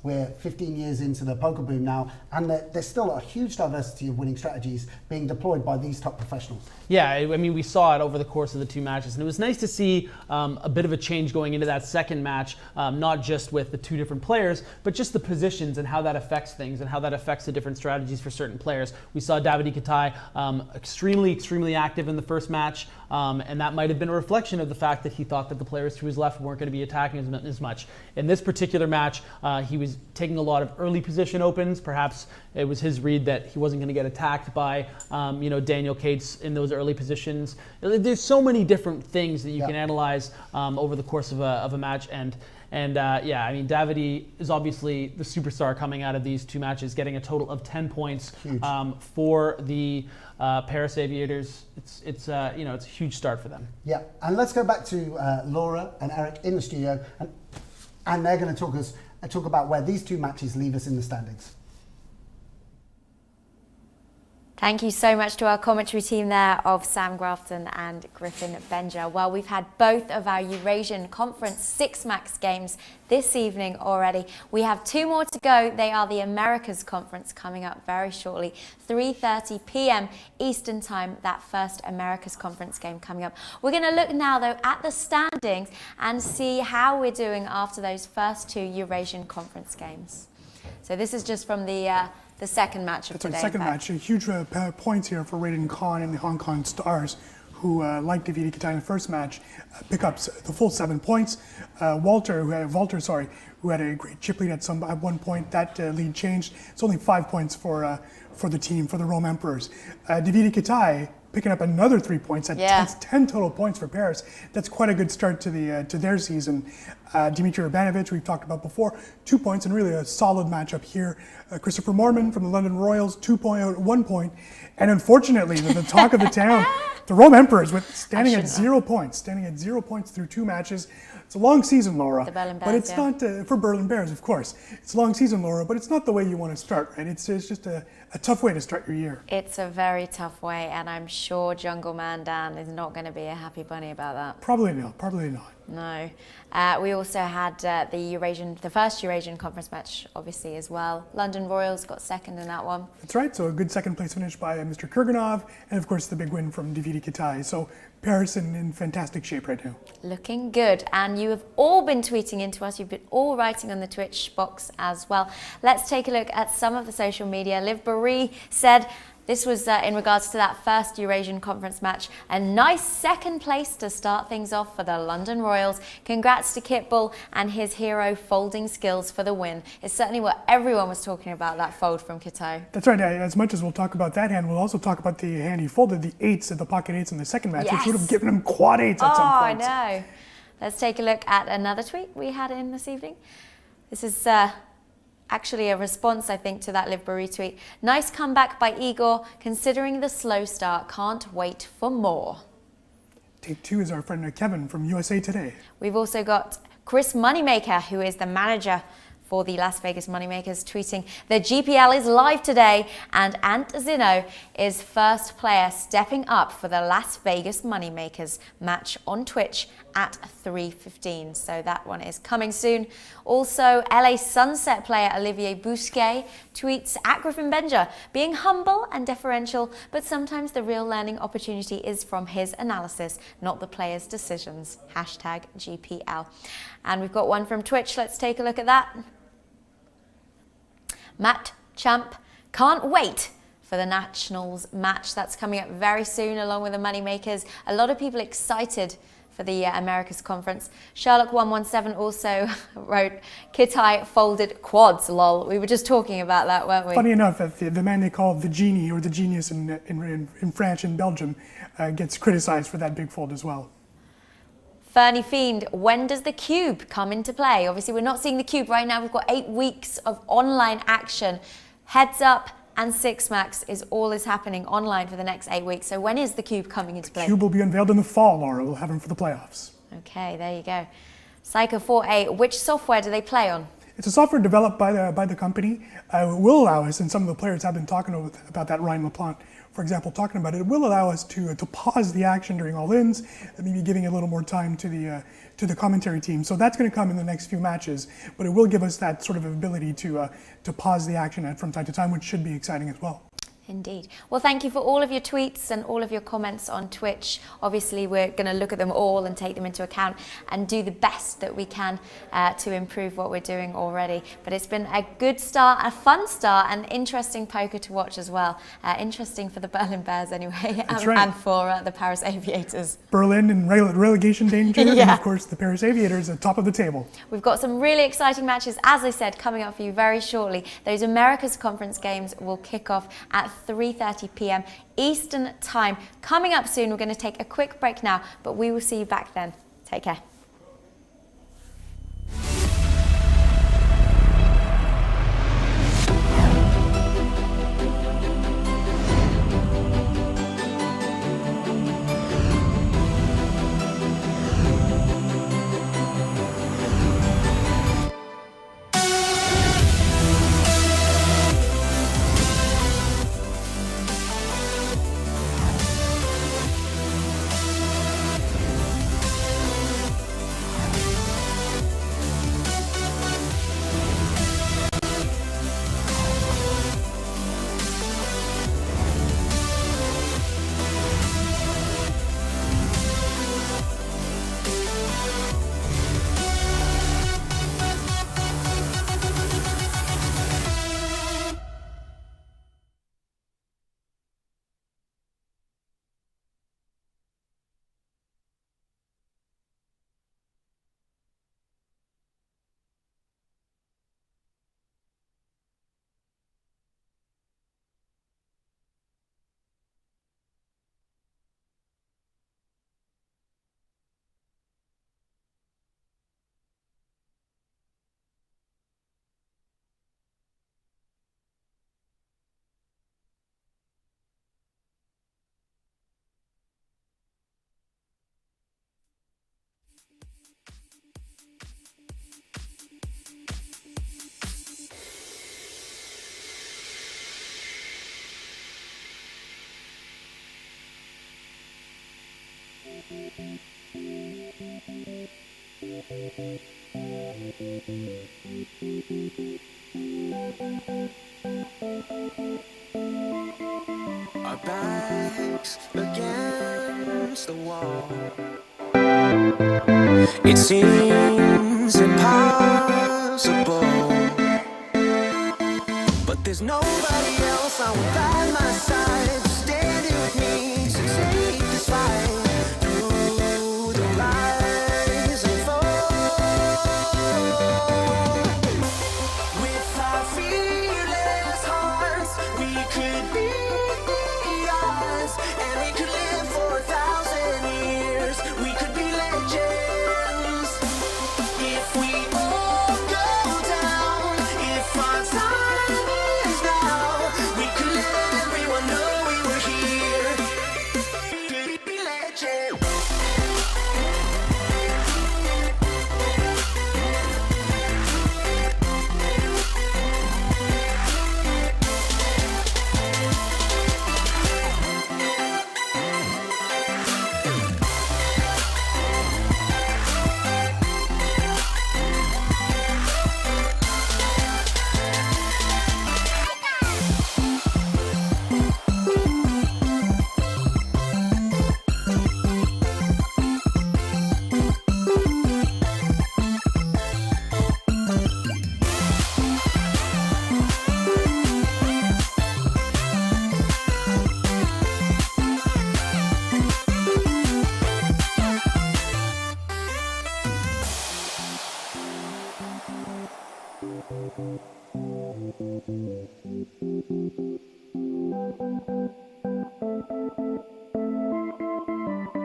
we're 15 years into the poker boom now, and there's still a huge diversity of winning strategies being deployed by these top professionals. Yeah, I mean, we saw it over the course of the two matches, and it was nice to see a bit of a change going into that second match, not just with the two different players, but just the positions and how that affects things and how that affects the different strategies for certain players. We saw Davidi Kitai extremely active in the first match, and that might have been a reflection of the fact that he thought that the players to his left weren't going to be attacking as much. In this particular match, he was taking a lot of early position opens. Perhaps it was his read that he wasn't going to get attacked by Daniel Cates in those early positions. There's so many different things that you can analyze over the course of a match, and I mean, Davidi is obviously the superstar coming out of these two matches, getting a total of 10 points for the Paris Aviators. It's a huge start for them. Yeah, and let's go back to Laura and Eric in the studio, and they're going to talk about where these two matches leave us in the standings. Thank you so much to our commentary team there of Sam Grafton and Griffin Benja. Well, we've had both of our Eurasian Conference 6-max games this evening already. We have 2 more to go. They are the Americas Conference coming up very shortly. 3:30 p.m. Eastern Time, that first Americas Conference game coming up. We're going to look now, though, at the standings and see how we're doing after those first 2 Eurasian Conference games. So this is just from the second match of today. That's right, second match. Huge points here for Raiden Khan and the Hong Kong Stars, who, like Davidi Kitai in the first match, pick up the full 7 points. Walter, who had a great chip lead at one point, that lead changed. It's only 5 points for the team, for the Rome Emperors. Davidi Kitai picking up another 3 points. That's 10 total points for Paris. That's quite a good start to their season. Dmitry Urbanovich, we've talked about before, 2 points, and really a solid matchup here. Christopher Moorman from the London Royals, 1 point. And unfortunately, the talk of the town, the Rome Emperors, standing at 0 points through 2 matches. It's a long season, Laura. The Berlin Bears, but it's not for Berlin Bears, of course. It's a long season, Laura, but it's not the way you want to start, right? It's just a tough way to start your year. It's a very tough way, and I'm sure Jungle Man Dan is not going to be a happy bunny about that. Probably not. No. We also had the first Eurasian Conference match, obviously, as well. London Royals got second in that one. That's right. So a good second place finish by Mr. Kurganov, and of course the big win from Davidi Kitai. So Paris in fantastic shape right now. Looking good. And you have all been tweeting into us. You've been all writing on the Twitch box as well. Let's take a look at some of the social media. Liv Barry said, this was in regards to that first Eurasian Conference match. A nice second place to start things off for the London Royals. Congrats to Kitbull and his hero folding skills for the win. It's certainly what everyone was talking about, that fold from Kitai. That's right. As much as we'll talk about that hand, we'll also talk about the hand he folded, the eights, the pocket eights in the second match, which would have given him quad eights at some point. Oh, I know. Let's take a look at another tweet we had in this evening. This is actually a response, I think, to that Liv Barry tweet. Nice comeback by Igor, considering the slow start. Can't wait for more. Take two is our friend Kevin from USA Today. We've also got Chris Moneymaker, who is the manager for the Las Vegas Moneymakers, tweeting, the GPL is live today and Ant Zinno is first player stepping up for the Las Vegas Moneymakers match on Twitch at 3:15. So that one is coming soon. Also, LA Sunset player Olivier Bousquet tweets at Griffin Benja, being humble and deferential, but sometimes the real learning opportunity is from his analysis, not the player's decisions. Hashtag GPL. And we've got one from Twitch. Let's take a look at that. Matt Champ, can't wait for the Nationals match. That's coming up very soon along with the Moneymakers. A lot of people excited for the Americas Conference. Sherlock117 also wrote, Kitai folded quads, lol. We were just talking about that, weren't we? Funny enough, that the man they call the genie or the genius in France and Belgium gets criticized for that big fold as well. Fernie Fiend, when does the cube come into play? Obviously, we're not seeing the cube right now. We've got 8 weeks of online action. Heads Up and Six Max is happening online for the next 8 weeks. So when is the cube coming into play? The cube will be unveiled in the fall, Laura. We'll have him for the playoffs. Okay, there you go. Psycho48, which software do they play on? It's a software developed by the company. It will allow us, and some of the players have been talking about that, Ryan LaPlante, for example, talking about it. It will allow us to pause the action during all-ins, maybe giving a little more time to the commentary team. So that's going to come in the next few matches, but it will give us that sort of ability to pause the action from time to time, which should be exciting as well. Indeed. Well, thank you for all of your tweets and all of your comments on Twitch. Obviously, we're going to look at them all and take them into account and do the best that we can to improve what we're doing already. But it's been a good start, a fun start, and interesting poker to watch as well. Interesting for the Berlin Bears anyway, and for the Paris Aviators. Berlin in relegation danger, Yeah. and of course the Paris Aviators at top of the table. We've got some really exciting matches, as I said, coming up for you very shortly. Those Americas Conference games will kick off at 3:30 p.m. Eastern Time. Coming up soon, we're going to take a quick break now, but we will see you back then. Take care. Our backs against the wall. It seems impossible, but there's nobody else I want by my side, standing with me to take this fight through the rise and fall. With our fearless hearts, we could be ours, and we could live for 1,000 years. We could be legends if we all go down. If our time is now, we could let everyone know we were here. Be legends.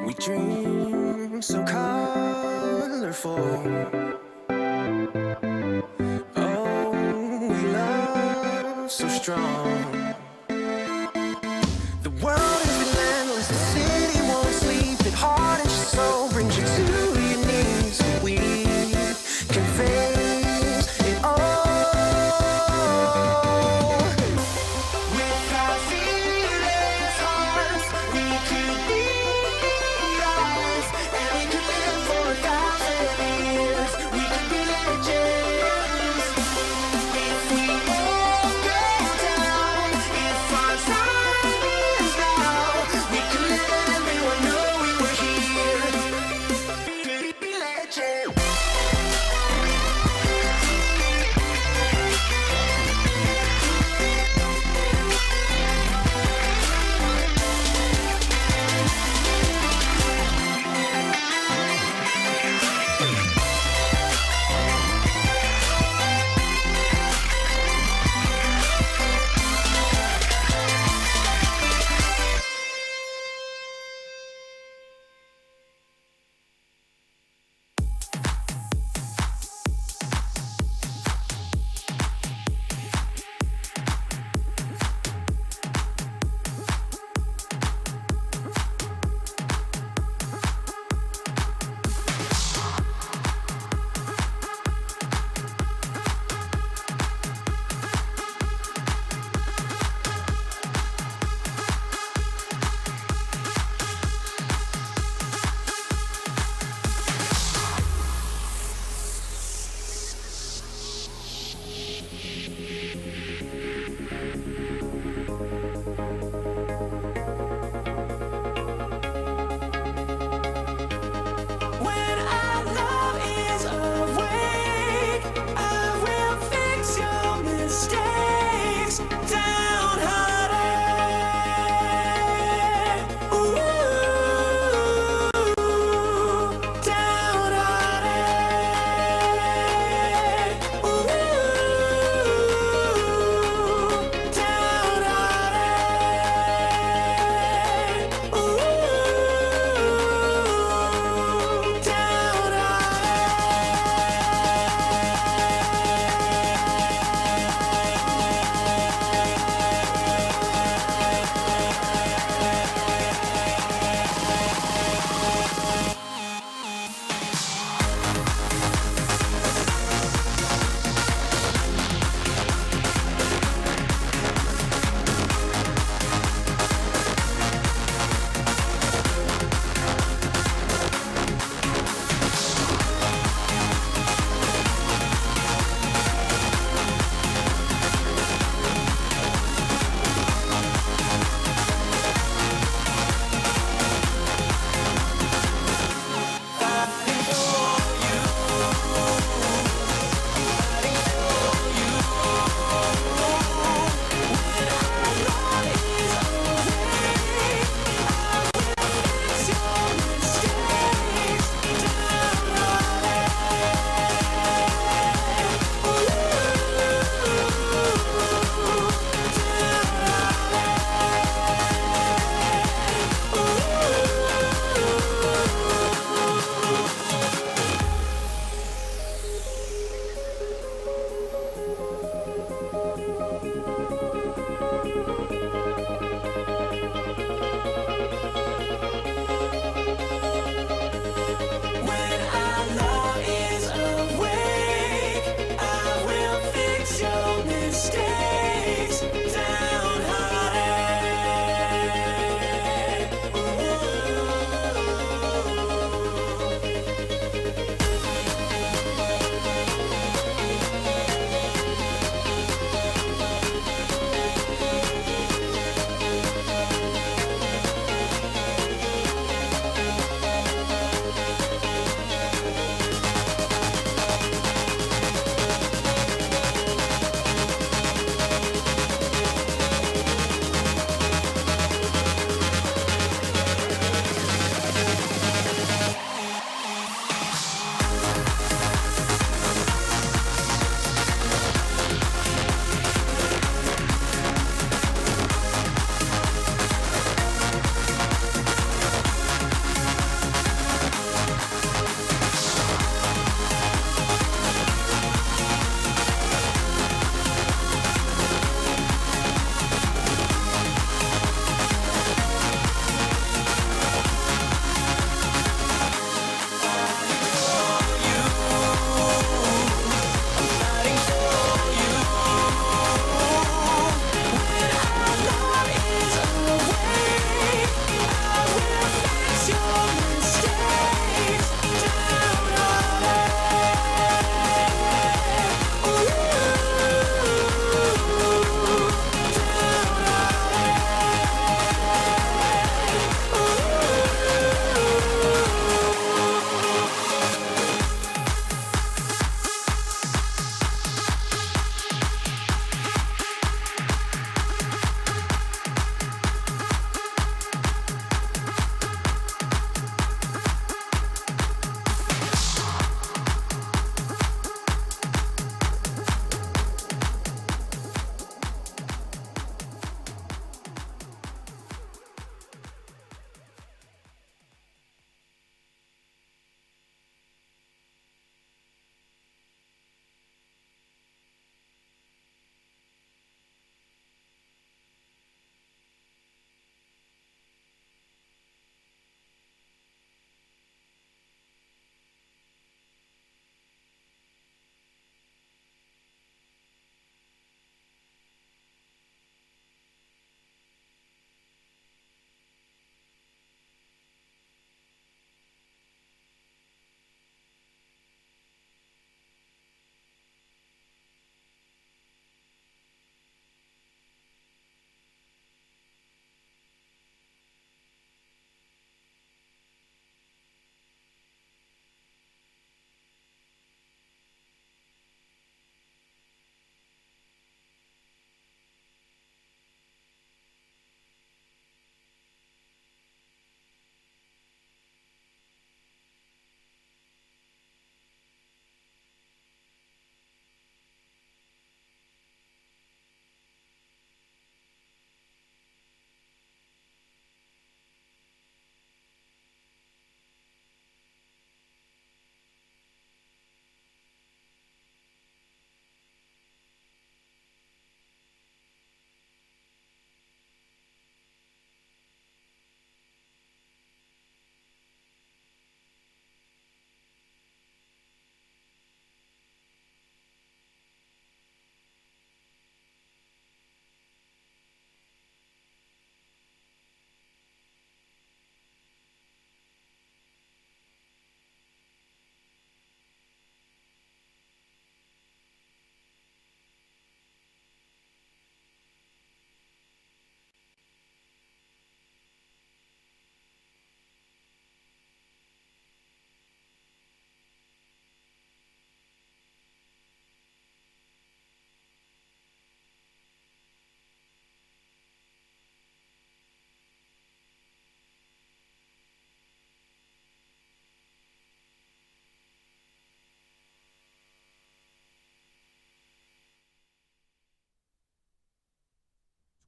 We dream so colorful. Oh, we love so strong. The world is relentless, the city won't sleep. It hardens your soul, brings you to your knees. We can face it all.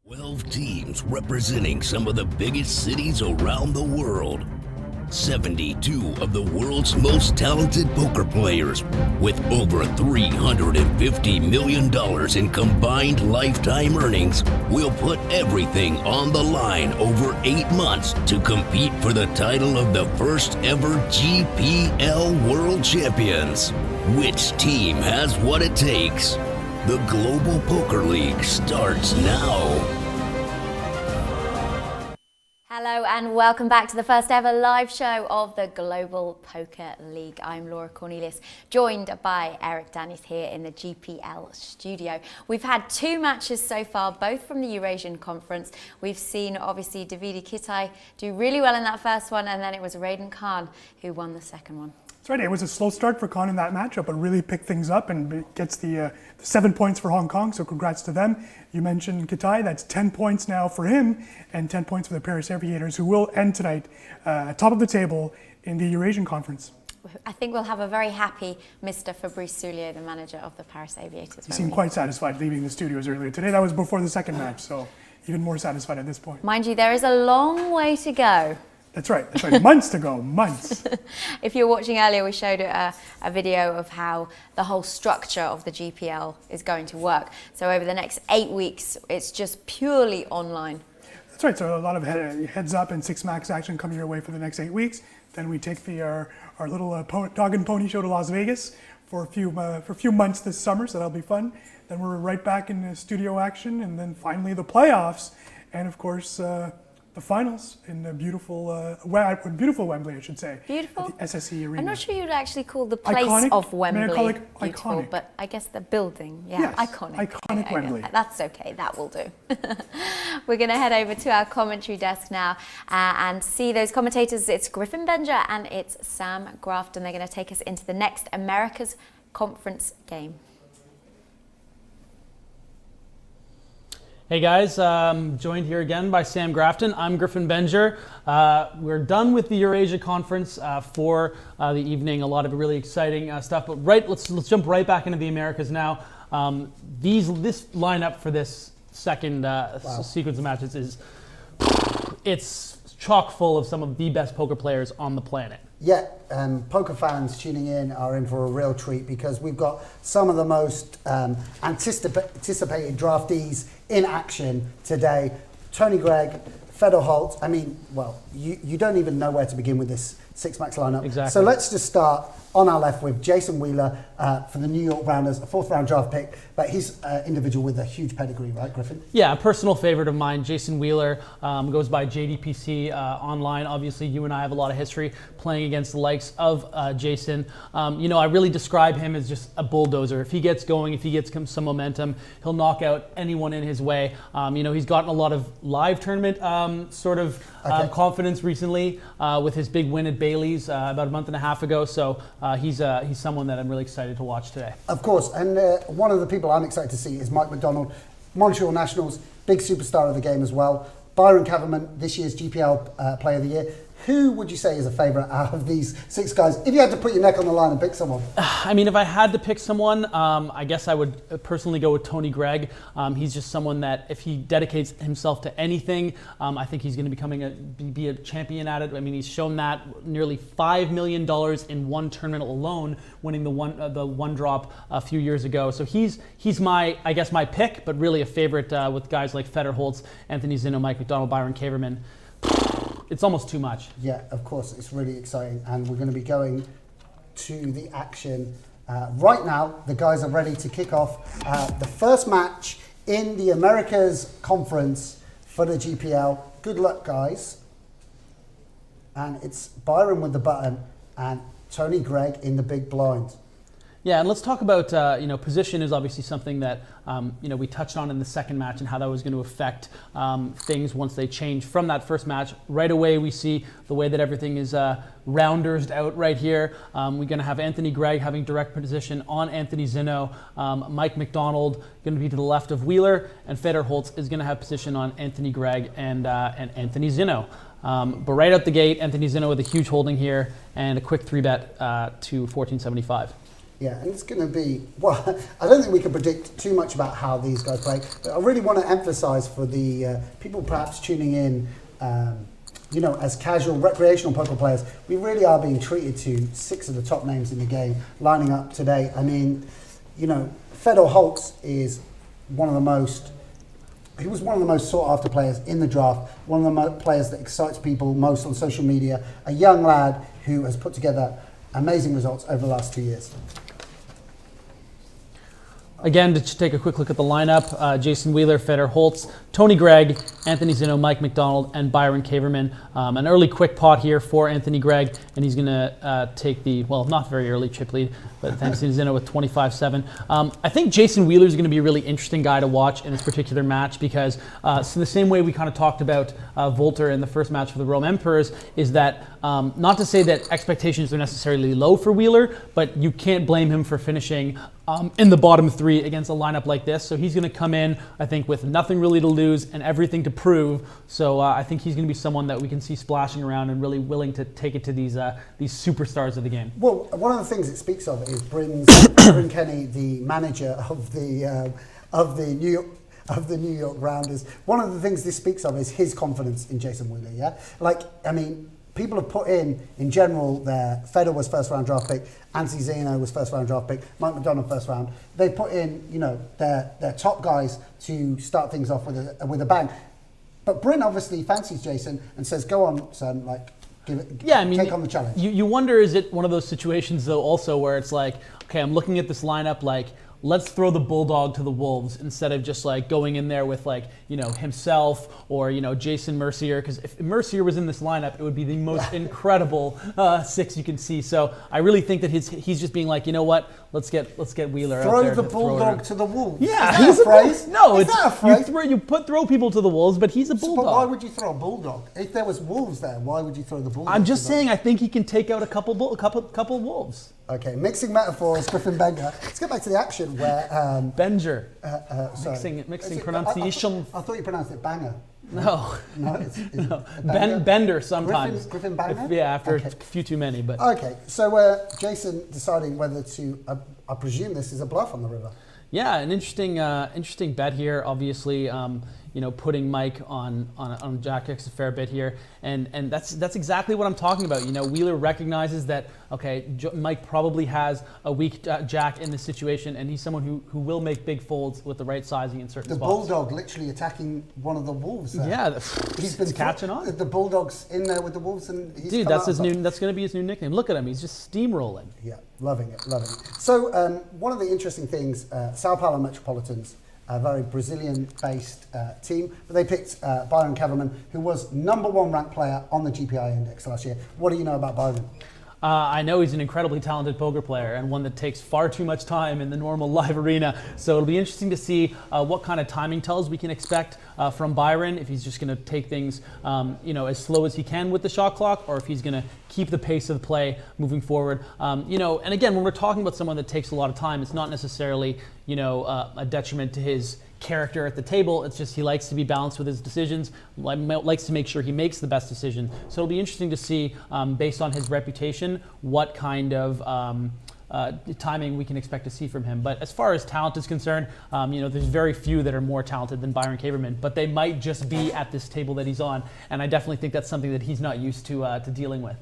12 teams representing some of the biggest cities around the world. 72 of the world's most talented poker players with over $350 million in combined lifetime earnings will put everything on the line over 8 months to compete for the title of the first ever GPL World Champions. Which team has what it takes? The Global Poker League starts now. Hello and welcome back to the first ever live show of the Global Poker League. I'm Laura Cornelius, joined by Eric Danis here in the GPL studio. We've had 2 matches so far, both from the Eurasian Conference. We've seen obviously Davidi Kitai do really well in that first one, and then it was Raiden Khan who won the second one. That's right. It was a slow start for Khan in that matchup, but really picked things up and gets the 7 points for Hong Kong. So congrats to them. You mentioned Kitai. That's 10 points now for him and 10 points for the Paris Aviators, who will end tonight top of the table in the Eurasian Conference. I think we'll have a very happy Mr. Fabrice Soulier, the manager of the Paris Aviators. He seemed quite satisfied leaving the studios earlier today. That was before the second match, so even more satisfied at this point. Mind you, there is a long way to go. That's right. That's right. Months to go. Months. If you were watching earlier, we showed a video of how the whole structure of the GPL is going to work. So over the next 8 weeks, it's just purely online. That's right. So a lot of heads up and 6 max action coming your way for the next 8 weeks. Then we take our little dog and pony show to Las Vegas for a few months this summer. So that'll be fun. Then we're right back in the studio action, and then finally the playoffs, and of course. The finals in the beautiful Wembley, I should say. Beautiful? At the SSE Arena. I'm not sure you'd actually call the place iconic? of Wembley beautiful, iconic. But I guess the building, yeah, yes, iconic. Iconic Wembley. That's okay, that will do. We're going to head over to our commentary desk now and see those commentators. It's Griffin Benjer and it's Sam Grafton. They're going to take us into the next Americas Conference game. Hey guys, joined here again by Sam Grafton. I'm Griffin Benjer. We're done with the EurAsia Conference for the evening. A lot of really exciting stuff. But let's jump right back into the Americas now. This lineup for this second sequence of matches it's chock full of some of the best poker players on the planet. Yeah, poker fans tuning in are in for a real treat because we've got some of the most anticipated draftees in action today. Tony Gregg, Fedor Holz. I mean, well, you don't even know where to begin with this 6-max lineup. Exactly. So let's just start on our left with Jason Wheeler for the New York Rounders, a 4th round draft pick, but he's an individual with a huge pedigree, right, Griffin? Yeah, a personal favorite of mine, Jason Wheeler, goes by JDPC online. Obviously, you and I have a lot of history playing against the likes of Jason. I really describe him as just a bulldozer. If he gets going, if he gets some momentum, he'll knock out anyone in his way. He's gotten a lot of live tournament confidence recently with his big win at Bailey's about a month and a half ago. So he's someone that I'm really excited to watch today. Of course, and one of the people I'm excited to see is Mike McDonald, Montreal Nationals, big superstar of the game as well. Byron Kaverman, this year's GPL Player of the Year. Who would you say is a favourite out of these 6 guys? If you had to put your neck on the line and pick someone. I mean, if I had to pick someone, I guess I would personally go with Tony Gregg. He's just someone that if he dedicates himself to anything, I think he's going to be a champion at it. I mean, he's shown that nearly $5 million in one tournament alone, winning the one drop a few years ago. So he's my pick, but really a favorite with guys like Fedor, Holz, Anthony Zinno, Mike McDonald, Byron Kaverman. It's almost too much. Yeah, of course, it's really exciting, and we're going to be going to the action right now. The guys are ready to kick off the first match in the Americas Conference for the GPL. Good luck, guys. And it's Byron with the button and Tony Gregg in the big blind. Yeah, and let's talk about, position is obviously something that, we touched on in the second match and how that was going to affect things once they change from that first match. Right away, we see the way that everything is roundersed out right here. We're going to have Anthony Gregg having direct position on Anthony Zinno. Mike McDonald going to be to the left of Wheeler, and Fedor Holz is going to have position on Anthony Gregg and Anthony Zinno. But right out the gate, Anthony Zinno with a huge holding here and a quick 3-bet to 1475. Yeah, and it's going to be, well, I don't think we can predict too much about how these guys play, but I really want to emphasize for the people perhaps tuning in, you know, as casual recreational poker players, we really are being treated to 6 of the top names in the game lining up today. I mean, you know, Fedor Holz is one of the most, he was one of the most sought after players in the draft, one of the players that excites people most on social media, a young lad who has put together amazing results over the last 2 years. Again, to take a quick look at the lineup, Jason Wheeler, Fedor Holz, Tony Gregg, Anthony Zinno, Mike McDonald, and Byron Kaverman. An early quick pot here for Anthony Gregg, and he's going to take the, well, not very early chip lead, but thanks to Zinno with 25-7. I think Jason Wheeler is going to be a really interesting guy to watch in this particular match because so the same way we kind of talked about Volter in the first match for the Rome Emperors is that not to say that expectations are necessarily low for Wheeler, but you can't blame him for finishing in the bottom 3 against a lineup like this. So he's going to come in, I think, with nothing really to lose and everything to prove. So I think he's going to be someone that we can see splashing around and really willing to take it to these superstars of the game. Well, one of the things it speaks of is Bryn Kenny, the manager of the New York Rounders. One of the things this speaks of is his confidence in Jason Wheeler. Yeah, like I mean, people have put in general, their Fedor was first round draft pick, Anthony Zinno was first round draft pick, Mike McDonald first round. They put in, you know, their top guys to start things off with a bang. But Bryn obviously fancies Jason and says, "Go on, son, like give it, yeah, I mean, take on the challenge." You wonder, is it one of those situations though also where it's like, okay, I'm looking at this lineup like, let's throw the bulldog to the wolves instead of just like going in there with like, you know, himself or, you know, Jason Mercier, because if Mercier was in this lineup, it would be the most incredible 6 you can see. So I really think that he's just being like, you know what, let's get Wheeler out there. Throw the bulldog to the wolves. Yeah, is that a phrase? No, is that a phrase? You throw people to the wolves, but he's a bulldog. But why would you throw a bulldog? If there was wolves there, why would you throw the bulldog? I'm just saying, I think he can take out a couple wolves. Okay, mixing metaphors, Griffin Benger. Let's get back to the action where... Benger. Sorry. Mixing pronunciation. I thought you pronounced it banger. No. No, it's no. Bender sometimes. Griffin Banger? After a few too many. But okay, so Jason deciding whether to, I presume this is a bluff on the river. Yeah, an interesting bet here. Obviously, you know, putting Mike on Jack X a fair bit here, and that's exactly what I'm talking about. You know, Wheeler recognizes that okay, Mike probably has a weak Jack in this situation, and he's someone who will make big folds with the right sizing in certain spots. The bulldog literally attacking one of the wolves there. Yeah, he's been catching on. The bulldog's in there with the wolves, and he's dude, that's his new. That's going to be his new nickname. Look at him; he's just steamrolling. Yeah, loving it. So one of the interesting things, Sao Paulo Metropolitans, a very Brazilian-based team, but they picked Byron Kaverman, who was #1 ranked player on the GPI index last year. What do you know about Byron? I know he's an incredibly talented poker player and one that takes far too much time in the normal live arena. So it'll be interesting to see what kind of timing tells we can expect from Byron, if he's just going to take things you know, as slow as he can with the shot clock, or if he's going to keep the pace of the play moving forward. You know, and again, when we're talking about someone that takes a lot of time, it's not necessarily, you know, a detriment to his character at the table. It's just he likes to be balanced with his decisions, likes to make sure he makes the best decision. So it'll be interesting to see, based on his reputation, what kind of timing we can expect to see from him. But as far as talent is concerned, you know, there's very few that are more talented than Byron Kaverman, but they might just be at this table that he's on, and I definitely think that's something that he's not used to dealing with.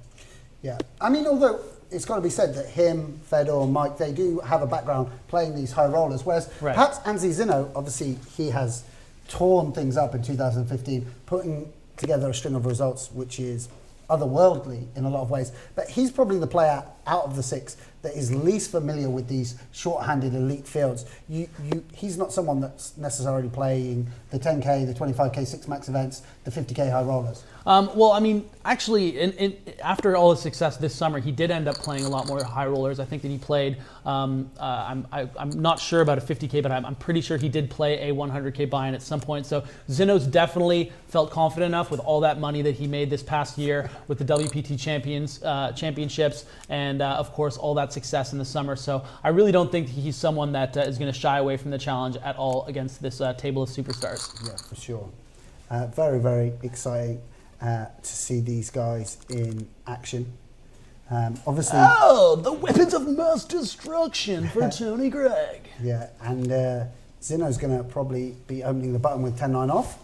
Yeah, I mean, although it's got to be said that him, Fedor, Mike, they do have a background playing these high rollers, whereas perhaps Anthony Zinno, obviously he has torn things up in 2015, putting together a string of results which is otherworldly in a lot of ways, but he's probably the player out of the 6 that is least familiar with these short-handed elite fields. He's not someone that's necessarily playing the 10K, the 25K 6 max events, the 50K high rollers. Well, I mean, actually, after all his success this summer, he did end up playing a lot more high rollers. I think that he played, I'm not sure about a 50K, but I'm pretty sure he did play a 100K buy-in at some point. So Zinno's definitely felt confident enough with all that money that he made this past year with the WPT championships, and of course, all that success in the summer. So I really don't think he's someone that is going to shy away from the challenge at all against this table of superstars. Yeah, for sure. Very, very exciting to see these guys in action. Obviously. Oh, the weapons of mass destruction for Tony Gregg. Yeah, and Zinno's going to probably be opening the button with 10-9 off.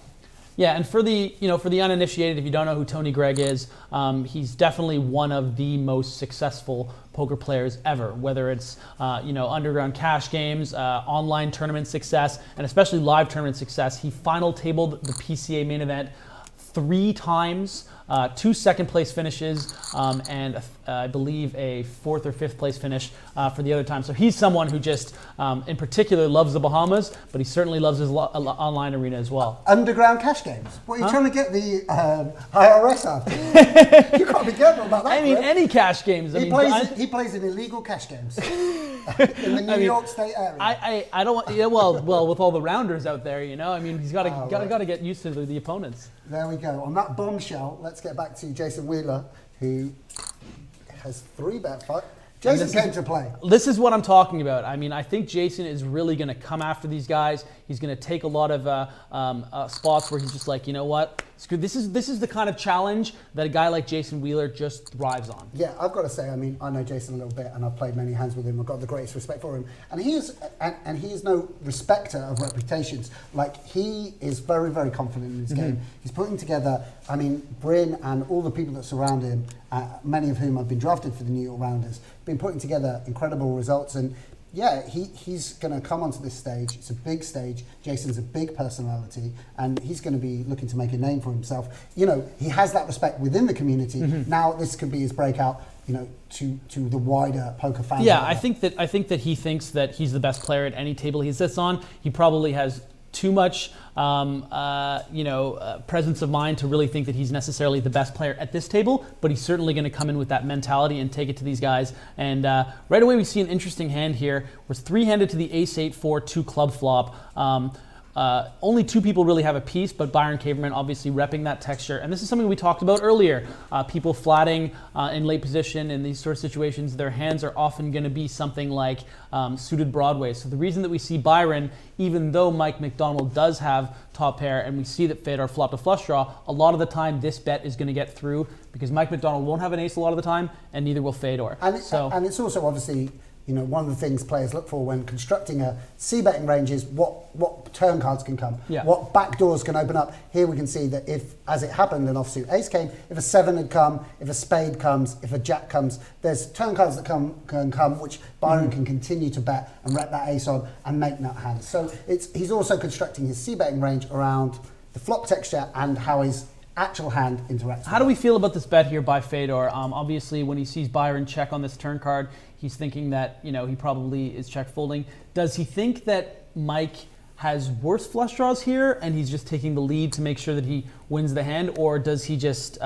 Yeah, and for the uninitiated, if you don't know who Tony Gregg is, he's definitely one of the most successful poker players ever. Whether it's underground cash games, online tournament success, and especially live tournament success. He final tabled the PCA main event 3 times, 2 second place finishes, and I believe a 4th or 5th place finish for the other time. So he's someone who just, in particular, loves the Bahamas, but he certainly loves his online arena as well. Underground cash games? What, are you trying to get the IRS after? You can't be careful about that. I mean, any cash games. He plays in illegal cash games in the New York State area. I don't want, well, with all the rounders out there, I mean, he's got to get used to the opponents. There we go. On that bombshell, let's get back to Jason Wheeler, who has 3 bet fight. Jason came to play. This is what I'm talking about. I mean, I think Jason is really going to come after these guys. He's going to take a lot of spots where he's just like, you know what? Screw, this is the kind of challenge that a guy like Jason Wheeler just thrives on. Yeah, I've got to say, I mean, I know Jason a little bit, and I've played many hands with him. I've got the greatest respect for him, and he is no respecter of reputations. Like, he is very, very confident in his game. He's putting together, I mean, Bryn and all the people that surround him, many of whom have been drafted for the New York Rounders, been putting together incredible results. And yeah, he's going to come onto this stage. It's a big stage. Jason's a big personality, and he's going to be looking to make a name for himself. He has that respect within the community. Now this could be his breakout, to the wider poker fans. Yeah, I think that he thinks that he's the best player at any table he sits on. He probably has too much presence of mind to really think that he's necessarily the best player at this table, but he's certainly going to come in with that mentality and take it to these guys. And right away we see an interesting hand here. We're 3-handed to the ace-8, 4-2 club flop. Only 2 people really have a piece, but Byron Kaverman obviously repping that texture. And this is something we talked about earlier. People flatting in late position in these sort of situations, their hands are often going to be something like suited Broadway. So the reason that we see Byron, even though Mike McDonald does have top pair, and we see that Fedor flopped a flush draw, a lot of the time this bet is going to get through because Mike McDonald won't have an ace a lot of the time, and neither will Fedor. And it's also obviously, one of the things players look for when constructing a c-betting range is what turn cards can come, what back doors can open up. Here we can see that if, as it happened, an offsuit ace came, if a 7 had come, if a spade comes, if a jack comes, there's turn cards that can come, which Byron can continue to bet and rep that ace on and make nut hands. So he's also constructing his c-betting range around the flop texture and how his actual hand interacts. How do we feel about this bet here by Fedor? Obviously, when he sees Byron check on this turn card, he's thinking that he probably is check folding. Does he think that Mike has worse flush draws here and he's just taking the lead to make sure that he wins the hand, or does he just?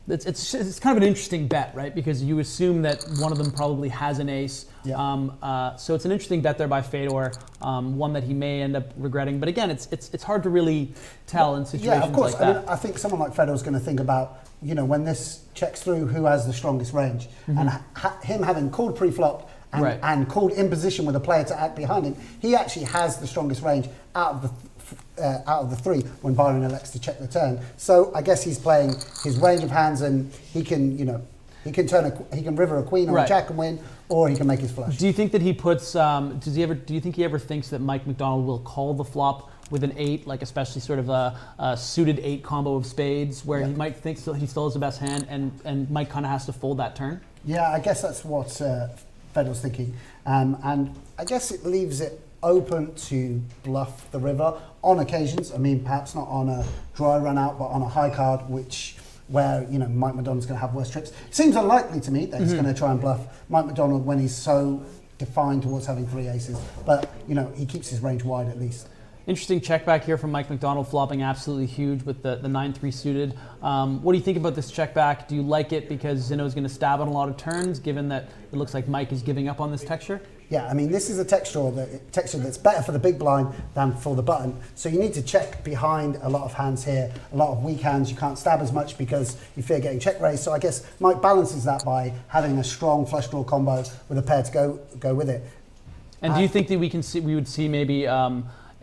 It's kind of an interesting bet, right? Because you assume that one of them probably has an ace. Yeah. So it's an interesting bet there by Fedor, one that he may end up regretting. But again, it's hard to really tell in situations of course. like that. I mean, I think someone like Fedor's going to think about, when this checks through, who has the strongest range, and him having called pre-flop and called in position with a player to act behind him, he actually has the strongest range out of the 3 when Byron elects to check the turn. So I guess he's playing his range of hands, and he can, he can river a queen or a jack and win, or he can make his flush. Do you think that he puts? Do you think he ever thinks that Mike McDonald will call the flop with an 8, like especially sort of a suited 8 combo of spades, where he might think he still has the best hand, and Mike kind of has to fold that turn? Yeah, I guess that's what Fedor's thinking, and I guess it leaves it open to bluff the river on occasions. I mean, perhaps not on a dry run out, but on a high card, where Mike McDonald's going to have worse trips. Seems unlikely to me that he's going to try and bluff Mike McDonald when he's so defined towards having 3 aces. But he keeps his range wide at least. Interesting check back here from Mike McDonald, flopping absolutely huge with the 9-3 suited. What do you think about this check back? Do you like it because Zinno is going to stab on a lot of turns, given that it looks like Mike is giving up on this texture? Yeah, I mean, this is a texture that's better for the big blind than for the button. So you need to check behind a lot of hands here, a lot of weak hands. You can't stab as much because you fear getting check raised. So I guess Mike balances that by having a strong flush draw combo with a pair to go with it. And do you think that we would see maybe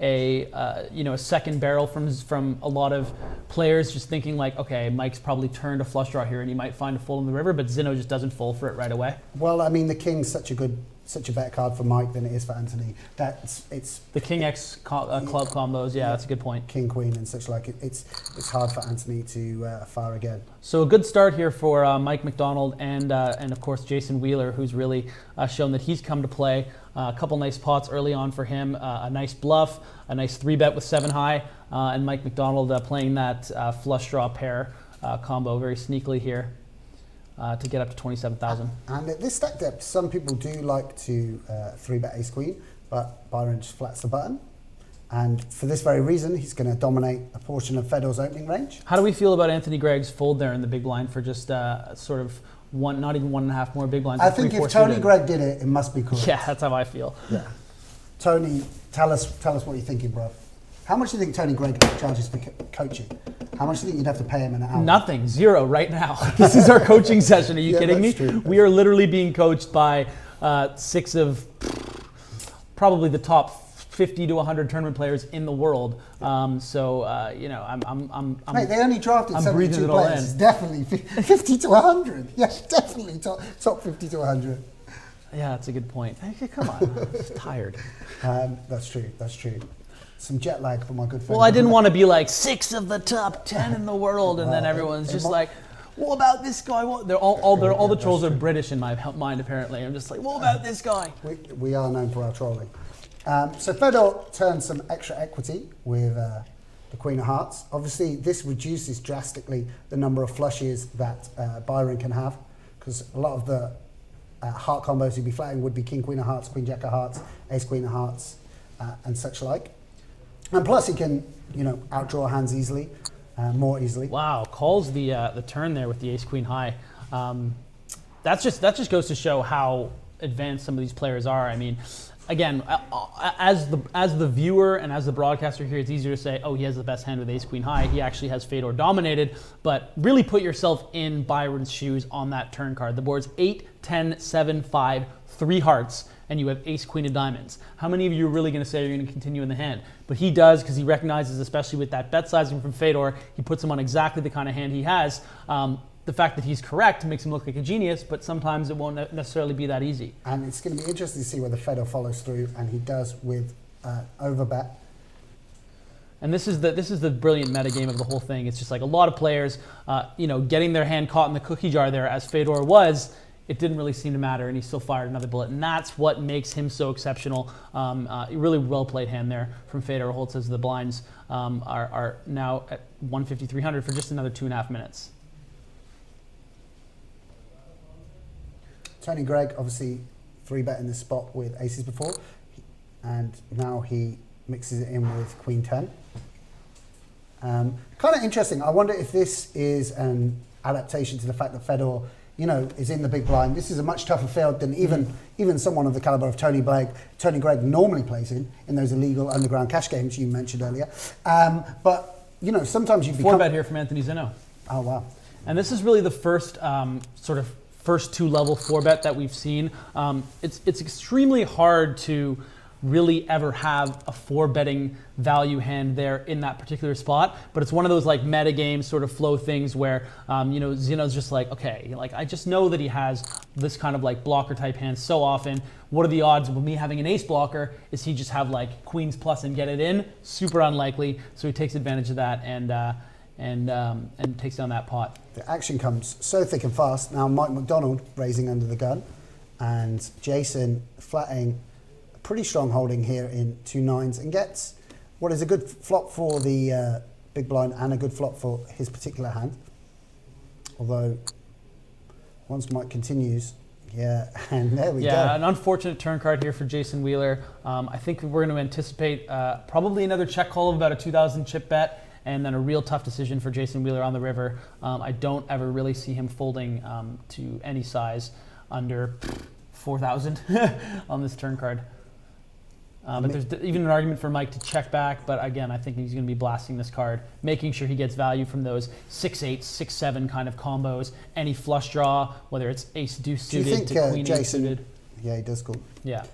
a second barrel from a lot of players, just thinking like, okay, Mike's probably turned a flush draw here and he might find a fold in the river, but Zinno just doesn't fall for it right away. Well, I mean, the king's such a better card for Mike than it is for Anthony. It's the King X club combos. Yeah, that's a good point. King Queen and such like. It's hard for Anthony to fire again. So a good start here for Mike McDonald and of course Jason Wheeler, who's really shown that he's come to play. A couple nice pots early on for him. A nice bluff, a nice 3-bet with 7 high, and Mike McDonald playing that flush draw pair combo very sneakily here. To get up to 27,000. And at this stack depth, some people do like to 3-bet ace queen, but Byron just flats the button. And for this very reason, he's going to dominate a portion of Fedor's opening range. How do we feel about Anthony Gregg's fold there in the big blind for just sort of not even 1.5 more big blinds? I think if Tony Gregg did it, it must be correct. Yeah, that's how I feel. Yeah. Tony, tell us what you're thinking, bro. How much do you think Tony Gregg charges for coaching? How much do you think you'd have to pay him an hour? Nothing, 0 right now. This is our coaching session. Are you kidding me? True. We are literally being coached by 6 of probably the top 50 to 100 tournament players in the world. I'm Mate, they only drafted I'm 72 players. It's definitely 50 to 100. Yeah, definitely top 50 to 100. Yeah, that's a good point. Come on, I'm tired. That's true. Some jet lag for my good friend. Well, I didn't want to be like 6 of the top 10 in the world, and then everyone's just like, what about this guy? All the trolls are British in my mind, apparently. I'm just like, what about this guy? We are known for our trolling. So Fedor turns some extra equity with the Queen of Hearts. Obviously, this reduces drastically the number of flushes that Byron can have, because a lot of the heart combos he'd be flatting would be King Queen of Hearts, Queen Jack of Hearts, Ace Queen of Hearts, and such like. And plus, he can, outdraw hands easily, more easily. Wow, calls the turn there with the Ace Queen high. That just goes to show how advanced some of these players are. I mean, again, as the viewer and as the broadcaster here, it's easier to say, oh, he has the best hand with Ace Queen high. He actually has Fedor dominated, but really put yourself in Byron's shoes on that turn card. The board's 8, 10, 7, 5, 3 hearts, and you have Ace Queen of diamonds. How many of you are really going to say you're going to continue in the hand? But he does, because he recognizes, especially with that bet sizing from Fedor, he puts him on exactly the kind of hand he has. The fact that he's correct makes him look like a genius, but sometimes it won't necessarily be that easy. And it's going to be interesting to see whether Fedor follows through, and he does with overbet. And this is the brilliant metagame of the whole thing. It's just like a lot of players, getting their hand caught in the cookie jar there, as Fedor was. It didn't really seem to matter, and he still fired another bullet. And that's what makes him so exceptional. Really well-played hand there from Fedor. Holz says the blinds are now at 150, 300 for just another 2.5 minutes. Tony Gregg, obviously, 3-bet in this spot with aces before. And now he mixes it in with Queen 10. Kind of interesting. I wonder if this is an adaptation to the fact that Fedor is in the big blind. This is a much tougher field than even someone of the caliber of Tony Gregg normally plays in those illegal underground cash games you mentioned earlier. But sometimes you become 4-bet here from Anthony Zinno. Oh wow! And this is really the first first 2-level 4-bet that we've seen. It's extremely hard to really ever have a 4-betting value hand there in that particular spot, but it's one of those like meta games sort of flow things where Zinno's just like, okay, like I just know that he has this kind of like blocker type hand so often. What are the odds of me having an ace blocker? Is he just have like queens plus and get it in? Super unlikely. So he takes advantage of that and takes down that pot. The action comes so thick and fast. Now Mike McDonald raising under the gun, and Jason flatting. Pretty strong holding here in 2 9s, and gets what is a good flop for the big blind and a good flop for his particular hand. Although, once Mike continues, and there we go. Yeah, an unfortunate turn card here for Jason Wheeler. I think we're going to anticipate probably another check call of about a 2,000 chip bet, and then a real tough decision for Jason Wheeler on the river. I don't ever really see him folding to any size under 4,000 on this turn card. But there's even an argument for Mike to check back, but again, I think he's going to be blasting this card, making sure he gets value from those 6-8, 6-7 kind of combos, any flush draw, whether it's ace-deuce suited to queen-eight suited. Yeah, he does cool. Yeah,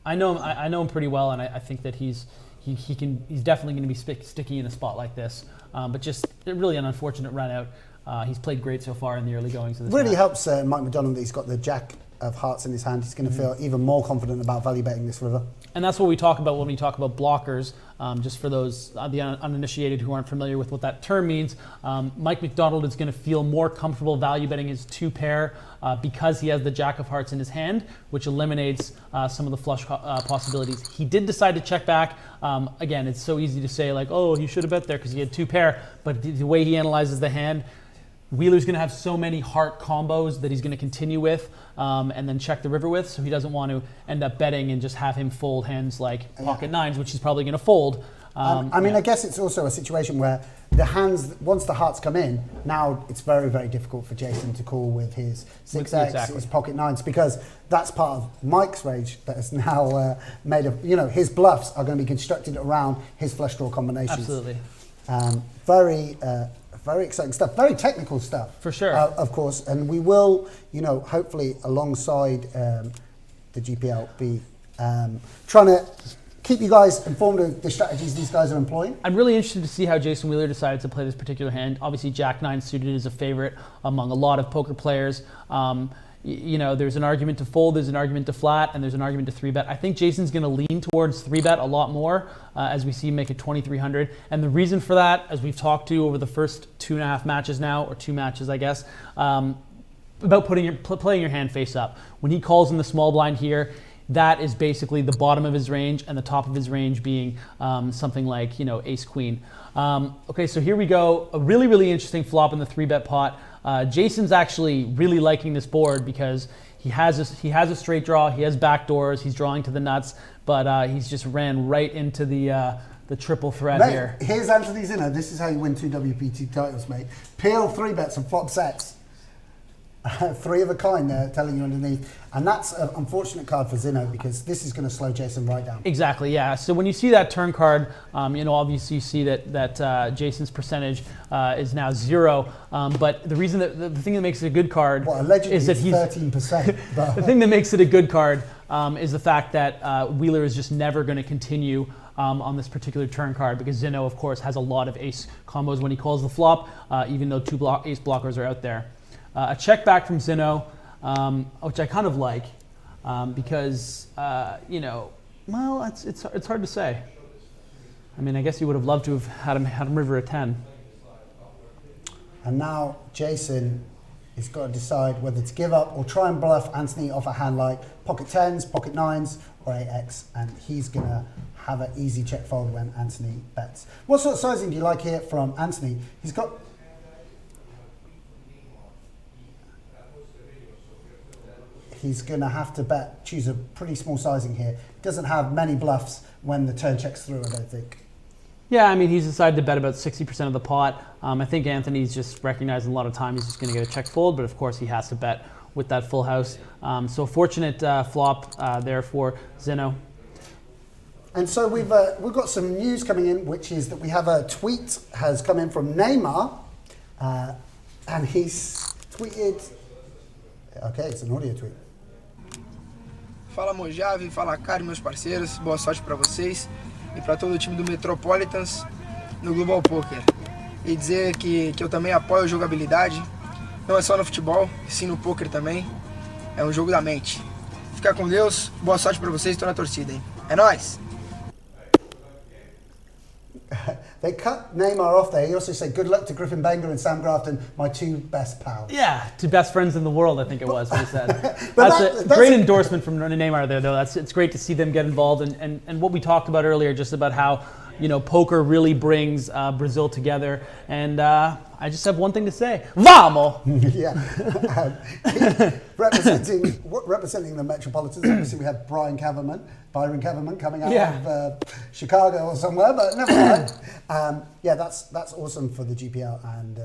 I know him pretty well, and I think that he's he's definitely going to be sticky in a spot like this. But just really an unfortunate run out. He's played great so far in the early goings of this Really match. helps Mike McDonald that he's got the jack of hearts in his hand. He's going to feel even more confident about value betting this river. And that's what we talk about when we talk about blockers. Just for those the uninitiated who aren't familiar with what that term means, Mike McDonald is going to feel more comfortable value betting his 2-pair because he has the jack of hearts in his hand, which eliminates some of the flush possibilities. He did decide to check back. Again, it's so easy to say like, oh, he should have bet there because he had 2-pair, but the way he analyzes the hand, Wheeler's going to have so many heart combos that he's going to continue with and then check the river with, so he doesn't want to end up betting and just have him fold hands like pocket nines, which he's probably going to fold. I mean, I guess it's also a situation where the hands, once the hearts come in, now it's very, very difficult for Jason to call with his 6x, his pocket nines, because that's part of Mike's rage that is now made of, his bluffs are going to be constructed around his flush draw combinations. Absolutely. Very exciting stuff, very technical stuff. For sure. Of course, and we will, hopefully alongside the GPL be trying to keep you guys informed of the strategies these guys are employing. I'm really interested to see how Jason Wheeler decided to play this particular hand. Obviously, Jack 9 suited is a favorite among a lot of poker players. There's an argument to fold, there's an argument to flat, and there's an argument to 3-bet. I think Jason's going to lean towards 3-bet a lot more as we see him make it 2,300. And the reason for that, as we've talked to over the first 2.5 matches now, or 2 matches, I guess, about playing your hand face up. When he calls in the small blind here, that is basically the bottom of his range, and the top of his range being something like, ace queen. Okay, so here we go. A really, really interesting flop in the 3-bet pot. Jason's actually really liking this board because he has a straight draw, he has backdoors, he's drawing to the nuts, but he's just ran right into the triple threat here. Here's Anthony Zinno. This is how you win 2 WPT titles, mate. Peel 3-bets and flop sets. 3 of a kind there, telling you underneath. And that's an unfortunate card for Zinno because this is going to slow Jason right down. Exactly, yeah. So when you see that turn card, obviously you see that Jason's percentage is now 0. But the reason that the thing that makes it a good card is that he's 13%. The thing that makes it a good card is the fact that Wheeler is just never going to continue on this particular turn card because Zinno, of course, has a lot of ace combos when he calls the flop, even though 2 ace blockers are out there. A check back from Zinno, which I kind of like because, it's hard to say. I mean, I guess you would have loved to have had him river a 10. And now Jason has got to decide whether to give up or try and bluff Anthony off a hand like pocket 10s, pocket 9s, or 8x, and he's going to have an easy check fold when Anthony bets. What sort of sizing do you like here from Anthony? He's going to have to choose a pretty small sizing here. Doesn't have many bluffs when the turn checks through, I don't think. Yeah, I mean, he's decided to bet about 60% of the pot. I think Anthony's just recognizing a lot of time he's just going to get a check fold, but of course he has to bet with that full house. So fortunate flop there for Zinno. And so we've got some news coming in, which is that we have a tweet has come in from Neymar, and he's tweeted. Okay, it's an audio tweet. Fala Mojave, fala Cari, meus parceiros, boa sorte para vocês e para todo o time do Metropolitans no Global Poker. E dizer que eu também apoio a jogabilidade, não é só no futebol, sim no poker também, é um jogo da mente. Fica com Deus, boa sorte para vocês, estou na torcida, hein? É nóis! They cut Neymar off there. He also said, good luck to Griffin Banger and Sam Grafton, my 2 best pals. Yeah, 2 best friends in the world, I think it was what he said. that's a great endorsement from Neymar there, though. It's great to see them get involved. And what we talked about earlier, just about how poker really brings Brazil together. And I just have one thing to say. Vamos! Yeah. Representing the Metropolitans, obviously we have Byron Kaverman coming out of Chicago or somewhere, but never mind. That's awesome for the GPL, and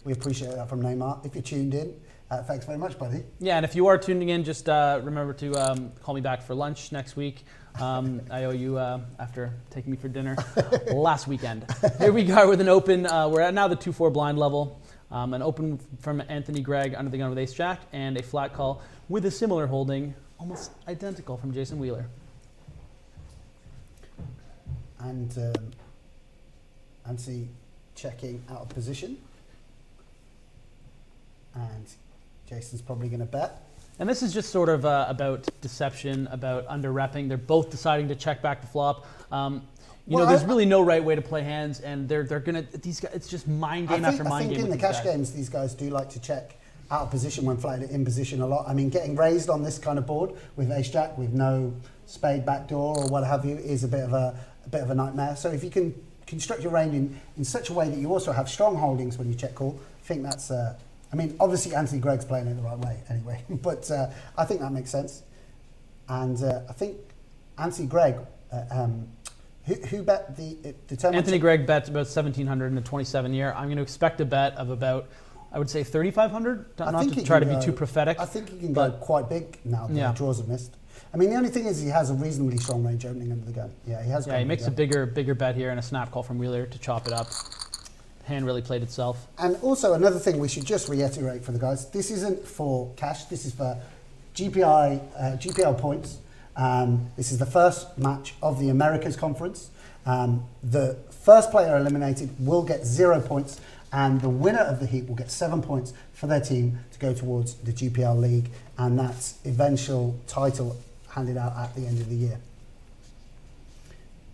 we appreciate that from Neymar. If you're tuned in, thanks very much, buddy. Yeah, and if you are tuning in, just remember to call me back for lunch next week. I owe you after taking me for dinner last weekend. Here we go with an open. We're at now the 2-4 blind level. An open from Anthony Gregg under the gun with ace-jack, and a flat call with a similar holding, almost identical from Jason Wheeler. and Anthony checking out of position. And Jason's probably going to bet. And this is just sort of about deception, about under-repping. They're both deciding to check back the flop. There's really no right way to play hands, and they're gonna. These guys, it's just mind game after mind game. I think in the cash games, these guys do like to check out of position when flatted in position a lot. I mean, getting raised on this kind of board with ace jack with no spade backdoor or what have you is a bit of a nightmare. So if you can construct your range in such a way that you also have strong holdings when you check call, I think that's. I mean, obviously Anthony Gregg's playing it the right way anyway, but I think that makes sense. And I think Anthony Gregg, who bet the tournament? Anthony Gregg bets about 1,700 in the 27 year. I'm going to expect a bet of about, I would say 3,500. Not to try to be too prophetic. I think he can go quite big now. The draws have missed. I mean, the only thing is he has a reasonably strong range opening under the gun. Yeah, he has. Yeah, he makes a bigger bet here and a snap call from Wheeler to chop it up. Hand really played itself. And also another thing we should just reiterate for the guys, this isn't for cash, this is for GPL points. This is the first match of the Americas conference. The first player eliminated will get 0 points, and the winner of the heat will get 7 points for their team to go towards the GPL league, and that's eventual title handed out at the end of the year.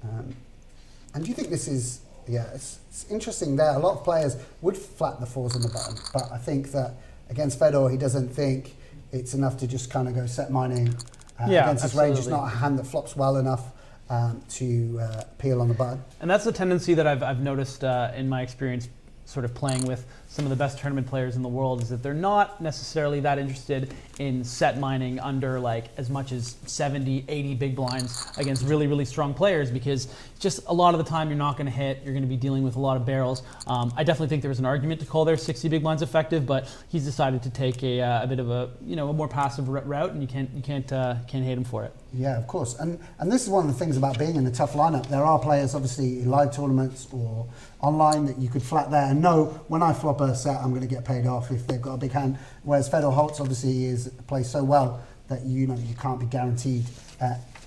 And do you think this is... Yeah, it's interesting there. A lot of players would flat the fours on the button, but I think that against Fedor, he doesn't think it's enough to just kind of go set mining against his range. It's not a hand that flops well enough to peel on the button. And that's a tendency that I've noticed in my experience sort of playing with some of the best tournament players in the world, is that they're not necessarily that interested in set mining under like as much as 70, 80 big blinds against really, really strong players, because just a lot of the time you're not going to hit, you're going to be dealing with a lot of barrels. I definitely think there was an argument to call their 60 big blinds effective, but he's decided to take a bit of a more passive route, and you can't hate him for it. Yeah, of course. And this is one of the things about being in a tough lineup. There are players, obviously, in live tournaments or online that you could flat there and know when I flop a set, I'm going to get paid off if they've got a big hand. Whereas Fedor Holz obviously plays so well that you can't be guaranteed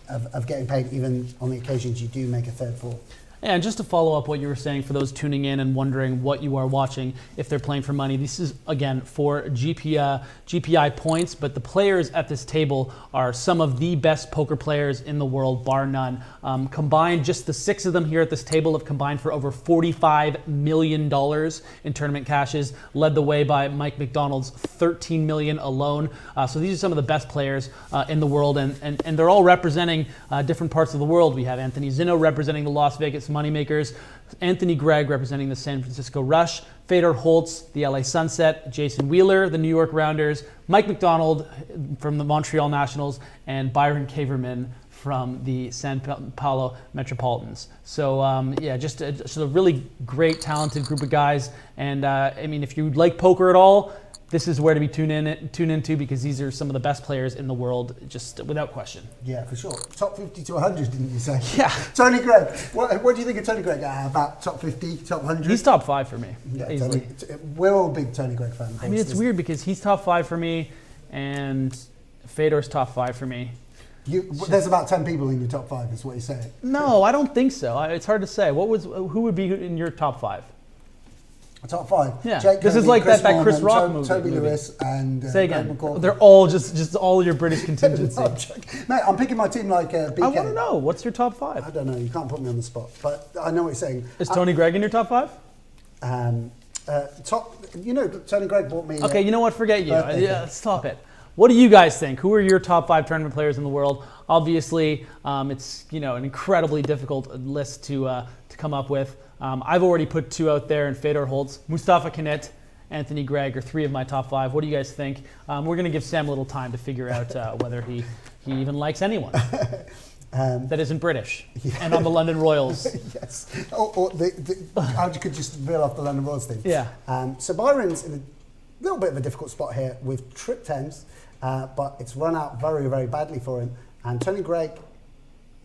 of getting paid even on the occasions you do make a third fall. And just to follow up what you were saying, for those tuning in and wondering what you are watching, if they're playing for money, this is, again, for GPI points, but the players at this table are some of the best poker players in the world, bar none. Combined, just the 6 of them here at this table have combined for over $45 million in tournament cashes, led the way by Mike McDonald's $13 million alone. So these are some of the best players in the world, and they're all representing different parts of the world. We have Anthony Zinno representing the Las Vegas Moneymakers, Anthony Gregg representing the San Francisco Rush, Fedor Holz, the LA Sunset, Jason Wheeler, the New York Rounders, Mike McDonald from the Montreal Nationals, and Byron Kaverman from the San Paulo Metropolitans. So just a really great, talented group of guys. And I mean, if you like poker at all, this is where to be tuned into, because these are some of the best players in the world, just without question. Yeah, for sure. Top 50 to 100, didn't you say? Yeah. Tony Gregg. What do you think of Tony Gregg? About top 50, top 100? He's top 5 for me, yeah, easily. We're all big Tony Gregg fans. I mean, it's weird because he's top 5 for me, and Fedor's top 5 for me. There's about 10 people in your top 5, is what you're saying. No, I don't think so. It's hard to say. Who would be in your top 5? Top 5. Yeah. Jake this Cody, is like Chris that Chris Moorman, Rock movie. Toby Lewis and say again. McCall. They're all just all your British contingency. Mate, I'm picking my team like BK. I want to know, what's your top 5? I don't know. You can't put me on the spot, but I know what you're saying. Is Tony Gregg in your top 5? Tony Gregg bought me. Okay, you know what? Forget you. Stop it. What do you guys think? Who are your top 5 tournament players in the world? Obviously, it's an incredibly difficult list to come up with. I've already put 2 out there, and Fedor Holz, Mustafa Knet, Anthony Gregg are 3 of my top 5. What do you guys think? We're going to give Sam a little time to figure out whether he even likes anyone that isn't British and on the London Royals. Yes. How you could just reel off the London Royals thing. Yeah. So Byron's in a little bit of a difficult spot here with trip 10s, but it's run out very, very badly for him. And Tony Gregg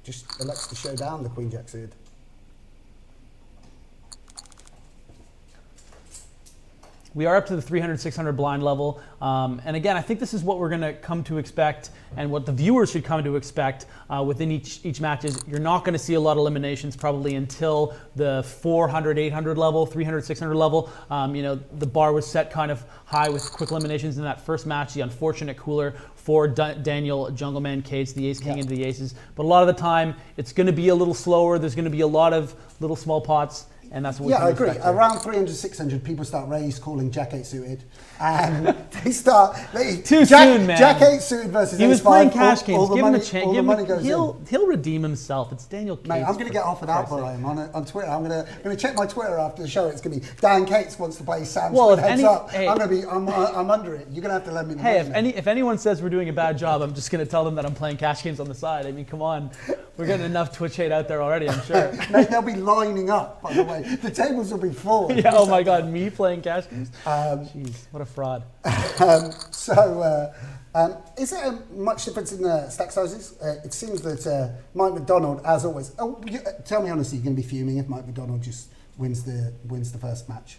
just elects to show down the Queen Jack suited. We are up to the 300, 600 blind level. And again, I think this is what we're going to come to expect and what the viewers should come to expect within each match is you're not going to see a lot of eliminations probably until the 400, 800 level, 300, 600 level. The bar was set kind of high with quick eliminations in that first match, the unfortunate cooler for Daniel Jungleman Cates, the ace king into the aces. But a lot of the time, it's going to be a little slower. There's going to be a lot of little small pots. And that's what we I can agree. expect here. Around 300, 600, people start raise calling Jack 8 suited. And they start... Too soon, man. Jack 8 suited versus He was ace playing 5, cash games. all Give the him a money, chance. all the money goes He'll redeem himself. It's Daniel Cates. Mate, I'm going to get offered out by him on Twitter. I'm going to check my Twitter after the show. It's going to be Dan Cates wants to play Sam. Well, heads up. I'm under it. You're going to have to let me know. Hey, if anyone says we're doing a bad job, I'm just going to tell them that I'm playing cash games on the side. I mean, come on. We're getting enough Twitch hate out there already, I'm sure. Mate, they'll be lining up, by the way. The tables will be full. Yeah, oh my God, me playing cash games? Jeez, what a fraud. Is there much difference in the stack sizes? It seems that Mike McDonald, as always... tell me honestly, you're going to be fuming if Mike McDonald just wins the first match?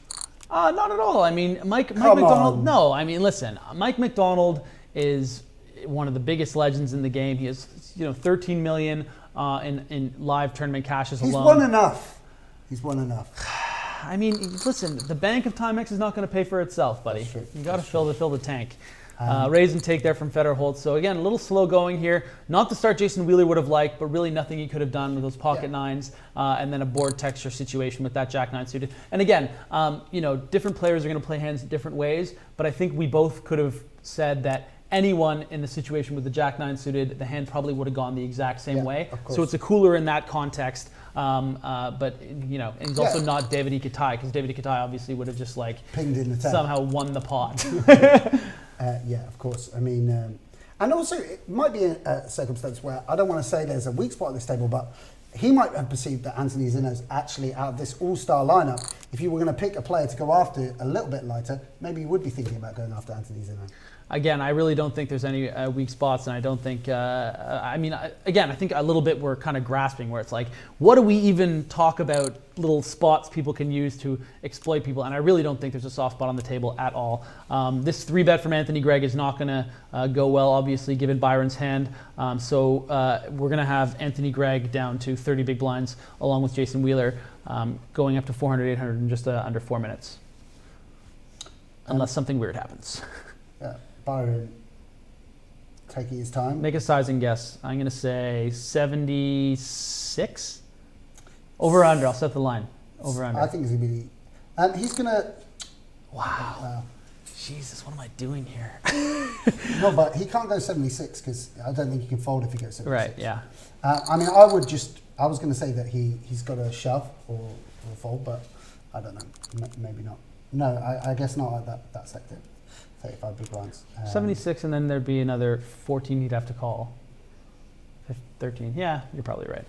Not at all. I mean, Mike McDonald... No, I mean, listen, Mike McDonald is one of the biggest legends in the game. He has 13 million in live tournament cashes alone. He's won enough. I mean, listen, the bank of Timex is not going to pay for itself, buddy. You got to fill the tank. Raise and take there from Fedor Holz. So again, a little slow going here. Not the start Jason Wheeler would have liked, but really nothing he could have done with those pocket nines and then a board texture situation with that Jack 9 suited. And again, different players are going to play hands different ways, but I think we both could have said that anyone in the situation with the Jack 9 suited, the hand probably would have gone the exact same way. So it's a cooler in that context. But and he's also not Davidi Kitai, because Davidi Kitai obviously would have just pinged in the somehow won the pot. Yeah, of course. I mean, and also it might be a circumstance where I don't want to say there's a weak spot at this table, but he might have perceived that Anthony Zinno's actually out of this all-star lineup. If you were going to pick a player to go after a little bit lighter, maybe you would be thinking about going after Anthony Zinno. Again, I really don't think there's any weak spots, and I don't think, I think a little bit we're kind of grasping where it's like, what do we even talk about little spots people can use to exploit people? And I really don't think there's a soft spot on the table at all. This 3-bet from Anthony Gregg is not going to go well, obviously, given Byron's hand. So we're going to have Anthony Gregg down to 30 big blinds, along with Jason Wheeler, going up to 400, 800 in just under 4 minutes. Unless something weird happens. Yeah. Byron taking his time. Make a sizing guess. I'm going to say 76. Over or under? I'll set the line. Over or under. I think he's going to be... he's going to... Wow. Jesus, what am I doing here? No, but he can't go 76 because I don't think he can fold if he goes 76. Right, yeah. I mean, I was going to say that he's got a shove or fold, but I don't know. Maybe not. No, I guess not at that sector. 35 big blinds. 76, and then there'd be another 14 he'd have to call. 13. Yeah, you're probably right.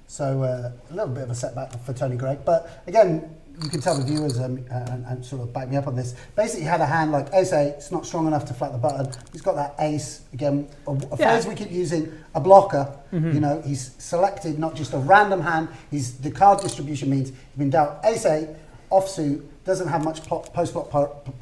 So a little bit of a setback for Tony Gregg, but again, you can tell the viewers and sort of back me up on this. Basically, he had a hand like ace 8. It's not strong enough to flat the button. He's got that ace again. A phrase we keep using, a blocker. Mm-hmm. He's selected not just a random hand. The card distribution means he's been dealt ace 8 offsuit. Doesn't have much post-flop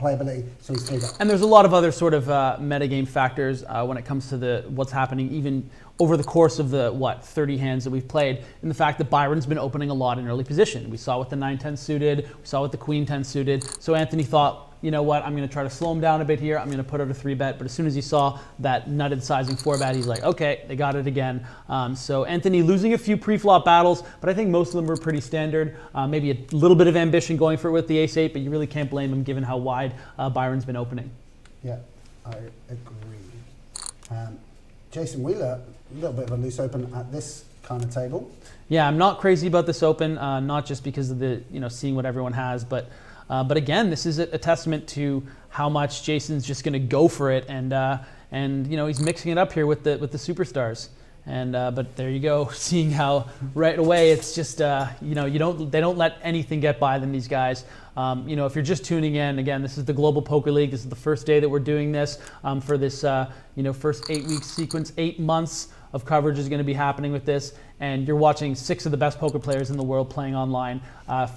playability, so he's 3-bet. And there's a lot of other sort of metagame factors when it comes to what's happening even over the course of the 30 hands that we've played, and the fact that Byron's been opening a lot in early position. We saw with the 9-10 suited, we saw with the Queen 10 suited. So Anthony thought, you know what, I'm going to try to slow him down a bit here. I'm going to put out a 3-bet. But as soon as he saw that nutted sizing 4-bet, he's like, okay, they got it again. So Anthony losing a few pre-flop battles, but I think most of them were pretty standard. Maybe a little bit of ambition going for it with the ace-8, but you really can't blame him given how wide Byron's been opening. Yeah, I agree. Jason Wheeler, a little bit of a loose open at this kind of table. Yeah, I'm not crazy about this open, not just because of the seeing what everyone has, but again, this is a testament to how much Jason's just going to go for it, and he's mixing it up here with the superstars. And but there you go, seeing how right away it's just they don't let anything get by them, these guys. If you're just tuning in, again, this is the Global Poker League. This is the first day that we're doing this for this first 8-week sequence, 8 months of coverage is going to be happening with this, and you're watching 6 of the best poker players in the world playing online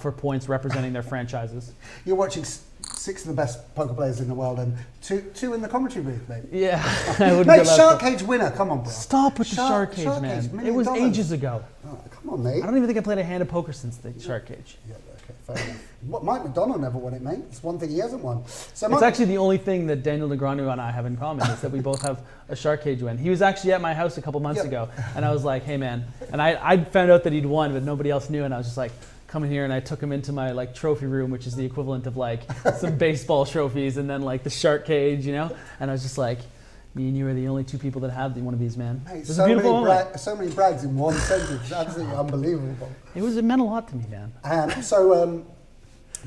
for points representing their franchises. You're watching 6 of the best poker players in the world and two in the commentary booth, mate. Yeah. I wouldn't Mate, go that Shark far. Cage winner, come on, bro. Stop with the Shark Cage, man. $1 It was million. ages ago. Oh, come on, mate. I don't even think I played a hand of poker since the Shark Cage. Yeah, okay, fair enough. Mike McDonald never won it, mate. It's one thing he hasn't won. So It's actually the only thing that Daniel Negreanu and I have in common is that we both have a Shark Cage win. He was actually at my house a couple months ago, and I was like, hey, man. And I found out that he'd won, but nobody else knew, and I was just like, come in here, and I took him into my trophy room, which is the equivalent of some baseball trophies, and then the Shark Cage, and I was just like, me and you are the only 2 people that have one of these, man. Mate, It was a beautiful moment. so many brags in one sentence. Absolutely unbelievable. It meant a lot to me, man. So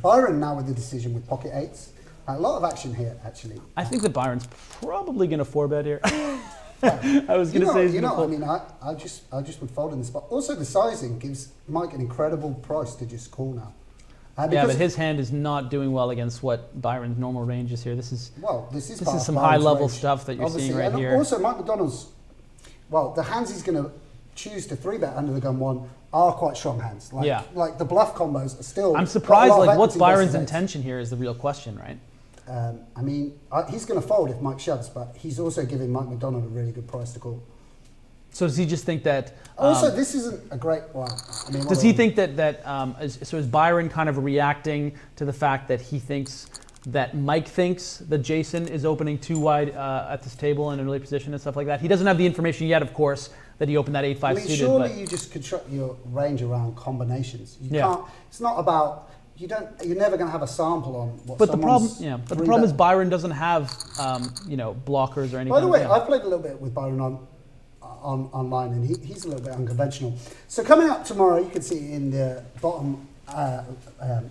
Byron now with the decision with pocket 8s. A lot of action here, actually. I think that Byron's probably going to 4-bet here. I was going to say he's going to fold. I mean, I just would fold in this spot. Also, the sizing gives Mike an incredible price to just call now. Yeah, but his hand is not doing well against what Byron's normal range is here. This is some high-level stuff that you're seeing right here. Also, Mike McDonald's, the hands he's going to choose to 3-bet under the gun 1 are quite strong hands. Like the bluff combos are still. I'm surprised. What's Byron's intention here is the real question, right? I mean, he's going to fold if Mike shoves, but he's also giving Mike McDonald a really good price to call. So does he just think that? Also, this isn't a great one. I mean, does he think that is Byron kind of reacting to the fact that he thinks that Mike thinks that Jason is opening too wide at this table in an early position and stuff like that? He doesn't have the information yet, of course, that he opened that 8-5 suited. Surely you just construct your range around combinations. You can't. It's not about. You're never going to have a sample on what. But the problem is Byron doesn't have blockers or anything. By the way, I've played a little bit with Byron online, and he's a little bit unconventional. So coming up tomorrow, you can see in the bottom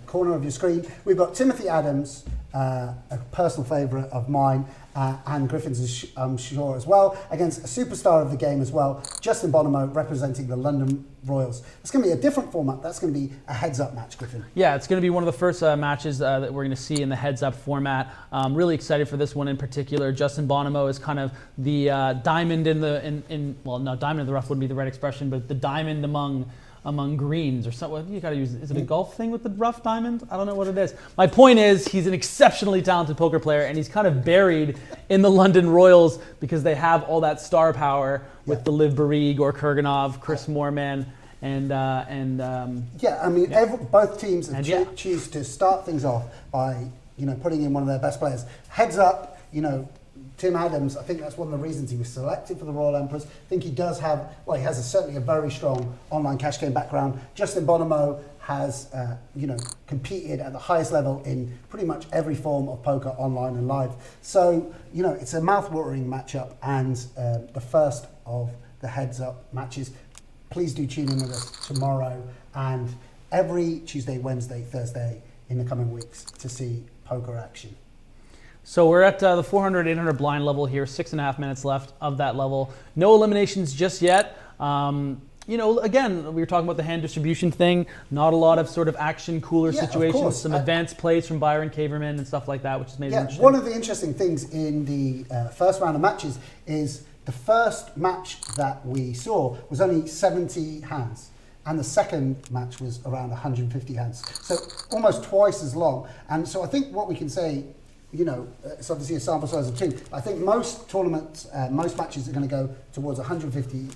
corner of your screen, we've got Timothy Adams, a personal favourite of mine, and Griffin's, I'm sure, as well, against a superstar of the game as well, Justin Bonomo, representing the London Royals. It's going to be a different format. That's going to be a heads-up match, Griffin. Yeah, it's going to be one of the first matches that we're going to see in the heads-up format. Really excited for this one in particular. Justin Bonomo is kind of the diamond diamond in the rough wouldn't be the right expression, but the diamond among greens or something. You got to use, is it a golf thing with the rough diamond? I don't know what it is. My point is he's an exceptionally talented poker player, and he's kind of buried in the London Royals because they have all that star power with the Liv Barrigue or Kurganov, Chris Moorman, both teams have choose to start things off by putting in one of their best players. Heads up, Tim Adams, I think that's one of the reasons he was selected for the Royal Emperors. I think he does have, he has certainly a very strong online cash game background. Justin Bonomo has, competed at the highest level in pretty much every form of poker online and live. So, it's a mouth-watering matchup and the first of the heads-up matches. Please do tune in with us tomorrow and every Tuesday, Wednesday, Thursday in the coming weeks to see poker action. So we're at the 400, 800 blind level here, 6.5 minutes left of that level. No eliminations just yet. Again, we were talking about the hand distribution thing. Not a lot of sort of action cooler situations. Some advanced plays from Byron, Kaverman, and stuff like that, which has made it interesting. One of the interesting things in the first round of matches is the first match that we saw was only 70 hands. And the second match was around 150 hands. So almost twice as long. And so I think what we can say, it's obviously a sample size of 2. I think most tournaments, most matches are going to go towards 150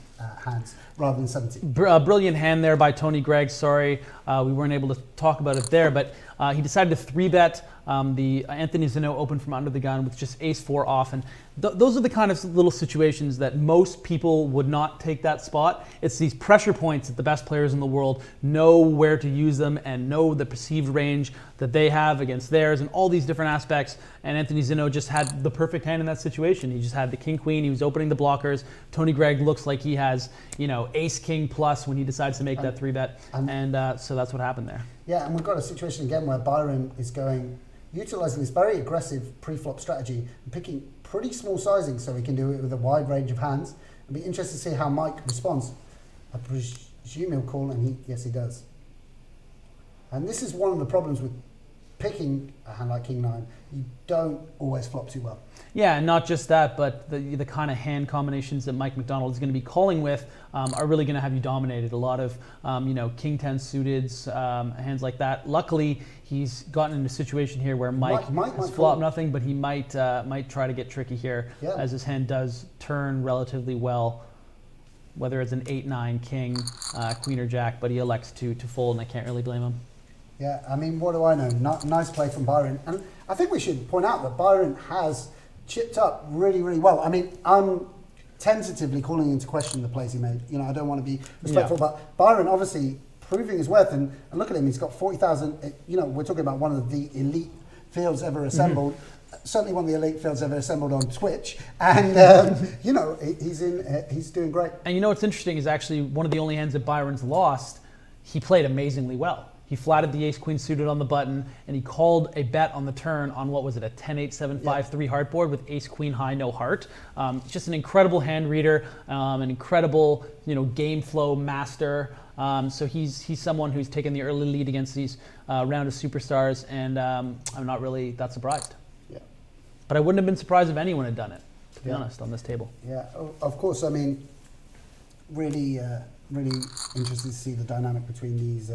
hands rather than 70. Brilliant hand there by Tony Gregg. Sorry, we weren't able to talk about it there, but he decided to 3-bet the Anthony Zinno open from under the gun with just ace-4 off. And those are the kind of little situations that most people would not take that spot. It's these pressure points that the best players in the world know where to use them and know the perceived range that they have against theirs and all these different aspects. And Anthony Zinno just had the perfect hand in that situation. He just had the king-queen. He was opening the blockers. Tony Gregg looks like he has, ace-king plus when he decides to make that 3-bet. And so that's what happened there. Yeah, and we've got a situation again where Byron is utilising this very aggressive pre-flop strategy and picking pretty small sizing so he can do it with a wide range of hands. It'll be interesting to see how Mike responds. I presume he'll call, and yes, he does. And this is one of the problems with picking a hand like King 9, you don't always flop too well. Yeah, and not just that, but the kind of hand combinations that Mike McDonald is going to be calling with are really going to have you dominated. A lot of, King 10 suited, hands like that. Luckily, he's gotten in a situation here where Mike has flopped nothing, but he might try to get tricky here, as his hand does turn relatively well, whether it's an 8-9 king, queen or jack, but he elects to fold, and I can't really blame him. Yeah, I mean, what do I know? Nice play from Byron. And I think we should point out that Byron has chipped up really, really well. I mean, I'm tentatively calling into question the plays he made. You know, I don't want to be respectful, but Byron obviously proving his worth. And look at him, he's got 40,000. You know, we're talking about one of the elite fields ever assembled. Certainly one of the elite fields ever assembled on Twitch. And, he's doing great. And you know what's interesting is actually one of the only hands that Byron's lost, he played amazingly well. He flatted the ace-queen suited on the button, and he called a bet on the turn on, what was it, a 10-8-7-5-3 heart board with ace-queen high, no heart. Just an incredible hand reader, an incredible, game flow master. So he's someone who's taken the early lead against these round of superstars, and I'm not really that surprised. Yeah. But I wouldn't have been surprised if anyone had done it, to be honest, on this table. Yeah, of course. I mean, really interested to see the dynamic between these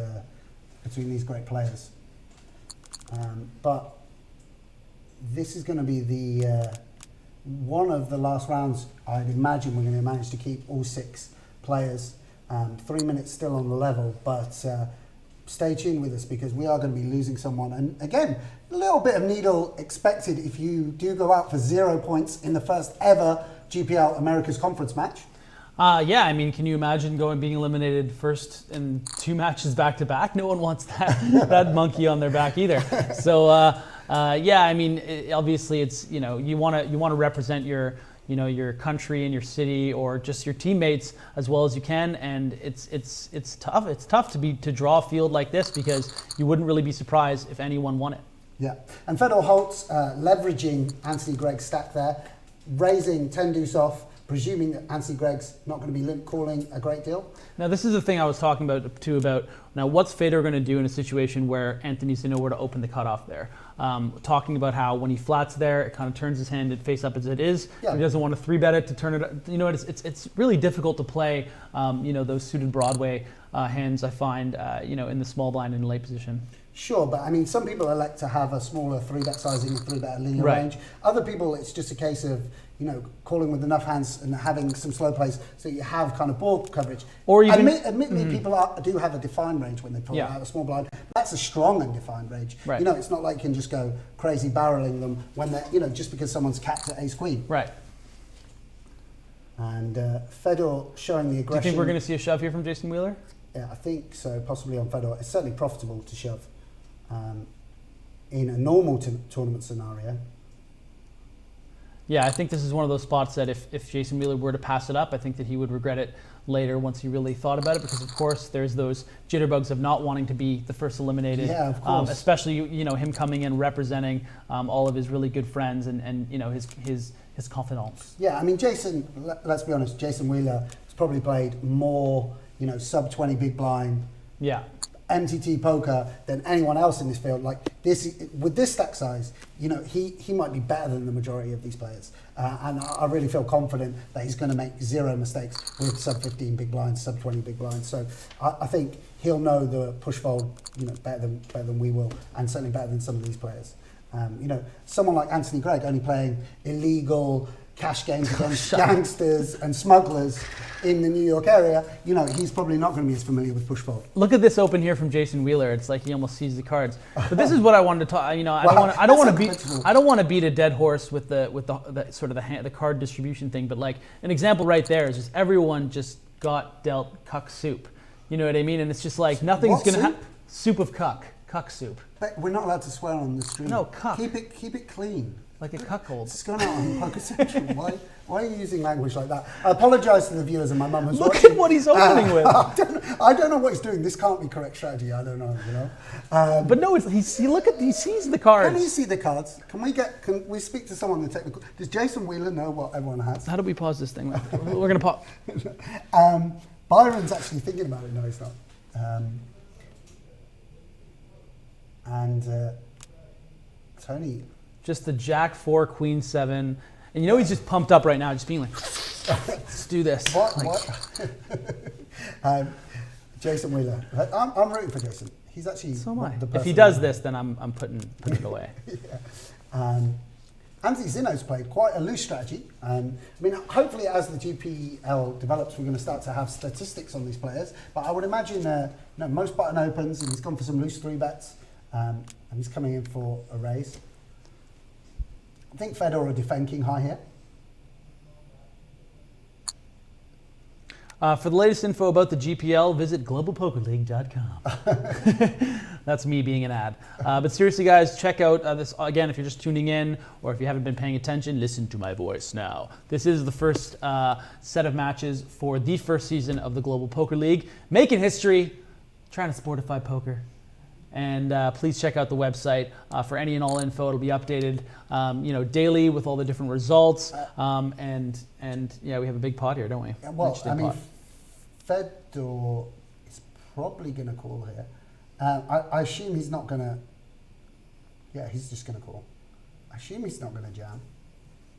great players. But this is going to be the one of the last rounds. I'd imagine we're going to manage to keep all 6 players. 3 minutes still on the level, but stay tuned with us because we are going to be losing someone. And again, a little bit of needle expected if you do go out for 0 points in the first ever GPL Americas Conference match. Yeah, I mean, can you imagine being eliminated first in 2 matches back to back? No one wants that monkey on their back either. So yeah, I mean, obviously it's you want to represent your country and your city or just your teammates as well as you can, and it's tough. It's tough to draw a field like this because you wouldn't really be surprised if anyone won it. Yeah, and Fedor Holz leveraging Anthony Gregg's stack there, raising 10 deuce off, presuming that Anthony Gregg's not going to be limp calling a great deal. Now, this is the thing I was talking about now what's Fedor going to do in a situation where Anthony Zinno were to open the cutoff there? Talking about how when he flats there, it kind of turns his hand face up as it is. Yeah. He doesn't want to 3-bet it to turn it. It's really difficult to play, those suited Broadway hands, I find, in the small blind in late position. Sure, but I mean, some people elect to have a smaller 3-bet sizing, 3-bet linear range. Other people, it's just a case of, calling with enough hands and having some slow plays so you have kind of board coverage. Or even admittedly, people do have a defined range when they pull out a small blind. That's a strong and defined range. Right. It's not like you can just go crazy barreling them when they're, just because someone's capped at ace queen. Right. And Fedor showing the aggression. Do you think we're going to see a shove here from Jason Wheeler? Yeah, I think so, possibly on Fedor. It's certainly profitable to shove in a normal tournament scenario. Yeah, I think this is one of those spots that if Jason Wheeler were to pass it up, I think that he would regret it later once he really thought about it, because of course there's those jitterbugs of not wanting to be the first eliminated. Yeah, of course. Especially him coming in representing all of his really good friends and his confidants. Yeah, I mean Jason. Let's be honest. Jason Wheeler has probably played more sub 20 big blind. Yeah. MTT poker than anyone else in this field. Like this, with this stack size, he might be better than the majority of these players. And I really feel confident that he's going to make 0 mistakes with sub 15 big blinds, sub 20 big blinds. So I think he'll know the push fold, better than we will, and certainly better than some of these players. Someone like Anthony Gregg only playing illegal cash games against gangsters and smugglers in the New York area, he's probably not going to be as familiar with push fold. Look at this open here from Jason Wheeler. It's like he almost sees the cards. But this is what I wanted to talk. I don't want to beat a dead horse with the sort of the card distribution thing. But like an example right there is just everyone just got dealt cuck soup. You know what I mean? And it's just like nothing's going to happen. Soup of cuck soup. But we're not allowed to swear on the stream. No, cuck. Keep it clean. Like a cuckold. It's going out on Poker Central. Why are you using language like that? I apologise to the viewers and my mum who's watching. Look at what he's opening with. I don't know what he's doing. This can't be correct strategy. I don't know. But no, he sees the cards. Can you see the cards? Can we speak to someone in the technical? Does Jason Wheeler know what everyone has? How do we pause this thing? We're going to pause. Byron's actually thinking about it. No, he's not. Tony. Just the Jack 4, Queen 7. And he's just pumped up right now, just being like, let's do this. What? Jason Wheeler. I'm rooting for Jason. He's actually so am I. the person. If he does this, then I'm putting it away. Yeah. Anthony Zinno's played quite a loose strategy. I mean, hopefully as the GPL develops, we're going to start to have statistics on these players. But I would imagine most button opens, and he's gone for some loose 3-bets, and he's coming in for a raise. I think Fedor are defend king high here. For the latest info about the GPL, visit globalpokerleague.com. That's me being an ad. But seriously, guys, check out this. Again, if you're just tuning in or if you haven't been paying attention, listen to my voice now. This is the first set of matches for the first season of the Global Poker League. Making history, trying to sportify poker. And please check out the website for any and all info. It'll be updated, daily with all the different results. And yeah, we have a big pot here, don't we? Yeah, well, I mean, Fedor is probably going to call here. I assume he's not going to. Yeah, he's just going to call. I assume he's not going to jam.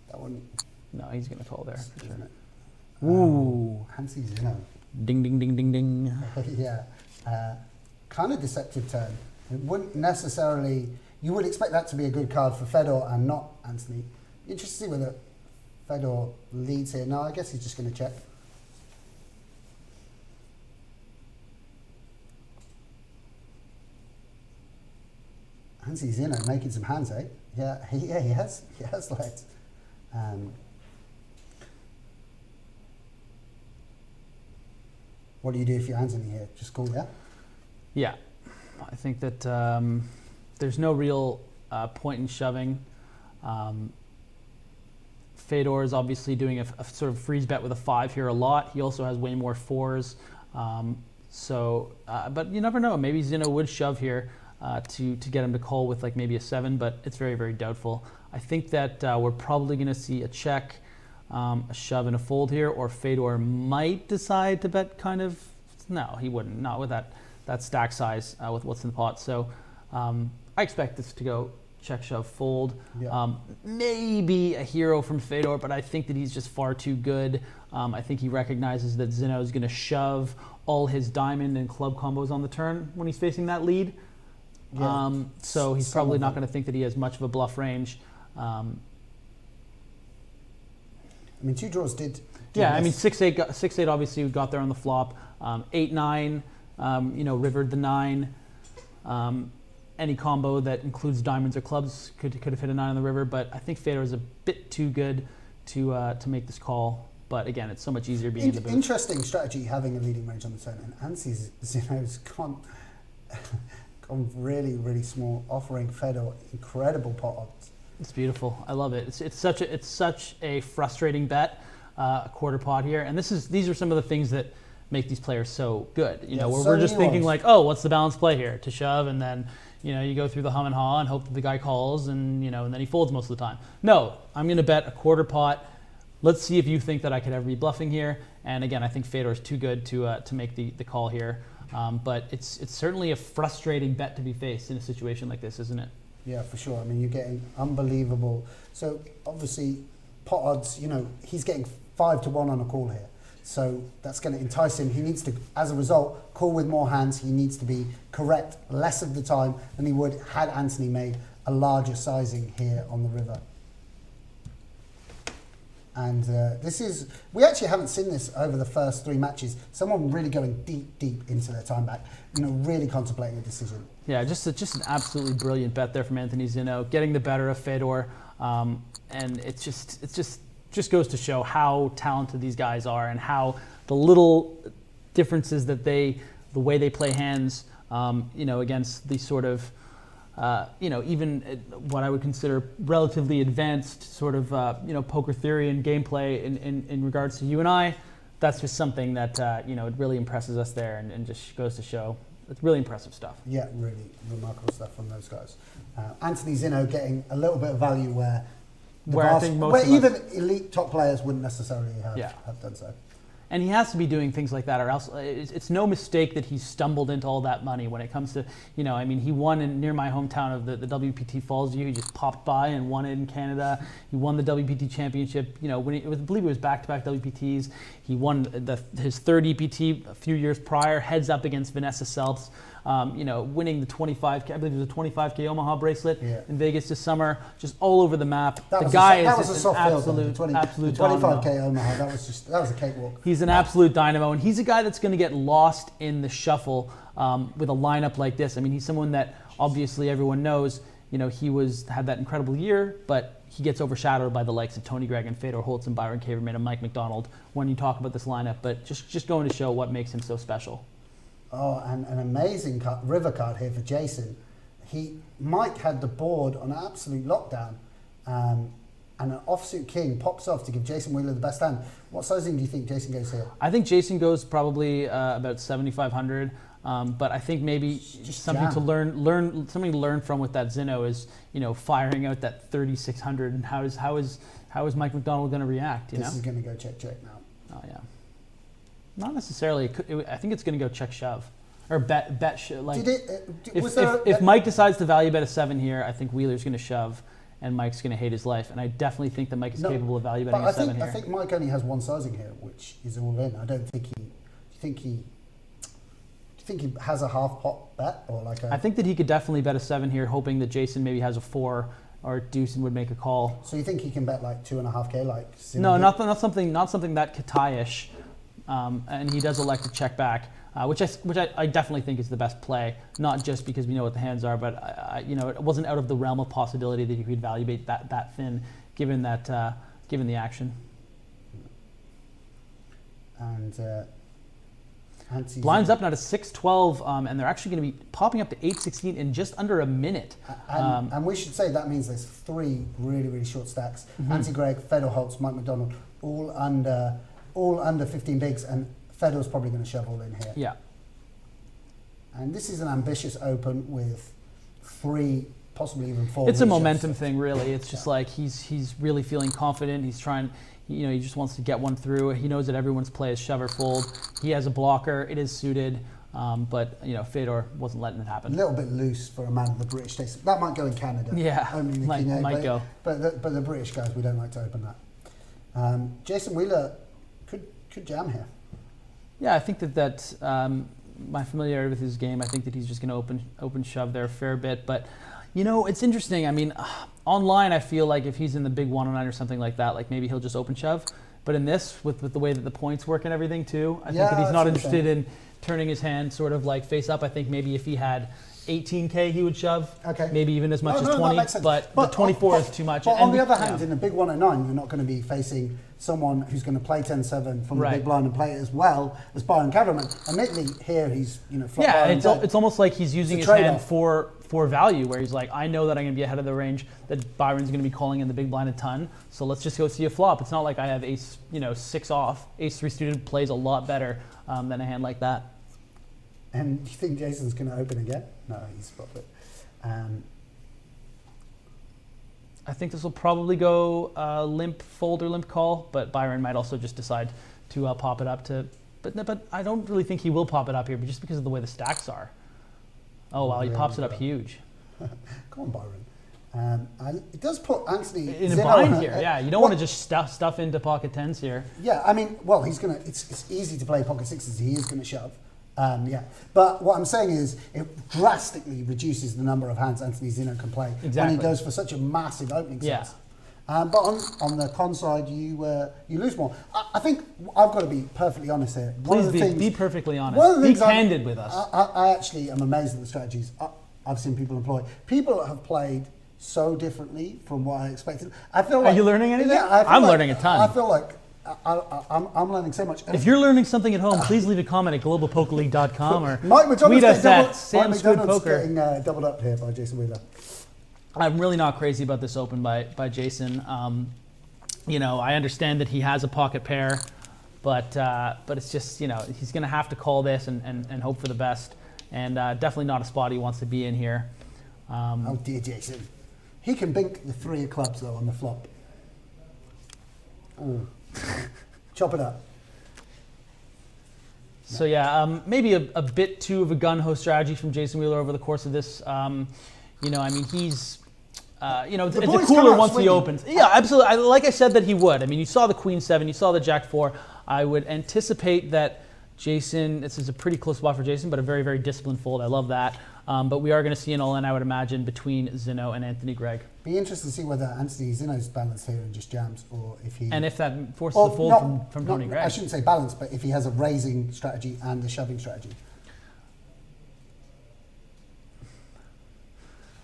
That wouldn't. No, he's going to call there for sure. Ooh, Hansi Zinno. Ding ding ding ding ding. Yeah. Kind of deceptive turn. It wouldn't necessarily. You would expect that to be a good card for Fedor and not Anthony. Interesting to see whether Fedor leads here. No, I guess he's just going to check. Hansi Zinno making some hands, eh? Yeah, he has legs. What do you do if you're Anthony here? Just call, yeah? Yeah, I think that there's no real point in shoving. Fedor is obviously doing a sort of freeze bet with a 5 here a lot. He also has way more 4s. But you never know. Maybe Zinno would shove here to get him to call with like maybe a 7, but it's very, very doubtful. I think that we're probably going to see a check, a shove, and a fold here, or Fedor might decide to bet kind of. No, he wouldn't. Not with that stack size with what's in the pot. So I expect this to go check, shove, fold. Yeah. Maybe a hero from Fedor, but I think that he's just far too good. I think he recognizes that Zinno is going to shove all his diamond and club combos on the turn when he's facing that lead. Yeah. So he's probably not going to think that he has much of a bluff range. I mean, 2 draws did yeah, I mean, 6-8 obviously got there on the flop. 8-9, rivered the 9. Any combo that includes diamonds or clubs could have hit a 9 on the river, but I think Fedor is a bit too good to make this call. But again, it's so much easier being in the booth. Interesting strategy having a leading range on the turn, and Anthony Zinno's gone really, really small, offering Fedor incredible pot odds. It's beautiful. I love it. It's such a frustrating bet, a quarter pot here, and these are some of the things that make these players so good. We're just thinking like, oh, what's the balance play here? To shove, and then you go through the hum and haw and hope that the guy calls, and and then he folds most of the time. No, I'm going to bet a quarter pot. Let's see if you think that I could ever be bluffing here. And again, I think Fedor is too good to make the call here. But it's certainly a frustrating bet to be faced in a situation like this, isn't it? Yeah, for sure. I mean, you're getting unbelievable. So obviously, pot odds. He's getting 5-1 on a call here. So that's going to entice him. He needs to, as a result, call with more hands. He needs to be correct less of the time than he would had Anthony made a larger sizing here on the river. And we actually haven't seen this over the first 3 matches. Someone really going deep into their time back, really contemplating a decision. Yeah, just an absolutely brilliant bet there from Anthony Zinno, getting the better of Fedor, and it just goes to show how talented these guys are and how the little differences that the way they play hands, against these sort of. Even what I would consider relatively advanced sort of, poker theory and gameplay in regards to you and I, that's just something that, it really impresses us there and just goes to show it's really impressive stuff. Yeah, really remarkable stuff from those guys. Anthony Zinno getting a little bit of value where even elite top players wouldn't necessarily have done so. And he has to be doing things like that, or else it's no mistake that he's stumbled into all that money when it comes to, I mean, he won near my hometown of the WPT Falls. He just popped by and won it in Canada. He won the WPT championship. When I believe it was back-to-back WPTs. He won his third EPT a few years prior, heads up against Vanessa Selfs. Winning the 25K, I believe it was a 25K Omaha bracelet in Vegas this summer, just all over the map. That was a soft field, the 25K Omaha. That was a cakewalk. He's an absolute dynamo, and he's a guy that's going to get lost in the shuffle with a lineup like this. I mean, he's someone that obviously everyone knows. He had that incredible year, but he gets overshadowed by the likes of Tony Gregg and Fedor, Holz and Byron, Kaverman and Mike McDonald when you talk about this lineup. But just going to show what makes him so special. Oh, and an amazing river card here for Jason. Mike had the board on absolute lockdown, and an offsuit king pops off to give Jason Wheeler the best hand. What sizing do you think Jason goes here? I think Jason goes probably about 7,500, but I think maybe something to learn from with that Zinno is firing out that 3,600, and how is Mike McDonald going to react? This is going to go check now. Oh yeah. Not necessarily. I think it's going to go check shove, or bet. If Mike decides to value bet a 7 here, I think Wheeler's going to shove, and Mike's going to hate his life. And I definitely think that Mike is capable of value betting a 7 here. I think Mike only has one sizing here, which is all in. I don't think he. Do you think he has a half pot bet or like a? I think that he could definitely bet a 7 here, hoping that Jason maybe has a 4. Or Deuce would make a call. So you think he can bet like 2.5K, like? No, not something that Kitai-ish. And he does elect to check back, which I definitely think is the best play. Not just because we know what the hands are, but it wasn't out of the realm of possibility that you could value bait that thin, given the action. And blinds up now to 612, and they're actually going to be popping up to 816 in just under a minute. And we should say that means there's 3 really, really short stacks. Mm-hmm. Gregg, Fedor, Holz, Mike McDonald, all under 15 bigs, and Fedor's probably going to shove all in here. Yeah. And this is an ambitious open with 3, possibly even 4. It's a momentum thing, really. It's just like he's really feeling confident. He's trying. He just wants to get one through. He knows that everyone's play is shove or fold. He has a blocker. It is suited, but Fedor wasn't letting it happen. A little bit loose for a man of the British taste. That might go in Canada. Yeah, might go. But the British guys, we don't like to open that. Jason Wheeler could jam here. Yeah, I think that my familiarity with his game, I think that he's just going to open shove there a fair bit. But it's interesting. I mean, online, I feel like if he's in the big 109 or something like that, like maybe he'll just open shove. But in this, with the way that the points work and everything too, I think that he's not interested in turning his hand sort of like face up. I think maybe if he had 18K, he would shove. Okay. Maybe even as much as 20. But the 24 is too much. But on the other hand, in the big 109, you're not going to be facing someone who's going to play 10-7 from the big blind and play it as well as Byron Kaverman. Admittedly, here he's flat. Yeah, it's almost like he's using his hand for value, where he's like, I know that I'm going to be ahead of the range that Byron's going to be calling in the big blind a ton, so let's just go see a flop. It's not like I have ace 6 off. Ace 3 suited plays a lot better than a hand like that. And do you think Jason's going to open again? No, he's flopped it. I think this will probably go limp fold or limp call, but Byron might also just decide to pop it up to. But I don't really think he will pop it up here, but just because of the way the stacks are. Oh wow, he pops it up huge. Come on, Byron. It does put Anthony in a bind here. Yeah, you don't want to just stuff into pocket 10s here. Yeah, I mean, well, he's gonna. It's easy to play pocket 6s. He is gonna shove. But what I'm saying is it drastically reduces the number of hands Anthony Zinno can play when he goes for such a massive opening size. But on the con side, you lose more. I think I've got to be perfectly honest here. Please be perfectly honest. Be candid with us. I actually am amazed at the strategies I've seen people employ. People have played so differently from what I expected. I feel like, are you learning anything? Yeah, I'm learning a ton. I feel like I'm learning so much. If you're learning something at home, please leave a comment at globalpokerleague.com or tweet us at Sam Squid Poker. Getting doubled up here by Jason Wheeler. I'm really not crazy about this open by Jason. I understand that he has a pocket pair, but it's just he's going to have to call this and hope for the best, and definitely not a spot he wants to be in here. Oh dear, Jason. He can bink the 3 of clubs though on the flop. Ooh. Chop it up. So yeah, maybe a bit too of a gun-ho strategy from Jason Wheeler over the course of this. You know, I mean, he's, you know, it's a cooler once he opens. Yeah, absolutely. Like I said that he would. I mean, you saw the Queen 7, you saw the Jack 4. I would anticipate that Jason, this is a pretty close spot for Jason, but a very, very disciplined fold. I love that. But we are going to see an all-in, I would imagine, between Zinno and Anthony Gregg. Be interesting to see whether Anthony Zinno's balanced here and just jams, or if he... And if that forces a fold from Tony Gregg. I shouldn't say balance, but if he has a raising strategy and a shoving strategy.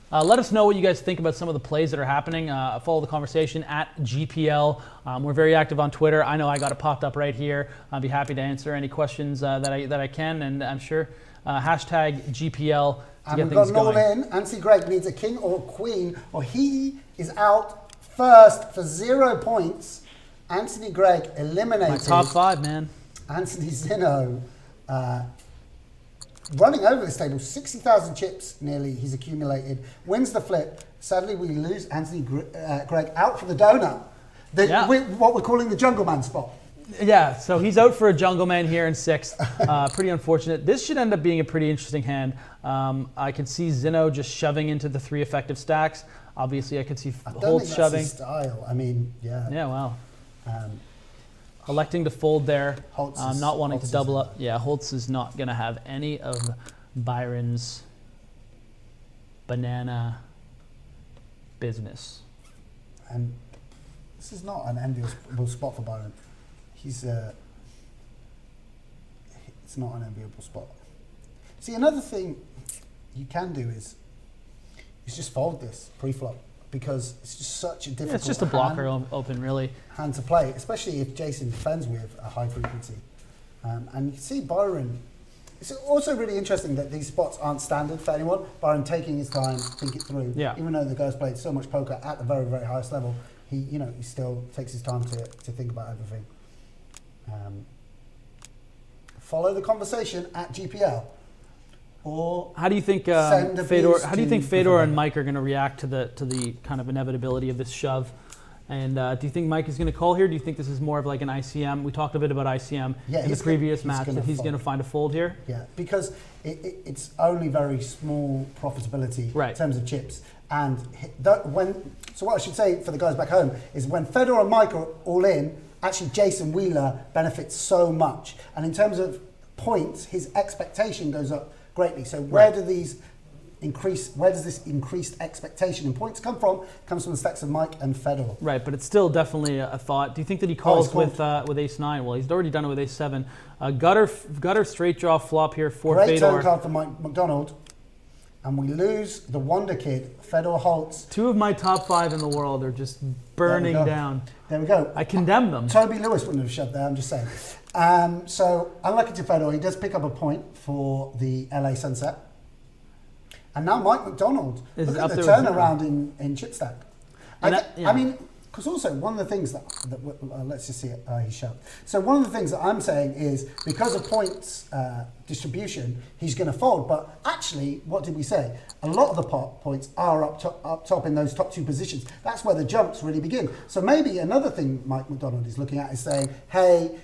Let us know what you guys think about some of the plays that are happening. Follow the conversation at GPL. We're very active on Twitter. I know I got it popped up right here. I'll be happy to answer any questions that I can, and I'm sure hashtag GPL to get things going. And we've got an all in. Anthony Gregg needs a king or queen, or he is out first for 0 points. Anthony Gregg eliminated. My top 5, man. Anthony Zinno. Running over this table, 60,000 chips nearly he's accumulated, wins the flip. Sadly, we lose Anthony Gregg out for the donut. What we're calling the Jungle Man spot. Yeah, so he's out for a Jungle Man here in 6th. Pretty unfortunate. This should end up being a pretty interesting hand. I could see Zinno just shoving into the 3 effective stacks. Obviously, I could see Holz shoving. His style. I mean, yeah. Yeah, wow. Electing to fold there, not wanting to double up. Yeah, Holz is not going to have any of Byron's banana business. And this is not an enviable spot for Byron. It's not an enviable spot. See, another thing you can do is just fold this pre-flop, because it's just such a difficult it's just a blocker open, really. Hand to play, especially if Jason defends with a high frequency. And you can see Byron, it's also really interesting that these spots aren't standard for anyone. Byron taking his time to think it through. Yeah. Even though the guy's played so much poker at the very, very highest level, he still takes his time to think about everything. Follow the conversation at GPL. Or how do you think Fedor? How do you think Fedor and Mike are going to react to the kind of inevitability of this shove? And do you think Mike is going to call here? Do you think this is more of like an ICM? We talked a bit about ICM in the previous match, that he's going to find a fold here. Yeah, because it's only very small profitability in terms of chips. And so what I should say for the guys back home is when Fedor and Mike are all in, actually Jason Wheeler benefits so much. And in terms of points, his expectation goes up greatly. So where does this increased expectation in points come from? It comes from the stacks of Mike and Fedor. Right, but it's still definitely a thought. Do you think that he calls with ace-9? Well, he's already done it with ace-7. Gutter straight draw flop here for Fedor. Great turn card for McDonald. And we lose the Wonder Kid, Fedor Holz. 2 of my top 5 in the world are just burning down. There we go. I condemn them. Toby Lewis wouldn't have shoved there, I'm just saying. So unlucky to Fedor, he does pick up a point for the LA Sunset. And now Mike McDonald. Look at the turnaround in chip stack. I mean, because also one of the things that let's just see it, he shoved. So one of the things that I'm saying is because of points distribution, he's going to fold. But actually, what did we say? A lot of the points are up top in those top 2 positions. That's where the jumps really begin. So maybe another thing Mike McDonald is looking at is saying, hey,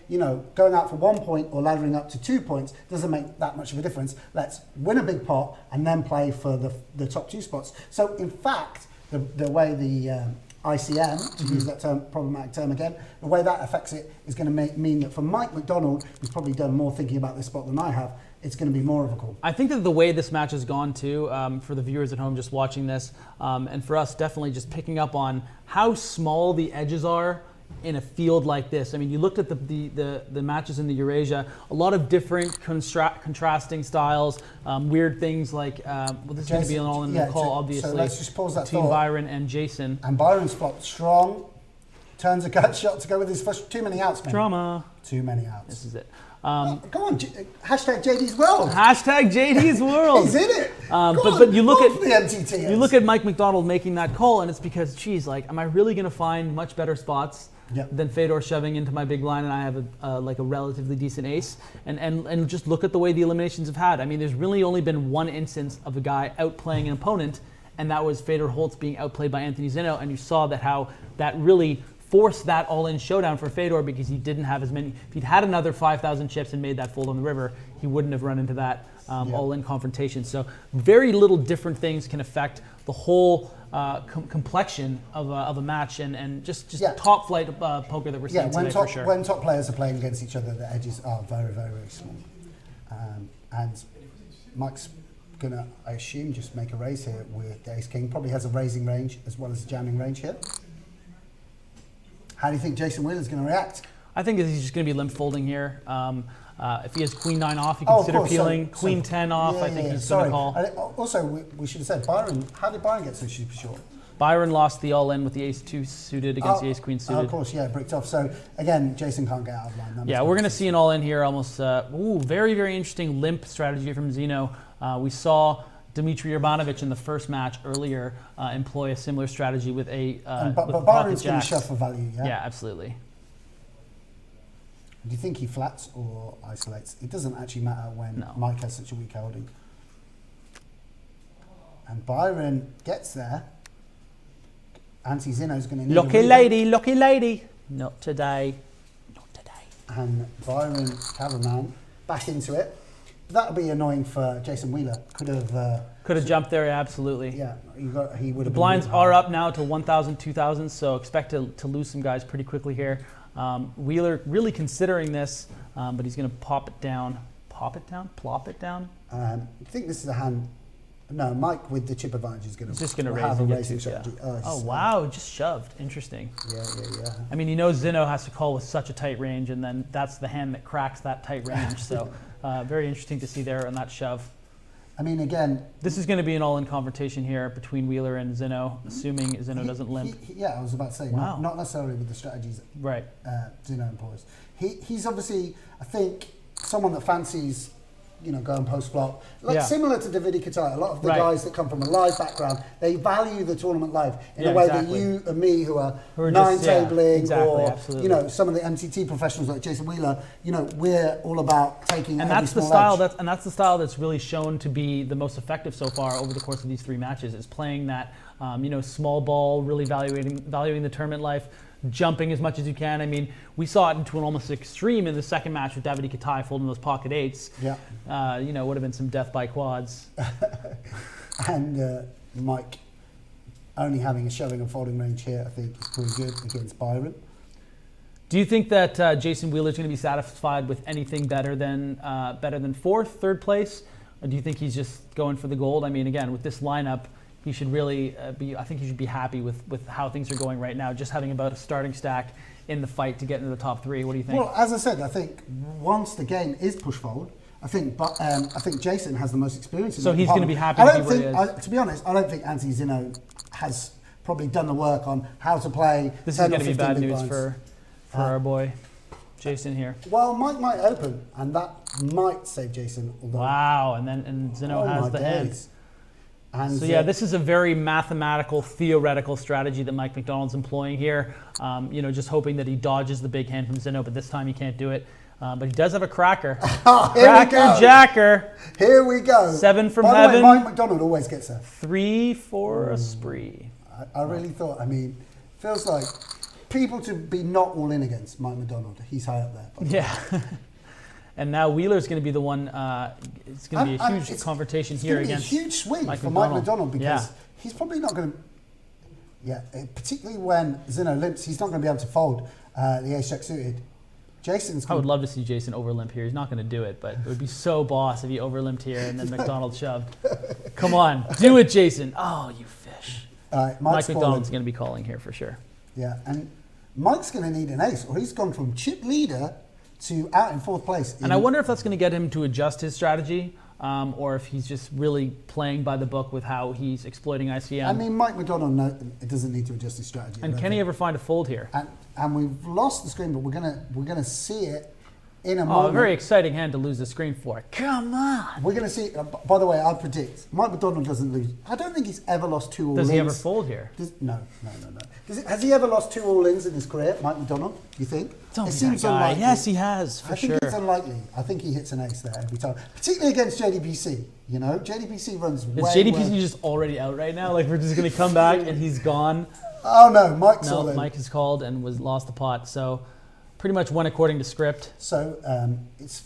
going out for 1 point or laddering up to 2 points doesn't make that much of a difference. Let's win a big pot and then play for the top 2 spots. So in fact, the way the ICM, to use that problematic term again, the way that affects it is going to mean that for Mike McDonald, who's probably done more thinking about this spot than I have, it's going to be more of a call. I think that the way this match has gone too, for the viewers at home just watching this, and for us definitely just picking up on how small the edges are in a field like this. I mean, you looked at the matches in the EurAsia, a lot of different contrasting styles, weird things like, this is going to be an all-in call, obviously. So let's just pause that Team Byron and Jason. And Byron's flopped strong, turns a gut shot to go with his first, too many outs, man. Drama. Too many outs. This is it. Go on, hashtag JD's World. Hashtag JD's World. He's in it. But you look at the MTT. You look at Mike McDonald making that call, and it's because, geez, like, am I really going to find much better spots than Fedor shoving into my big blind, and I have a relatively decent ace? And just look at the way the eliminations have had. I mean, there's really only been one instance of a guy outplaying an opponent, and that was Fedor Holz being outplayed by Anthony Zinno, and you saw that how that really force that all-in showdown for Fedor because he didn't have as many. If he'd had another 5,000 chips and made that fold on the river, he wouldn't have run into that all-in confrontation. So very little different things can affect the whole complexion of a match and just top flight poker that we're seeing today for sure. When top players are playing against each other, the edges are very, very, very small. And Mike's gonna, I assume, just make a raise here with the Ace King. Probably has a raising range as well as a jamming range here. How do you think Jason Wheeler's going to react? I think he's just going to be limp folding here. If he has Queen 9 off, you consider peeling. Queen 10 off, I think he's going to call. Also, we should have said, Byron, how did Byron get so super short? Byron lost the all-in with the Ace 2 suited against the Ace Queen suited. Of course, yeah, bricked off. So, again, Jason can't get out of line. Yeah, we're going to see an all-in here almost. Very, very interesting limp strategy from Zinno. We saw Dzmitry Urbanovich in the first match earlier employ a similar strategy with a but Byron's going to shove for value, yeah? Yeah, absolutely. Do you think he flats or isolates? It doesn't actually matter when Mike has such a weak holding. And Byron gets there. Anti-Zinno's going to need lucky lady. Not today. And Byron, Kaverman, back into it. That'll be annoying for Jason Wheeler. Could have jumped there, absolutely. Yeah, he would have. The blinds are up now to 1,000, 2,000, so expect to lose some guys pretty quickly here. Wheeler really considering this, but he's going to plop it down. I think this is a hand. No, Mike with the chip advantage is going to raise have a and racing strategy. Oh wow, just shoved. Interesting. Yeah. I mean, Zinno has to call with such a tight range, and then that's the hand that cracks that tight range. So very interesting to see there on that shove. I mean, again, this is going to be an all-in confrontation here between Wheeler and Zinno, assuming Zinno doesn't limp. I was about to say, not necessarily with the strategies Zinno employs. He's obviously, I think, someone that fancies, going post-flop. Similar to Davidi Kitai, a lot of the guys that come from a live background, they value the tournament live in a way that you and me who are nine-tabling or some of the MCT professionals like Jason Wheeler, we're all about taking and that's the style that's the style that's really shown to be the most effective so far over the course of these three matches, is playing that small ball, really valuing the tournament life, jumping as much as you can. I mean, we saw it into an almost extreme in the second match with Davidi Kitai folding those pocket eights. Yeah. Would have been some death by quads. And Mike only having a shoving and folding range here, I think, is pretty good against Byron. Do you think that Jason Wheeler's going to be satisfied with anything better than third place? Or do you think he's just going for the gold? I mean, again, with this lineup, he should really I think he should be happy with how things are going right now, just having about a starting stack in the fight to get into the top three. What do you think? Well, as I said, I think once the game is push fold, I think Jason has the most experience in so that he's going to be happy to be honest, I don't think Anti-Zinno has probably done the work on how to play. This is going to be bad news for our boy Jason here. Well, Mike might open, and that might save Jason. Wow, and Zinno has the hand. And so this is a very mathematical, theoretical strategy that Mike McDonald's employing here. Just hoping that he dodges the big hand from Zinno, but this time he can't do it. But he does have a cracker. Cracker Jacker. Here we go. 7 from heaven. By the way, Mike McDonald always gets a 3 for a spree. I really thought. I mean, feels like people to be not all in against Mike McDonald. He's high up there. Yeah. And now Wheeler's going to be the one. It's going to be a huge confrontation here against. It's going to be a huge swing for Mike McDonald because he's probably not going to. Yeah, particularly when Zinno limps, he's not going to be able to fold the ace jack suited. I would love to see Jason over limp here. He's not going to do it, but it would be so boss if he over limped here and then McDonald shoved. Come on, do it, Jason. Oh, you fish. Mike McDonald's going to be calling here for sure. Yeah, and Mike's going to need an ace, or he's gone from chip leader to out in fourth place. And I wonder if that's going to get him to adjust his strategy, or if he's just really playing by the book with how he's exploiting ICM. I mean, Mike McDonald doesn't need to adjust his strategy. And can he ever find a fold here? And we've lost the screen, but we're gonna see it in a moment. Oh, a very exciting hand to lose the screen for. Come on. We're going to see, by the way, I predict Mike McDonald doesn't lose. I don't think he's ever lost 2 all-ins. Does he ever fold here? No. Has he ever lost 2 all-ins in his career, Mike McDonald, you think? It seems unlikely. Yes, he has, for sure. I think it's unlikely. I think he hits an ace there every time, particularly against JDBC. JDBC runs way Is JDBC just already out right now? Like, we're just going to come back and he's gone? Oh no, Mike's all in. Mike has called and lost the pot. So pretty much went according to script. So it's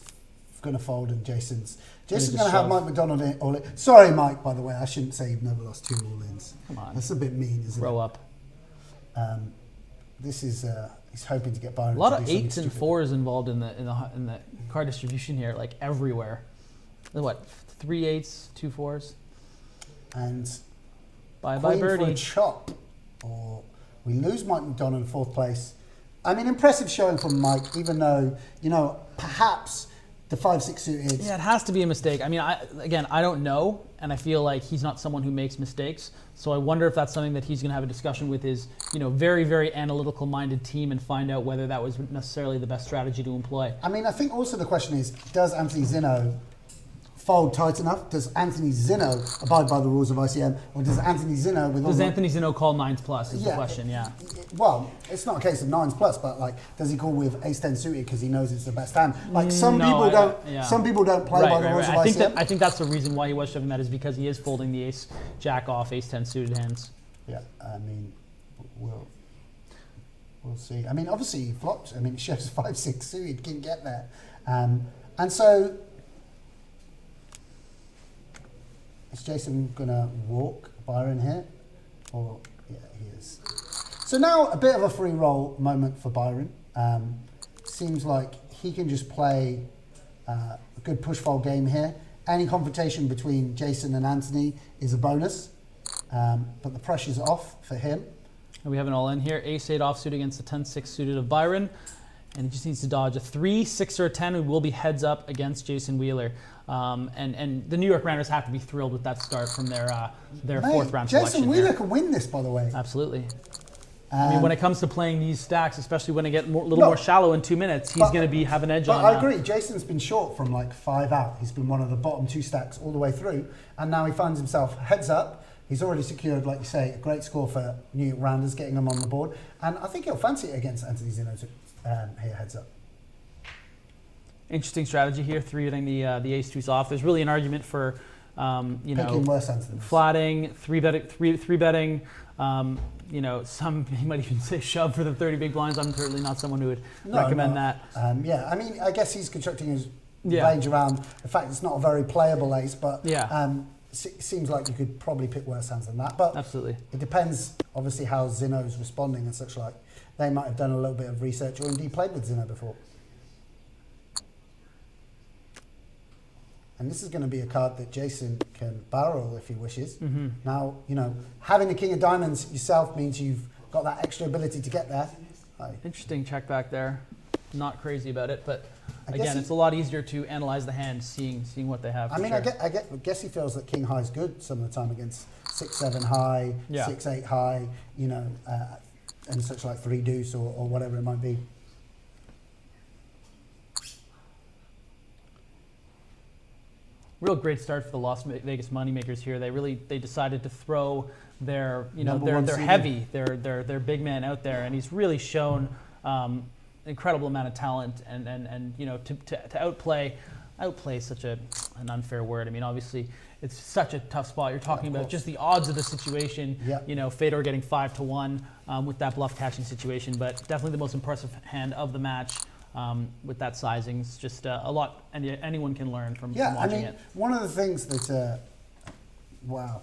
going to fold, and Jason's going to just have shove. Mike McDonald in all in. Sorry, Mike. By the way, I shouldn't say you've never lost 2 all-ins. Come on. That's a bit mean, isn't Grow it? up. This is he's hoping to get Byron. A lot to of do something 8s and stupid. 4s involved in the card distribution here, like everywhere. What? 3 8s, 2 4s. And Bye Queen birdie. for a chop, or we lose Mike McDonald in 4th place. I mean, impressive showing from Mike, even though, you know, perhaps the 5-6 suited. Yeah, it has to be a mistake. I mean, I don't know, and I feel like he's not someone who makes mistakes. So I wonder if that's something that he's going to have a discussion with his, very, very analytical-minded team and find out whether that was necessarily the best strategy to employ. I mean, I think also the question is, does Anthony Zinno fold tight enough? Does Anthony Zinno abide by the rules of ICM, or does Anthony Zinno with all Does the- Anthony Zinno call 9s plus is the question, yeah. Well, it's not a case of 9s plus, but like, does he call with ace-10 suited because he knows it's the best hand? Like some people don't. Some people don't play by the rules of ICM. I think that's the reason why he was shoving that is because he is folding the ace jack off, ace-10 suited hands. Yeah, I mean, we'll see. I mean, obviously he flops. I mean, it shows 5-6 suited, can get there, and so. Is Jason going to walk Byron here? Or, yeah, he is. So now a bit of a free roll moment for Byron. Seems like he can just play a good push fold game here. Any confrontation between Jason and Anthony is a bonus, but the pressure's off for him. And we have an all in here. Ace-8 offsuit against the 10-6 suited of Byron. And he just needs to dodge a 3, 6, or a 10. We will be heads up against Jason Wheeler. And the New York Rounders have to be thrilled with that start from their 4th round selection. Jason Wheeler can win this, by the way. Absolutely. I mean, when it comes to playing these stacks, especially when they get a little more shallow in 2 minutes, he's going to have an edge on. But I agree. Jason's been short from like 5 out. He's been one of the bottom 2 stacks all the way through, and now he finds himself heads up. He's already secured, like you say, a great score for New York Rounders, getting them on the board, and I think he'll fancy it against Anthony Zinno here heads up. Interesting strategy here, 3-betting the ace-2s off. There's really an argument for, picking worse hands than this. flatting, 3-betting. Some he might even say shove for the 30 big blinds. I'm certainly not someone who would recommend that. I mean, I guess he's constructing his range around the fact it's not a very playable ace, but seems like you could probably pick worse hands than that. But absolutely, it depends, obviously, how Zinno's responding and such like. They might have done a little bit of research or indeed played with Zinno before. And this is going to be a card that Jason can barrel if he wishes. Mm-hmm. Now, having the King of Diamonds yourself means you've got that extra ability to get there. Interesting check back there. Not crazy about it, but again, it's a lot easier to analyze the hand, seeing what they have. I mean, sure. I guess he feels that King High is good some of the time against 6-7 high, 6-8 high, and such like 3 deuce or whatever it might be. Real great start for the Las Vegas Moneymakers here. They decided to throw their heavy, their big man out there, and he's really shown an incredible amount of talent and to outplay is such an unfair word. I mean, obviously it's such a tough spot. You're talking about just the odds of the situation. Yep. Fedor getting 5-1 with that bluff catching situation, but definitely the most impressive hand of the match. With that sizing, it's just a lot, and anyone can learn from watching it. One of the things that, wow,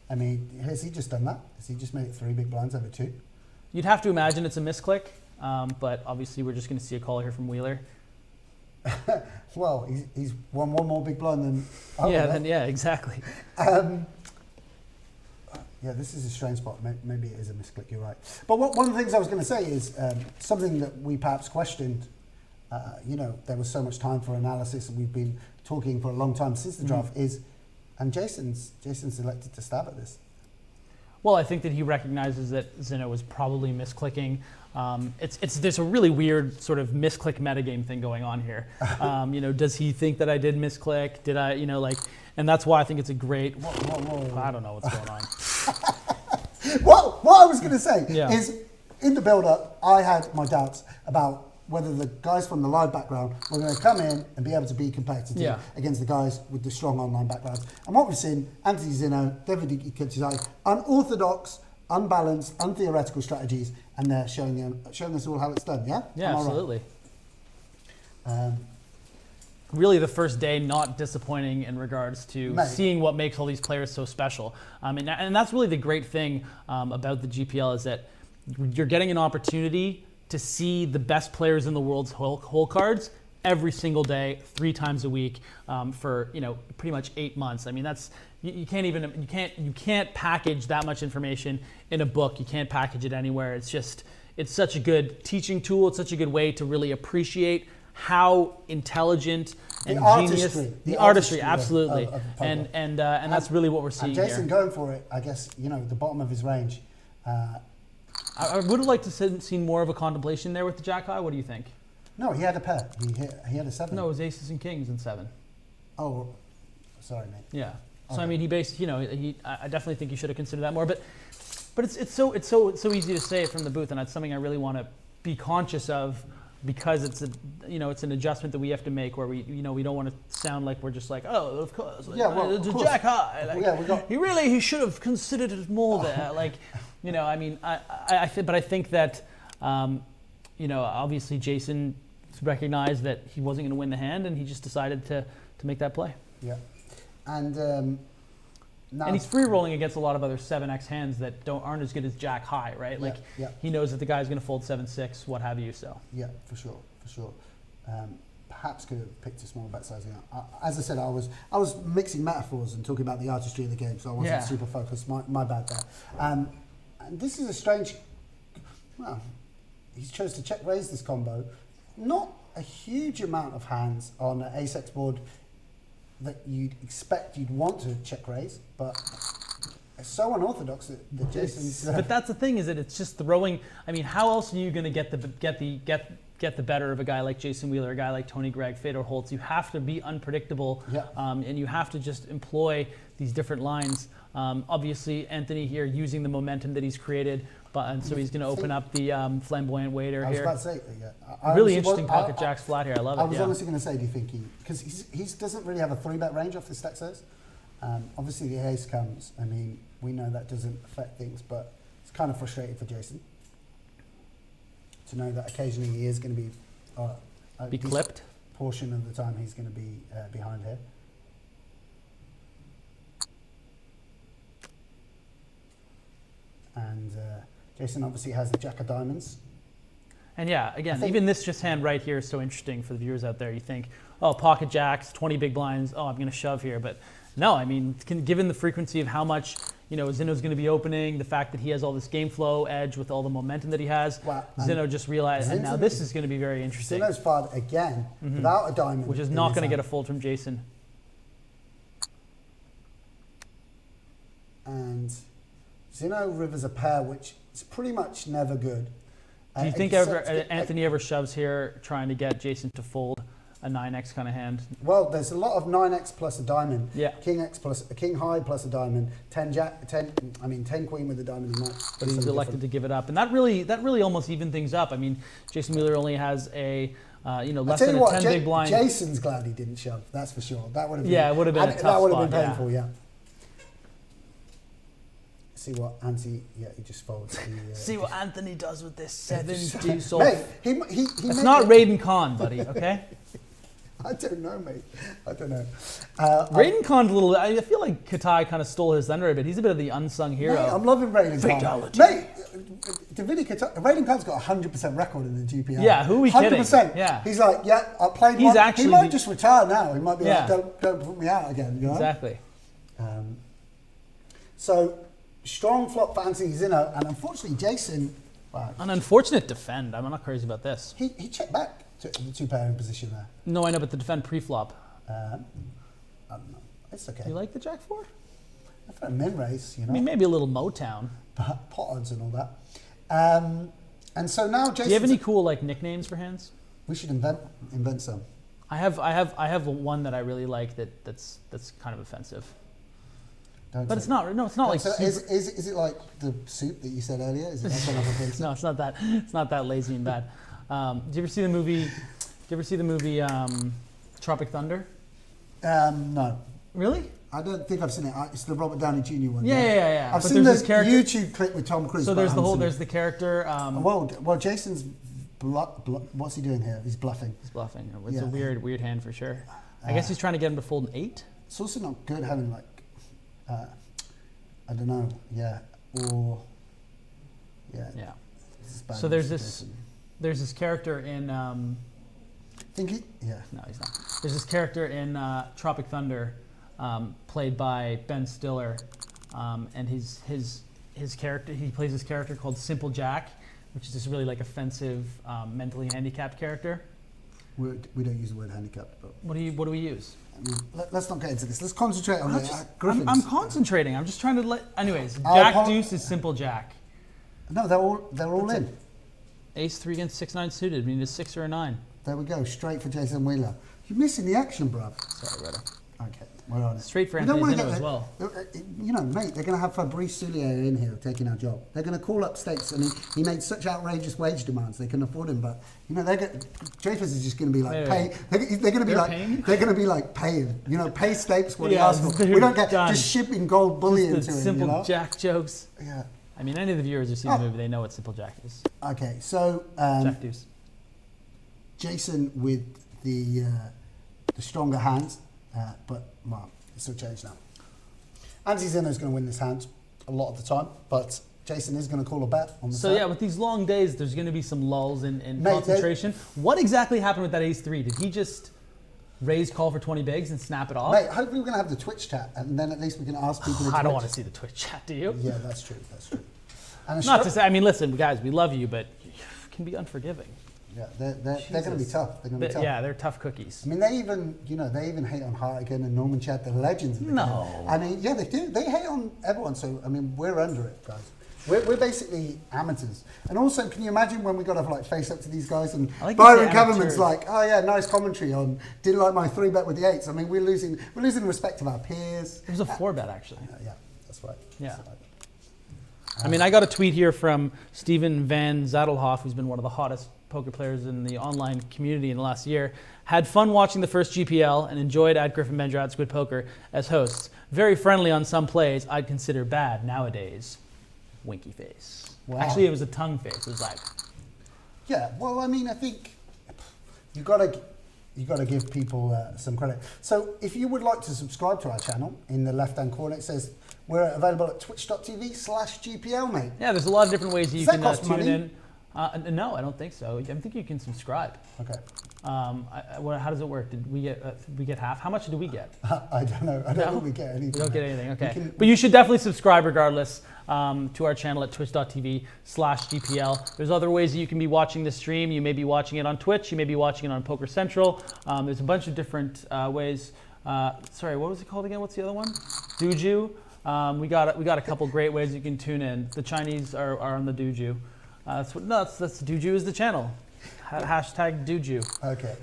I mean, has he just done that? Has he just made it 3 big blinds over 2? You'd have to imagine it's a misclick, but obviously we're just going to see a call here from Wheeler. Well, he's won 1 more big blind than. Exactly. This is a strange spot. Maybe it is a misclick. You're right. But one of the things I was going to say is something that we perhaps questioned. There was so much time for analysis, and we've been talking for a long time since the draft. And Jason's elected to stab at this. Well, I think that he recognizes that Zinno was probably misclicking. There's a really weird sort of misclick metagame thing going on here. Does he think that I did misclick? Did I, and that's why I think it's a great. Whoa. I don't know what's going on. What I was going to say is, in the build-up, I had my doubts about whether the guys from the live background were going to come in and be able to be competitive against the guys with the strong online backgrounds. And what we've seen, Anthony Zinno, Davidi Kitai, unorthodox, unbalanced, untheoretical strategies, and they're showing us all how it's done. Yeah. Yeah, Am I right? absolutely. Really, the first day not disappointing in regards to seeing what makes all these players so special. And that's really the great thing about the GPL is that you're getting an opportunity to see the best players in the world's hole cards every single day, 3 times a week, for pretty much 8 months. I mean, that's you can't package that much information in a book. You can't package it anywhere. It's such a good teaching tool. It's such a good way to really appreciate how intelligent and genius the artistry, absolutely, of and that's really what we're seeing Jason here. going for it, I guess, the bottom of his range. I would have liked to seen more of a contemplation there with the Jack High. What do you think? No, he had a pair. He had a 7. No, it was aces and kings in 7. Oh, sorry, mate. Yeah. So Okay. I mean, he based. I definitely think you should have considered that more. But it's so easy to say it from the booth, and that's something I really want to be conscious of, because it's an adjustment that we have to make where we don't want to sound like we're just like, oh, of course, like, it's a Jack High. Like, he should have considered it more there. Like, I mean, but I think that obviously Jason recognized that he wasn't going to win the hand, and he just decided to make that play. Yeah, and now and he's free rolling against a lot of other 7x hands that aren't as good as Jack High, right? Like he knows that the guy's going to fold 7-6, what have you. So yeah, for sure. Perhaps could have picked a small bet size. As I said, I was mixing metaphors and talking about the artistry of the game, so I wasn't super focused. My bad there. And this is a strange. Well, he chose to check raise this combo. Not a huge amount of hands on an ace-x board that you'd expect you'd want to check raise, but it's so unorthodox that Jason's. But that's the thing, is that it's just throwing. I mean, how else are you going to get the better of a guy like Jason Wheeler, a guy like Tony Gregg, Fedor Holz? You have to be unpredictable, and you have to just employ these different lines. Obviously, Anthony here using the momentum that he's created, and so he's going to open up the flamboyant waiter here. I was about to say, really interesting pocket jacks flat here. I love it. I was honestly going to say, do you think because he doesn't really have a 3-bet range off the stack size? Obviously, the ace comes. I mean, we know that doesn't affect things, but it's kind of frustrating for Jason to know that occasionally he is going to be clipped. Portion of the time he's going to be behind here. And Jason obviously has the Jack of Diamonds. And yeah, again, even this just hand right here is so interesting for the viewers out there. You think, oh, pocket jacks, 20 big blinds, oh, I'm going to shove here. But no, I mean, given the frequency of how much Zinno's going to be opening, the fact that he has all this game flow edge with all the momentum that he has, Zinno just realized, and now this is going to be very interesting. Zinno's fired again without a diamond. Which is not going to get a fold from Jason. And Zinno rivers a pair, which is pretty much never good. Do you think Anthony ever shoves here trying to get Jason to fold a 9x kind of hand? Well, there's a lot of 9x plus a diamond. Yeah. King X plus a king high plus a diamond. 10 queen with a diamond. But he's elected to give it up, and that really almost evened things up. I mean, Jason Wheeler only has a less than a 10 big blind. Jason's glad he didn't shove. That's for sure. That would have been. Yeah, it would have been a tough That would have spot, been painful. Yeah. See what Anthony, he just folds. See what Anthony does with this 7 deuce off. Mate, it's not Raiden Khan, buddy, okay? I don't know, mate. I don't know. Raiden Khan's a little, I feel like Kitai kind of stole his thunder a bit. He's a bit of the unsung hero. Mate, I'm loving Raiden Khan. Mate, Davidi Raiden Khan's got a 100% record in the GPL. Yeah, who are we kidding? 100%. Yeah. He's like, yeah, I played He's one. He might just retire now. He might be like, don't put me out again. You know? Exactly. So, strong flop for Anthony Zinno, and unfortunately Jason... An unfortunate defend. I'm not crazy about this. He checked back to the 2-pair in position there. No, I know, but the defend pre-flop. I don't know. It's okay. You like the Jack 4? I thought a min race, I mean, maybe a little Motown. Pot odds and all that. And so now Jason... Do you have any cool nicknames for hands? We should invent some. I have one that I really like that's kind of offensive. But it's not. No, it's not like. So is it like the soup that you said earlier? Is it that kind of offensive? No, it's not that. It's not that lazy and bad. Did you ever see the movie? Tropic Thunder? No. Really? I don't think I've seen it. It's the Robert Downey Jr. one. Yeah. I've But seen there's the this character- YouTube clip with Tom Cruise. So but I there's haven't seen there's it. the character. Well, Jason's what's he doing here? He's bluffing. He's bluffing. It's Yeah. a weird hand for sure. I guess he's trying to get him to fold an 8. It's also not good having like, I don't know, or Yeah. This is bad So there's news for this Jason. there's this character in. Think he? Yeah. No, he's not. There's this character in Tropic Thunder, played by Ben Stiller, and his character. He plays this character called Simple Jack, which is this really like offensive, mentally handicapped character. We don't use the word handicapped, but What do we use? I mean, let's not get into this. Let's concentrate on the Griffins. I'm concentrating. I'm just trying to let. Anyways, I'll Jack Deuce is Simple Jack. No, they're all in. Ace 3 against 6-9 suited. I mean, it's 6 or a 9. There we go, straight for Jason Wheeler. You're missing the action, bruv. Sorry, brother. Okay, we're on it. Straight for We don't Anthony wanna Zinno get as well. You know, mate, they're going to have Fabrice Soulier in here taking our job. They're going to call up stakes, and he made such outrageous wage demands they can afford him. But you know, Dreyfus is just going to be like pay. They're going to be like paying? they're going to be like paying. You know, pay stakes what he Yeah, asks for. dude, We don't get done. just shipping gold bullion Just to the him. Simple You know? Jack jokes. Yeah. I mean, any of the viewers who've seen the movie, they know what Simple Jack is. Okay, so Jack Deuce. Jason with the stronger hand, but well, it's all changed now. Anthony Zinno is going to win this hand a lot of the time, but Jason is going to call a bet on the So set. yeah, with these long days, there's going to be some lulls in Mate, concentration. What exactly happened with that Ace 3? Did he just raise call for 20 bigs and snap it off? Mate, hopefully we're going to have the Twitch chat, and then at least we can ask people. I don't want to see the Twitch chat, do you? Yeah, that's true. That's true. And Not to say, I mean, listen, guys, we love you, but you can be unforgiving. Yeah, they're going to be tough. They're going to be tough. Yeah, they're tough cookies. I mean, they even hate on Hartigan and Norman Chad, the legends of the No. game. I mean, yeah, they do. They hate on everyone. So I mean, we're under it, guys. We're basically amateurs. And also, can you imagine when we got to like face up to these guys and I like Byron to say Kaverman's amateurs. like, oh yeah, nice commentary on didn't like my 3-bet with the 8s. I mean, we're losing respect of our peers. It was a 4-bet, actually. Yeah, that's right. Yeah. That's right. I mean, I got a tweet here from Steven Van Zadelhoff, who's been one of the hottest poker players in the online community in the last year. Had fun watching the first GPL and enjoyed at Griffin Bendra at Squid Poker as hosts. Very friendly on some plays I'd consider bad nowadays. Winky face. Wow. Actually, it was a tongue face. It was like, Yeah, well, I mean, I think you got to give people some credit. So, if you would like to subscribe to our channel, in the left-hand corner it says we're available at twitch.tv/GPL, mate. yeah, there's a lot of different ways you Does that can cost tune money? in. No, I don't think so. I think you can subscribe. Okay. How does it work? Did we get half? How much do we get? I don't know. I don't No? think we get anything. We don't get anything, okay. We can- But you should definitely subscribe regardless to our channel at twitch.tv/GPL. There's other ways that you can be watching the stream. You may be watching it on Twitch. You may be watching it on Poker Central. There's a bunch of different ways. Sorry, what was it called again? What's the other one? Duju. We got a couple great ways you can tune in. The Chinese are on the Duju. That's Duju is the channel. Hashtag Duju. Okay.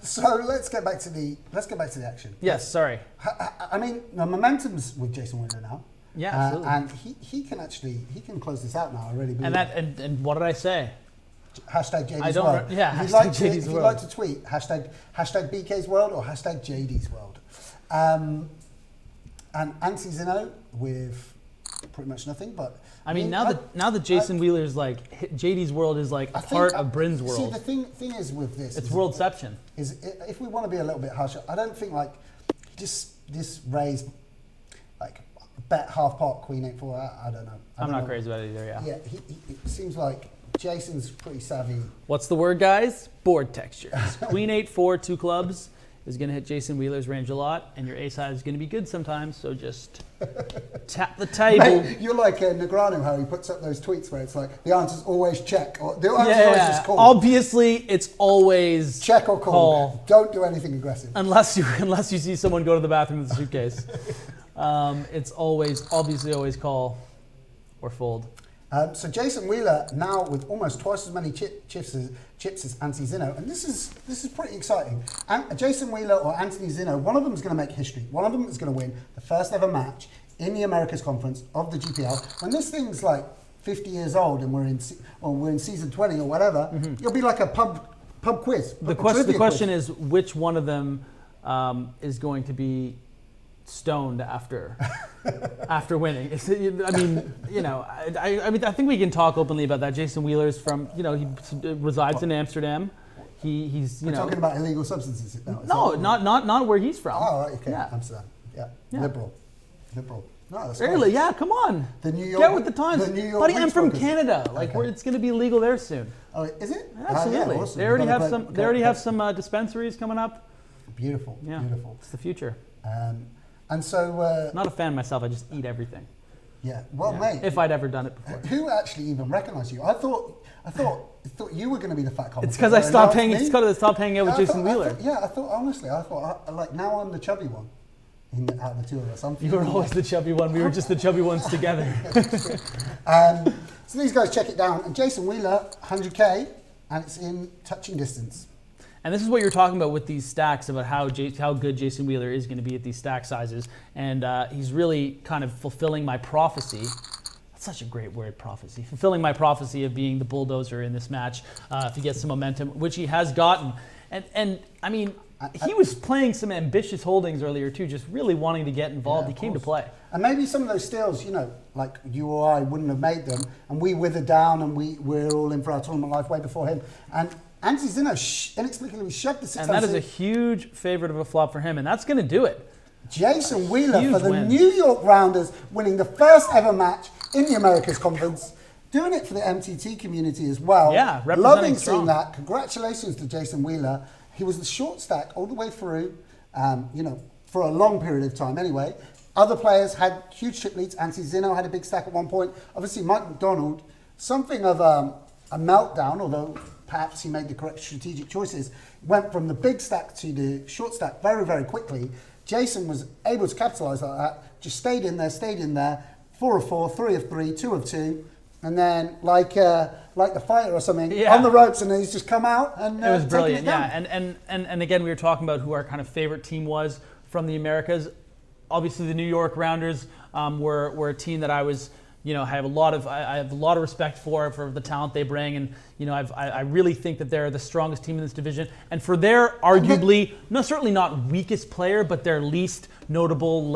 So let's get back to the action. Yes, sorry. I mean, the momentum's with Jason Wheeler now. Yeah, absolutely. And he can close this out now. I really believe. And what did I say? Hashtag JD's I don't World. re- yeah, If hashtag you'd JD's World. like to tweet, hashtag BK's World or hashtag JD's World. And Anthony Zinno with pretty much nothing, but I mean, now that Jason Wheeler's like JD's World is like a part of Bryn's world. See, the thing is with this, It's worldception. Is if we want to be a little bit harsher, I don't think like just raise like bet half pot Queen 8-4. I don't know. I'm not crazy about it either. Yeah. Yeah, it seems like Jason's pretty savvy. What's the word, guys? Board textures. Queen 8-4, 2 clubs is going to hit Jason Wheeler's range a lot, and your ace high is going to be good sometimes. So just tap the table. Mate, you're like Negreanu, how he puts up those tweets where it's like the answer's always check or the answer's always just call. Obviously, it's always Check or call. Don't do anything aggressive. Unless you see someone go to the bathroom with a suitcase. It's obviously always call or fold. So Jason Wheeler now with almost twice as many chips as Anthony Zinno, and this is pretty exciting. And Jason Wheeler or Anthony Zinno, one of them is going to make history. One of them is going to win the first ever match in the Americas Conference of the GPL. When this thing's like 50 years old and we're in season 20 or whatever, it'll be like a pub quiz. The question is which one of them is going to be stoned after winning. I mean, you know, I mean, I think we can talk openly about that. Jason Wheeler's from, you know, he resides in Amsterdam. He's you We're know talking about illegal substances. No, not where he's from. Oh, right, okay. Yeah. Amsterdam. Yeah. Liberal. No, that's Really? great. Yeah, come on. The New York, Get with the times. the New York Buddy, I'm wheat from smokers. Canada. Like, Okay. it's going to be legal there soon. Oh, is it? Absolutely. Yeah, awesome. They already You've have got a some. great- They already great- have some dispensaries coming up. Beautiful. Yeah. Beautiful. It's the future. And so, Not a fan myself. I just eat everything. yeah. Well, Yeah. mate. If I'd ever done it before. Who actually even recognised you? I thought you were going to be the fat commentator. It's because I and stopped now hanging. me. It's because I stopped hanging out with I Jason thought- Wheeler. I thought honestly, like now I'm the chubby one. Out of the two of us, You were always the chubby one. We were just the chubby ones together. So these guys check it down, and Jason Wheeler, 100k, and it's in touching distance. And this is what you're talking about with these stacks, about how good Jason Wheeler is going to be at these stack sizes. And he's really kind of fulfilling my prophecy. That's such a great word, prophecy. Fulfilling my prophecy of being the bulldozer in this match if he gets some momentum, which he has gotten. And I mean, he was playing some ambitious holdings earlier too, just really wanting to get involved. Yeah, He came to play. And maybe some of those steals, you know, like you or I wouldn't have made them, and we withered down, and we're all in for our tournament life way before him. And Anthony Zinno inexplicably shoved the 6 And that is a huge favorite of a flop for him, and that's going to do it. Jason Wheeler Huge for the win. New York Rounders, winning the first ever match in the Americas Conference, doing it for the MTT community as well. Yeah, representing Loving strong. seeing that. Congratulations to Jason Wheeler. He was the short stack all the way through, you know, for a long period of time anyway. Other players had huge chip leads. Anthony Zinno had a big stack at one point. Obviously, Mike McDonald, something of a meltdown, although perhaps he made the correct strategic choices, went from the big stack to the short stack very, very quickly. Jason was able to capitalise like that, just stayed in there, 4 of 4, 3 of 3, 2 of 2, and then like the fighter or something, on the ropes, and then he's just come out and It was brilliant, taken it yeah. down. And again, we were talking about who our kind of favorite team was from the Americas. Obviously, the New York Rounders were a team that I was, you know, I have a lot of respect for the talent they bring, and you know, I really think that they're the strongest team in this division. And for their arguably, certainly not weakest player, but their least notable,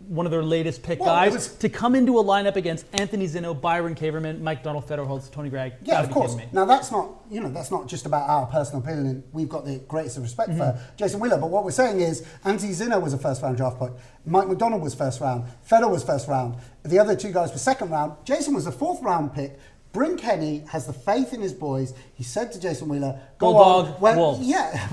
one of their latest pick guys to come into a lineup against Anthony Zinno, Byron, Kaverman, McDonald, Fedor, Holz, Tony Gregg. Yeah, of course. Now that's not just about our personal opinion. We've got the greatest of respect for Jason Wheeler, but what we're saying is Anthony Zinno was a first round draft pick. Mike McDonald was first round. Fedor was first round. The other two guys were second round. Jason was a fourth round pick. Bryn Kenny has the faith in his boys. He said to Jason Wheeler, "Go Bulldog, on." Wolves. Yeah,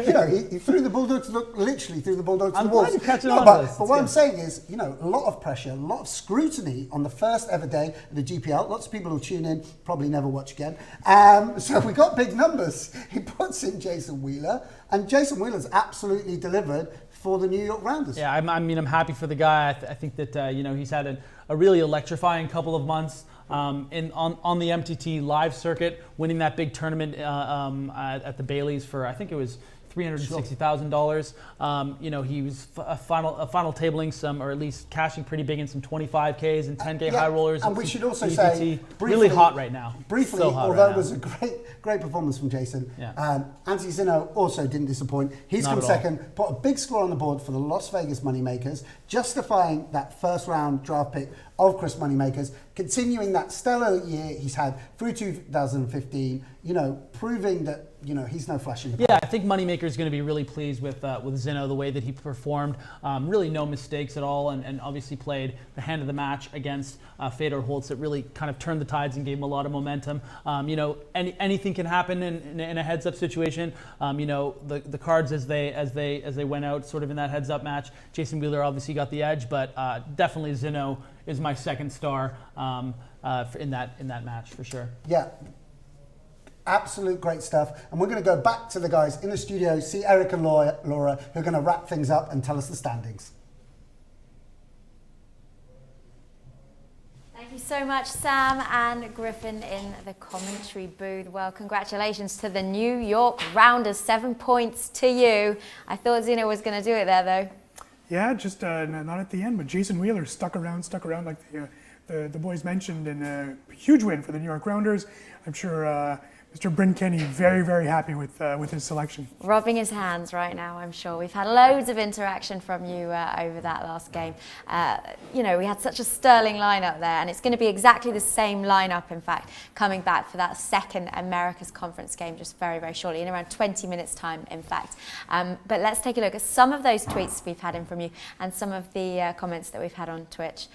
you know, he threw the Bulldogs, literally threw the Bulldogs to the Wolves. I'm glad you catch it No, on but, this. but what I'm saying is, you know, a lot of pressure, a lot of scrutiny on the first ever day of the GPL. Lots of people who tune in probably never watch again. So we got big numbers. He puts in Jason Wheeler, and Jason Wheeler's absolutely delivered for the New York Rounders. Yeah, I'm happy for the guy. I think that you know, he's had a really electrifying couple of months. On the MTT live circuit, winning that big tournament at the Baileys for, I think it was $360,000. You know, he was a final tabling some, or at least cashing pretty big in some 25Ks and 10K high rollers. And we should also EPT. say, really hot right now. Briefly, So hot although right it was now. a great performance from Jason, Yeah. Anthony Zinno also didn't disappoint. He's Not come at all. second, put a big score on the board for the Las Vegas Moneymakers, justifying that first round draft pick of Chris Moneymakers, continuing that stellar year he's had through 2015, you know, proving that, you know, he's no flash in the pan. Yeah, I think Moneymaker is going to be really pleased with Zinno, the way that he performed. Really no mistakes at all, and obviously played the hand of the match against Fedor Holz. That really kind of turned the tides and gave him a lot of momentum. You know, anything can happen in a heads-up situation. You know, the cards as they went out, sort of in that heads-up match. Jason Wheeler obviously got the edge, but definitely Zinno is my second star in that match for sure. Yeah. Absolute great stuff. And we're going to go back to the guys in the studio, see Eric and Laura, who are going to wrap things up and tell us the standings. Thank you so much, Sam and Griffin in the commentary booth. Well, congratulations to the New York Rounders. 7 points to you. I thought Zinno was going to do it there, though. Yeah, just not at the end, but Jason Wheeler stuck around like the boys mentioned, and a huge win for the New York Rounders. I'm sure Mr. Bryn Kenny very, very happy with his selection. Rubbing his hands right now, I'm sure. We've had loads of interaction from you over that last game. You know, we had such a sterling lineup there, and it's going to be exactly the same lineup, in fact, coming back for that second Americas conference game just very, very shortly, in around 20 minutes' time, in fact. But let's take a look at some of those tweets we've had in from you and some of the comments that we've had on Twitch.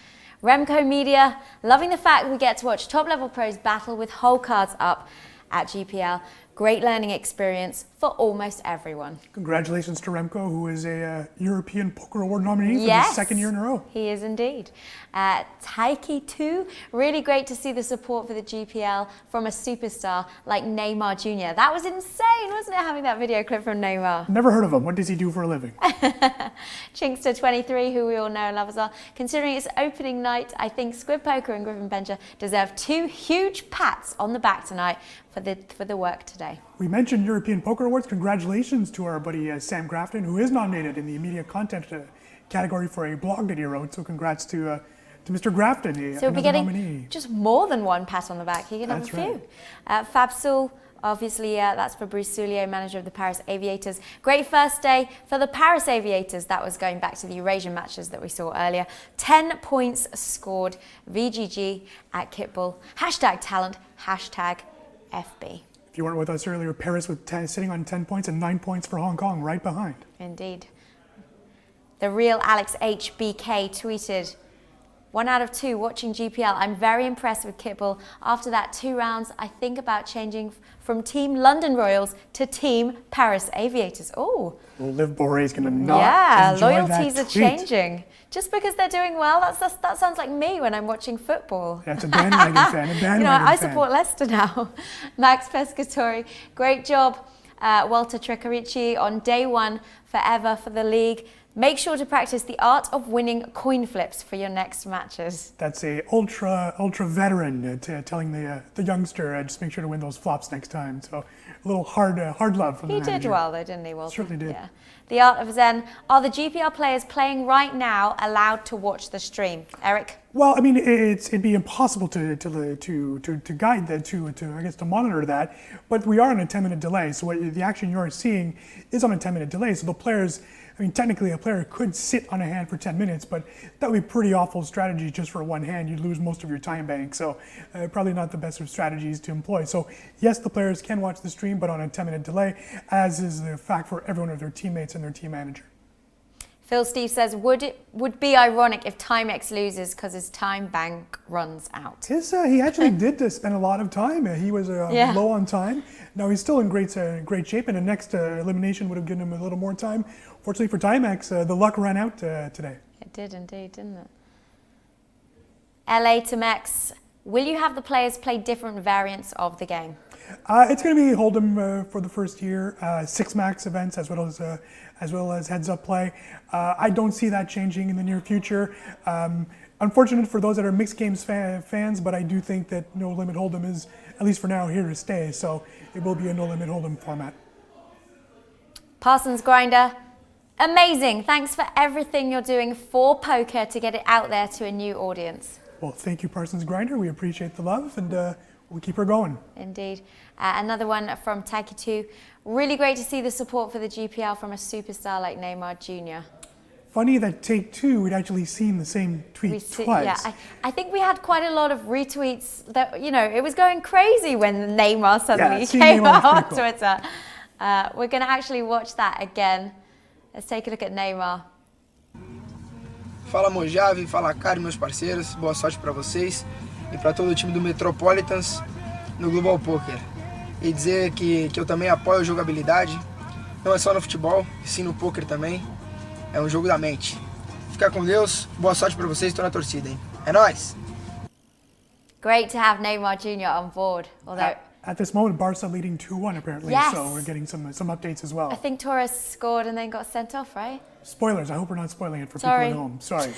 Remco Media, loving the fact we get to watch top-level pros battle with whole cards up at GPL. Great learning experience for almost everyone. Congratulations to Remco, who is a European Poker Award nominee for the second year in a row. He is indeed. Taiki too, really great to see the support for the GPL from a superstar like Neymar Jr. That was insane, wasn't it, having that video clip from Neymar? Never heard of him. What does he do for a living? Chinkster23, who we all know and love as well. Considering it's opening night, I think Squid Poker and Griffin Bencher deserve 2 huge pats on the back tonight for the work today. We mentioned European Poker Awards. Congratulations to our buddy Sam Grafton, who is nominated in the media content category for a blog that he wrote. So congrats to Mr. Grafton, so we'll be getting nominee. Just more than 1 pat on the back. He can have a few. Right. Fabsul, obviously, that's for Bruce Soulier, manager of the Paris Aviators. Great first day for the Paris Aviators. That was going back to the Eurasian matches that we saw earlier. 10 points scored. VGG at Kitbull. #talent. #FB. If you weren't with us earlier, Paris was sitting on 10 points and 9 points for Hong Kong, right behind. Indeed. The real Alex HBK tweeted, 1 out of 2 watching GPL. I'm very impressed with Kitbull. After that 2 rounds, I think about changing from Team London Royals to Team Paris Aviators. Oh. Well, Liv Boré is going to not enjoy loyalties that are tweet. changing. Just because they're doing well, that sounds like me when I'm watching football. That's a bandwagon fan. I support Leicester now. Max Pescatori, great job. Walter Treccarichi on day 1, forever for the league. Make sure to practice the art of winning coin flips for your next matches. That's a ultra veteran telling the youngster, just make sure to win those flops next time. So a little hard love from the manager. He did well though, didn't he, Walter? Certainly did. Yeah. The art of Zen. Are the GPL players playing right now allowed to watch the stream? Eric? Well, I mean, it'd be impossible to guide that, to monitor that. But we are on a 10-minute delay, so the action you are seeing is on a 10-minute delay. So the players, I mean, technically a player could sit on a hand for 10 minutes, but that would be pretty awful strategy just for one hand. You'd lose most of your time bank, so probably not the best of strategies to employ. So yes, the players can watch the stream, but on a 10-minute delay, as is the fact for every one of their teammates and their team manager. Phil Steve says, would be ironic if Timex loses because his time bank runs out. He actually did spend a lot of time. He was low on time. Now he's still in great shape, and the next elimination would have given him a little more time. Fortunately for Timex, the luck ran out today. It did indeed, didn't it? LA to Mex, will you have the players play different variants of the game? It's going to be Hold'em for the first year, 6 max events as well as heads-up play. I don't see that changing in the near future. Unfortunate for those that are mixed games fans, but I do think that No Limit Hold'em is, at least for now, here to stay. So it will be a No Limit Hold'em format. Parsons Grinder, amazing. Thanks for everything you're doing for poker to get it out there to a new audience. Well, thank you, Parsons Grinder. We appreciate the love, and we'll keep her going. Indeed. Another one from Taki2. Really great to see the support for the GPL from a superstar like Neymar Jr. Funny that take 2, we'd actually seen the same tweet twice. Yeah, I think we had quite a lot of retweets that, it was going crazy when Neymar suddenly came out on Twitter. We're going to actually watch that again. Let's take a look at Neymar. Fala Mojave, fala Cari, meus parceiros. Boa sorte para vocês e para todo o time do Metropolitans no Global Poker. E dizer que eu também apoio a jogabilidade. Não é só no futebol, e sim no poker também. É um jogo da mente. Fica com Deus. Boa sorte para vocês. Estou na torcida, hein? É nóis! Great to have Neymar Jr. on board. Although at this moment, Barca leading 2-1 apparently. Yes. So we're getting some updates as well. I think Torres scored and then got sent off, right? Spoilers. I hope we're not spoiling it for people at home. Sorry.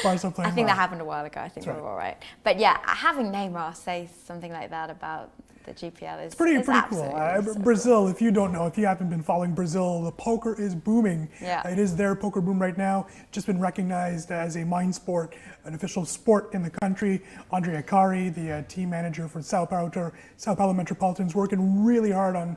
Barca playing I think well. that happened a while ago. I think we're all right. But yeah, having Neymar say something like that about the GPL is Pretty cool. absolutely so Brazil, cool. if you don't know, if you haven't been following Brazil, the poker is booming. Yeah. It is their poker boom right now. Just been recognized as a mind sport, an official sport in the country. Andre Akari, the team manager for Sao Paulo Metropolitans, working really hard on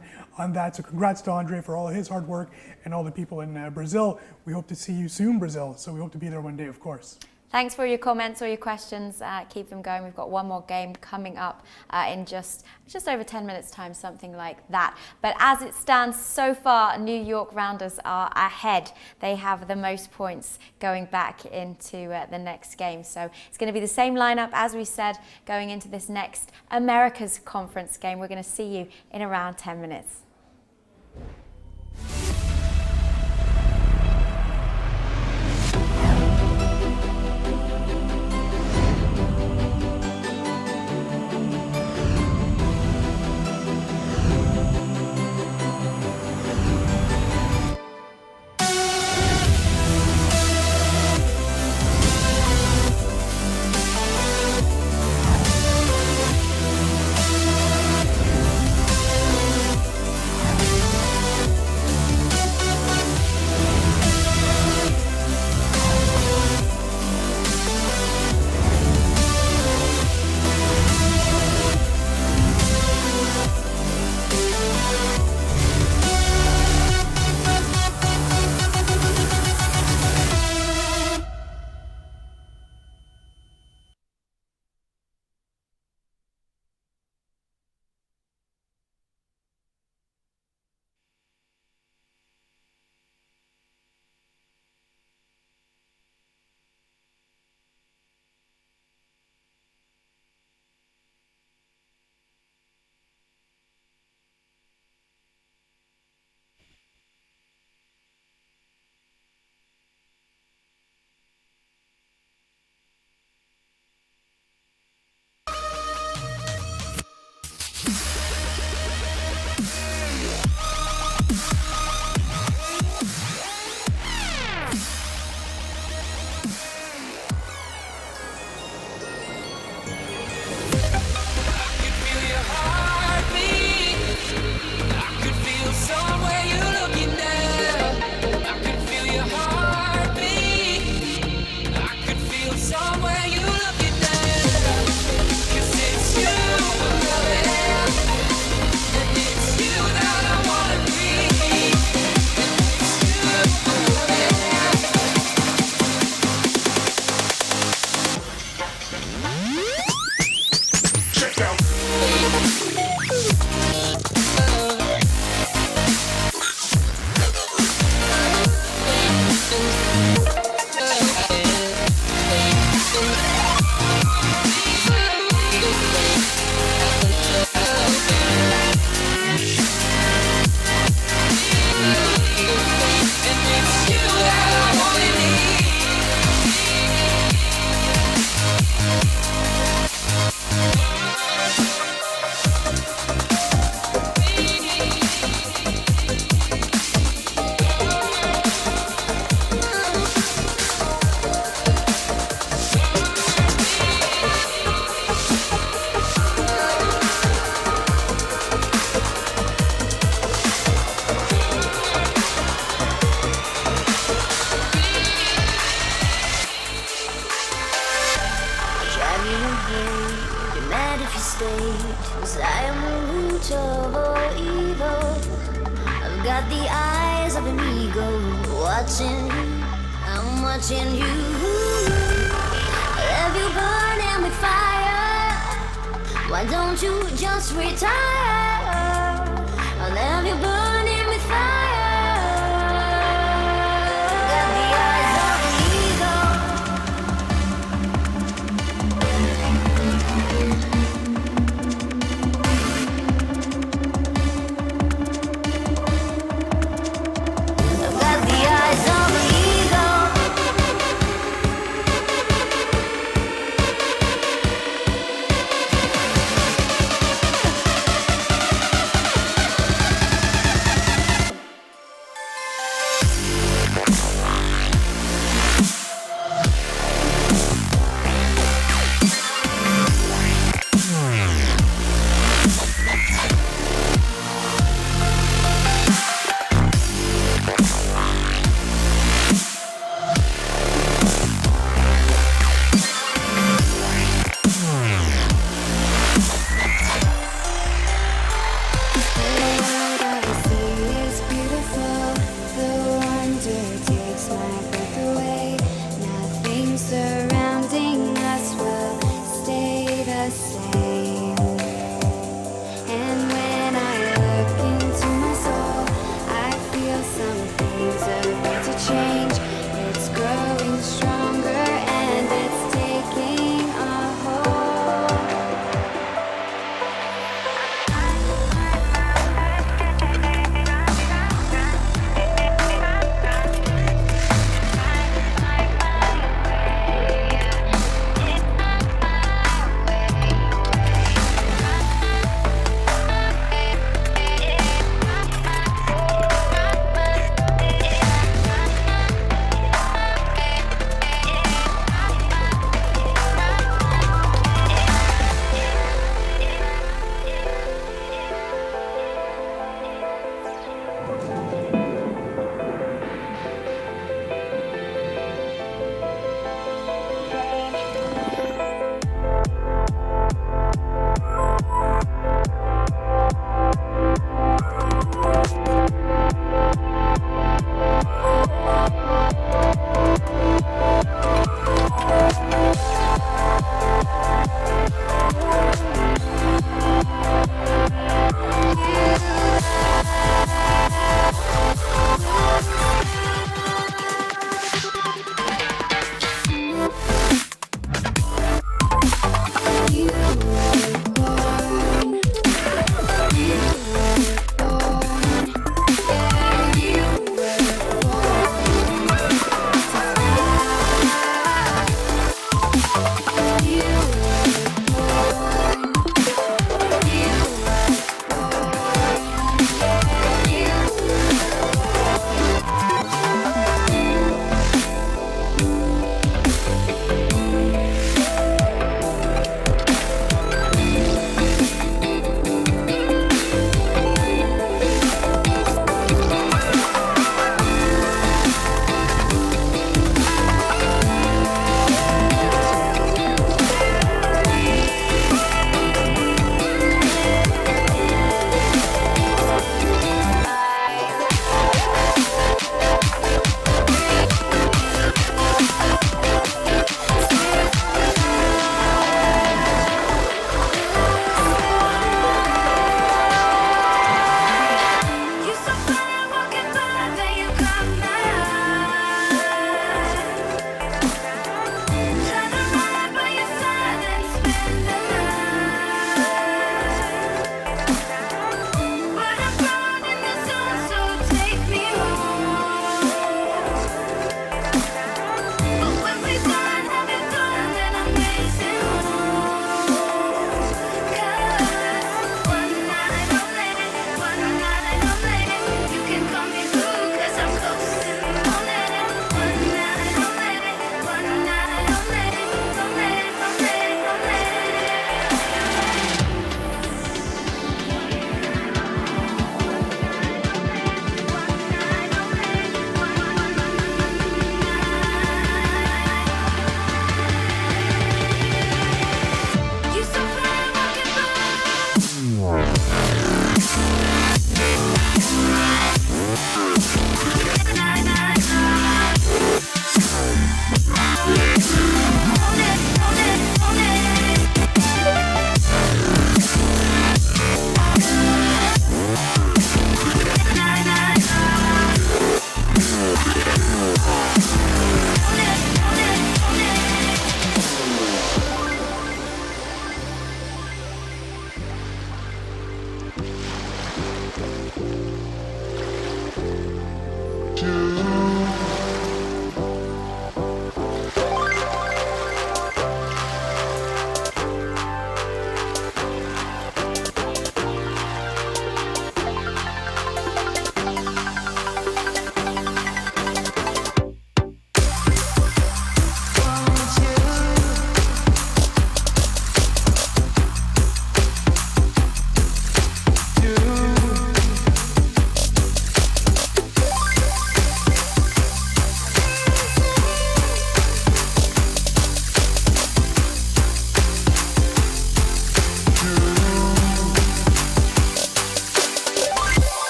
that. So congrats to Andre for all of his hard work and all the people in Brazil. We hope to see you soon, Brazil. So we hope to be there one day, of course. Thanks for your comments or your questions. Keep them going. We've got one more game coming up in just over 10 minutes time, something like that. But as it stands so far, New York Rounders are ahead. They have the most points going back into the next game. So it's going to be the same lineup as we said going into this next Americas Conference game. We're going to see you in around 10 minutes.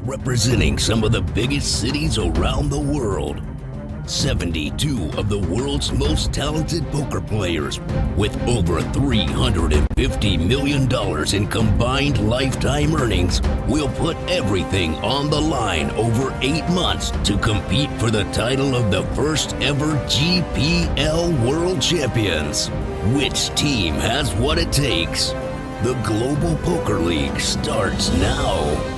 Representing some of the biggest cities around the world. 72 of the world's most talented poker players with over $350 million in combined lifetime earnings will put everything on the line over 8 months to compete for the title of the first ever GPL World Champions. Which team has what it takes? The Global Poker League starts now.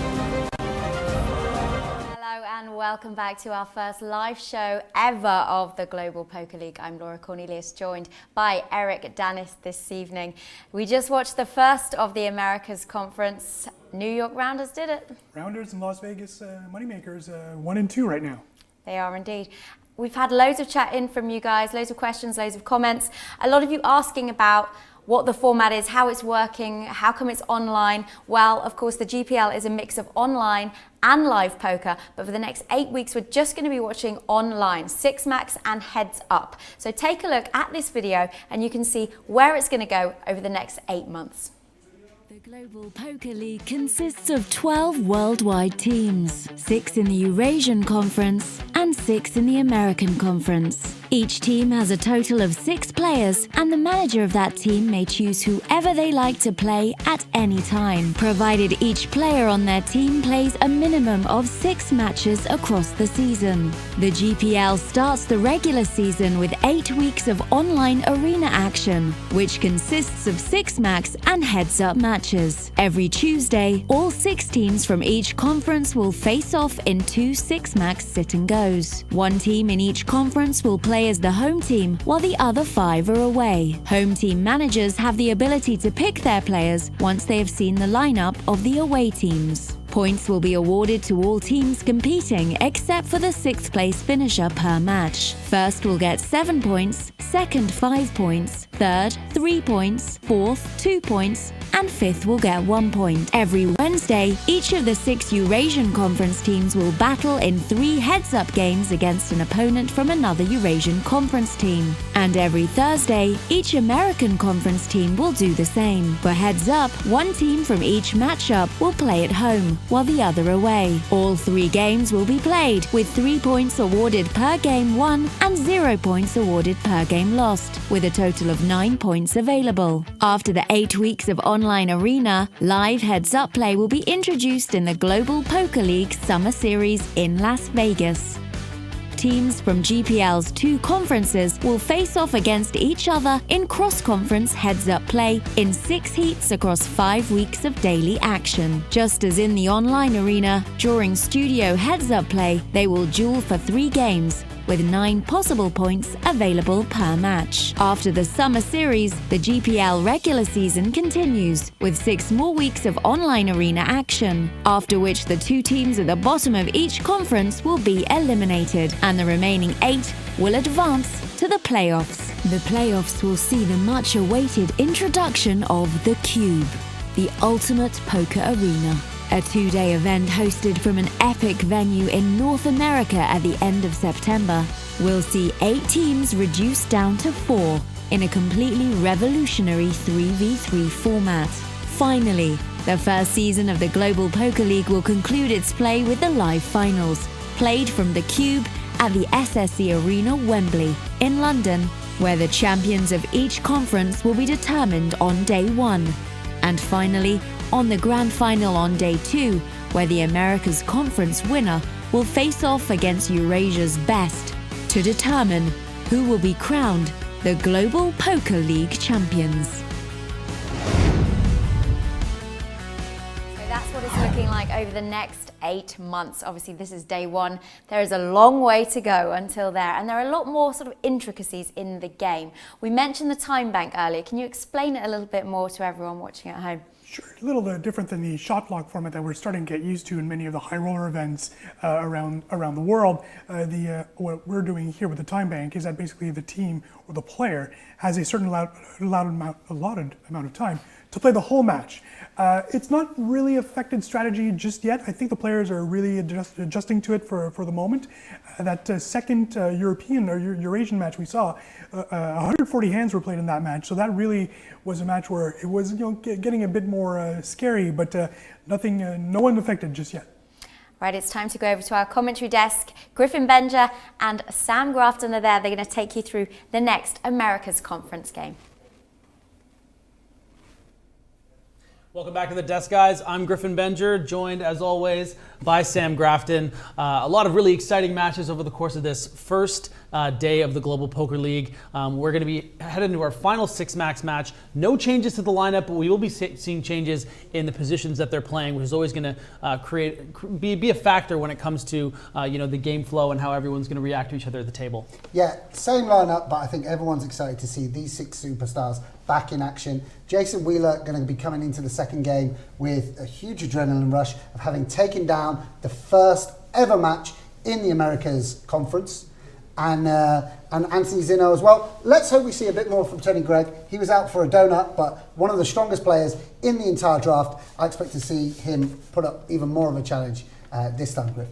Welcome back to our first live show ever of the Global Poker League. I'm Laura Cornelius, joined by Eric Danis this evening. We just watched the first of the Americas conference. New York Rounders did it. Rounders and Las Vegas Moneymakers 1 and 2 right now. They are indeed. We've had loads of chat in from you guys, loads of questions, loads of comments. A lot of you asking about what the format is, how it's working, how come it's online. Well, of course, the GPL is a mix of online and live poker, but for the next 8 weeks, we're just going to be watching online, 6 max and heads up. So take a look at this video and you can see where it's going to go over the next 8 months. The Global Poker League consists of 12 worldwide teams, 6 in the Eurasian Conference and 6 in the American Conference. Each team has a total of 6 players, and the manager of that team may choose whoever they like to play at any time, provided each player on their team plays a minimum of 6 matches across the season. The GPL starts the regular season with 8 weeks of online arena action, which consists of 6 max and heads-up matches. Every Tuesday, all 6 teams from each conference will face off in 2 6-max sit-and-goes. One team in each conference will play as the home team, while the other 5 are away. Home team managers have the ability to pick their players once they have seen the lineup of the away teams. Points will be awarded to all teams competing except for the 6th place finisher per match. First will get 7 points, second 5 points, third 3 points, fourth 2 points, and 5th will get 1 point. Every Wednesday, each of the 6 Eurasian Conference teams will battle in 3 heads-up games against an opponent from another Eurasian Conference team. And every Thursday, each American Conference team will do the same. For heads-up, one team from each matchup will play at home, while the other away. All 3 games will be played, with 3 points awarded per game won and 0 points awarded per game lost, with a total of 9 points available. After the 8 weeks of online arena, live heads-up play will be introduced in the Global Poker League Summer Series in Las Vegas. teams from GPL's 2 conferences will face off against each other in cross-conference heads-up play in 6 heats across 5 weeks of daily action. Just as in the online arena, during studio heads-up play, they will duel for 3 games, with 9 possible points available per match. After the summer series, the GPL regular season continues, with 6 more weeks of online arena action, after which the 2 teams at the bottom of each conference will be eliminated, and the remaining 8 will advance to the playoffs. The playoffs will see the much-awaited introduction of the Cube, the ultimate poker arena. A 2-day event hosted from an epic venue in North America at the end of September will see 8 teams reduced down to 4 in a completely revolutionary 3v3 format. Finally, the first season of the Global Poker League will conclude its play with the live finals, played from the Cube at the SSE Arena, Wembley, in London, where the champions of each conference will be determined on day 1. And finally, on the grand final on day 2, where the Americas Conference winner will face off against Eurasia's best to determine who will be crowned the Global Poker League champions. So that's what it's looking like over the next 8 months. Obviously, this is day 1. There is a long way to go until there, and there are a lot more sort of intricacies in the game. We mentioned the time bank earlier. Can you explain it a little bit more to everyone watching at home? Sure, a little bit different than the shot block format that we're starting to get used to in many of the high roller events around the world. What we're doing here with the time bank is that basically the team or the player has a certain allotted amount of time to play the whole match. It's not really affected strategy just yet. I think the players are really adjusting to it for the moment. That second European or Eurasian match we saw, 140 hands were played in that match. So that really was a match where it was getting a bit more scary, but nothing, no one affected just yet. Right, it's time to go over to our commentary desk. Griffin Benger and Sam Grafton are there. They're going to take you through the next Americas Conference game. Welcome back to the desk, guys. I'm Griffin Benger, joined as always by Sam Grafton. A lot of really exciting matches over the course of this first day of the Global Poker League. We're going to be headed into our final 6-max match. No changes to the lineup, but we will be seeing changes in the positions that they're playing, which is always going to be a factor when it comes to the game flow and how everyone's going to react to each other at the table. Yeah, same lineup, but I think everyone's excited to see these 6 superstars back in action. Jason Wheeler going to be coming into the second game with a huge adrenaline rush of having taken down the first ever match in the Americas Conference. And Anthony Zinno as well. Let's hope we see a bit more from Tony Gregg. He was out for a donut, but one of the strongest players in the entire draft. I expect to see him put up even more of a challenge this time, Griff.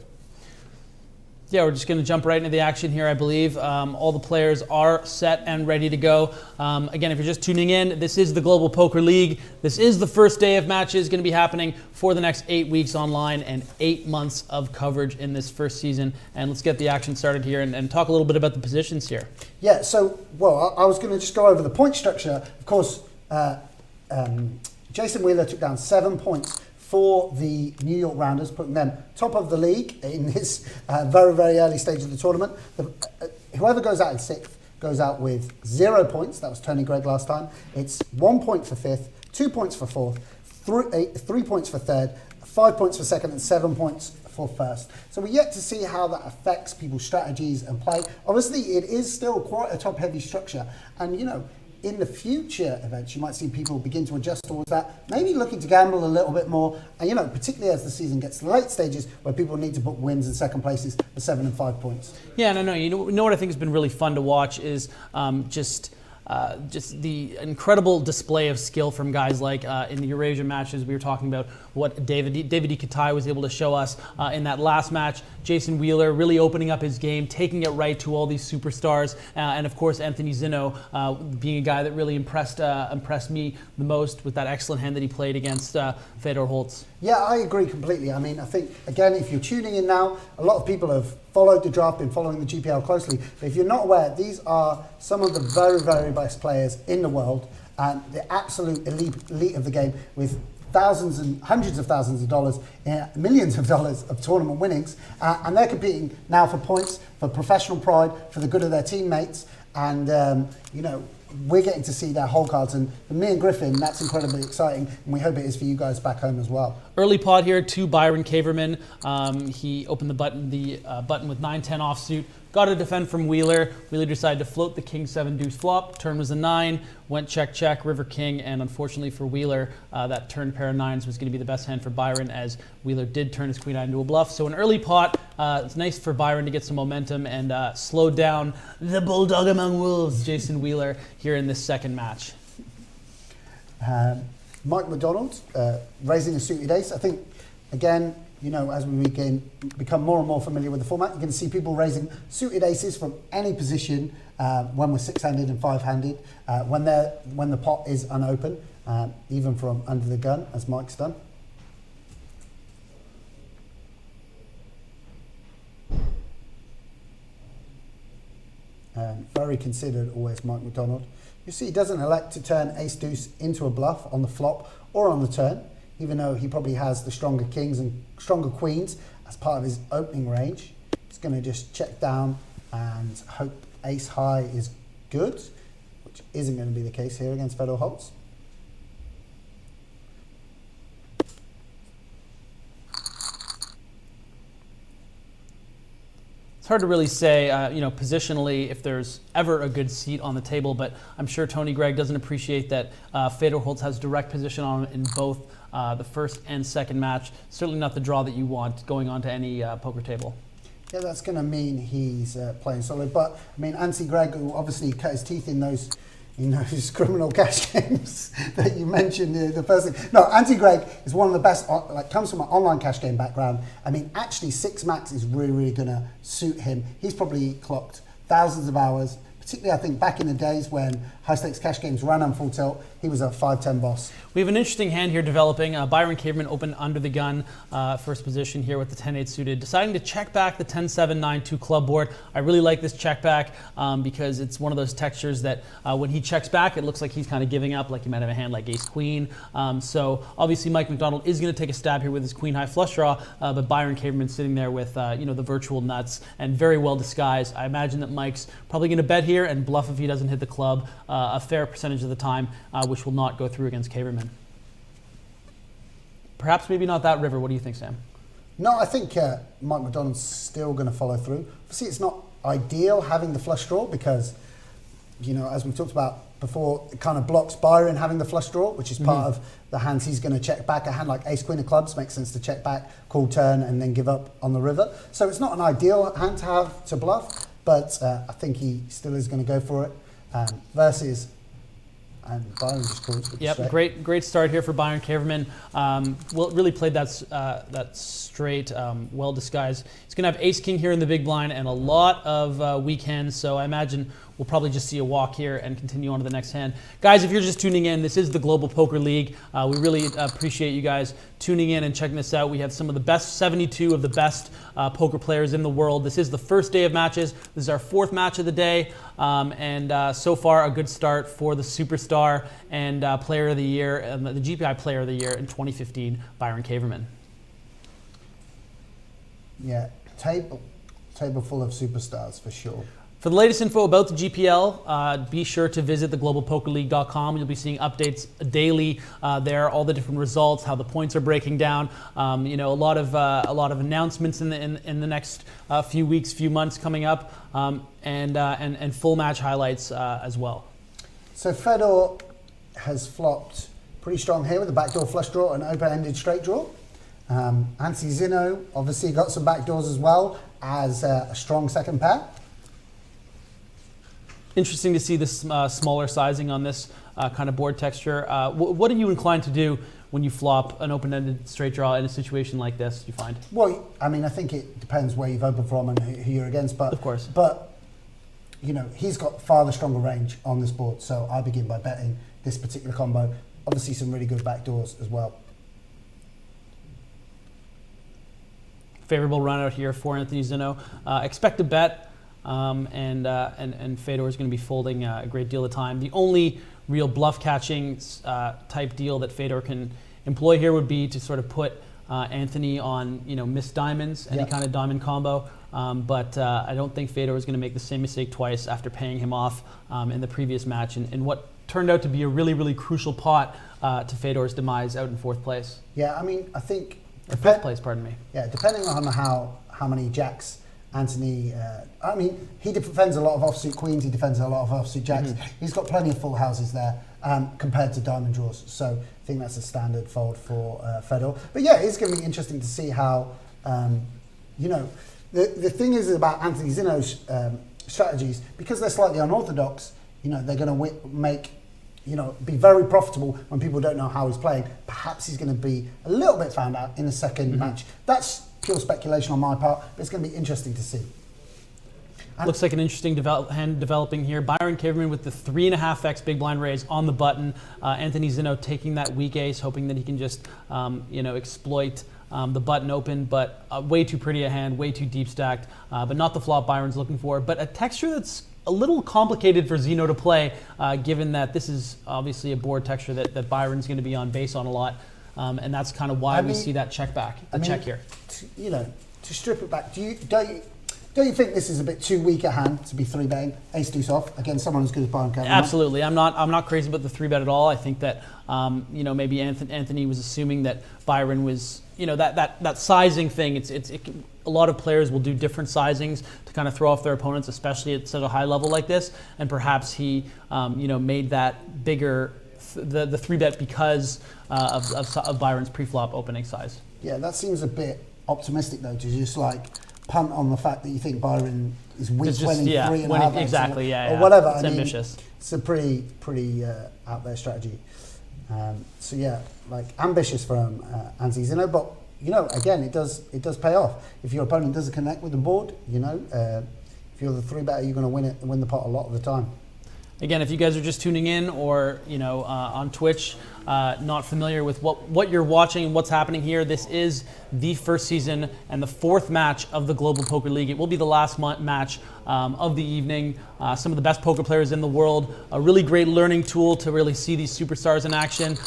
Yeah, we're just going to jump right into the action here, I believe. All the players are set and ready to go. Again, if you're just tuning in, this is the Global Poker League. This is the first day of matches going to be happening for the next 8 weeks online and 8 months of coverage in this first season. And let's get the action started here and talk a little bit about the positions here. Yeah, so, well, I was going to just go over the point structure. Of course, Jason Wheeler took down 7 points for the New York Rounders, putting them top of the league in this very, very early stage of the tournament. Whoever goes out in 6th goes out with 0 points. That was Tony Gregg last time. It's 1 point for 5th, 2 points for 4th, 3 points for 3rd, 5 points for 2nd, and 7 points for 1st. So we're yet to see how that affects people's strategies and play. Obviously, it is still quite a top-heavy structure. And, in the future events, you might see people begin to adjust towards that, maybe looking to gamble a little bit more, and particularly as the season gets to the late stages where people need to book wins in second places for 7 and 5 points. Yeah, no. You know what I think has been really fun to watch is just the incredible display of skill from guys like in the Eurasia matches. We were talking about what Davidi Kitai was able to show us in that last match. Jason Wheeler really opening up his game, taking it right to all these superstars, and of course Anthony Zinno being a guy that really impressed me the most with that excellent hand that he played against Fedor Holz. Yeah, I agree completely. I mean, I think, again, if you're tuning in now, a lot of people have followed the draft, been following the GPL closely. But if you're not aware, these are some of the very, very best players in the world and the absolute elite of the game with thousands and hundreds of thousands of dollars, millions of dollars of tournament winnings, and they're competing now for points, for professional pride, for the good of their teammates, and you know, we're getting to see their whole cards, and for me and Griffin, that's incredibly exciting, and we hope it is for you guys back home as well. Early pot here to Byron Kaverman. He opened the button with 9-10 offsuit. Got to defend from Wheeler. Wheeler decided to float the king 7 deuce flop. Turn was a 9. Went check check, river king, and unfortunately for Wheeler, that turn pair of 9s was going to be the best hand for Byron, as Wheeler did turn his queen 9 into a bluff. So an early pot. It's nice for Byron to get some momentum and slow down the bulldog among wolves, Jason Wheeler, here in this second match. Mike McDonald raising a suited ace. I think, again, you know, as we become more and more familiar with the format, you can see people raising suited aces from any position when we're 6-handed and 5-handed, when the pot is unopened, even from under the gun, as Mike's done. Very considered, always, Mike McDonald. You see, he doesn't elect to turn ace-deuce into a bluff on the flop or on the turn, even though he probably has the stronger kings and stronger queens as part of his opening range. He's going to just check down and hope ace high is good, which isn't going to be the case here against Fedor Holz. It's hard to really say, you know, positionally if there's ever a good seat on the table, but I'm sure Tony Gregg doesn't appreciate that Fedor Holz has direct position on him in both the first and second match. Certainly not the draw that you want going on to any poker table. Yeah, that's going to mean he's playing solid. But I mean, Gregg, who obviously cut his teeth in those criminal cash games that you mentioned, the first thing. No, Gregg is one of the best, comes from an online cash game background. I mean, actually 6 max is really, really going to suit him. He's probably clocked thousands of hours, particularly I think back in the days when high stakes cash games ran on full tilt. He was a 5-10 boss. We have an interesting hand here developing. Byron Kaverman opened under the gun, first position here with the 10-8 suited, deciding to check back the 10-7-9-2 club board. I really like this check back because it's one of those textures that when he checks back, it looks like he's kind of giving up, like he might have a hand like ace-queen. So obviously Mike McDonald is going to take a stab here with his queen-high flush draw, but Byron Kaverman sitting there with the virtual nuts and very well disguised. I imagine that Mike's probably going to bet here and bluff if he doesn't hit the club a fair percentage of the time, which will not go through against Kaverman. Perhaps maybe not that river. What do you think, Sam? No, I think Mike McDonald's still going to follow through. Obviously, it's not ideal having the flush draw because, you know, as we talked about before, it kind of blocks Byron having the flush draw, which is part of the hands he's going to check back. A hand like ace-queen of clubs makes sense to check back, call turn, and then give up on the river. So it's not an ideal hand to have to bluff, but I think he still is going to go for it versus... And Byron just calls it. Yep, great start here for Byron Kaverman. Really played that straight, well disguised. He's going to have ace-king here in the big blind and a lot of weekends, so I imagine we'll probably just see a walk here and continue on to the next hand. Guys, if you're just tuning in, this is the Global Poker League. We really appreciate you guys tuning in and checking this out. We have some of the best 72 of the best poker players in the world. This is the first day of matches. This is our 4th match of the day, and so far a good start for the superstar and player of the year, the GPI player of the year in 2015, Byron Kaverman. Yeah, table full of superstars for sure. For the latest info about the GPL, be sure to visit theglobalpokerleague.com. You'll be seeing updates daily there, all the different results, how the points are breaking down. A lot of announcements in the next few weeks, few months coming up, and full match highlights as well. So Fedor has flopped pretty strong here with a backdoor flush draw and open-ended straight draw. Zinno obviously got some backdoors as well as a strong second pair. Interesting to see this smaller sizing on this kind of board texture. What are you inclined to do when you flop an open-ended straight draw in a situation like this, do you find? Well, I mean, I think it depends where you've opened from and who you're against. But, of course. But, you know, he's got far the stronger range on this board. So I begin by betting this particular combo. Obviously some really good backdoors as well. Favorable run out here for Anthony Zinno. Expect a bet. And Fedor is going to be folding a great deal of time. The only real bluff catching type deal that Fedor can employ here would be to sort of put Anthony on, missed diamonds, any kind of diamond combo. But I don't think Fedor is going to make the same mistake twice after paying him off in the previous match in what turned out to be a really, really crucial pot to Fedor's demise out in fourth place. Yeah, I mean, I think... Or fifth place, pardon me. Yeah, depending on how many jacks Anthony... I mean, he defends a lot of offsuit queens, he defends a lot of offsuit jacks. He's got plenty of full houses there compared to diamond draws. So I think that's a standard fold for Fedor. But yeah, it's going to be interesting to see how, the thing is about Anthony Zinno's strategies, because they're slightly unorthodox, they're going to make, be very profitable when people don't know how he's playing. Perhaps he's going to be a little bit found out in the second match. That's pure speculation on my part, but it's going to be interesting to see. Looks like an interesting hand developing here. Byron Kaverman with the 3.5x big blind raise on the button. Anthony Zinno taking that weak ace, hoping that he can just, exploit the button open, but way too pretty a hand, way too deep stacked, but not the flop Byron's looking for. But a texture that's a little complicated for Zinno to play, given that this is obviously a board texture that Byron's going to be on base on a lot, and that's kind of why we see that check back, check here. To strip it back, don't you think this is a bit too weak a hand to be 3-betting ace deuce off against someone as good as Byron Kaverman? Absolutely, I'm not crazy about the 3-bet at all. I think that maybe Anthony was assuming that Byron was that sizing thing. A lot of players will do different sizings to kind of throw off their opponents, especially at such a high level like this. And perhaps he made that bigger the 3-bet because of Byron's pre-flop opening size. Yeah, that seems a bit optimistic though, to just punt on the fact that you think Byron is weak when he's 3.5x exactly, or whatever. It's ambitious. It's a pretty out there strategy. So yeah, ambitious from Anthony Zinno, but again, it does pay off. If your opponent doesn't connect with the board, if you're the 3-better, you're going to win the pot a lot of the time. Again, if you guys are just tuning in or on Twitch, not familiar with what you're watching and what's happening here, this is the first season and the fourth match of the Global Poker League. It will be the last match of the evening. Some of the best poker players in the world. A really great learning tool to really see these superstars in action.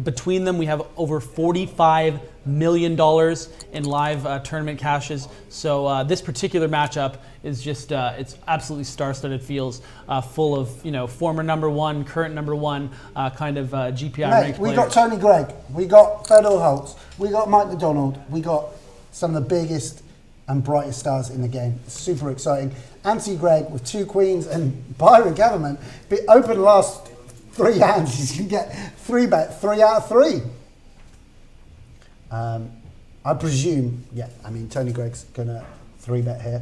Between them, we have over $45 million in live tournament cashes. So this particular matchup is just, it's absolutely star-studded, feels full of, former number one, current number one, kind of GPI ranked we players. got Tony Gregg, we got Fedor Holz, we got Mike McDonald, we got some of the biggest and brightest stars in the game. Super exciting. Anthony Gregg with 2 queens and Byron Kaverman open last 3 hands. He's going to get 3-bet 3 out of 3. I presume, Tony Gregg's going to 3-bet here.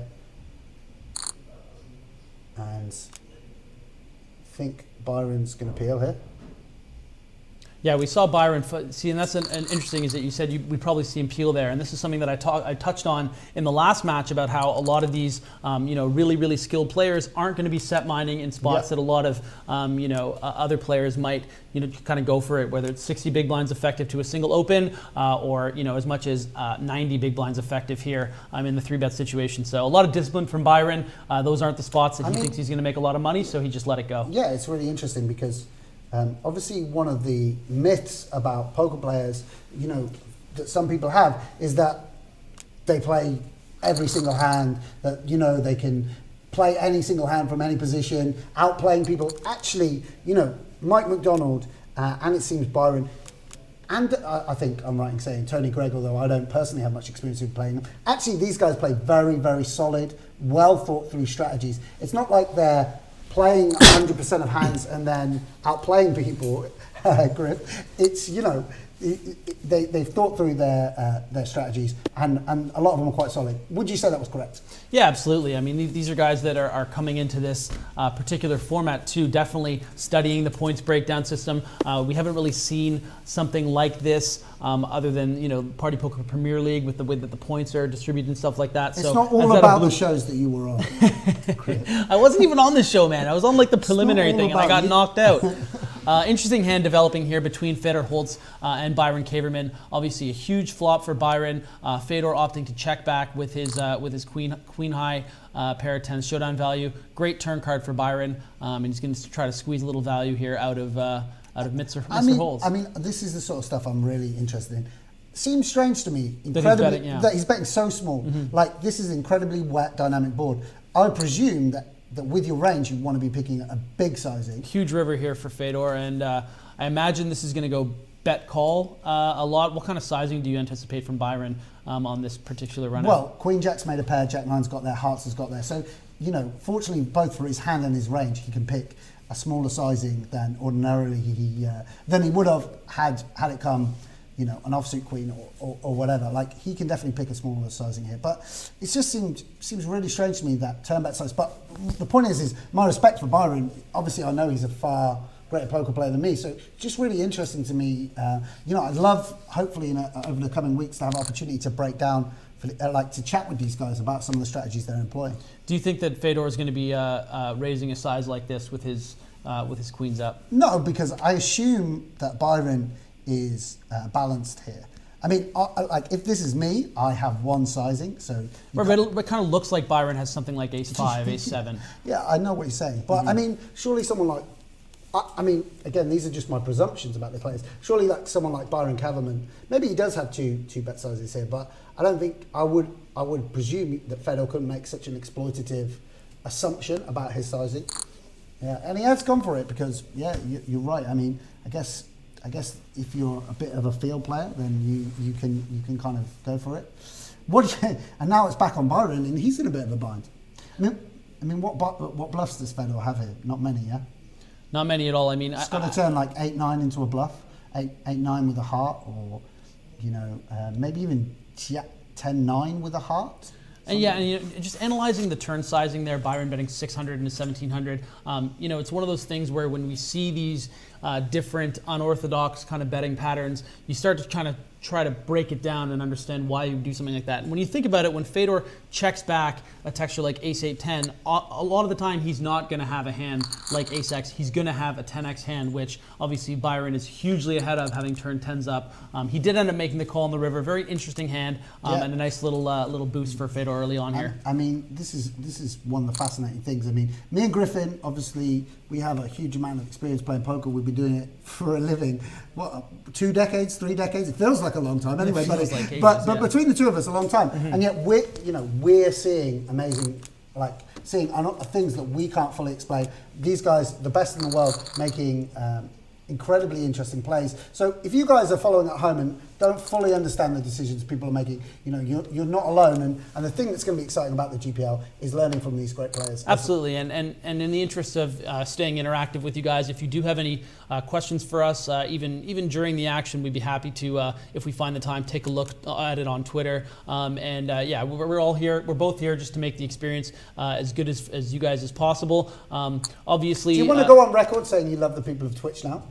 And I think Byron's going to peel here. Yeah, we saw Byron. See, and that's an interesting is that you said we probably see him peel there, and this is something that I touched on in the last match about how a lot of these, really, really skilled players aren't going to be set mining in spots that a lot of, other players might, kind of go for it, whether it's 60 big blinds effective to a single open, or as much as 90 big blinds effective here in the 3-bet situation. So a lot of discipline from Byron. Those aren't the spots that he thinks he's going to make a lot of money, so he just let it go. Yeah, it's really interesting because. Obviously, one of the myths about poker players, that some people have is that they play every single hand, that, they can play any single hand from any position, outplaying people. Actually, Mike McDonald and it seems Byron, and I think I'm right in saying Tony Gregg, although I don't personally have much experience with playing them. Actually, these guys play very, very solid, well thought through strategies. It's not like they're playing 100% of hands and then outplaying people, Griff. It's, they've thought through their strategies and a lot of them are quite solid. Would you say that was correct? Yeah, absolutely. I mean, these are guys that are coming into this particular format too, definitely studying the points breakdown system. We haven't really seen something like this other than, Party Poker Premier League with the way that the points are distributed and stuff like that. It's not all about the shows that you were on. I wasn't even on the show, man. I was on the preliminary thing and I got knocked out. Interesting hand developing here between Fedor Holz and Byron Kaverman. Obviously a huge flop for Byron. Fedor opting to check back with his queen high pair of 10s showdown value. Great turn card for Byron, and he's going to try to squeeze a little value here out of out of Mr. Holz. I mean, this is the sort of stuff I'm really interested in. Seems strange to me, that he's betting so small. Like, this is an incredibly wet, dynamic board. I presume that with your range, you want to be picking a big sizing. Huge river here for Fedor, and I imagine this is going to go bet call a lot. What kind of sizing do you anticipate from Byron on this particular run? Well, Queen Jack's made a pair, Jack Nine's got there, Hearts has got there. So, fortunately, both for his hand and his range, he can pick a smaller sizing than ordinarily he would have had it come, an offsuit queen or whatever. Like, he can definitely pick a smaller sizing here. But it just seems really strange to me, that turn bet size. But the point is my respect for Byron. Obviously, I know he's a far greater poker player than me, so just really interesting to me. I'd love, hopefully, over the coming weeks, to have an opportunity to break down, to chat with these guys about some of the strategies they're employing. Do you think that Fedor is going to be raising a size like this with his queens up? No, because I assume that Byron is balanced here. I mean, if this is me, I have one sizing, so... But it kind of looks like Byron has something like ace-5, ace-7. Yeah, I know what you're saying. But, I mean, surely someone like... I mean, again, these are just my presumptions about the players. Surely someone like Byron Kaverman, maybe he does have two bet sizes here, but I don't think... I would presume that Fedor couldn't make such an exploitative assumption about his sizing. Yeah, and he has gone for it because, yeah, you're right. I mean, I guess if you're a bit of a field player, then you can kind of go for it. And now it's back on Byron, and he's in a bit of a bind. I mean, what bluffs does Fedor have here? Not many, yeah. Not many at all. I mean, it's got to turn like 8-9 into a bluff, 8-9 with a heart, or maybe even 10-9 with a heart. And yeah, and just analyzing the turn sizing there, Byron betting 600 into 1700. It's one of those things where when we see these different unorthodox kind of betting patterns, you start to kind of try to break it down and understand why you do something like that. And when you think about it, when Fedor checks back a texture like ace-8-10, a lot of the time he's not going to have a hand like ace-x. He's going to have a 10x hand, which obviously Byron is hugely ahead of, having turned 10s up. He did end up making the call on the river. Very interesting hand, and a nice little boost for Fedor early on here. I mean, this is one of the fascinating things. I mean, me and Griffin, obviously, we have a huge amount of experience playing poker. We've been doing it for a living. What, 2 decades, 3 decades? It feels like a long time anyway. But between the two of us, a long time. And yet we're seeing amazing, seeing things that we can't fully explain. These guys, the best in the world, making incredibly interesting plays. So if you guys are following at home and don't fully understand the decisions people are making, you're not alone. And the thing that's going to be exciting about the GPL is learning from these great players. Absolutely. And in the interest of staying interactive with you guys, if you do have any questions for us, even during the action, we'd be happy to, if we find the time, take a look at it on Twitter. We're all here. We're both here just to make the experience as good as you guys as possible. Obviously, do you want to go on record saying you love the people of Twitch now?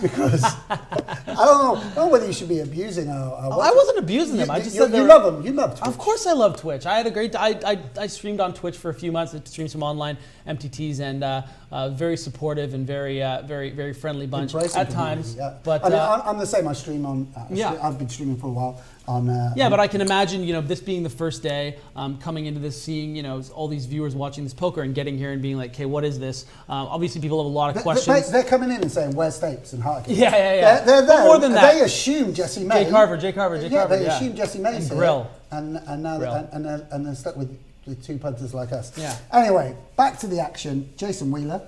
Because I don't know whether you should be abusing. I wasn't abusing them. I just said you love them. You love Twitch. Of course, I love Twitch. I had a great. I streamed on Twitch for a few months. I streamed some online MTTs and very supportive and very friendly bunch at times. Yeah. But I'm the same. I stream on. I've been streaming for a while. But I can imagine, this being the first day, coming into this, seeing, all these viewers watching this poker and getting here and being like, okay, what is this? Obviously, people have a lot of questions. They're coming in and saying, where's Stapes and Harkin? Yeah. They're there. But more than that, they assume Jesse May. Jay Carver. They assume Jesse May. And Grill. And now they're stuck with 2 punters like us. Yeah. Anyway, back to the action. Jason Wheeler.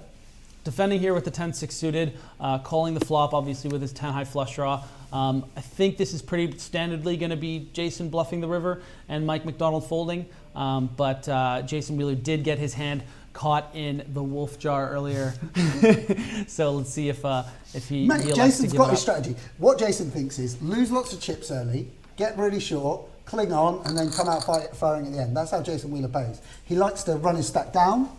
Defending here with the 10-6 suited, calling the flop, obviously, with his 10-high flush draw. I think this is pretty standardly going to be Jason bluffing the river and Mike McDonald folding. But Jason Wheeler did get his hand caught in the wolf jar earlier. So let's see if he Jason's got his strategy. What Jason thinks is lose lots of chips early, get really short, cling on, and then come out firing at the end. That's how Jason Wheeler plays. He likes to run his stack down,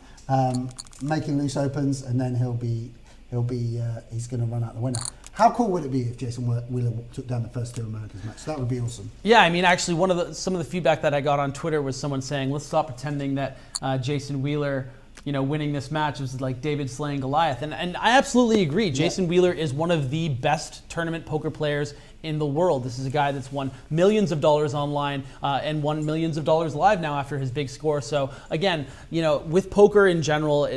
making loose opens, and then he's going to run out the winner. How cool would it be if Jason Wheeler took down the first 2 Americas match? That would be awesome. Yeah, I mean, actually, some of the feedback that I got on Twitter was someone saying, let's stop pretending that Jason Wheeler winning this match was like David slaying Goliath. And I absolutely agree. Jason Wheeler is one of the best tournament poker players in the world. This is a guy that's won millions of dollars online and won millions of dollars live now after his big score. So again, with poker in general,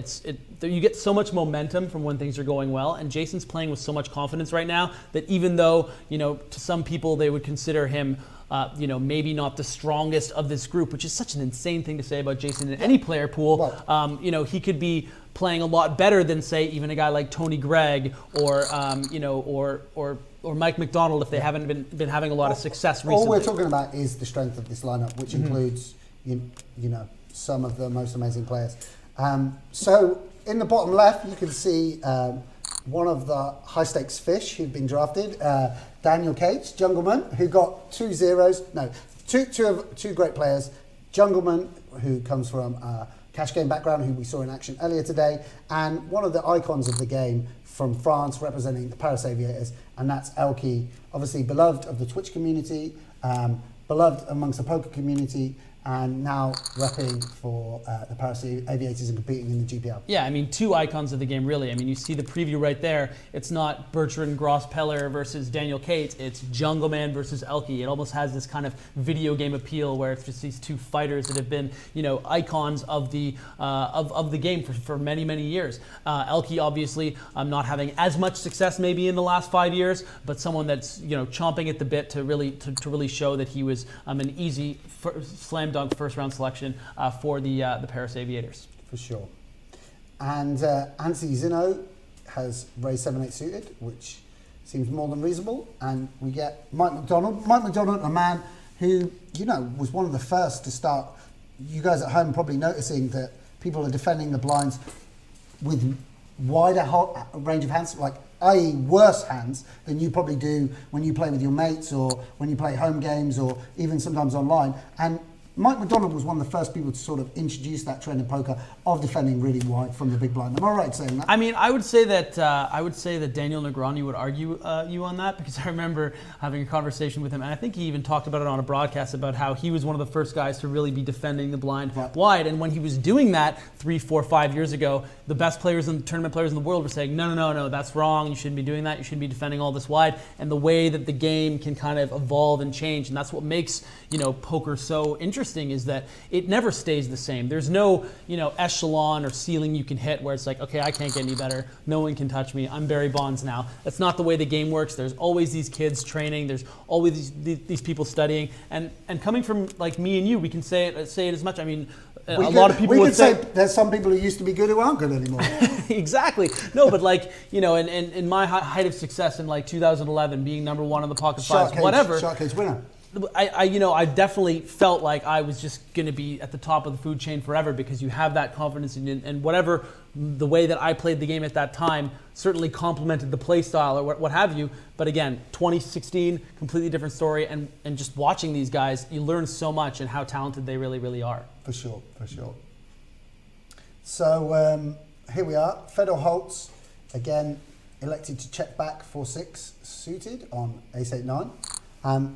you get so much momentum from when things are going well, and Jason's playing with so much confidence right now that even though, to some people they would consider him maybe not the strongest of this group, which is such an insane thing to say about Jason in any player pool. He could be playing a lot better than, say, even a guy like Tony Gregg or Mike McDonald if they haven't been having a lot of success recently. All we're talking about is the strength of this lineup, which includes some of the most amazing players. So in the bottom left, you can see one of the high stakes fish who've been drafted, Daniel Cates, Jungleman, who got two great players. Jungleman, who comes from a cash game background, who we saw in action earlier today, and one of the icons of the game from France, representing the Paris Aviators, and that's Elki, obviously beloved of the Twitch community, beloved amongst the poker community, and now repping for the Paris Aviators and competing in the GPL. Yeah, I mean, two icons of the game, really. I mean, you see the preview right there. It's not Bertrand Gross-Peller versus Daniel Cates. It's Jungleman versus Elki. It almost has this kind of video game appeal where it's just these two fighters that have been, icons of the game for many, many years. Elki, obviously, not having as much success maybe in the last 5 years, but someone that's, chomping at the bit to really show that he was an easy slam dunk first round selection for the Paris Aviators. For sure. And Anthony Zinno has raised 7-8 suited, which seems more than reasonable. And we get Mike McDonald. Mike McDonald, a man who, was one of the first to start. You guys at home probably noticing that people are defending the blinds with wider range of hands, i.e. worse hands than you probably do when you play with your mates or when you play home games or even sometimes online. And Mike McDonald was one of the first people to sort of introduce that trend in poker of defending really wide from the big blind. Am I right saying that? I mean, I would say that Daniel Negreanu would argue you on that, because I remember having a conversation with him, and I think he even talked about it on a broadcast about how he was one of the first guys to really be defending the blind wide. And when he was doing that 3, 4, 5 years ago, the best players and tournament players in the world were saying, no, that's wrong. You shouldn't be doing that. You shouldn't be defending all this wide. And the way that the game can kind of evolve and change, and that's what makes poker so interesting, is that it never stays the same. There's no echelon or ceiling you can hit where it's like, okay, I can't get any better. No one can touch me. I'm Barry Bonds now. That's not the way the game works. There's always these kids training. There's always these people studying. And coming from like me and you, we can say it as much. I mean, a lot of people would say there's some people who used to be good who aren't good anymore. Exactly. No, but in my height of success in 2011, being number one on the Pocket Fives, whatever. Shark Cage winner. I definitely felt like I was just going to be at the top of the food chain forever, because you have that confidence and whatever the way that I played the game at that time certainly complemented the play style or what have you. But again, 2016, completely different story. And just watching these guys, you learn so much and how talented they really, really are. For sure. So here we are. Fedor Holz, again, elected to check back 4-6 suited on ace-8-9.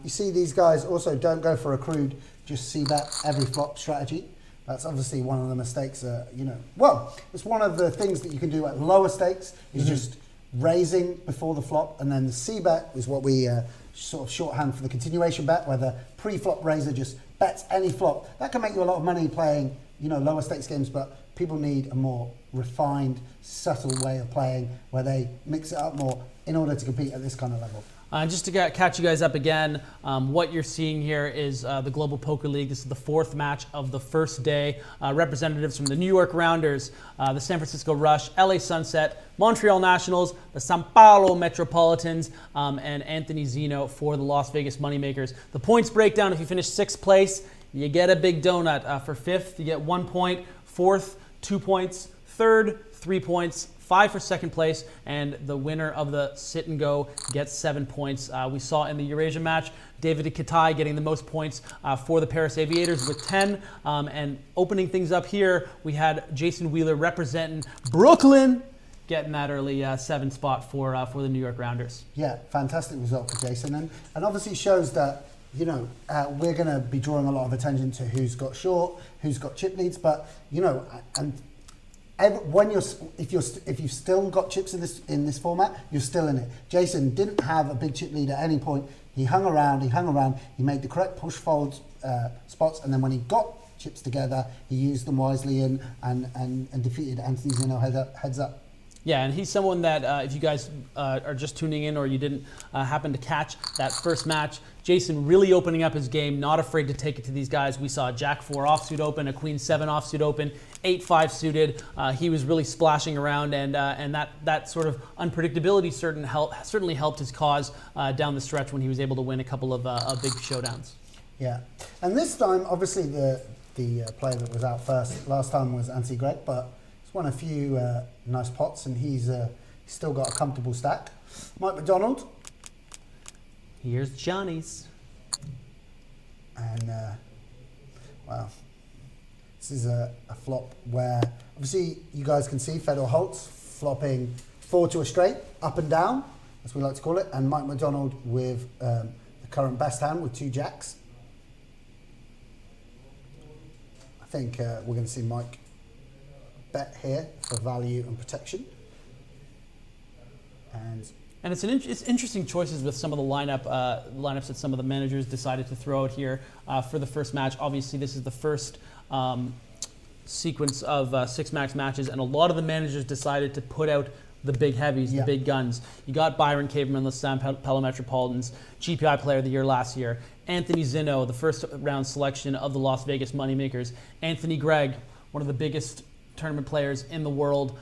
You see these guys also don't go for a crude, just c-bet every flop strategy. That's obviously one of the mistakes, it's one of the things that you can do at lower stakes, is just raising before the flop, and then the c-bet is what we sort of shorthand for the continuation bet, where the pre-flop raiser just bets any flop. That can make you a lot of money playing, lower stakes games, but people need a more refined, subtle way of playing where they mix it up more in order to compete at this kind of level. Just to catch you guys up again, what you're seeing here is the Global Poker League. This is the 4th match of the first day. Representatives from the New York Rounders, the San Francisco Rush, LA Sunset, Montreal Nationals, the Sao Paulo Metropolitans, and Anthony Zinno for the Las Vegas Moneymakers. The points breakdown: if you finish 6th place, you get a big donut. For 5th, you get 1 point. 4th, 2 points. 3rd, 3 points. 5 for 2nd place, and the winner of the sit and go gets 7 points. We saw in the EurAsia match, Davidi Kitai getting the most points for the Paris Aviators with 10. And opening things up here, we had Jason Wheeler representing Brooklyn, getting that early 7th spot for the New York Rounders. Yeah, fantastic result for Jason, and obviously shows that we're going to be drawing a lot of attention to who's got short, who's got chip leads, but and if you've still got chips in this format, you're still in it. Jason didn't have a big chip lead at any point. He hung around. He made the correct push fold spots, and then when he got chips together, he used them wisely and defeated Anthony Zinno heads up. Yeah, and he's someone that if you guys are just tuning in or you didn't happen to catch that first match, Jason really opening up his game, not afraid to take it to these guys. We saw a Jack 4 offsuit open, a Queen 7 offsuit open, 8-5 suited. He was really splashing around, and that sort of unpredictability certainly helped his cause down the stretch when he was able to win a couple of big showdowns. Yeah, and this time, obviously, the player that was out first last time was Anthony Gregg, but he's won a few nice pots, and he's still got a comfortable stack. Mike McDonald. Here's Johnny's. And, wow. This is a flop where, obviously, you guys can see Fedor Holz flopping 4 to a straight, up and down, as we like to call it, and Mike McDonald with the current best hand with 2 jacks. I think we're going to see Mike bet here for value and protection. And it's interesting choices with some of the lineups that some of the managers decided to throw out here for the first match. Obviously, this is the first sequence of 6 max matches, and a lot of the managers decided to put out the big heavies, the big guns. You got Byron, Kaverman, the San Paulo Metropolitans, GPI Player of the Year last year. Anthony Zinno, the first round selection of the Las Vegas Moneymakers. Anthony Gregg, one of the biggest tournament players in the world.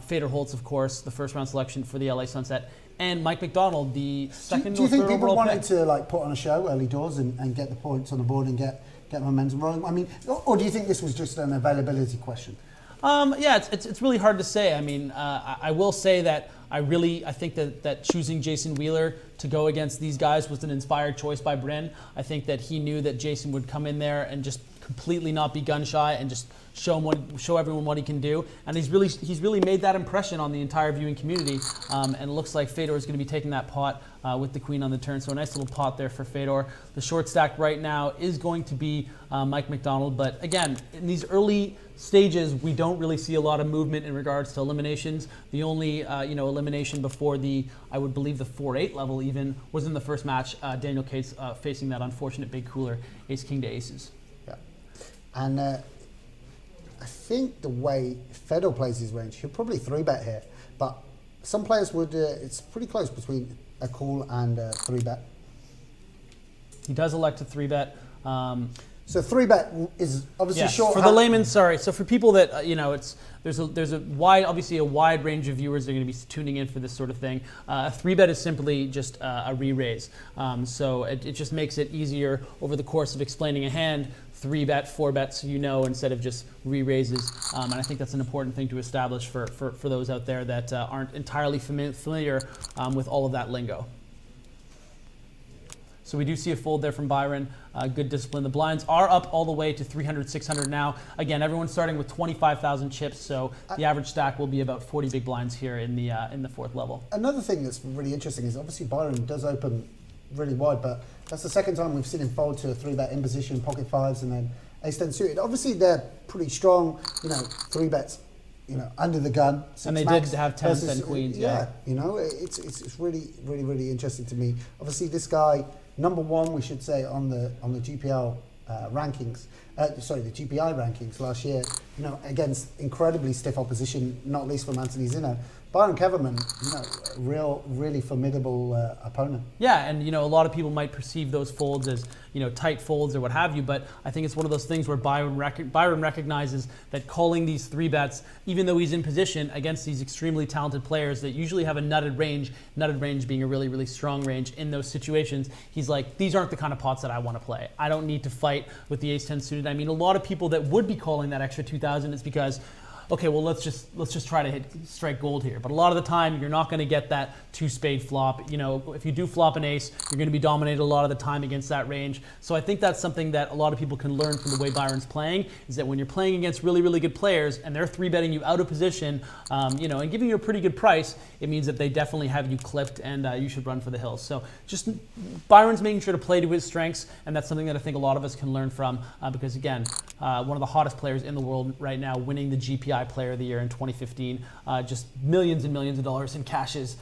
Fedor Holz, of course, the first round selection for the LA Sunset. And Mike McDonald, the second Do you think people wanted pick. to put on a show early doors and get the points on the board and get momentum rolling? I mean, or do you think this was just an availability question? Yeah, it's really hard to say. I mean, I will say that I think that choosing Jason Wheeler to go against these guys was an inspired choice by Bryn. I think that he knew that Jason would come in there and just completely not be gun shy and just show everyone what he can do. And he's really made that impression on the entire viewing community. And it looks like Fedor is going to be taking that pot with the queen on the turn. So a nice little pot there for Fedor. The short stack right now is going to be Mike McDonald. But again, in these early stages, we don't really see a lot of movement in regards to eliminations. The only elimination before I would believe the 4-8 level even was in the first match. Daniel Cates facing that unfortunate big cooler, ace king to aces. Yeah, and I think the way Fedor plays his range, he'll probably 3-bet here, but some players would. It's pretty close between a call and a 3-bet. He does elect to 3-bet. So 3-bet is obviously short. For the layman, sorry. So for people that there's a wide range of viewers that are going to be tuning in for this sort of thing. A 3-bet is simply just a re-raise. So it just makes it easier over the course of explaining a hand. 3-bet, 4-bet, so instead of just re-raises. And I think that's an important thing to establish for those out there that aren't entirely familiar with all of that lingo. So we do see a fold there from Byron. Good discipline. The blinds are up all the way to 300, 600 now. Again, everyone's starting with 25,000 chips, so the average stack will be about 40 big blinds here in the fourth level. Another thing that's really interesting is obviously Byron does open really wide, but that's the second time we've seen him fold to a 3-bet in position, pocket fives, and then ace-10 suited. Obviously, they're pretty strong, 3-bets, under the gun. And they did have 10s and queens, yeah. It's really, really, really interesting to me. Obviously, this guy, number one, we should say, on the GPL rankings, the GPI rankings last year, against incredibly stiff opposition, not least from Anthony Zinno. Byron Kaverman, really formidable opponent. Yeah, and a lot of people might perceive those folds as tight folds or what have you, but I think it's one of those things where Byron recognizes that calling these 3-bets, even though he's in position against these extremely talented players that usually have a nutted range being a really, really strong range in those situations, he's like, these aren't the kind of pots that I want to play. I don't need to fight with the ace-10 suited. I mean, a lot of people that would be calling that extra 2,000 is because, okay, well, let's just try to strike gold here. But a lot of the time, you're not going to get that 2-spade flop. If you do flop an ace, you're going to be dominated a lot of the time against that range. So I think that's something that a lot of people can learn from the way Byron's playing, is that when you're playing against really, really good players and they're 3-betting you out of position, and giving you a pretty good price, it means that they definitely have you clipped and you should run for the hills. So just Byron's making sure to play to his strengths, and that's something that I think a lot of us can learn from because, again, one of the hottest players in the world right now, winning the GPI GPI Player of the Year in 2015. Just millions and millions of dollars in cashes.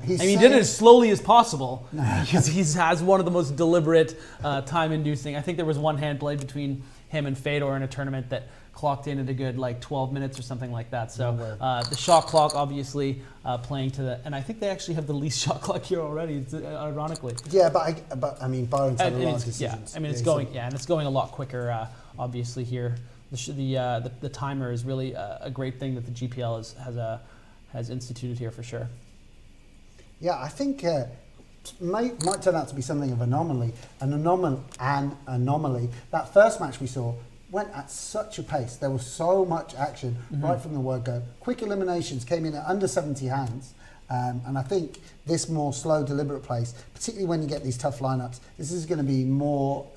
He's He did it as slowly as possible because he has one of the most deliberate, time-inducing. I think there was one hand played between him and Fedor in a tournament that clocked in at a good 12 minutes or something like that. So the shot clock obviously playing to the, and I think they actually have the least shot clock here already, ironically. Yeah, but I mean, Byron's had a lot of decisions. Yeah, I mean, it's going a lot quicker, obviously here. The timer is really a great thing that the GPL has instituted here for sure. Yeah, I think might turn out to be something of an anomaly. That first match we saw went at such a pace. There was so much action right from the word go. Quick eliminations came in at under 70 hands. And I think this more slow, deliberate pace, particularly when you get these tough lineups, this is going to be more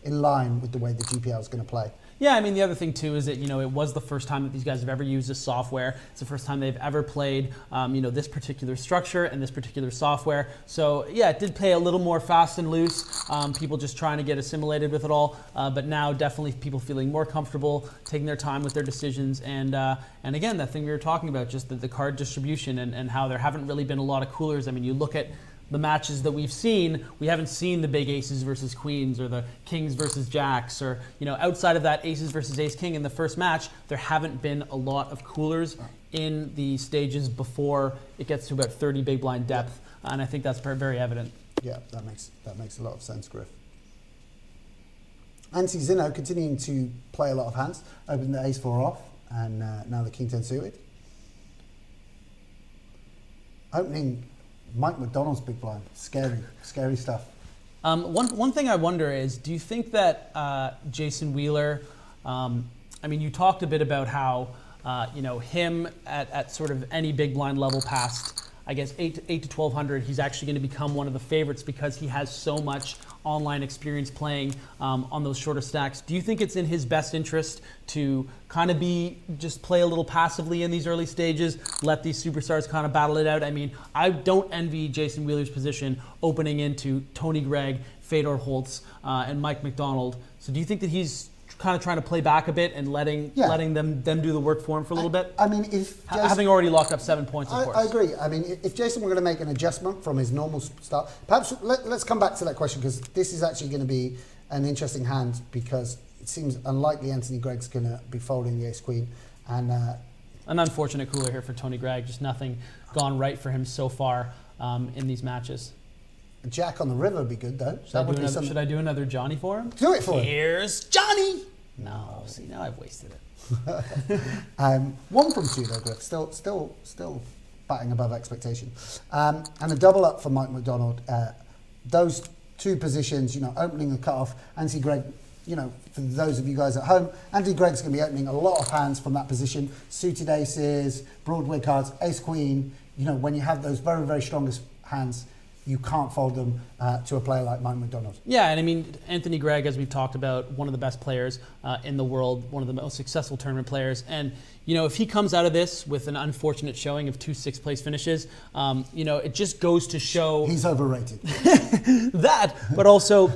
in line with the way the GPL is going to play. Yeah, I mean, the other thing, too, is that, it was the first time that these guys have ever used this software. It's the first time they've ever played, this particular structure and this particular software. So, yeah, it did play a little more fast and loose, people just trying to get assimilated with it all. But now, definitely, people feeling more comfortable, taking their time with their decisions. And again, that thing we were talking about, just the card distribution and how there haven't really been a lot of coolers. I mean, you look at the matches that we've seen, we haven't seen the big aces versus queens or the kings versus jacks or, outside of that aces versus ace king in the first match, there haven't been a lot of coolers in the stages before it gets to about 30 big blind depth. And I think that's very evident. Yeah, that makes a lot of sense, Griff. Zinno continuing to play a lot of hands, opened the ace-4 off, and now the king-10 suited. Opening Mike McDonald's big blind. Scary stuff. One thing I wonder is, do you think that Jason Wheeler, you talked a bit about how, him at sort of any big blind level past, I guess, 8 to 1200, he's actually going to become one of the favorites because he has so much online experience playing on those shorter stacks. Do you think it's in his best interest to kind of just play a little passively in these early stages, let these superstars kind of battle it out? I mean, I don't envy Jason Wheeler's position opening into Tony Gregg, Fedor Holz, and Mike McDonald. So do you think that he's kind of trying to play back a bit and letting them do the work for him for a little bit? I mean, if Jason, having already locked up 7 points, of course. I agree. I mean, if Jason were going to make an adjustment from his normal start, perhaps let's come back to that question because this is actually going to be an interesting hand because it seems unlikely Anthony Gregg's going to be folding the ace queen, and an unfortunate cooler here for Tony Gregg. Just nothing gone right for him so far in these matches. A jack on the river would be good though. Should I do another Johnny for him? Do it for him. Here's Johnny. No, see, now I've wasted it. 1 from 2 though, Griff. Still batting above expectation. And a double up for Mike McDonald. Those two positions, opening the cutoff. Anthony Gregg, for those of you guys at home, Anthony Gregg's going to be opening a lot of hands from that position. Suited aces, Broadway cards, ace queen. When you have those very, very strongest hands, you can't fold them to a player like Mike McDonald. Yeah, and I mean, Anthony Gregg, as we've talked about, one of the best players in the world, one of the most successful tournament players. And, if he comes out of this with an unfortunate showing of 2 6th place finishes, it just goes to show... He's overrated. That, but also,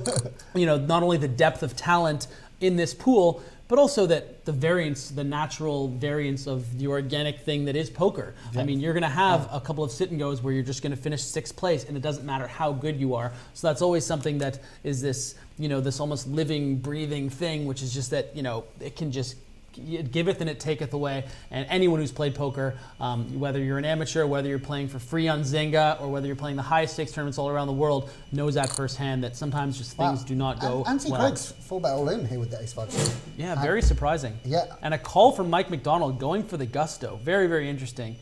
not only the depth of talent in this pool, but also that the natural variance of the organic thing that is poker. Yeah. I mean, you're going to have a couple of sit and goes where you're just going to finish 6th place, and it doesn't matter how good you are. So that's always something that is this, this almost living, breathing thing, which is just that, it can just it giveth and it taketh away. And anyone who's played poker, whether you're an amateur, whether you're playing for free on Zynga, or whether you're playing the highest stakes tournaments all around the world, knows that firsthand that sometimes just things do not go Anthony Gregg's full bet all in here with the ace-5. Yeah, very surprising. Yeah. And a call from Mike McDonald going for the gusto. Very, very interesting.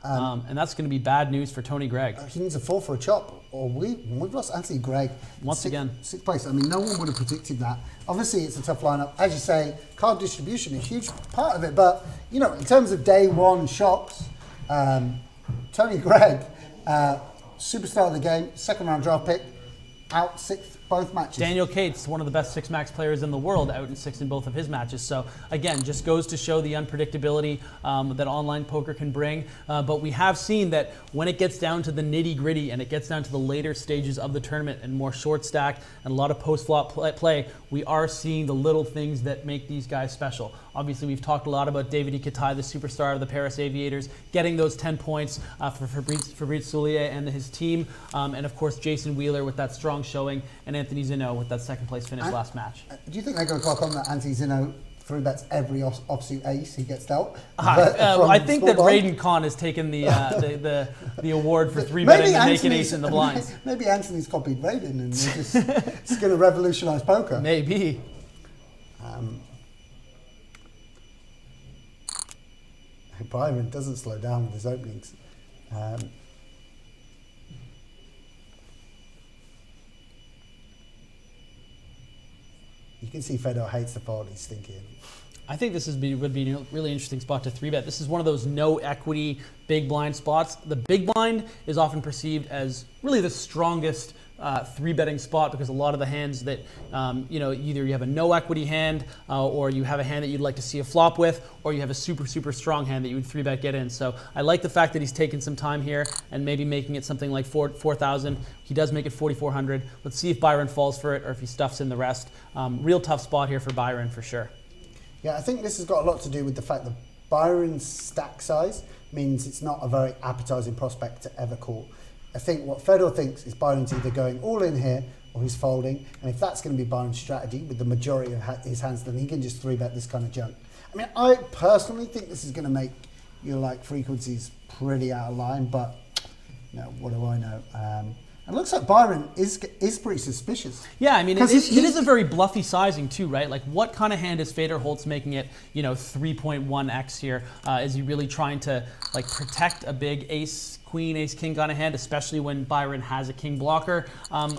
And that's going to be bad news for Tony Gregg. He needs a 4 for a chop, or we've lost Anthony Gregg once again. 6th place. I mean, no one would have predicted that. Obviously, it's a tough lineup. As you say, card distribution, a huge part of it. But, in terms of day one shocks, Tony Gregg, superstar of the game, 2nd round draft pick, out 6th both matches. Daniel Cates, one of the best 6-max players in the world, out in 6th in both of his matches. So again, just goes to show the unpredictability that online poker can bring. But we have seen that when it gets down to the nitty-gritty and it gets down to the later stages of the tournament and more short stack and a lot of post-flop play, we are seeing the little things that make these guys special. Obviously, we've talked a lot about Davidi, Kitai, the superstar of the Paris Aviators, getting those 10 points for Fabrice Soulier and his team. And of course, Jason Wheeler with that strong showing, and Anthony Zinno with that second place finish last match. Do you think they're going to clock on that Anthony Zinno 3-bets every offsuit ace he gets dealt? I think that Raiden Khan has taken the award for 3-betting the naked ace in the blinds. Maybe Anthony's copied Raiden and it's going to revolutionise poker. Maybe. Byron doesn't slow down with his openings. You can see Fedor hates the fold. He's thinking. I think this would be a really interesting spot to 3-bet. This is one of those no equity big blind spots. The big blind is often perceived as really the strongest 3-betting spot because a lot of the hands that, either you have a no equity hand or you have a hand that you'd like to see a flop with, or you have a super, super strong hand that you would 3-bet get in. So I like the fact that he's taken some time here and maybe making it something like 4,000. He does make it 4,400. Let's see if Byron falls for it or if he stuffs in the rest. Real tough spot here for Byron for sure. Yeah, I think this has got a lot to do with the fact that Byron's stack size means it's not a very appetizing prospect to ever call. I think what Fedor thinks is Byron's either going all in here or he's folding, and if that's going to be Byron's strategy with the majority of his hands, then he can just 3-bet this kind of junk. I mean, I personally think this is going to make your frequencies pretty out of line, but what do I know? It looks like Byron is pretty suspicious. Yeah, I mean, it is a very bluffy sizing too, right? Like, what kind of hand is Fedor Holz making it, 3.1x here? Is he really trying to protect a big ace, queen, ace, king kind of hand, especially when Byron has a king blocker?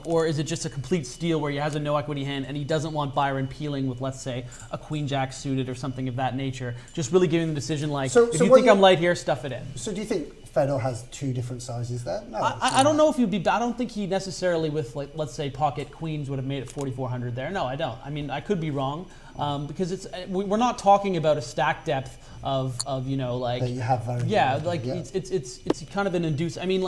Or is it just a complete steal where he has a no equity hand and he doesn't want Byron peeling with, let's say, a queen jack suited or something of that nature? Just really giving the decision if you think I'm light here, stuff it in. So do you think Fedor has two different sizes there? No. I don't know if I don't think he necessarily with let's say pocket queens would have made it 4,400 there. No, I don't. I mean, I could be wrong because we're not talking about a stack depth of that you have very it's kind of an induced. I mean,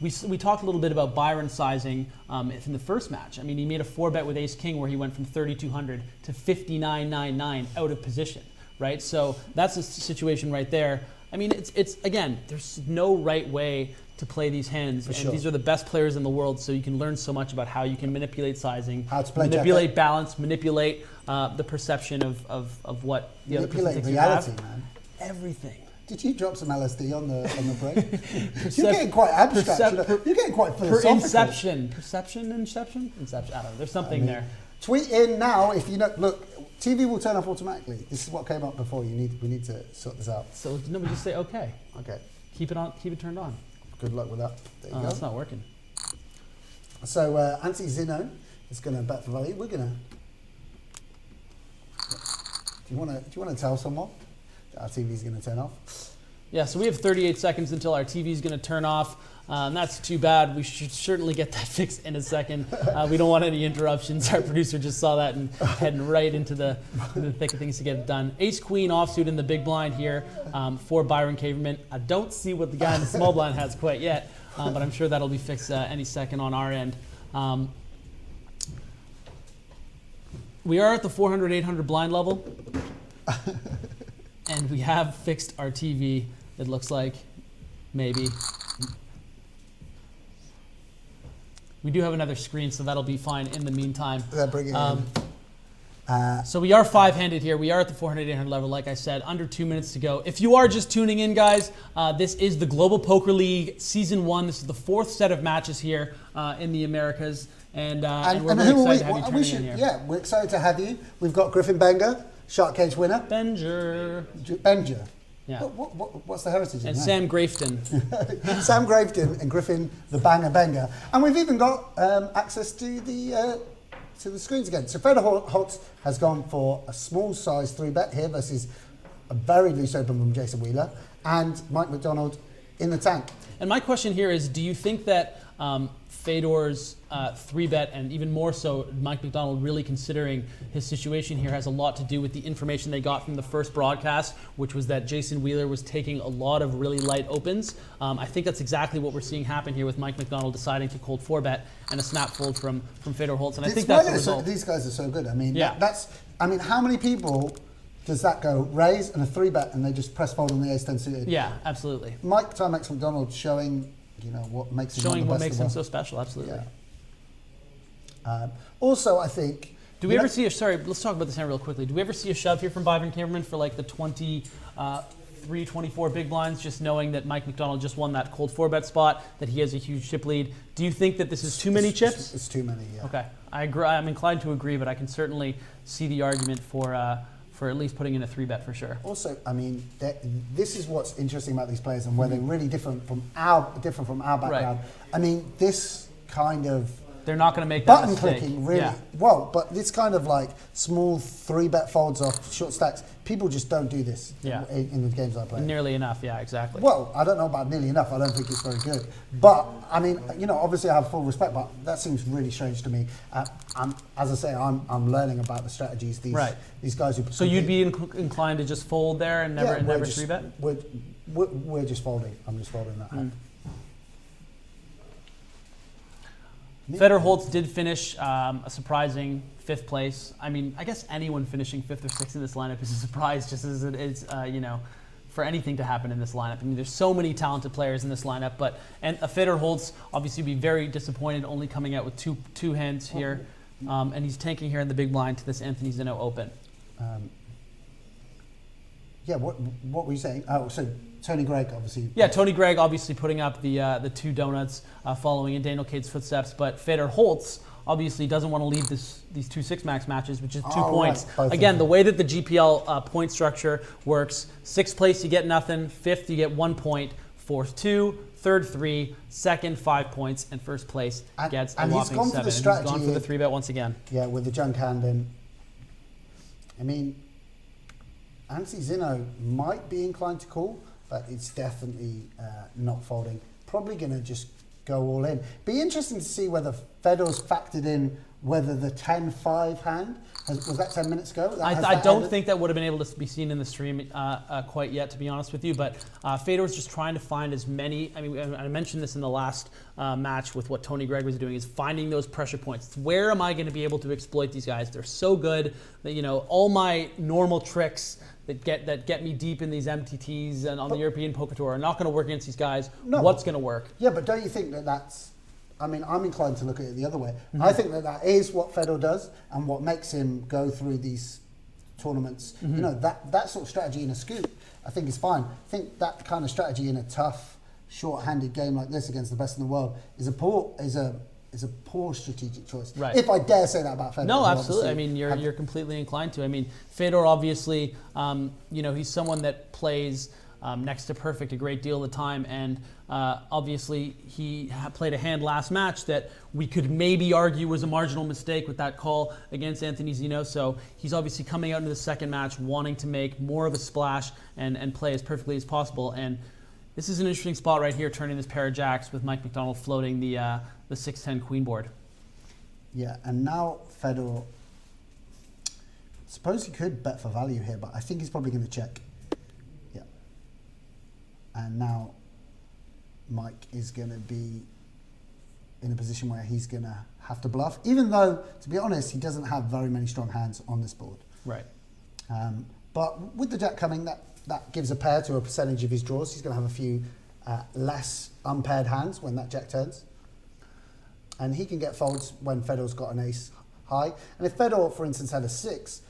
we talked a little bit about Byron sizing in the first match. I mean, he made a 4-bet with ace king where he went from 3,200 to 5,999 out of position, right? So that's a situation right there. I mean, it's again, there's no right way to play these hands, and these are the best players in the world. So you can learn so much about how you can manipulate sizing, how to play manipulate balance, manipulate the perception of what the other person thinks reality, you have. man. Everything. Did you drop some LSD on the break? You're getting quite abstract. You're getting quite philosophical. Inception. I don't know. There's something there. Tweet in now if you know. Look, TV will turn off automatically. This is what came up before. We need to sort this out. So we just say okay. Okay. Keep it on. Keep it turned on. Good luck with that. There you go. That's not working. So Anthony Zinno is going to bet for value. We're going to. Do you want to tell someone that our TV is going to turn off? Yeah. So we have 38 seconds until our TV is going to turn off. That's too bad. We should certainly get that fixed in a second. We don't want any interruptions. Our producer just saw that and heading right into the thick of things to get it done. Ace Queen offsuit in the big blind here for Byron Kaverman. I don't see what the guy in the small blind has quite yet, but I'm sure that'll be fixed any second on our end. We are at the 400, 800 blind level, and we have fixed our TV, it looks like, maybe. We do have another screen, so that'll be fine in the meantime. Bring it in. So we are 5-handed here. We are at the 400, 800 level, like I said, under 2 minutes to go. If you are just tuning in, guys, this is the Global Poker League Season 1. This is the 4th set of matches here in the Americas. And we're really excited to have you turning in here. Yeah, we're excited to have you. We've got Griffin Benga, Shark Cage winner. Benger. Yeah. What's the heritage? And Sam Grafton. Sam Grafton and Griffin the Banger Benga. And we've even got access to the screens again. So Fedor Holz has gone for a small size 3-bet here versus a very loose open from Jason Wheeler and Mike McDonald in the tank. And my question here is, do you think that Fedor's 3-bet, and even more so Mike McDonald really considering his situation here, has a lot to do with the information they got from the first broadcast, which was that Jason Wheeler was taking a lot of really light opens. I think that's exactly what we're seeing happen here with Mike McDonald deciding to cold 4-bet and a snap fold from Fedor Holz. And I think that's the result. These guys are so good. I mean, yeah. How many people does that go raise and a 3-bet and they just press fold on the ace-10 suited? Yeah, absolutely. Mike Timex McDonald showing, what makes him one of the Showing what best makes of him all. so special, absolutely. Yeah. Also, I think... Do we ever see sorry, let's talk about this hand real quickly. Do we ever see a shove here from Byron Kaverman for like the 23, 24 big blinds, just knowing that Mike McDonald just won that cold 4-bet spot, that he has a huge chip lead? Do you think that this is too many chips? It's too many, yeah. Okay, I agree. I'm inclined to agree, but I can certainly see the argument for at least putting in a 3-bet for sure. Also, I mean, this is what's interesting about these players and where they're really different from our background. Right. I mean, this kind of they're not going to make that button mistake. clicking really Yeah. well, but this kind of like small 3-bet folds off short stacks. People just don't do this in the games I play. Nearly enough, yeah, exactly. Well, I don't know about nearly enough. I don't think it's very good. But I mean, obviously I have full respect, but that seems really strange to me. As I say, I'm learning about the strategies these guys who. So you'd be inclined to just fold there and never 3-bet? We're just folding. I'm just folding that hand. Fedor Holz did finish a surprising 5th place. I mean, I guess anyone finishing 5th or 6th in this lineup is a surprise, just as it is, for anything to happen in this lineup. I mean, there's so many talented players in this lineup, and Fedor Holz obviously would be very disappointed only coming out with two hands here, and he's tanking here in the big blind to this Anthony Zinno Open. What were you saying? Oh, so Tony Gregg, obviously. Yeah, Tony Gregg obviously putting up the 2 donuts following in Daniel Cade's footsteps, but Fedor Holz obviously doesn't want to leave these 2 6-max matches, which is 2 points. Right. Again, the way that the GPL point structure works, 6th place you get nothing, 5th you get 1 point, 4th 2, 3rd 3, 2nd 5 points, and 1st place gets a whopping 7. He's gone for the 3-bet once again. Yeah, with the junk hand in. I mean, Anthony Zinno might be inclined to call, but it's definitely not folding. Probably going to just go all in. Be interesting to see whether Fedor's factored in whether the 10-5 hand, was that 10 minutes ago? I don't think that would have been able to be seen in the stream quite yet, to be honest with you, but Fedor's just trying to find as many, I mean, I mentioned this in the last match with what Tony Gregg was doing, is finding those pressure points. It's where am I going to be able to exploit these guys? They're so good that, all my normal tricks that get me deep in these MTTs and on the European Poker Tour are not going to work against these guys. No. What's going to work? Yeah, but don't you think that's... I mean, I'm inclined to look at it the other way. Mm-hmm. I think that is what Fedor does and what makes him go through these tournaments. Mm-hmm. That sort of strategy in a scoop, I think is fine. I think that kind of strategy in a tough, short-handed game like this against the best in the world is a poor strategic choice. Right. If I dare say that about Fedor. No, absolutely. I mean, you're completely inclined to. I mean, Fedor obviously, he's someone that plays next to perfect a great deal of the time, and obviously he played a hand last match that we could maybe argue was a marginal mistake with that call against Anthony Zinno. So he's obviously coming out into the second match wanting to make more of a splash and play as perfectly as possible. And this is an interesting spot right here, turning this pair of jacks with Mike McDonald floating the 6-10 queen board. Yeah, and now Fedor, suppose he could bet for value here, but I think he's probably going to check. Yeah. And now Mike is going to be in a position where he's going to have to bluff, even though, to be honest, he doesn't have very many strong hands on this board. Right. But with the jack coming, that gives a pair to a percentage of his draws. He's going to have a few less unpaired hands when that jack turns. And he can get folds when Fedor's got an ace high. And if Fedor, for instance, had a 6,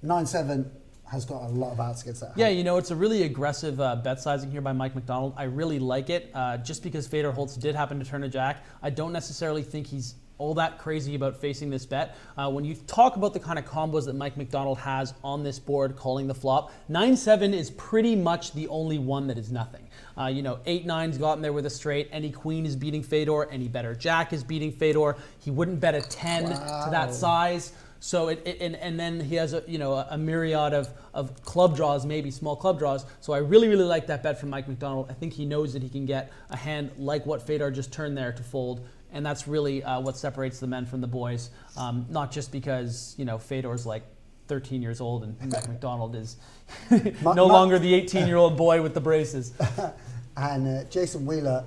9-7 has got a lot of outs against that hand. Yeah, it's a really aggressive bet sizing here by Mike McDonald. I really like it, just because Fedor Holz did happen to turn a jack. I don't necessarily think he's all that crazy about facing this bet. When you talk about the kind of combos that Mike McDonald has on this board calling the flop, 9-7 is pretty much the only one that is nothing. 8-9's gotten there with a straight. Any queen is beating Fedor. Any better jack is beating Fedor. He wouldn't bet a 10 to that size. So and then he has a myriad of club draws, maybe small club draws. So I really, really like that bet from Mike McDonald. I think he knows that he can get a hand like what Fedor just turned there to fold. And that's really what separates the men from the boys. Not just because, Fedor's like 13 years old and Mike McDonald is no longer the 18-year-old boy with the braces. And Jason Wheeler,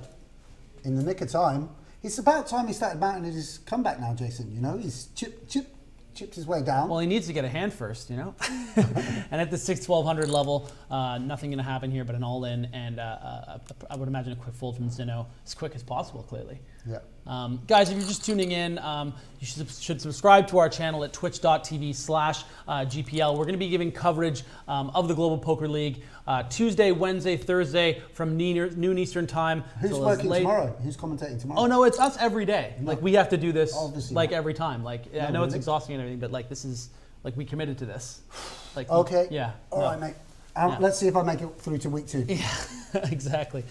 in the nick of time, it's about time he started mounting his comeback now, Jason. He's chip, chipped his way down. Well, he needs to get a hand first, you know? And at the 6-1200 level, nothing going to happen here but an all-in and I would imagine a quick fold from Zinno as quick as possible, clearly. Yeah. Guys, if you're just tuning in, you should subscribe to our channel at twitch.tv/GPL. We're going to be giving coverage of the Global Poker League Tuesday, Wednesday, Thursday from noon Eastern time. Who's working tomorrow? Who's commentating tomorrow? Oh, no, it's us every day. No. Like, we have to do this Obviously like not. every time. Like, I know it's exhausting and everything, but like, this is, like, we committed to this. Like, Okay. Yeah. All right, mate. Let's see if I make it through to week 2. Yeah, exactly.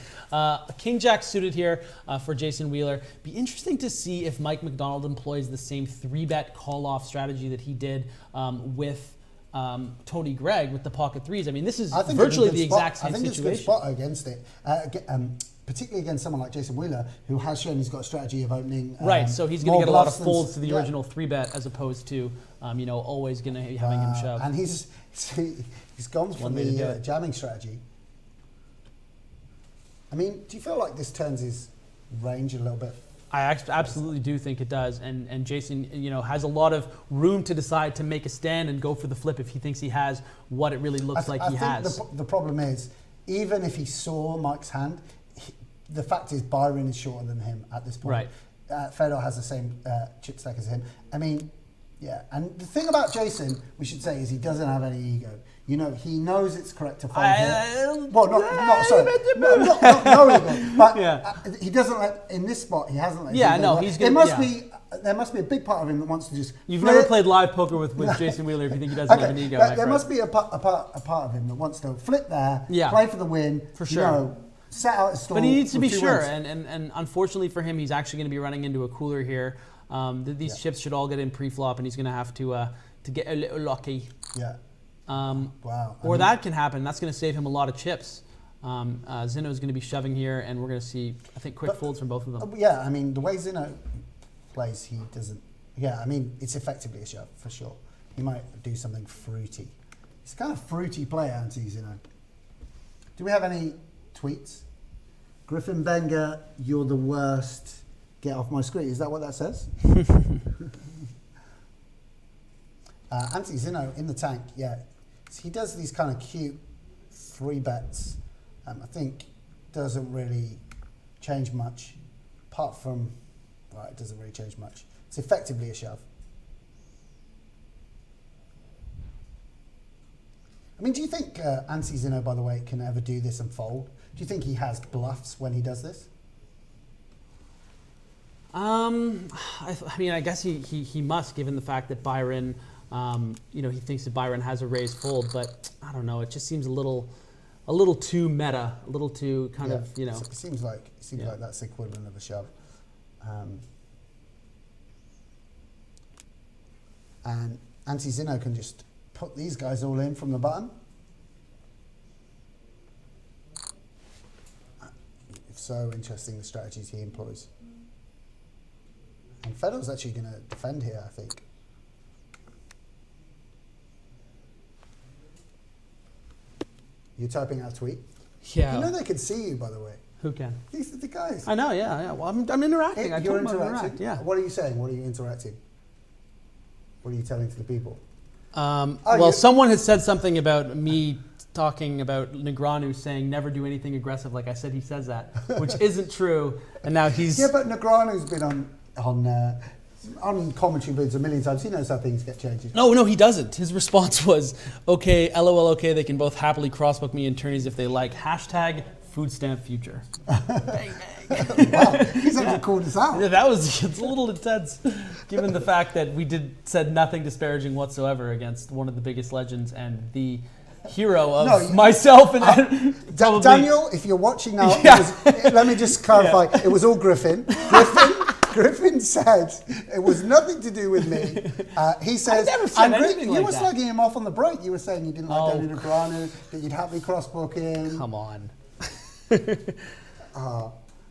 King Jack suited here for Jason Wheeler. Be interesting to see if Mike McDonald employs the same 3-bet call-off strategy that he did with Tony Gregg with the pocket threes. I mean, this is virtually the exact same situation. I think it's a good spot against it, particularly against someone like Jason Wheeler, who has shown he's got a strategy of opening. Right, so he's going to get a lot of folds to the original 3-bet as opposed to, always going to be having him shove. And he's gone for the jamming strategy. I mean, do you feel like this turns his range a little bit? I absolutely do think it does, and Jason, has a lot of room to decide to make a stand and go for the flip if he thinks he has what it really looks like he has. The problem is, even if he saw Mike's hand, the fact is Byron is shorter than him at this point. Right. Fedor has the same chip stack as him. I mean, yeah. And the thing about Jason, we should say, is he doesn't have any ego. He knows it's correct to fold here. Well, no ego. But he doesn't in this spot, he hasn't let his ego go. He's going to... There must be a big part of him that wants to just... You've never played live poker with Jason Wheeler if you think he doesn't have an ego. There must be a part of him that wants to flip there, play for the win. For sure. Set out a stall. But he needs to be sure, wins. and unfortunately for him, he's actually going to be running into a cooler here. These chips should all get in pre-flop, and he's going to have to get a little lucky. Yeah. Wow. Or that can happen. That's going to save him a lot of chips. Zinno is going to be shoving here, and we're going to see, I think, quick folds from both of them. Yeah, I mean, the way Zinno plays, he doesn't... Yeah, I mean, it's effectively a shove, for sure. He might do something fruity. He's a kind of fruity player, aren't he, Zinno? Do we have any tweets? Griffin Benga, you're the worst. Get off my screen. Is that what that says? Anthony Zinno in the tank, yeah. So he does these kind of cute 3-bets. I think doesn't really change much, apart from, well, it doesn't really change much. It's effectively a shove. I mean, do you think Anthony Zinno, by the way, can ever do this and fold? Do you think he has bluffs when he does this? I mean, I guess he must, given the fact that Byron, he thinks that Byron has a raised fold, but I don't know. It just seems a little too meta, a little too kind of, It seems like that's the equivalent of a shove. And Anthony Zinno can just put these guys all in from the button. It's so interesting the strategies he employs. And Fedor's actually going to defend here, I think. You're typing out a tweet? Yeah. You know they can see you, by the way. Who can? These are the guys. I know, yeah. Well, I'm interacting. You're interacting? Yeah. What are you saying? What are you interacting? What are you telling to the people? Someone has said something about me talking about Negreanu saying never do anything aggressive. Like I said, he says that, which isn't true. And now he's... Yeah, but Negreanu's been on commentary bids a million times. He knows how things get changed. No, he doesn't. His response was, okay, LOL, okay, they can both happily crossbook me in tourneys if they like. # food stamp future. Bang, bang. Wow, he's actually called us out. Yeah, it's a little intense, given the fact that we said nothing disparaging whatsoever against one of the biggest legends and the hero of myself and probably... Daniel, if you're watching now, let me just clarify. It was all Griffin. Griffin said it was nothing to do with me. He says, I never said anything like you were that. slugging him off on the break. You were saying you didn't like Daniel Negreanu, that you'd happily cross-book him. Come on.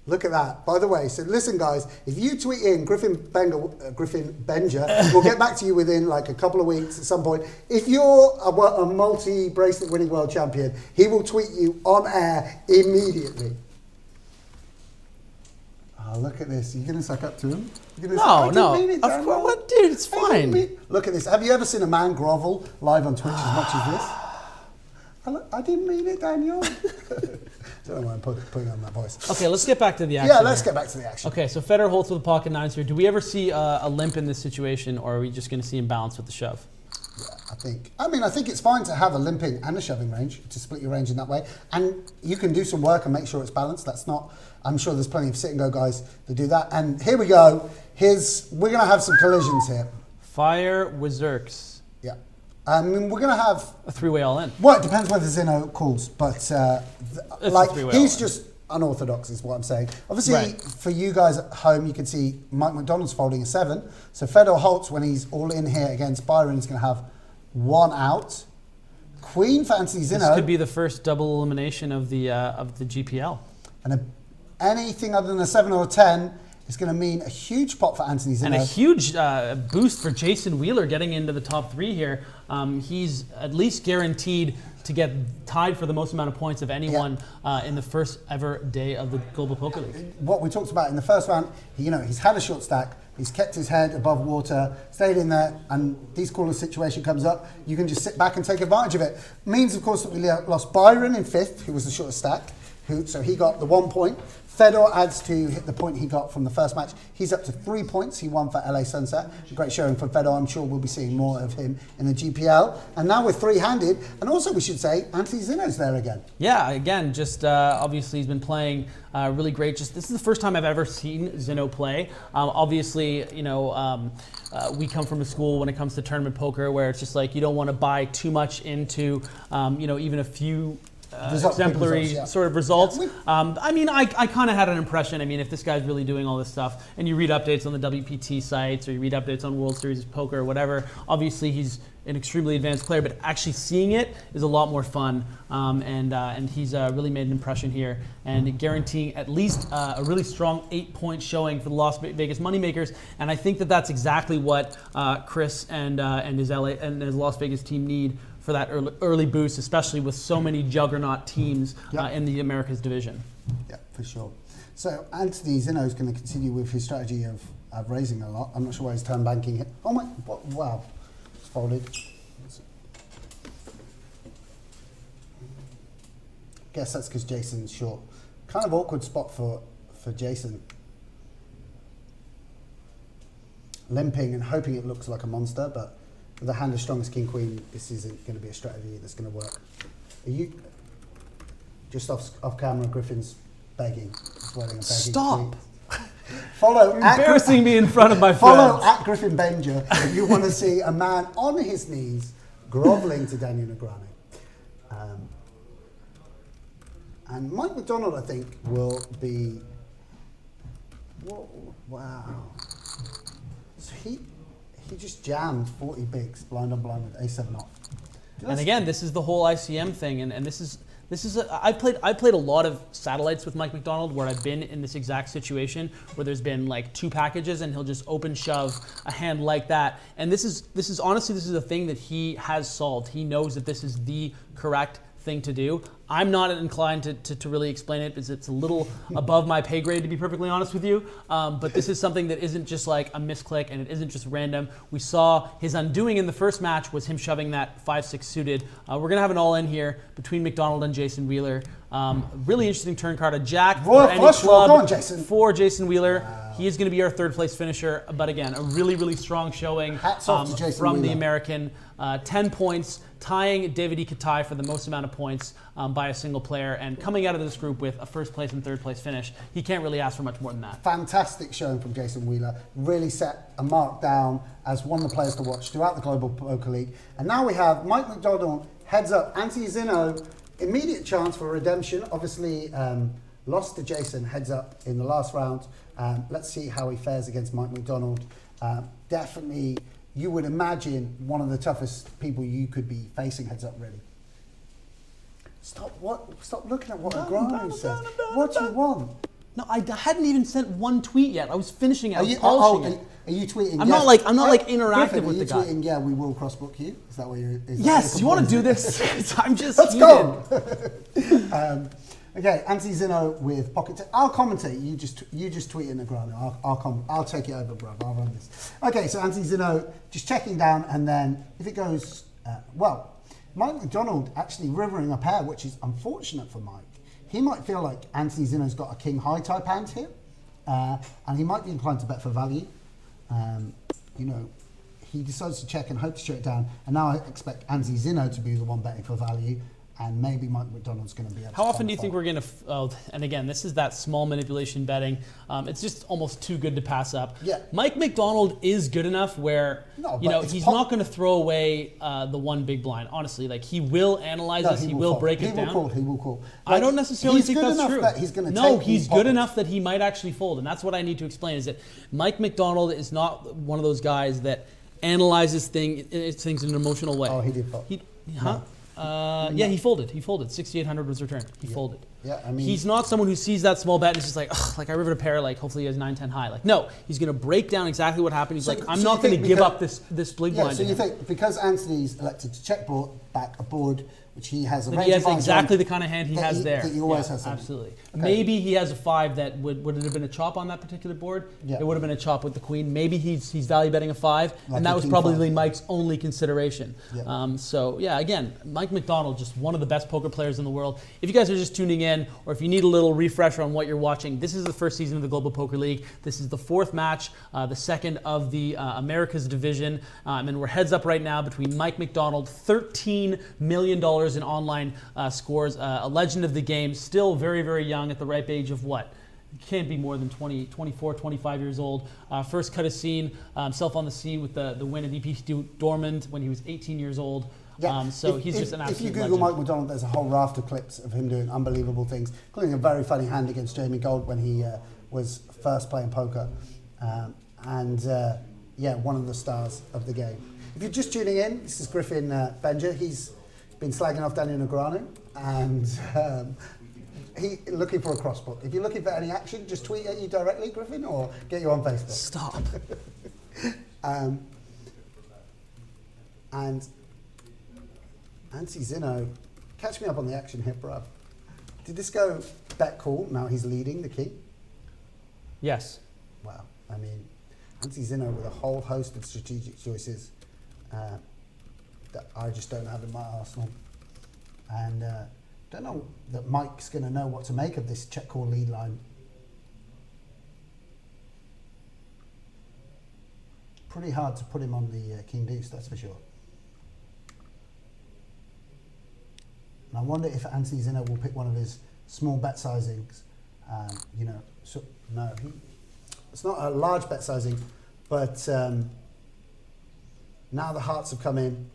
Look at that. By the way, so listen, guys, if you tweet in Griffin Benja, we'll get back to you within like a couple of weeks at some point. If you're a multi-bracelet winning world champion, he will tweet you on air immediately. Oh, look at this. Are you going to suck up to him? No. Of course, what, dude, it's fine. Look at this. Have you ever seen a man grovel live on Twitch as much as this? I didn't mean it, Daniel. Don't know why I'm putting on that voice. Okay, let's get back to the action. Yeah, let's get back to the action. Okay, so Fedor Holz with the pocket nines here. Do we ever see a limp in this situation, or are we just going to see him balance with the shove? Yeah, I think it's fine to have a limping and a shoving range, to split your range in that way. And you can do some work and make sure it's balanced. That's not, I'm sure there's plenty of sit and go guys that do that. And here we go. We're going to have some collisions here. Fire Wizarks. Yeah. We're going to have a three-way all in. Well, it depends whether Zinno calls, but he's just unorthodox is what I'm saying. Obviously, for you guys at home, you can see Mike McDonald's folding a 7. So Fedor Holz, when he's all in here against Byron, is going to have 1 out. Queen for Anthony Zinno. This could be the first double elimination of the GPL. And anything other than a 7 or a 10 is going to mean a huge pot for Anthony Zinno. And a huge boost for Jason Wheeler getting into the top 3 here. He's at least guaranteed to get tied for the most amount of points of anyone in the first ever day of the Global Poker League. What we talked about in the first round, he's had a short stack, he's kept his head above water, stayed in there, and this corner situation comes up, you can just sit back and take advantage of it. Means, of course, that we lost Byron in 5th, who was the shortest stack, so he got the 1 point. Fedor adds to hit the point he got from the first match. He's up to 3 points. He won for LA Sunset. A great showing for Fedor. I'm sure we'll be seeing more of him in the GPL. And now we're 3-handed. And also, we should say, Anthony Zinno's there again. Yeah, again, just obviously he's been playing really great. This is the first time I've ever seen Zinno play. Obviously, we come from a school when it comes to tournament poker where it's just like you don't want to buy too much into, even a few exemplary sort of results. I kind of had an impression. If this guy's really doing all this stuff, and you read updates on the WPT sites, or you read updates on World Series of Poker or whatever, obviously he's an extremely advanced player, but actually seeing it is a lot more fun. And he's really made an impression here, and guaranteeing at least a really strong 8-point showing for the Las Vegas Moneymakers. And I think that that's exactly what Chris and his Las Vegas team need for that early boost, especially with so many juggernaut teams in the Americas division. Yeah, for sure. So Anthony Zinno is going to continue with his strategy of raising a lot. I'm not sure where his turn banking hit. Oh my, wow. It's folded. Guess that's because Jason's short. Kind of awkward spot for Jason. Limping and hoping it looks like a monster, but with a hand as strong as King Queen, this isn't going to be a strategy that's going to work. Are you just off camera? Griffin's begging. Stop! Follow. Embarrassing me in front of my friends. Follow at Griffin Benger if you want to see a man on his knees groveling to Daniel Negreanu. And Mike McDonald, I think, will be. Wow. So he just jammed 40 bigs, blind on blind with A7 off. And again, this is the whole ICM thing, and this is I've played a lot of satellites with Mike McDonald where I've been in this exact situation where there's been like 2 packages and he'll just open shove a hand like that. And this is honestly a thing that he has solved. He knows that this is the correct thing to do. I'm not inclined to really explain it because it's a little above my pay grade, to be perfectly honest with you. But this is something that isn't just like a misclick and it isn't just random. We saw his undoing in the first match was him shoving that 5-6 suited. We're going to have an all-in here between McDonald and Jason Wheeler. Really interesting turn card. A jack or any club for Jason Wheeler. Wow. He is going to be our 3rd place finisher. But again, a really, really strong showing from Wheeler. The American. 10 points, tying Davidi Kitai for the most amount of points by a single player, and coming out of this group with a 1st place and 3rd place finish. He can't really ask for much more than that. Fantastic showing from Jason Wheeler. Really set a mark down as one of the players to watch throughout the Global Poker League. And now we have Mike McDonald, heads up, Anthony Zinno, immediate chance for redemption. Obviously, lost to Jason, heads up in the last round. Let's see how he fares against Mike McDonald. Definitely, you would imagine one of the toughest people you could be facing, heads up, really. Stop looking at what Urbanovich says. What do you want? No, I hadn't even sent one tweet yet. I was finishing it. Are you tweeting? I'm not like interactive Griffin, with the guy. Tweeting, yeah, we will cross-book you. Is that what you're? Yes. You want to do this? I'm just. Let's go. Okay, Anthony Zinno with pocket. I'll commentate. You just tweet in Negrano. I'll take it over, bro. I'll run this. Okay, so Anthony Zinno just checking down, and then if it goes well, Mike McDonald actually rivering a pair, which is unfortunate for Mike. He might feel like Anthony Zinno's got a king high type hand here, and he might be inclined to bet for value. You know, he decides to check and hope to straight down, and now I expect Anthony Zinno to be the one betting for value. And maybe Mike McDonald's going to be able to. How often do you think we're going to, and again, this is that small manipulation betting. It's just almost too good to pass up. Yeah. Mike McDonald is good enough where, he's not going to throw away the one big blind. Honestly, like he will analyze this, he will break it down. He will call. I don't necessarily think that's true. That he's going to no, he's good enough that he might actually fold. And that's what I need to explain is that Mike McDonald is not one of those guys that analyzes things in an emotional way. Oh, he did fold. Yeah, he folded. 6,800 was returned. He folded. Yeah, I mean, he's not someone who sees that small bet and is just like, ugh, like I rivered a pair, like hopefully he has 9-10 high. Like no, he's going to break down exactly what happened. He's like, I'm not going to give up this big blind. So you think because Anthony's elected to check back a board which he has a range he has of exactly the kind of hand he has there. That he always has. Absolutely. Okay. Maybe he has a 5 that would it have been a chop on that particular board? Yeah. It would have been a chop with the queen. Maybe he's value betting a 5, Like and that a was king probably 5. Mike's only consideration. Yeah. So yeah, again, Mike McDonald, just one of the best poker players in the world. If you guys are just tuning in, or if you need a little refresher on what you're watching, this is the first season of the Global Poker League. This is the 4th match, the 2nd of the Americas division, and we're heads up right now between Mike McDonald, $13 million in online scores, a legend of the game, still very, very young at the ripe age of what? Can't be more than 24, 25 years old. First cut a scene, himself on the scene with the win at EP Dortmund when he was 18 years old. Yeah. He's just an absolute If you Google legend. Mike McDonald, there's a whole raft of clips of him doing unbelievable things, including a very funny hand against Jamie Gold when he was first playing poker. One of the stars of the game. If you're just tuning in, this is Griffin Benja. He's been slagging off Daniel Negreanu, and he looking for a crossbook. If you're looking for any action, just tweet at you directly, Griffin, or get you on Facebook. Stop. And Anthony Zinno, catch me up on the action here, bro. Did this go bet call? Now he's leading the king? Yes. Wow. I mean, Anthony Zinno with a whole host of strategic choices that I just don't have in my arsenal. And don't know that Mike's going to know what to make of this check call lead line. Pretty hard to put him on the King Deuce, that's for sure. And I wonder if Anthony Zinno will pick one of his small bet sizings. It's not a large bet sizing, but now the hearts have come in.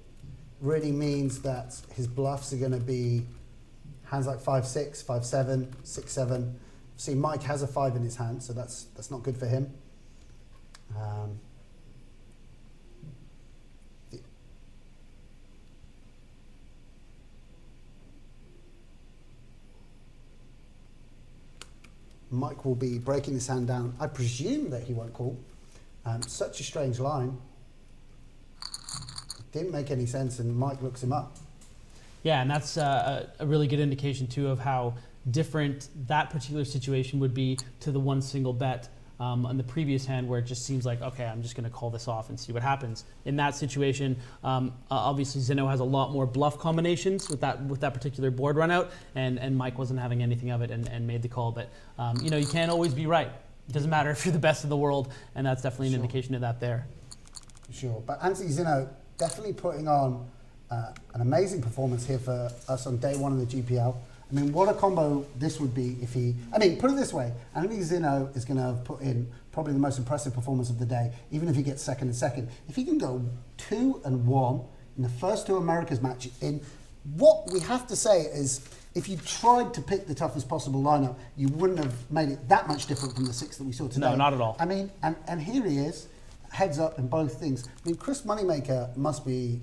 Really means that his bluffs are going to be hands like 5-6, 5-7, 6-7. See, Mike has a 5 in his hand, so that's not good for him. Mike will be breaking this hand down. I presume that he won't call. Such a strange line. Didn't make any sense, and Mike looks him up. Yeah, and that's a really good indication too of how different that particular situation would be to the one single bet on the previous hand, where it just seems like, okay, I'm just going to call this off and see what happens. In that situation, obviously Zinno has a lot more bluff combinations with that particular board run out, and Mike wasn't having anything of it and made the call. But you can't always be right. It doesn't matter if you're the best in the world, and that's definitely an indication of that there. Sure, but Anthony Zinno definitely putting on an amazing performance here for us on day one of the GPL. I mean, what a combo this would be if he... I mean, put it this way, Anthony Zinno is going to have put in probably the most impressive performance of the day, even if he gets second and second. If he can go 2-1 in the first 2 Americas match, in what we have to say is, if you tried to pick the toughest possible lineup, you wouldn't have made it that much different from the 6 that we saw today. No, not at all. I mean, and here he is, heads up in both things. I mean, Chris Moneymaker must be,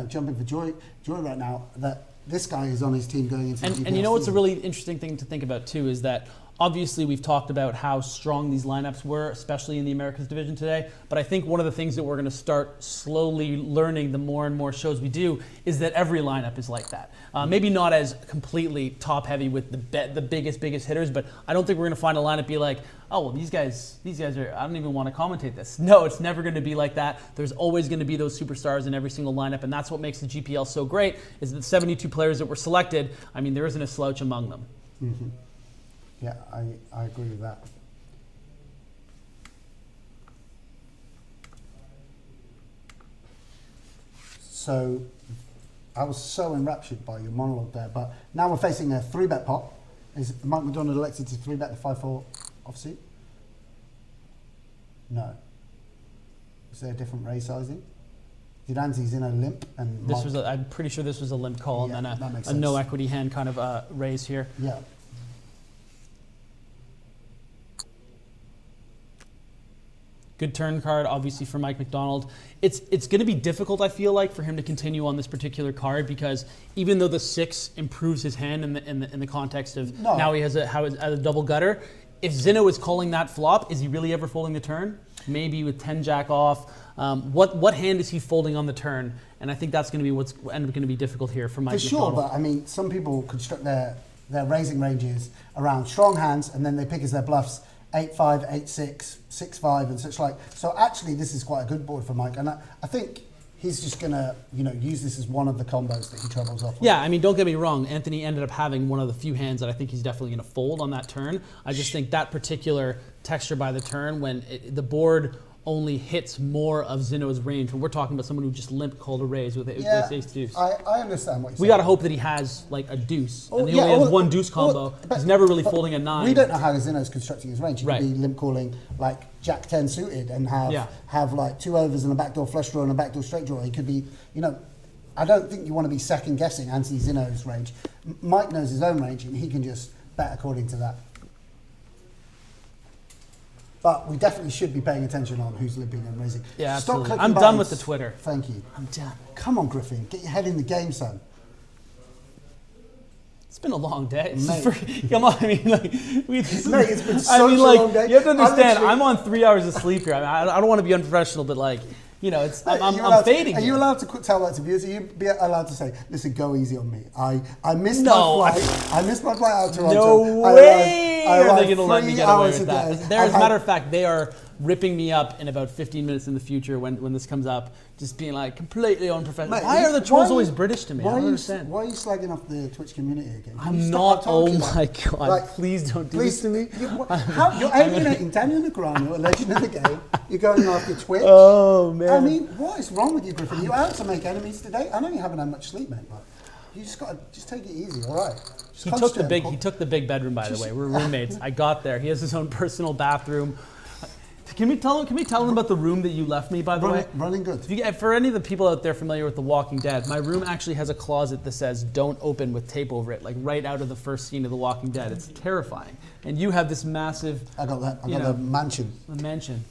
jumping for joy right now that this guy is on his team going into the GPL And you know what's a season. really interesting thing to think about too is that Obviously, we've talked about how strong these lineups were, especially in the Americas division today. But I think one of the things that we're going to start slowly learning the more and more shows we do is that every lineup is like that. Maybe not as completely top heavy with the biggest hitters, but I don't think we're going to find a lineup be like, oh, well, these guys are, I don't even want to commentate this. No, it's never going to be like that. There's always going to be those superstars in every single lineup, and that's what makes the GPL so great, is that the 72 players that were selected, I mean, there isn't a slouch among them. Mm-hmm. Yeah, I agree with that. So, I was so enraptured by your monologue there, but now we're facing a 3-bet pot. Is Mike McDonald elected to 3-bet the 5-4 offsuit? No. Is there a different raise sizing? Did Anthony Zinno limp? And I'm pretty sure this was a limp call, yeah, and then a no no equity hand kind of raise here. Yeah. Good turn card, obviously, for Mike McDonald. It's going to be difficult, I feel like, for him to continue on this particular card, because even though the 6 improves his hand in the context of now he has a double gutter, if Zinno is calling that flop, is he really ever folding the turn? Maybe with 10 jack off. What hand is he folding on the turn? And I think that's going to be what's end up going to be difficult here for Mike McDonald. For sure, but I mean, some people construct their raising ranges around strong hands, and then they pick as their bluffs 8-5, 8-6, 6-5, and such like. So actually, this is quite a good board for Mike, and I think he's just gonna, use this as one of the combos that he trebles off. Yeah, I mean, don't get me wrong. Anthony ended up having one of the few hands that I think he's definitely gonna fold on that turn. I just think that particular texture by the turn, when the board only hits more of Zinno's range, when we're talking about someone who just limp called a raise with ace deuce. I understand what you're saying. We got to hope that he has like a deuce, and he only has one deuce combo. He's never really folding a 9. We don't know how Zinno's constructing his range. He could be limp calling like Jack 10 suited and have like 2 overs and a backdoor flush draw and a backdoor straight draw. He could be, I don't think you want to be second guessing Anthony Zinno's range. Mike knows his own range, and he can just bet according to that. But we definitely should be paying attention on who's limping and raising. Yeah, Stop absolutely. clicking I'm buttons. done with the Twitter. Thank you. I'm done. Come on, Griffin. Get your head in the game, son. It's been a long day. Mate. Come on, I mean, it's been such a long day. You have to understand, I'm on 3 hours of sleep here. I don't want to be unprofessional, but I'm fading. Are you allowed to tell that to viewers? Are you allowed to say, listen, go easy on me? I missed my flight. I missed my flight out to Toronto. No way are they going to let me get away with that. As a matter of fact, fact, they are ripping me up in about 15 minutes in the future when this comes up, just being like completely unprofessional. Why are the trolls always British to me? I don't understand. Why are you slagging off the Twitch community again? I'm not. Oh my God! Please don't do this to me. You're alienating Daniel Negreanu, a legend of the game. You're going after Twitch. Oh man! I mean, what is wrong with you, Griffin? You're out to make enemies today. I know you haven't had much sleep, mate, but you just got to take it easy. All right. He took the big bedroom, by the way. We're roommates. I got there. He has his own personal bathroom. Can we tell him about the room that you left me, by the way? Running good. For any of the people out there familiar with The Walking Dead, my room actually has a closet that says "Don't open" with tape over it, like right out of the first scene of The Walking Dead. It's terrifying. And you have this massive. I got that. I got the mansion. The mansion.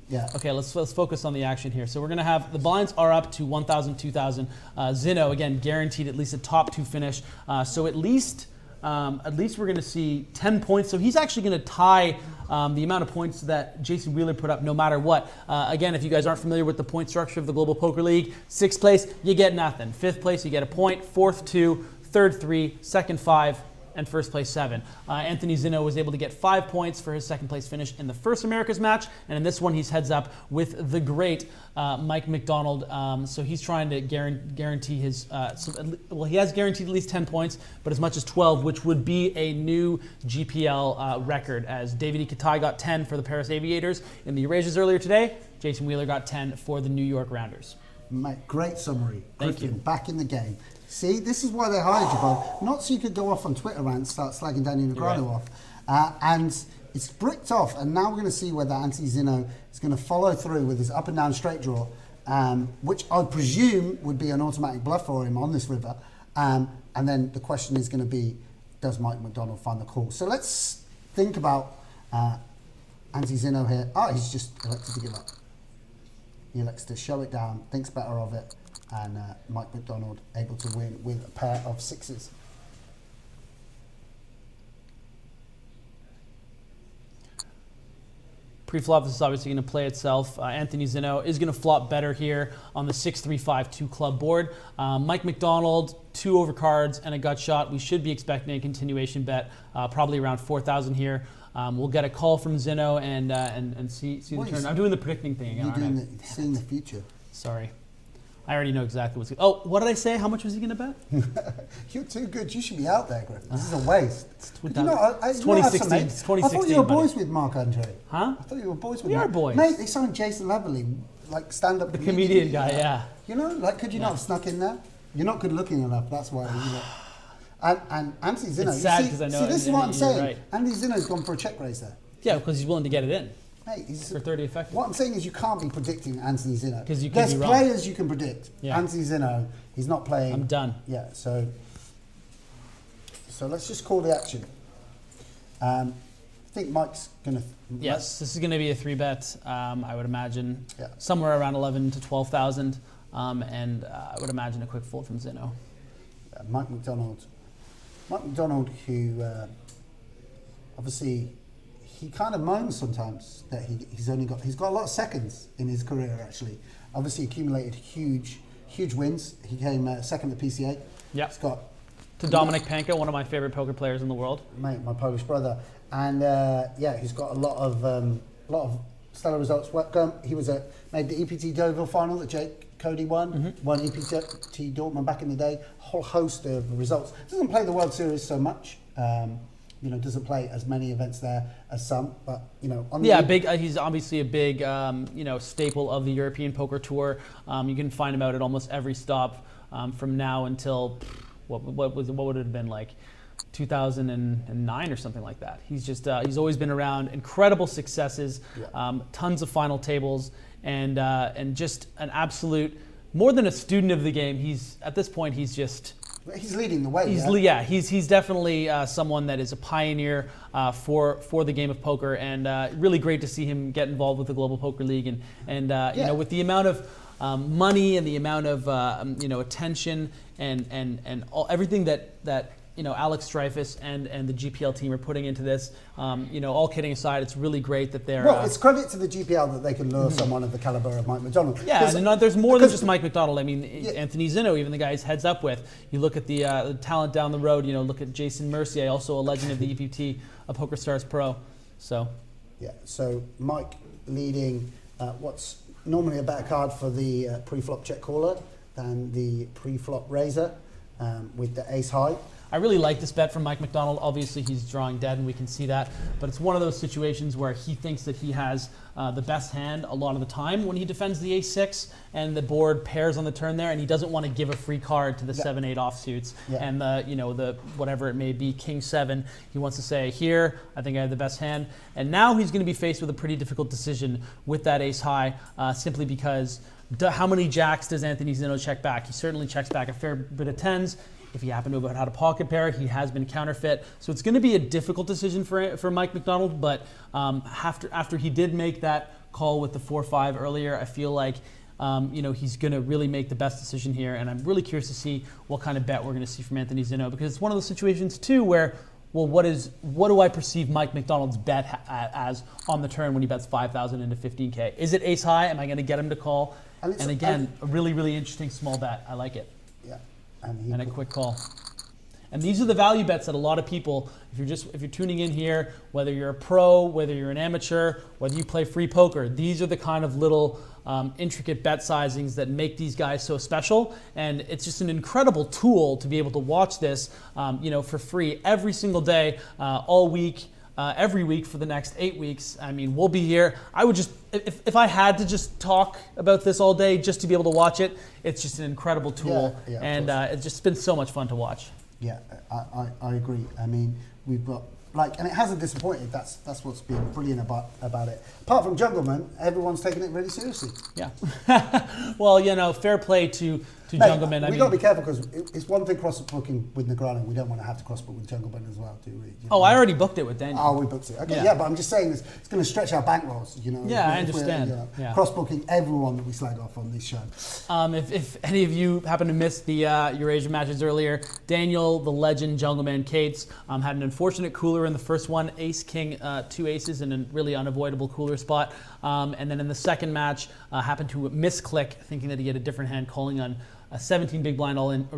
Yeah. Okay, let's focus on the action here. So we're going to have the blinds are up to 1,000, 2,000. Zinno, again, guaranteed at least a top 2 finish. So at least we're going to see 10 points. So he's actually going to tie the amount of points that Jason Wheeler put up no matter what. Again, if you guys aren't familiar with the point structure of the Global Poker League, 6th place, you get nothing. 5th place, you get a point. 4th, 2. 3rd, 3. 2nd, 5. And 1st place 7. Anthony Zinno was able to get 5 points for his 2nd place finish in the first Americas match, and in this one he's heads up with the great Mike McDonald. So he's trying to guarantee his. He has guaranteed at least 10 points, but as much as 12, which would be a new GPL record. As Davidi Kitai got 10 for the Paris Aviators in the EurAsias earlier today, Jason Wheeler got 10 for the New York Rounders. Mate, great summary. Thank you. Back in the game. See, this is why they hired you, Bob. Not so you could go off on Twitter and start slagging Daniel Negreanu off. And it's bricked off, and now we're going to see whether Anthony Zinno is going to follow through with his up and down straight draw, which I presume would be an automatic bluff for him on this river. And then the question is going to be, does Mike McDonald find the call? So let's think about Anthony Zinno here. He's just elected to give up. He elects to show it down, thinks better of it. And Mike McDonald able to win with a pair of 6s. Pre-flop, this is obviously going to play itself. Anthony Zinno is going to flop better here on the 6-3-5-2 club board. Mike McDonald, 2 overcards and a gut shot. We should be expecting a continuation bet, probably around 4,000 here. We'll get a call from Zinno and see the turn. I'm doing the predicting thing again. You're doing seeing the future. Sorry. I already know exactly what's going to. Oh, what did I say? How much was he going to bet? You're too good. You should be out there, Greg. This is a waste. It's 2016. It's 2016. I thought you were buddy. boys with Marc Andre. Huh? I thought you were boys with We are Marc. boys. Mate, they signed Jason Leverley, like stand-up The comedian guy, yeah. You know, like, could you not have snuck in there? You're not good looking enough, that's why. You know. And Anthony Zinno, It's sad because I know. See, this is what I'm saying. Right. Anthony Zinno's gone for a check raise there. Yeah, because he's willing to get it in. Mate, he's for 30 effective. What I'm saying is you can't be predicting Anthony Zinno. Because you can There's be wrong. players you can predict. Yeah. Anthony Zinno, he's not playing. I'm done. Yeah, so let's just call the action. I think Mike's going to... Yes, this is going to be a 3-bet, I would imagine. Yeah. Somewhere around 11 to 12,000. And I would imagine a quick fold from Zinno. Mike McDonald. Mike McDonald, who obviously... He kind of moans sometimes that he's got a lot of seconds in his career actually. Obviously accumulated huge wins. He came second at PCA. Yeah. He's got to Dominic Panko, one of my favorite poker players in the world. Mate, my Polish brother, and he's got a lot of stellar results. He made the EPT Deauville final that Jake Cody won. Won EPT Dortmund back in the day. A whole host of results. Doesn't play the World Series so much. Doesn't play as many events there as some, but on the he's obviously a big staple of the European Poker Tour. You can find him out at almost every stop from now until what would it have been like 2009 or something like that. He's just he's always been around. Incredible successes, tons of final tables, and just an absolute more than a student of the game. He's at this point he's leading the way. He's definitely someone that is a pioneer for the game of poker, and really great to see him get involved with the Global Poker League, and with the amount of money and the amount of attention and everything that Alex Dreyfus and the GPL team are putting into this. All kidding aside, it's really great that they're... Well, it's credit to the GPL that they can lure someone of the caliber of Mike McDonald. Yeah, and there's more than just Mike McDonald. I mean, Anthony Zinno, even the guy he's heads up with. You look at the talent down the road, look at Jason Mercier, also a legend of the EPT, a PokerStars Pro. So Mike leading what's normally a better card for the pre-flop check caller than the pre-flop raiser with the ace high. I really like this bet from Mike McDonald. Obviously, he's drawing dead, and we can see that. But it's one of those situations where he thinks that he has the best hand a lot of the time when he defends the ace-6 and the board pairs on the turn there, and he doesn't want to give a free card to the 7-8 offsuits and the whatever it may be, king-7. He wants to say, here, I think I have the best hand. And now he's going to be faced with a pretty difficult decision with that ace-high, simply because how many jacks does Anthony Zinno check back? He certainly checks back a fair bit of 10s. If he happened to have had a pocket pair, he has been counterfeit. So it's going to be a difficult decision for Mike McDonald, but after he did make that call with the 4-5 earlier, I feel like he's going to really make the best decision here, and I'm really curious to see what kind of bet we're going to see from Anthony Zinno, because it's one of those situations too where, well, what do I perceive Mike McDonald's bet as on the turn when he bets 5,000 into 15K? Is it ace high? Am I going to get him to call? And again, a really, really interesting small bet. I like it. Yeah. And a quick call. And these are the value bets that a lot of people, if you're tuning in here, whether you're a pro, whether you're an amateur, whether you play free poker, these are the kind of little intricate bet sizings that make these guys so special. And it's just an incredible tool to be able to watch this, for free every single day, all week. Every week for the next 8 weeks. I mean, we'll be here. I would just, if I had to just talk about this all day just to be able to watch it, it's just an incredible tool. And it's just been so much fun to watch. Yeah, I agree. I mean, we've got, and it hasn't disappointed. That's what's been brilliant about it. Apart from Jungleman, everyone's taking it really seriously. Yeah. Well, fair play to Jungleman. We've got to be careful because it's one thing cross-booking with Negreanu. We don't want to have to cross-book with Jungleman as well, do we? You know? I already booked it with Daniel. Oh, we booked it. Okay, yeah, but I'm just saying it's going to stretch our bankrolls, you know. Yeah, I understand. Cross-booking everyone that we slag off on this show. If any of you happen to miss the EurAsia matches earlier, Daniel, the legend Jungleman Cates, had an unfortunate cooler in the first one, ace-king, 2 aces in a really unavoidable cooler spot. And then in the second match, happened to misclick, thinking that he had a different hand, calling on a 17 big blind all-in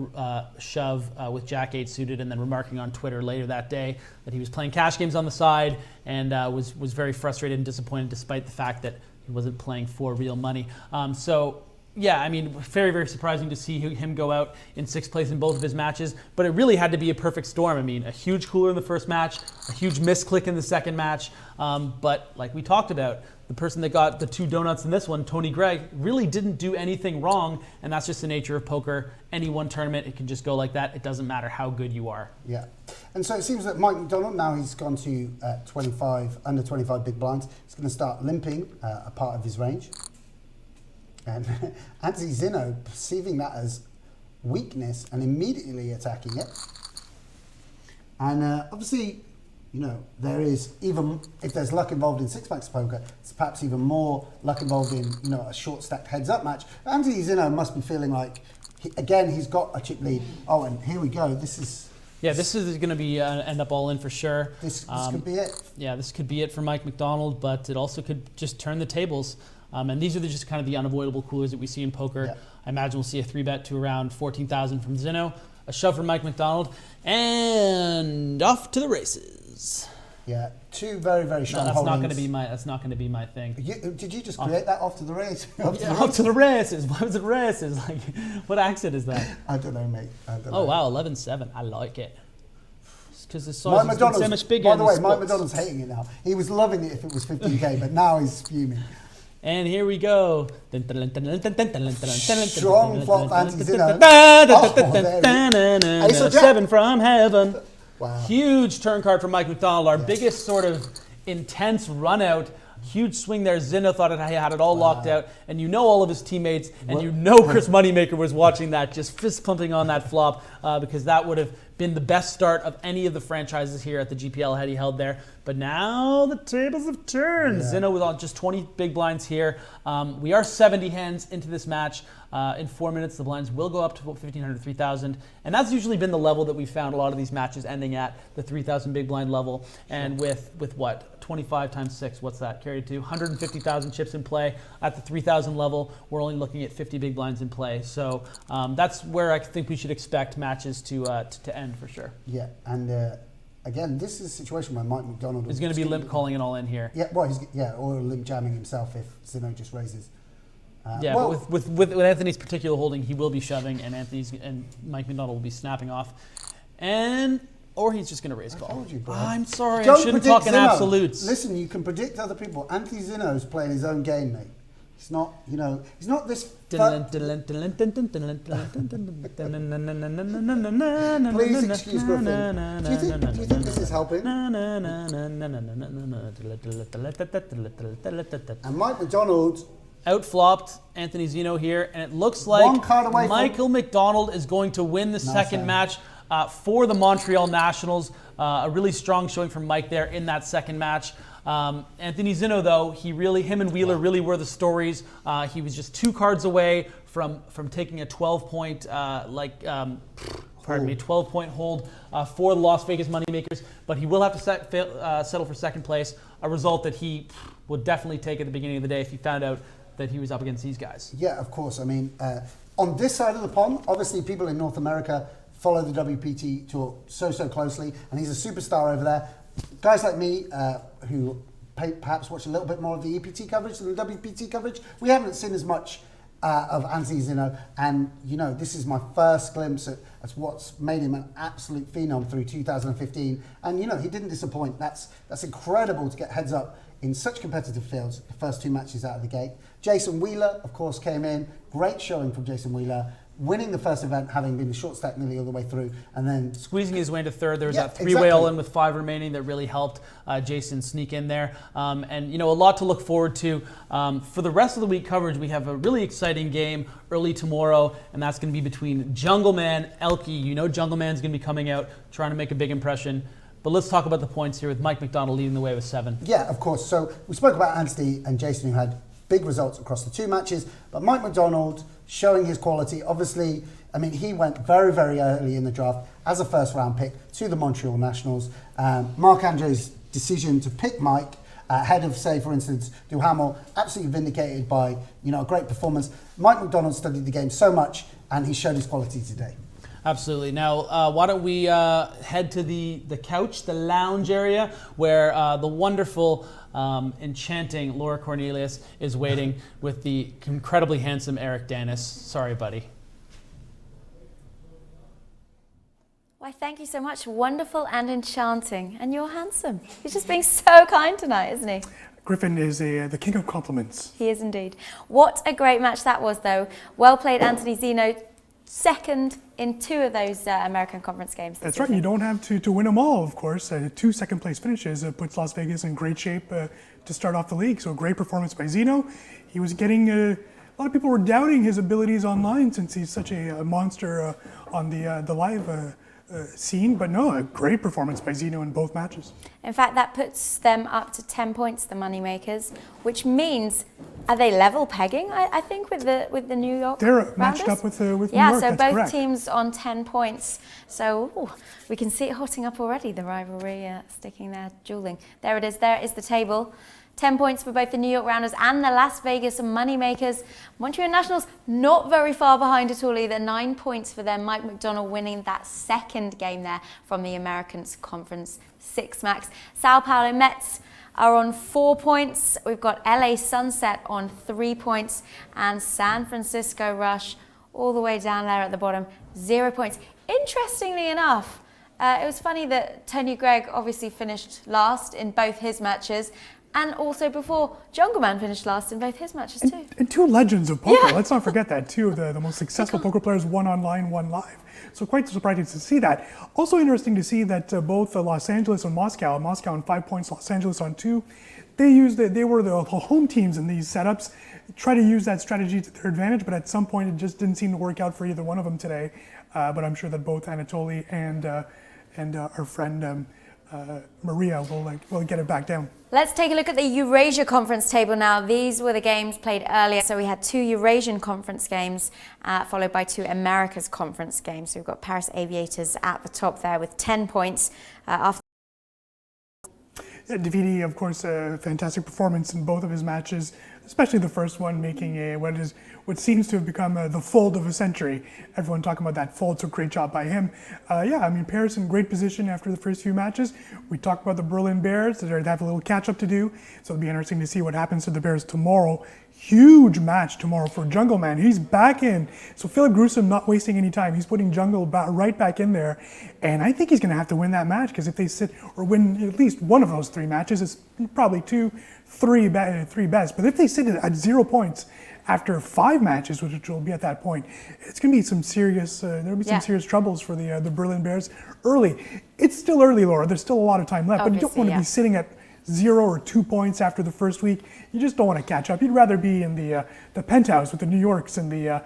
shove with Jack 8 suited, and then remarking on Twitter later that day that he was playing cash games on the side and was very frustrated and disappointed despite the fact that he wasn't playing for real money. Yeah, I mean, very, very surprising to see him go out in 6th place in both of his matches, but it really had to be a perfect storm. I mean, a huge cooler in the first match, a huge misclick in the second match, but like we talked about, the person that got the 2 donuts in this one, Tony Gregg, really didn't do anything wrong, and that's just the nature of poker. Any one tournament, it can just go like that. It doesn't matter how good you are. Yeah, and so it seems that Mike McDonald, now he's gone to under 25 big blinds, he's going to start limping a part of his range. And Anthony Zinno, perceiving that as weakness and immediately attacking it. And obviously, you know, there is even, if there's luck involved in 6-max poker, it's perhaps even more luck involved in, you know, a short stacked heads-up match. Anthony Zinno must be feeling like, he's got a chip lead. Oh, and here we go. This is going to be end up all in for sure. This could be it. Yeah, this could be it for Mike McDonald, but it also could just turn the tables. And these are just kind of the unavoidable coolers that we see in poker. Yeah. I imagine we'll see a 3-bet to around 14,000 from Zinno, a shove from Mike McDonald, and off to the races. Yeah, 2 very, very strong that's holdings. That's not going to be my thing. Did you just create that off to the race? Off to the races. Why was it races? Like, what accent is that? I don't know, mate. Wow, 11-7. I like it. Because the Mike size is so much bigger. By the way, Mike McDonald's hating it now. He was loving it if it was 15K, but now he's fuming. And here we go. Strong flop fancy Zinno. Ace 7 from heaven. Wow. Huge turn card from Mike McDonald. Our biggest sort of intense run out. Huge swing there. Zinno thought he had it all locked out. And you know all of his teammates. And you know Chris Moneymaker was watching that, just fist pumping on that flop because that would have been the best start of any of the franchises here at the GPL had he held there. But now the tables have turned. Yeah. Zinno was on just 20 big blinds here. We are 70 hands into this match. In 4 minutes, the blinds will go up to 1,500, 3,000. And that's usually been the level that we found a lot of these matches ending at, the 3,000 big blind level. And with what? 25 times 6, what's that? Carried to 150,000 chips in play. At the 3,000 level, we're only looking at 50 big blinds in play. So that's where I think we should expect matches to end for sure. Yeah, and again, this is a situation where Mike McDonald is going to be limp calling it all in here. Yeah, well, or limp jamming himself if Zinno just raises. But with Anthony's particular holding, he will be shoving, and Mike McDonald will be snapping off, or he's just going to raise call. I told you, bro. I'm sorry, I shouldn't talk in absolutes. Listen, you can predict other people. Anthony Zinno's playing his own game, mate. He's not, he's not this. Please excuse Griffin. Do you think this is helping? And Mike McDonald outflopped Anthony Zinno here, and it looks like Michael McDonald is going to win the second match for the Montreal Nationals. A really strong showing from Mike there in that second match. Anthony Zinno, though, him and Wheeler really were the stories. He was just 2 cards away from taking a 12-point 12-point hold for the Las Vegas Moneymakers, but he will have to settle for second place, a result that he would definitely take at the beginning of the day if he found out that he was up against these guys. Yeah, of course. I mean, on this side of the pond, obviously people in North America follow the WPT tour so closely, and he's a superstar over there. Guys like me who perhaps watch a little bit more of the EPT coverage than the WPT coverage, we haven't seen as much of Anthony Zinno, and this is my first glimpse at what's made him an absolute phenom through 2015, and he didn't disappoint. That's incredible to get heads up in such competitive fields, the first 2 matches out of the gate. Jason Wheeler, of course, came in. Great showing from Jason Wheeler. winning the first event, having been a short stack nearly all the way through, and then squeezing his way into third. There was Yeah, that three-way exactly. all-in with 5 remaining that really helped Jason sneak in there. And a lot to look forward to. For the rest of the week coverage, we have a really exciting game early tomorrow, and that's going to be between Jungle Man, Elki. Jungle Man's going to be coming out, trying to make a big impression. But let's talk about the points here with Mike McDonald leading the way with 7. Yeah, of course. So we spoke about Anthony and Jason, who had big results across the 2 matches, but Mike McDonald showing his quality. Obviously, he went very, very early in the draft as a first round pick to the Montreal Nationals. Marc-André's decision to pick Mike ahead of, say, for instance, Duhamel, absolutely vindicated by, a great performance. Mike McDonald studied the game so much, and he showed his quality today. Absolutely. Now, why don't we head to the couch, the lounge area, where the wonderful, enchanting Laura Cornelius is waiting with the incredibly handsome Eric Danis. Sorry, buddy. Why, thank you so much. Wonderful and enchanting. And you're handsome. He's just being so kind tonight, isn't he? Griffin is the king of compliments. He is indeed. What a great match that was, though. Well played, Anthony Zinno. Second in 2 of those American Conference games. That's right. You don't have to win them all, of course. 2 second-place finishes puts Las Vegas in great shape to start off the league. So great performance by Zinno. He was getting... a lot of people were doubting his abilities online since he's such a monster on the live scene. But no, a great performance by Zinno in both matches. In fact, that puts them up to 10 points, the Moneymakers, which means... Are they level pegging? I think with the New York. They're matched up with New York. Yeah, so that's both correct. teams on 10 points. So we can see it hotting up already. The rivalry sticking there, dueling. There it is. There is the table. 10 points for both the New York Rounders and the Las Vegas Moneymakers. Montreal Nationals not very far behind at all either. 9 points for them. Mike McDonald winning that second game there from the Americans Conference 6 max. Sao Paulo Mets are on 4 points. We've got LA Sunset on 3 points and San Francisco Rush all the way down there at the bottom, 0 points. Interestingly enough, it was funny that Tony Gregg obviously finished last in both his matches, and also before Jungle Man finished last in both his matches too. And 2 legends of poker. Yeah. Let's not forget that. 2 of the most successful poker players, one online, one live. So quite surprising to see that. Also interesting to see that both Los Angeles and Moscow on 5 points, Los Angeles on 2, they were the home teams in these setups. Try to use that strategy to their advantage, but at some point it just didn't seem to work out for either one of them today. But I'm sure that both Anatoly and our friend Maria will get it back down. Let's take a look at the Eurasia Conference table now. These were the games played earlier. So we had 2 Eurasian Conference games, followed by 2 Americas Conference games. So we've got Paris Aviators at the top there with 10 points after. Davidi, of course, a fantastic performance in both of his matches, especially the first one, making what seems to have become the fold of a century. Everyone talking about that fold, so great job by him. Paris in great position after the first few matches. We talked about the Berlin Bears. They have a little catch-up to do, so it'll be interesting to see what happens to the Bears tomorrow. Huge match tomorrow for Jungle Man. He's back in. So Philip Grusom not wasting any time. He's putting Jungle right back in there. And I think he's going to have to win that match, because if they sit or win at least one of those 3 matches, it's probably 3 best. But if they sit at 0 points after 5 matches, which will be at that point, it's going to be some serious. There'll be some serious troubles for the Berlin Bears early. It's still early, Laura. There's still a lot of time left, but you don't want to be sitting at 0 or 2 points after the first week. You just don't want to catch up. You'd rather be in the penthouse with the New Yorks and the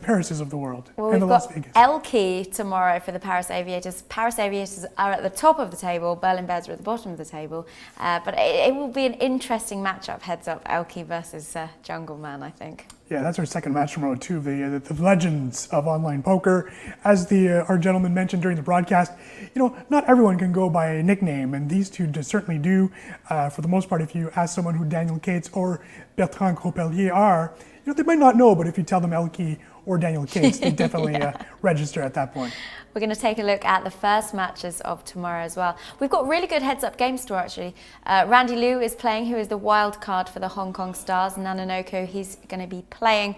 Parises of the the we've Las got Vegas. Elki tomorrow for the Paris Aviators. Paris Aviators are at the top of the table. Berlin Bears are at the bottom of the table. But it will be an interesting matchup. Heads up, Elki versus Jungle Man, I think. Yeah, that's our second match tomorrow too. The legends of online poker, as our gentleman mentioned during the broadcast. Not everyone can go by a nickname, and these 2 certainly do. For the most part, if you ask someone who Daniel Cates or Bertrand Cropelier are, they might not know. But if you tell them Elki or Daniel Cates, they definitely register at that point. We're going to take a look at the first matches of tomorrow as well. We've got really good heads-up games tomorrow, actually. Randy Liu is playing, who is the wild card for the Hong Kong Stars. Nanonoko, he's going to be playing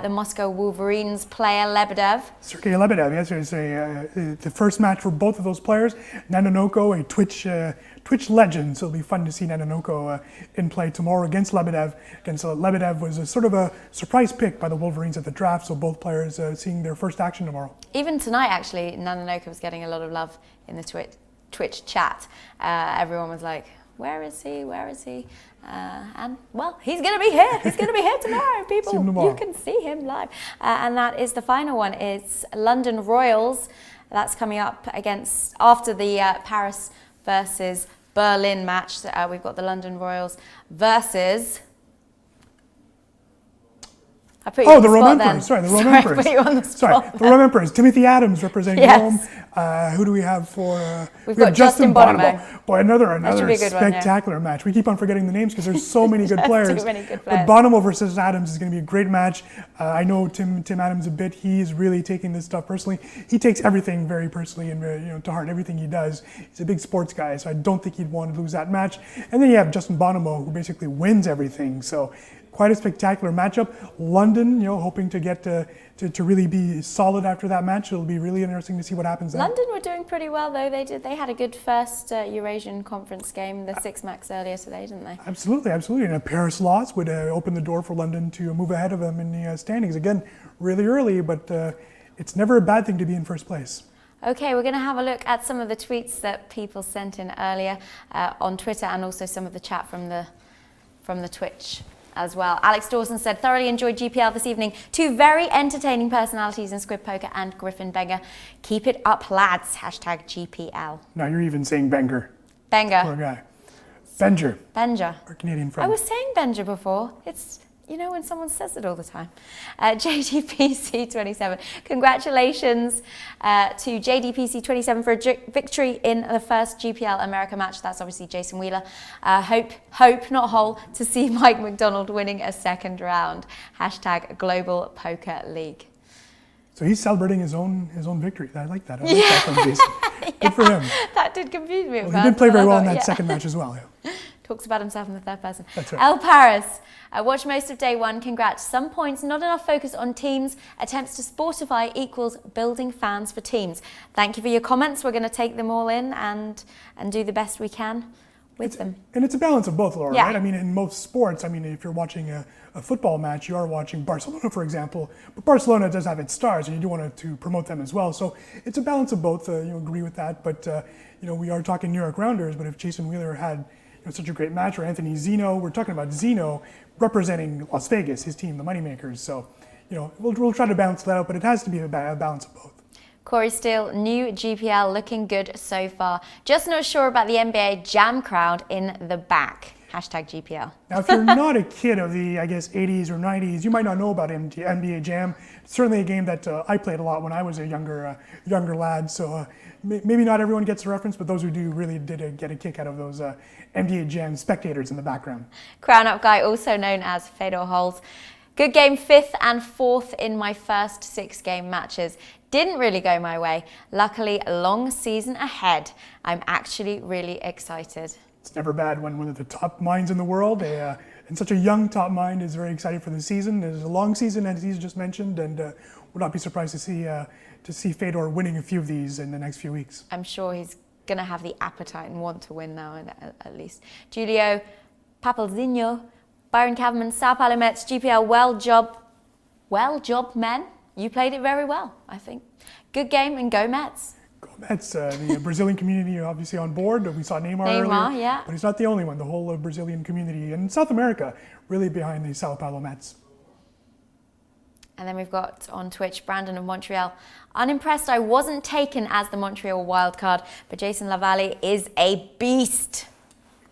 the Moscow Wolverines player, Lebedev. Sergei Lebedev, yes, it's the first match for both of those players. Nanonoko, a Twitch legend, so it'll be fun to see Nanonoko in play tomorrow against Lebedev. Lebedev was a sort of a surprise pick by the Wolverines at the draft, so both players seeing their first action tomorrow. Even tonight, actually, Nananoka was getting a lot of love in the Twitch chat. Everyone was like, where is he? Where is he? And, well, he's going to be here. He's going to be here tomorrow, people. See him tomorrow. You can see him live. And that is the final one. It's London Royals. That's coming up after the Paris versus Berlin match. We've got the London Royals versus... The Rome Emperors. Sorry, the Rome Emperors. I put you on the spot. Sorry, the Rome Emperors. Timothy Adams representing Rome. Who do we have for? We've got Justin Bonomo. Boy, another spectacular match. We keep on forgetting the names because there's so many good players. Too many good players. But Bonomo versus Adams is going to be a great match. I know Tim Adams a bit. He's really taking this stuff personally. He takes everything very personally and to heart. Everything he does. He's a big sports guy, so I don't think he'd want to lose that match. And then you have Justin Bonomo, who basically wins everything. So. Quite a spectacular matchup. London, hoping to get to really be solid after that match. It'll be really interesting to see what happens there. London were doing pretty well, though. They had a good first Eurasian conference game, the Six Max earlier today, didn't they? Absolutely. And a Paris loss would open the door for London to move ahead of them in the standings. Again, really early, but it's never a bad thing to be in first place. Okay, we're going to have a look at some of the tweets that people sent in earlier on Twitter, and also some of the chat from the Twitch as well. Alex Dawson said, thoroughly enjoyed GPL this evening. Two very entertaining personalities in Squid Poker and Griffin Benger. Keep it up, lads. Hashtag GPL. Now you're even saying Benger. Benger. Poor guy. Benger. Benger. Our Canadian friend. I was saying Benger before. It's, when someone says it all the time. JDPC27. Congratulations to JDPC27 for a victory in the first GPL America match. That's obviously Jason Wheeler. Hope, not whole, to see Mike McDonald winning a second round. Hashtag Global Poker League. So he's celebrating his own victory. I like that. I like that from Jason. Good for him. That did confuse me at first. He did play very well in that second match as well. Yeah. Talks about himself in the third person. That's right. El Paris. Watched most of day one. Congrats. Some points, not enough focus on teams. Attempts to sportify equals building fans for teams. Thank you for your comments. We're going to take them all in and do the best we can with them. And it's a balance of both, Laura, right? I mean, in most sports, if you're watching a football match, you are watching Barcelona, for example. But Barcelona does have its stars, and you do want to promote them as well. So it's a balance of both. You agree with that. But, we are talking New York Rounders, but if Jason Wheeler had such a great match, or Anthony Zinno, we're talking about Zinno representing Las Vegas, his team, the Moneymakers. So, we'll try to balance that out, but it has to be a balance of both. Corey Steele, new GPL looking good so far. Just not sure about the NBA Jam crowd in the back. Hashtag GPL. Now, if you're not a kid of the, 80s or 90s, you might not know about NBA Jam. It's certainly a game that I played a lot when I was a younger lad. So maybe not everyone gets the reference, but those who do really did get a kick out of those NBA Jam spectators in the background. Crown Up Guy, also known as Fedor Holz. Good game, 5th and 4th in my first 6 game matches. Didn't really go my way. Luckily, a long season ahead. I'm actually really excited. It's never bad when one of the top minds in the world, and such a young top mind, is very excited for the season. There's a long season, as he's just mentioned, and would not be surprised to see Fedor winning a few of these in the next few weeks. I'm sure he's going to have the appetite and want to win now, at least. Julio Papalzinho, Byron Kaverman, Sao Paulo Mets, GPL, well job, men. You played it very well, I think. Good game, and go Mets. Go Mets. The Brazilian community obviously on board. We saw Neymar earlier, yeah. But he's not the only one. The whole Brazilian community and South America really behind the Sao Paulo Mets. And then we've got on Twitch, Brandon of Montreal. Unimpressed, I wasn't taken as the Montreal wildcard, but Jason Lavalle is a beast.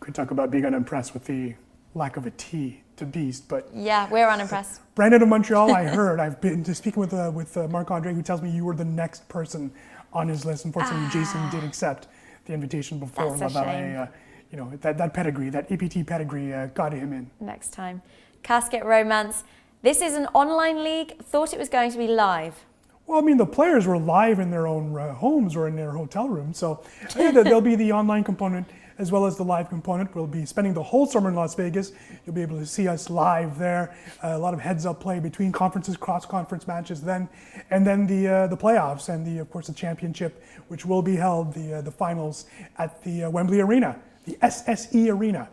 Could talk about being unimpressed with the lack of a T to beast, but yeah, we're unimpressed. Brandon of Montreal, I heard. I've been speaking with Marc-Andre, who tells me you were the next person on his list. Unfortunately, Jason did accept the invitation before. That's a shame. That pedigree, that APT pedigree, got him in. Next time. Casket Romance. This is an online league. Thought it was going to be live. Well, the players were live in their own homes or in their hotel rooms. So there'll be the online component as well as the live component. We'll be spending the whole summer in Las Vegas. You'll be able to see us live there. A lot of heads-up play between conferences, cross-conference matches then. And then the playoffs and, of course, the championship, which will be held, the finals, at the Wembley Arena, the SSE Arena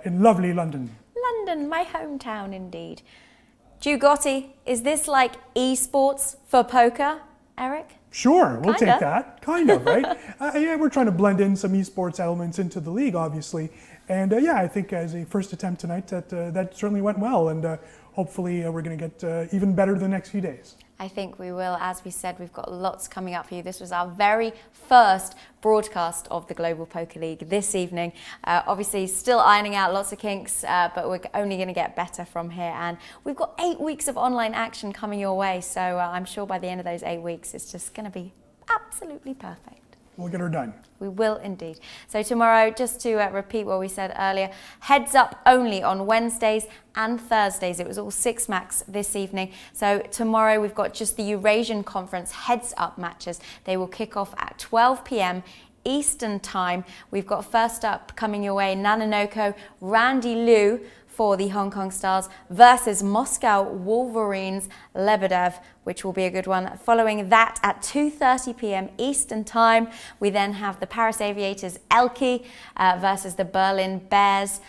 in lovely London. London, my hometown indeed. Giugotti, is this like esports for poker, Eric? Sure, we'll Kinda. take that. Kind of, right? Yeah, we're trying to blend in some esports elements into the league, obviously. And yeah, I think as a first attempt tonight, that certainly went well. And hopefully we're going to get even better the next few days. I think we will. As we said, we've got lots coming up for you. This was our very first broadcast of the Global Poker League this evening. Obviously, still ironing out lots of kinks, but we're only going to get better from here. And we've got 8 weeks of online action coming your way. So I'm sure by the end of those 8 weeks, it's just going to be absolutely perfect. We'll get her done. We will indeed. So tomorrow, just to repeat what we said earlier, heads up only on Wednesdays and Thursdays. It was all 6 max this evening. So tomorrow we've got just the Eurasian Conference heads up matches. They will kick off at 12 p.m. Eastern time. We've got first up coming your way, Nanonoko, Randy Liu for the Hong Kong Stars versus Moscow Wolverines Lebedev, which will be a good one. Following that at 2:30 p.m. Eastern time, we then have the Paris Aviators Elke versus the Berlin Bears.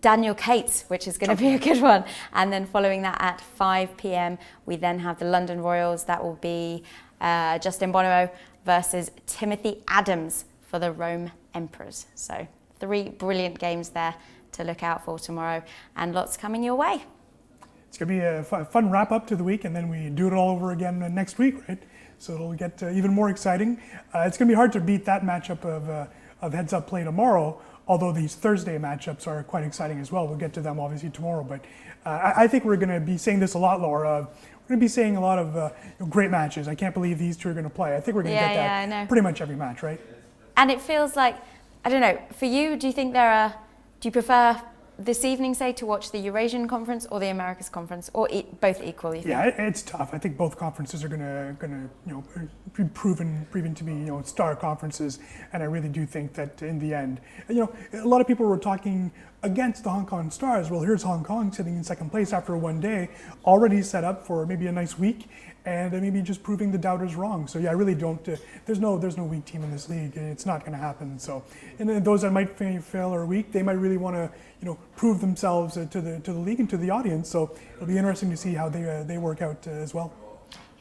Daniel Cates, which is going to be a good one. And then following that at 5 p.m, we then have the London Royals. That will be Justin Bonomo versus Timothy Adams for the Rome Emperors. So 3 brilliant games there to look out for tomorrow, and lots coming your way. It's going to be a fun wrap up to the week, and then we do it all over again next week, right? So it'll get even more exciting. It's going to be hard to beat that matchup of heads up play tomorrow, although these Thursday matchups are quite exciting as well. We'll get to them obviously tomorrow, but I think we're going to be saying this a lot, Laura. We're going to be saying a lot of great matches. I can't believe these two are going to play. I think we're going to get that pretty much every match, right? And it feels like, I don't know, for you, do you prefer this evening, say, to watch the Eurasian Conference or the Americas Conference, or both equal? You think? Yeah, it's tough. I think both conferences are gonna be proven to be star conferences, and I really do think that in the end, a lot of people were talking against the Hong Kong Stars. Well, here's Hong Kong sitting in second place after one day, already set up for maybe a nice week, and maybe just proving the doubters wrong. So yeah, I really don't. There's no weak team in this league. It's not going to happen. So, and then those that might fail or weak, they might really want to prove themselves to the league and to the audience. So it'll be interesting to see how they work out as well.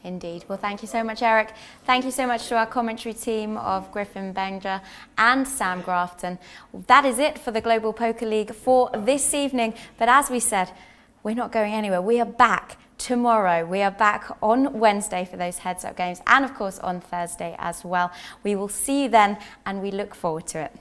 Indeed. Well, thank you so much, Eric. Thank you so much to our commentary team of Griffin Benja and Sam Grafton. That is it for the Global Poker League for this evening. But as we said, we're not going anywhere. We are back tomorrow. We are back on Wednesday for those heads-up games, and of course on Thursday as well. We will see you then, and we look forward to it.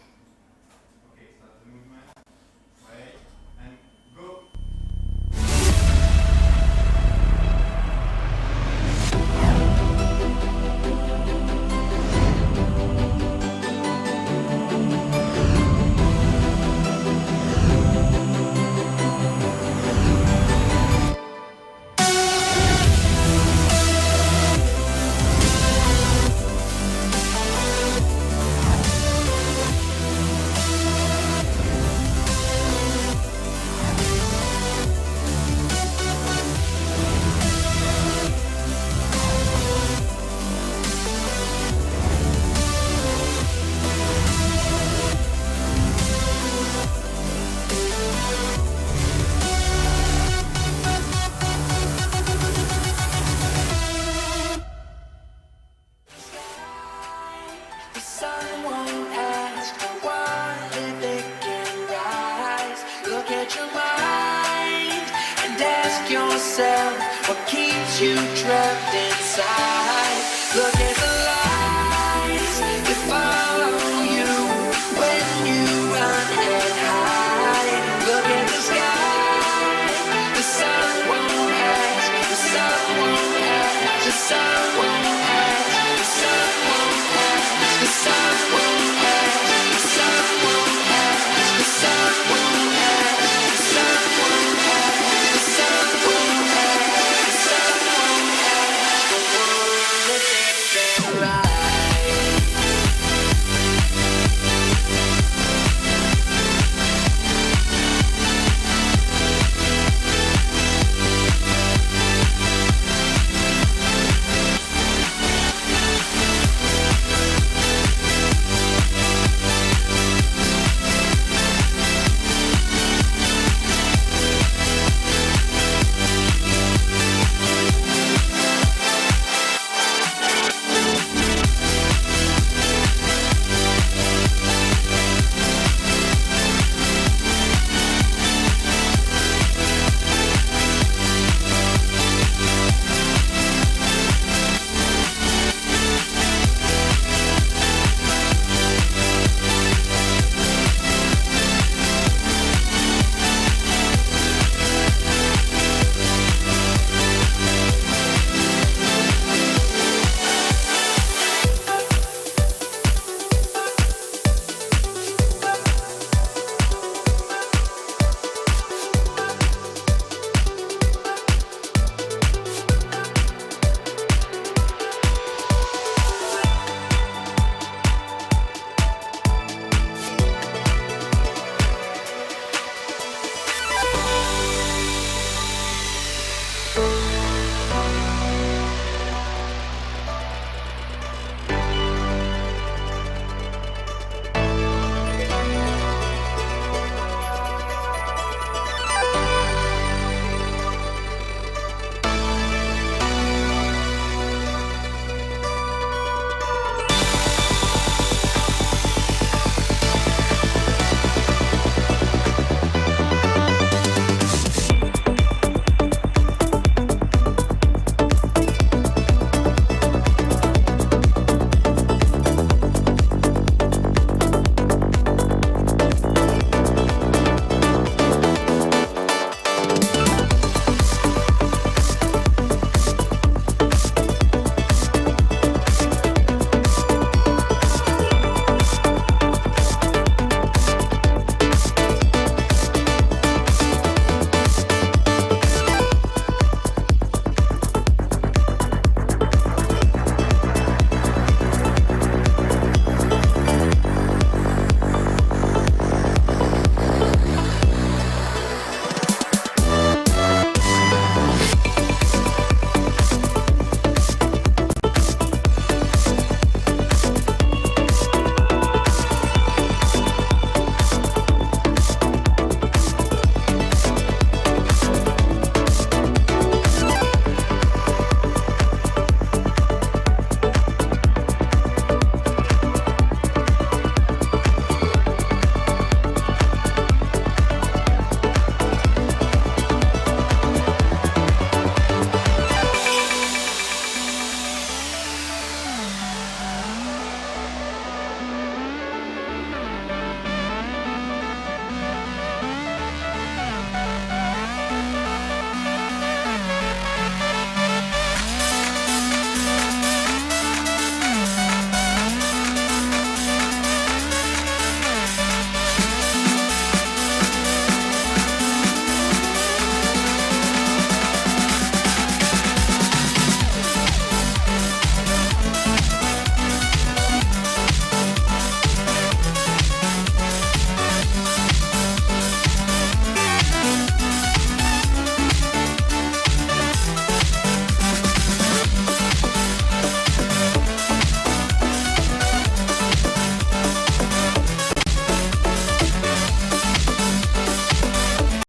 Yourself, what keeps you trapped inside?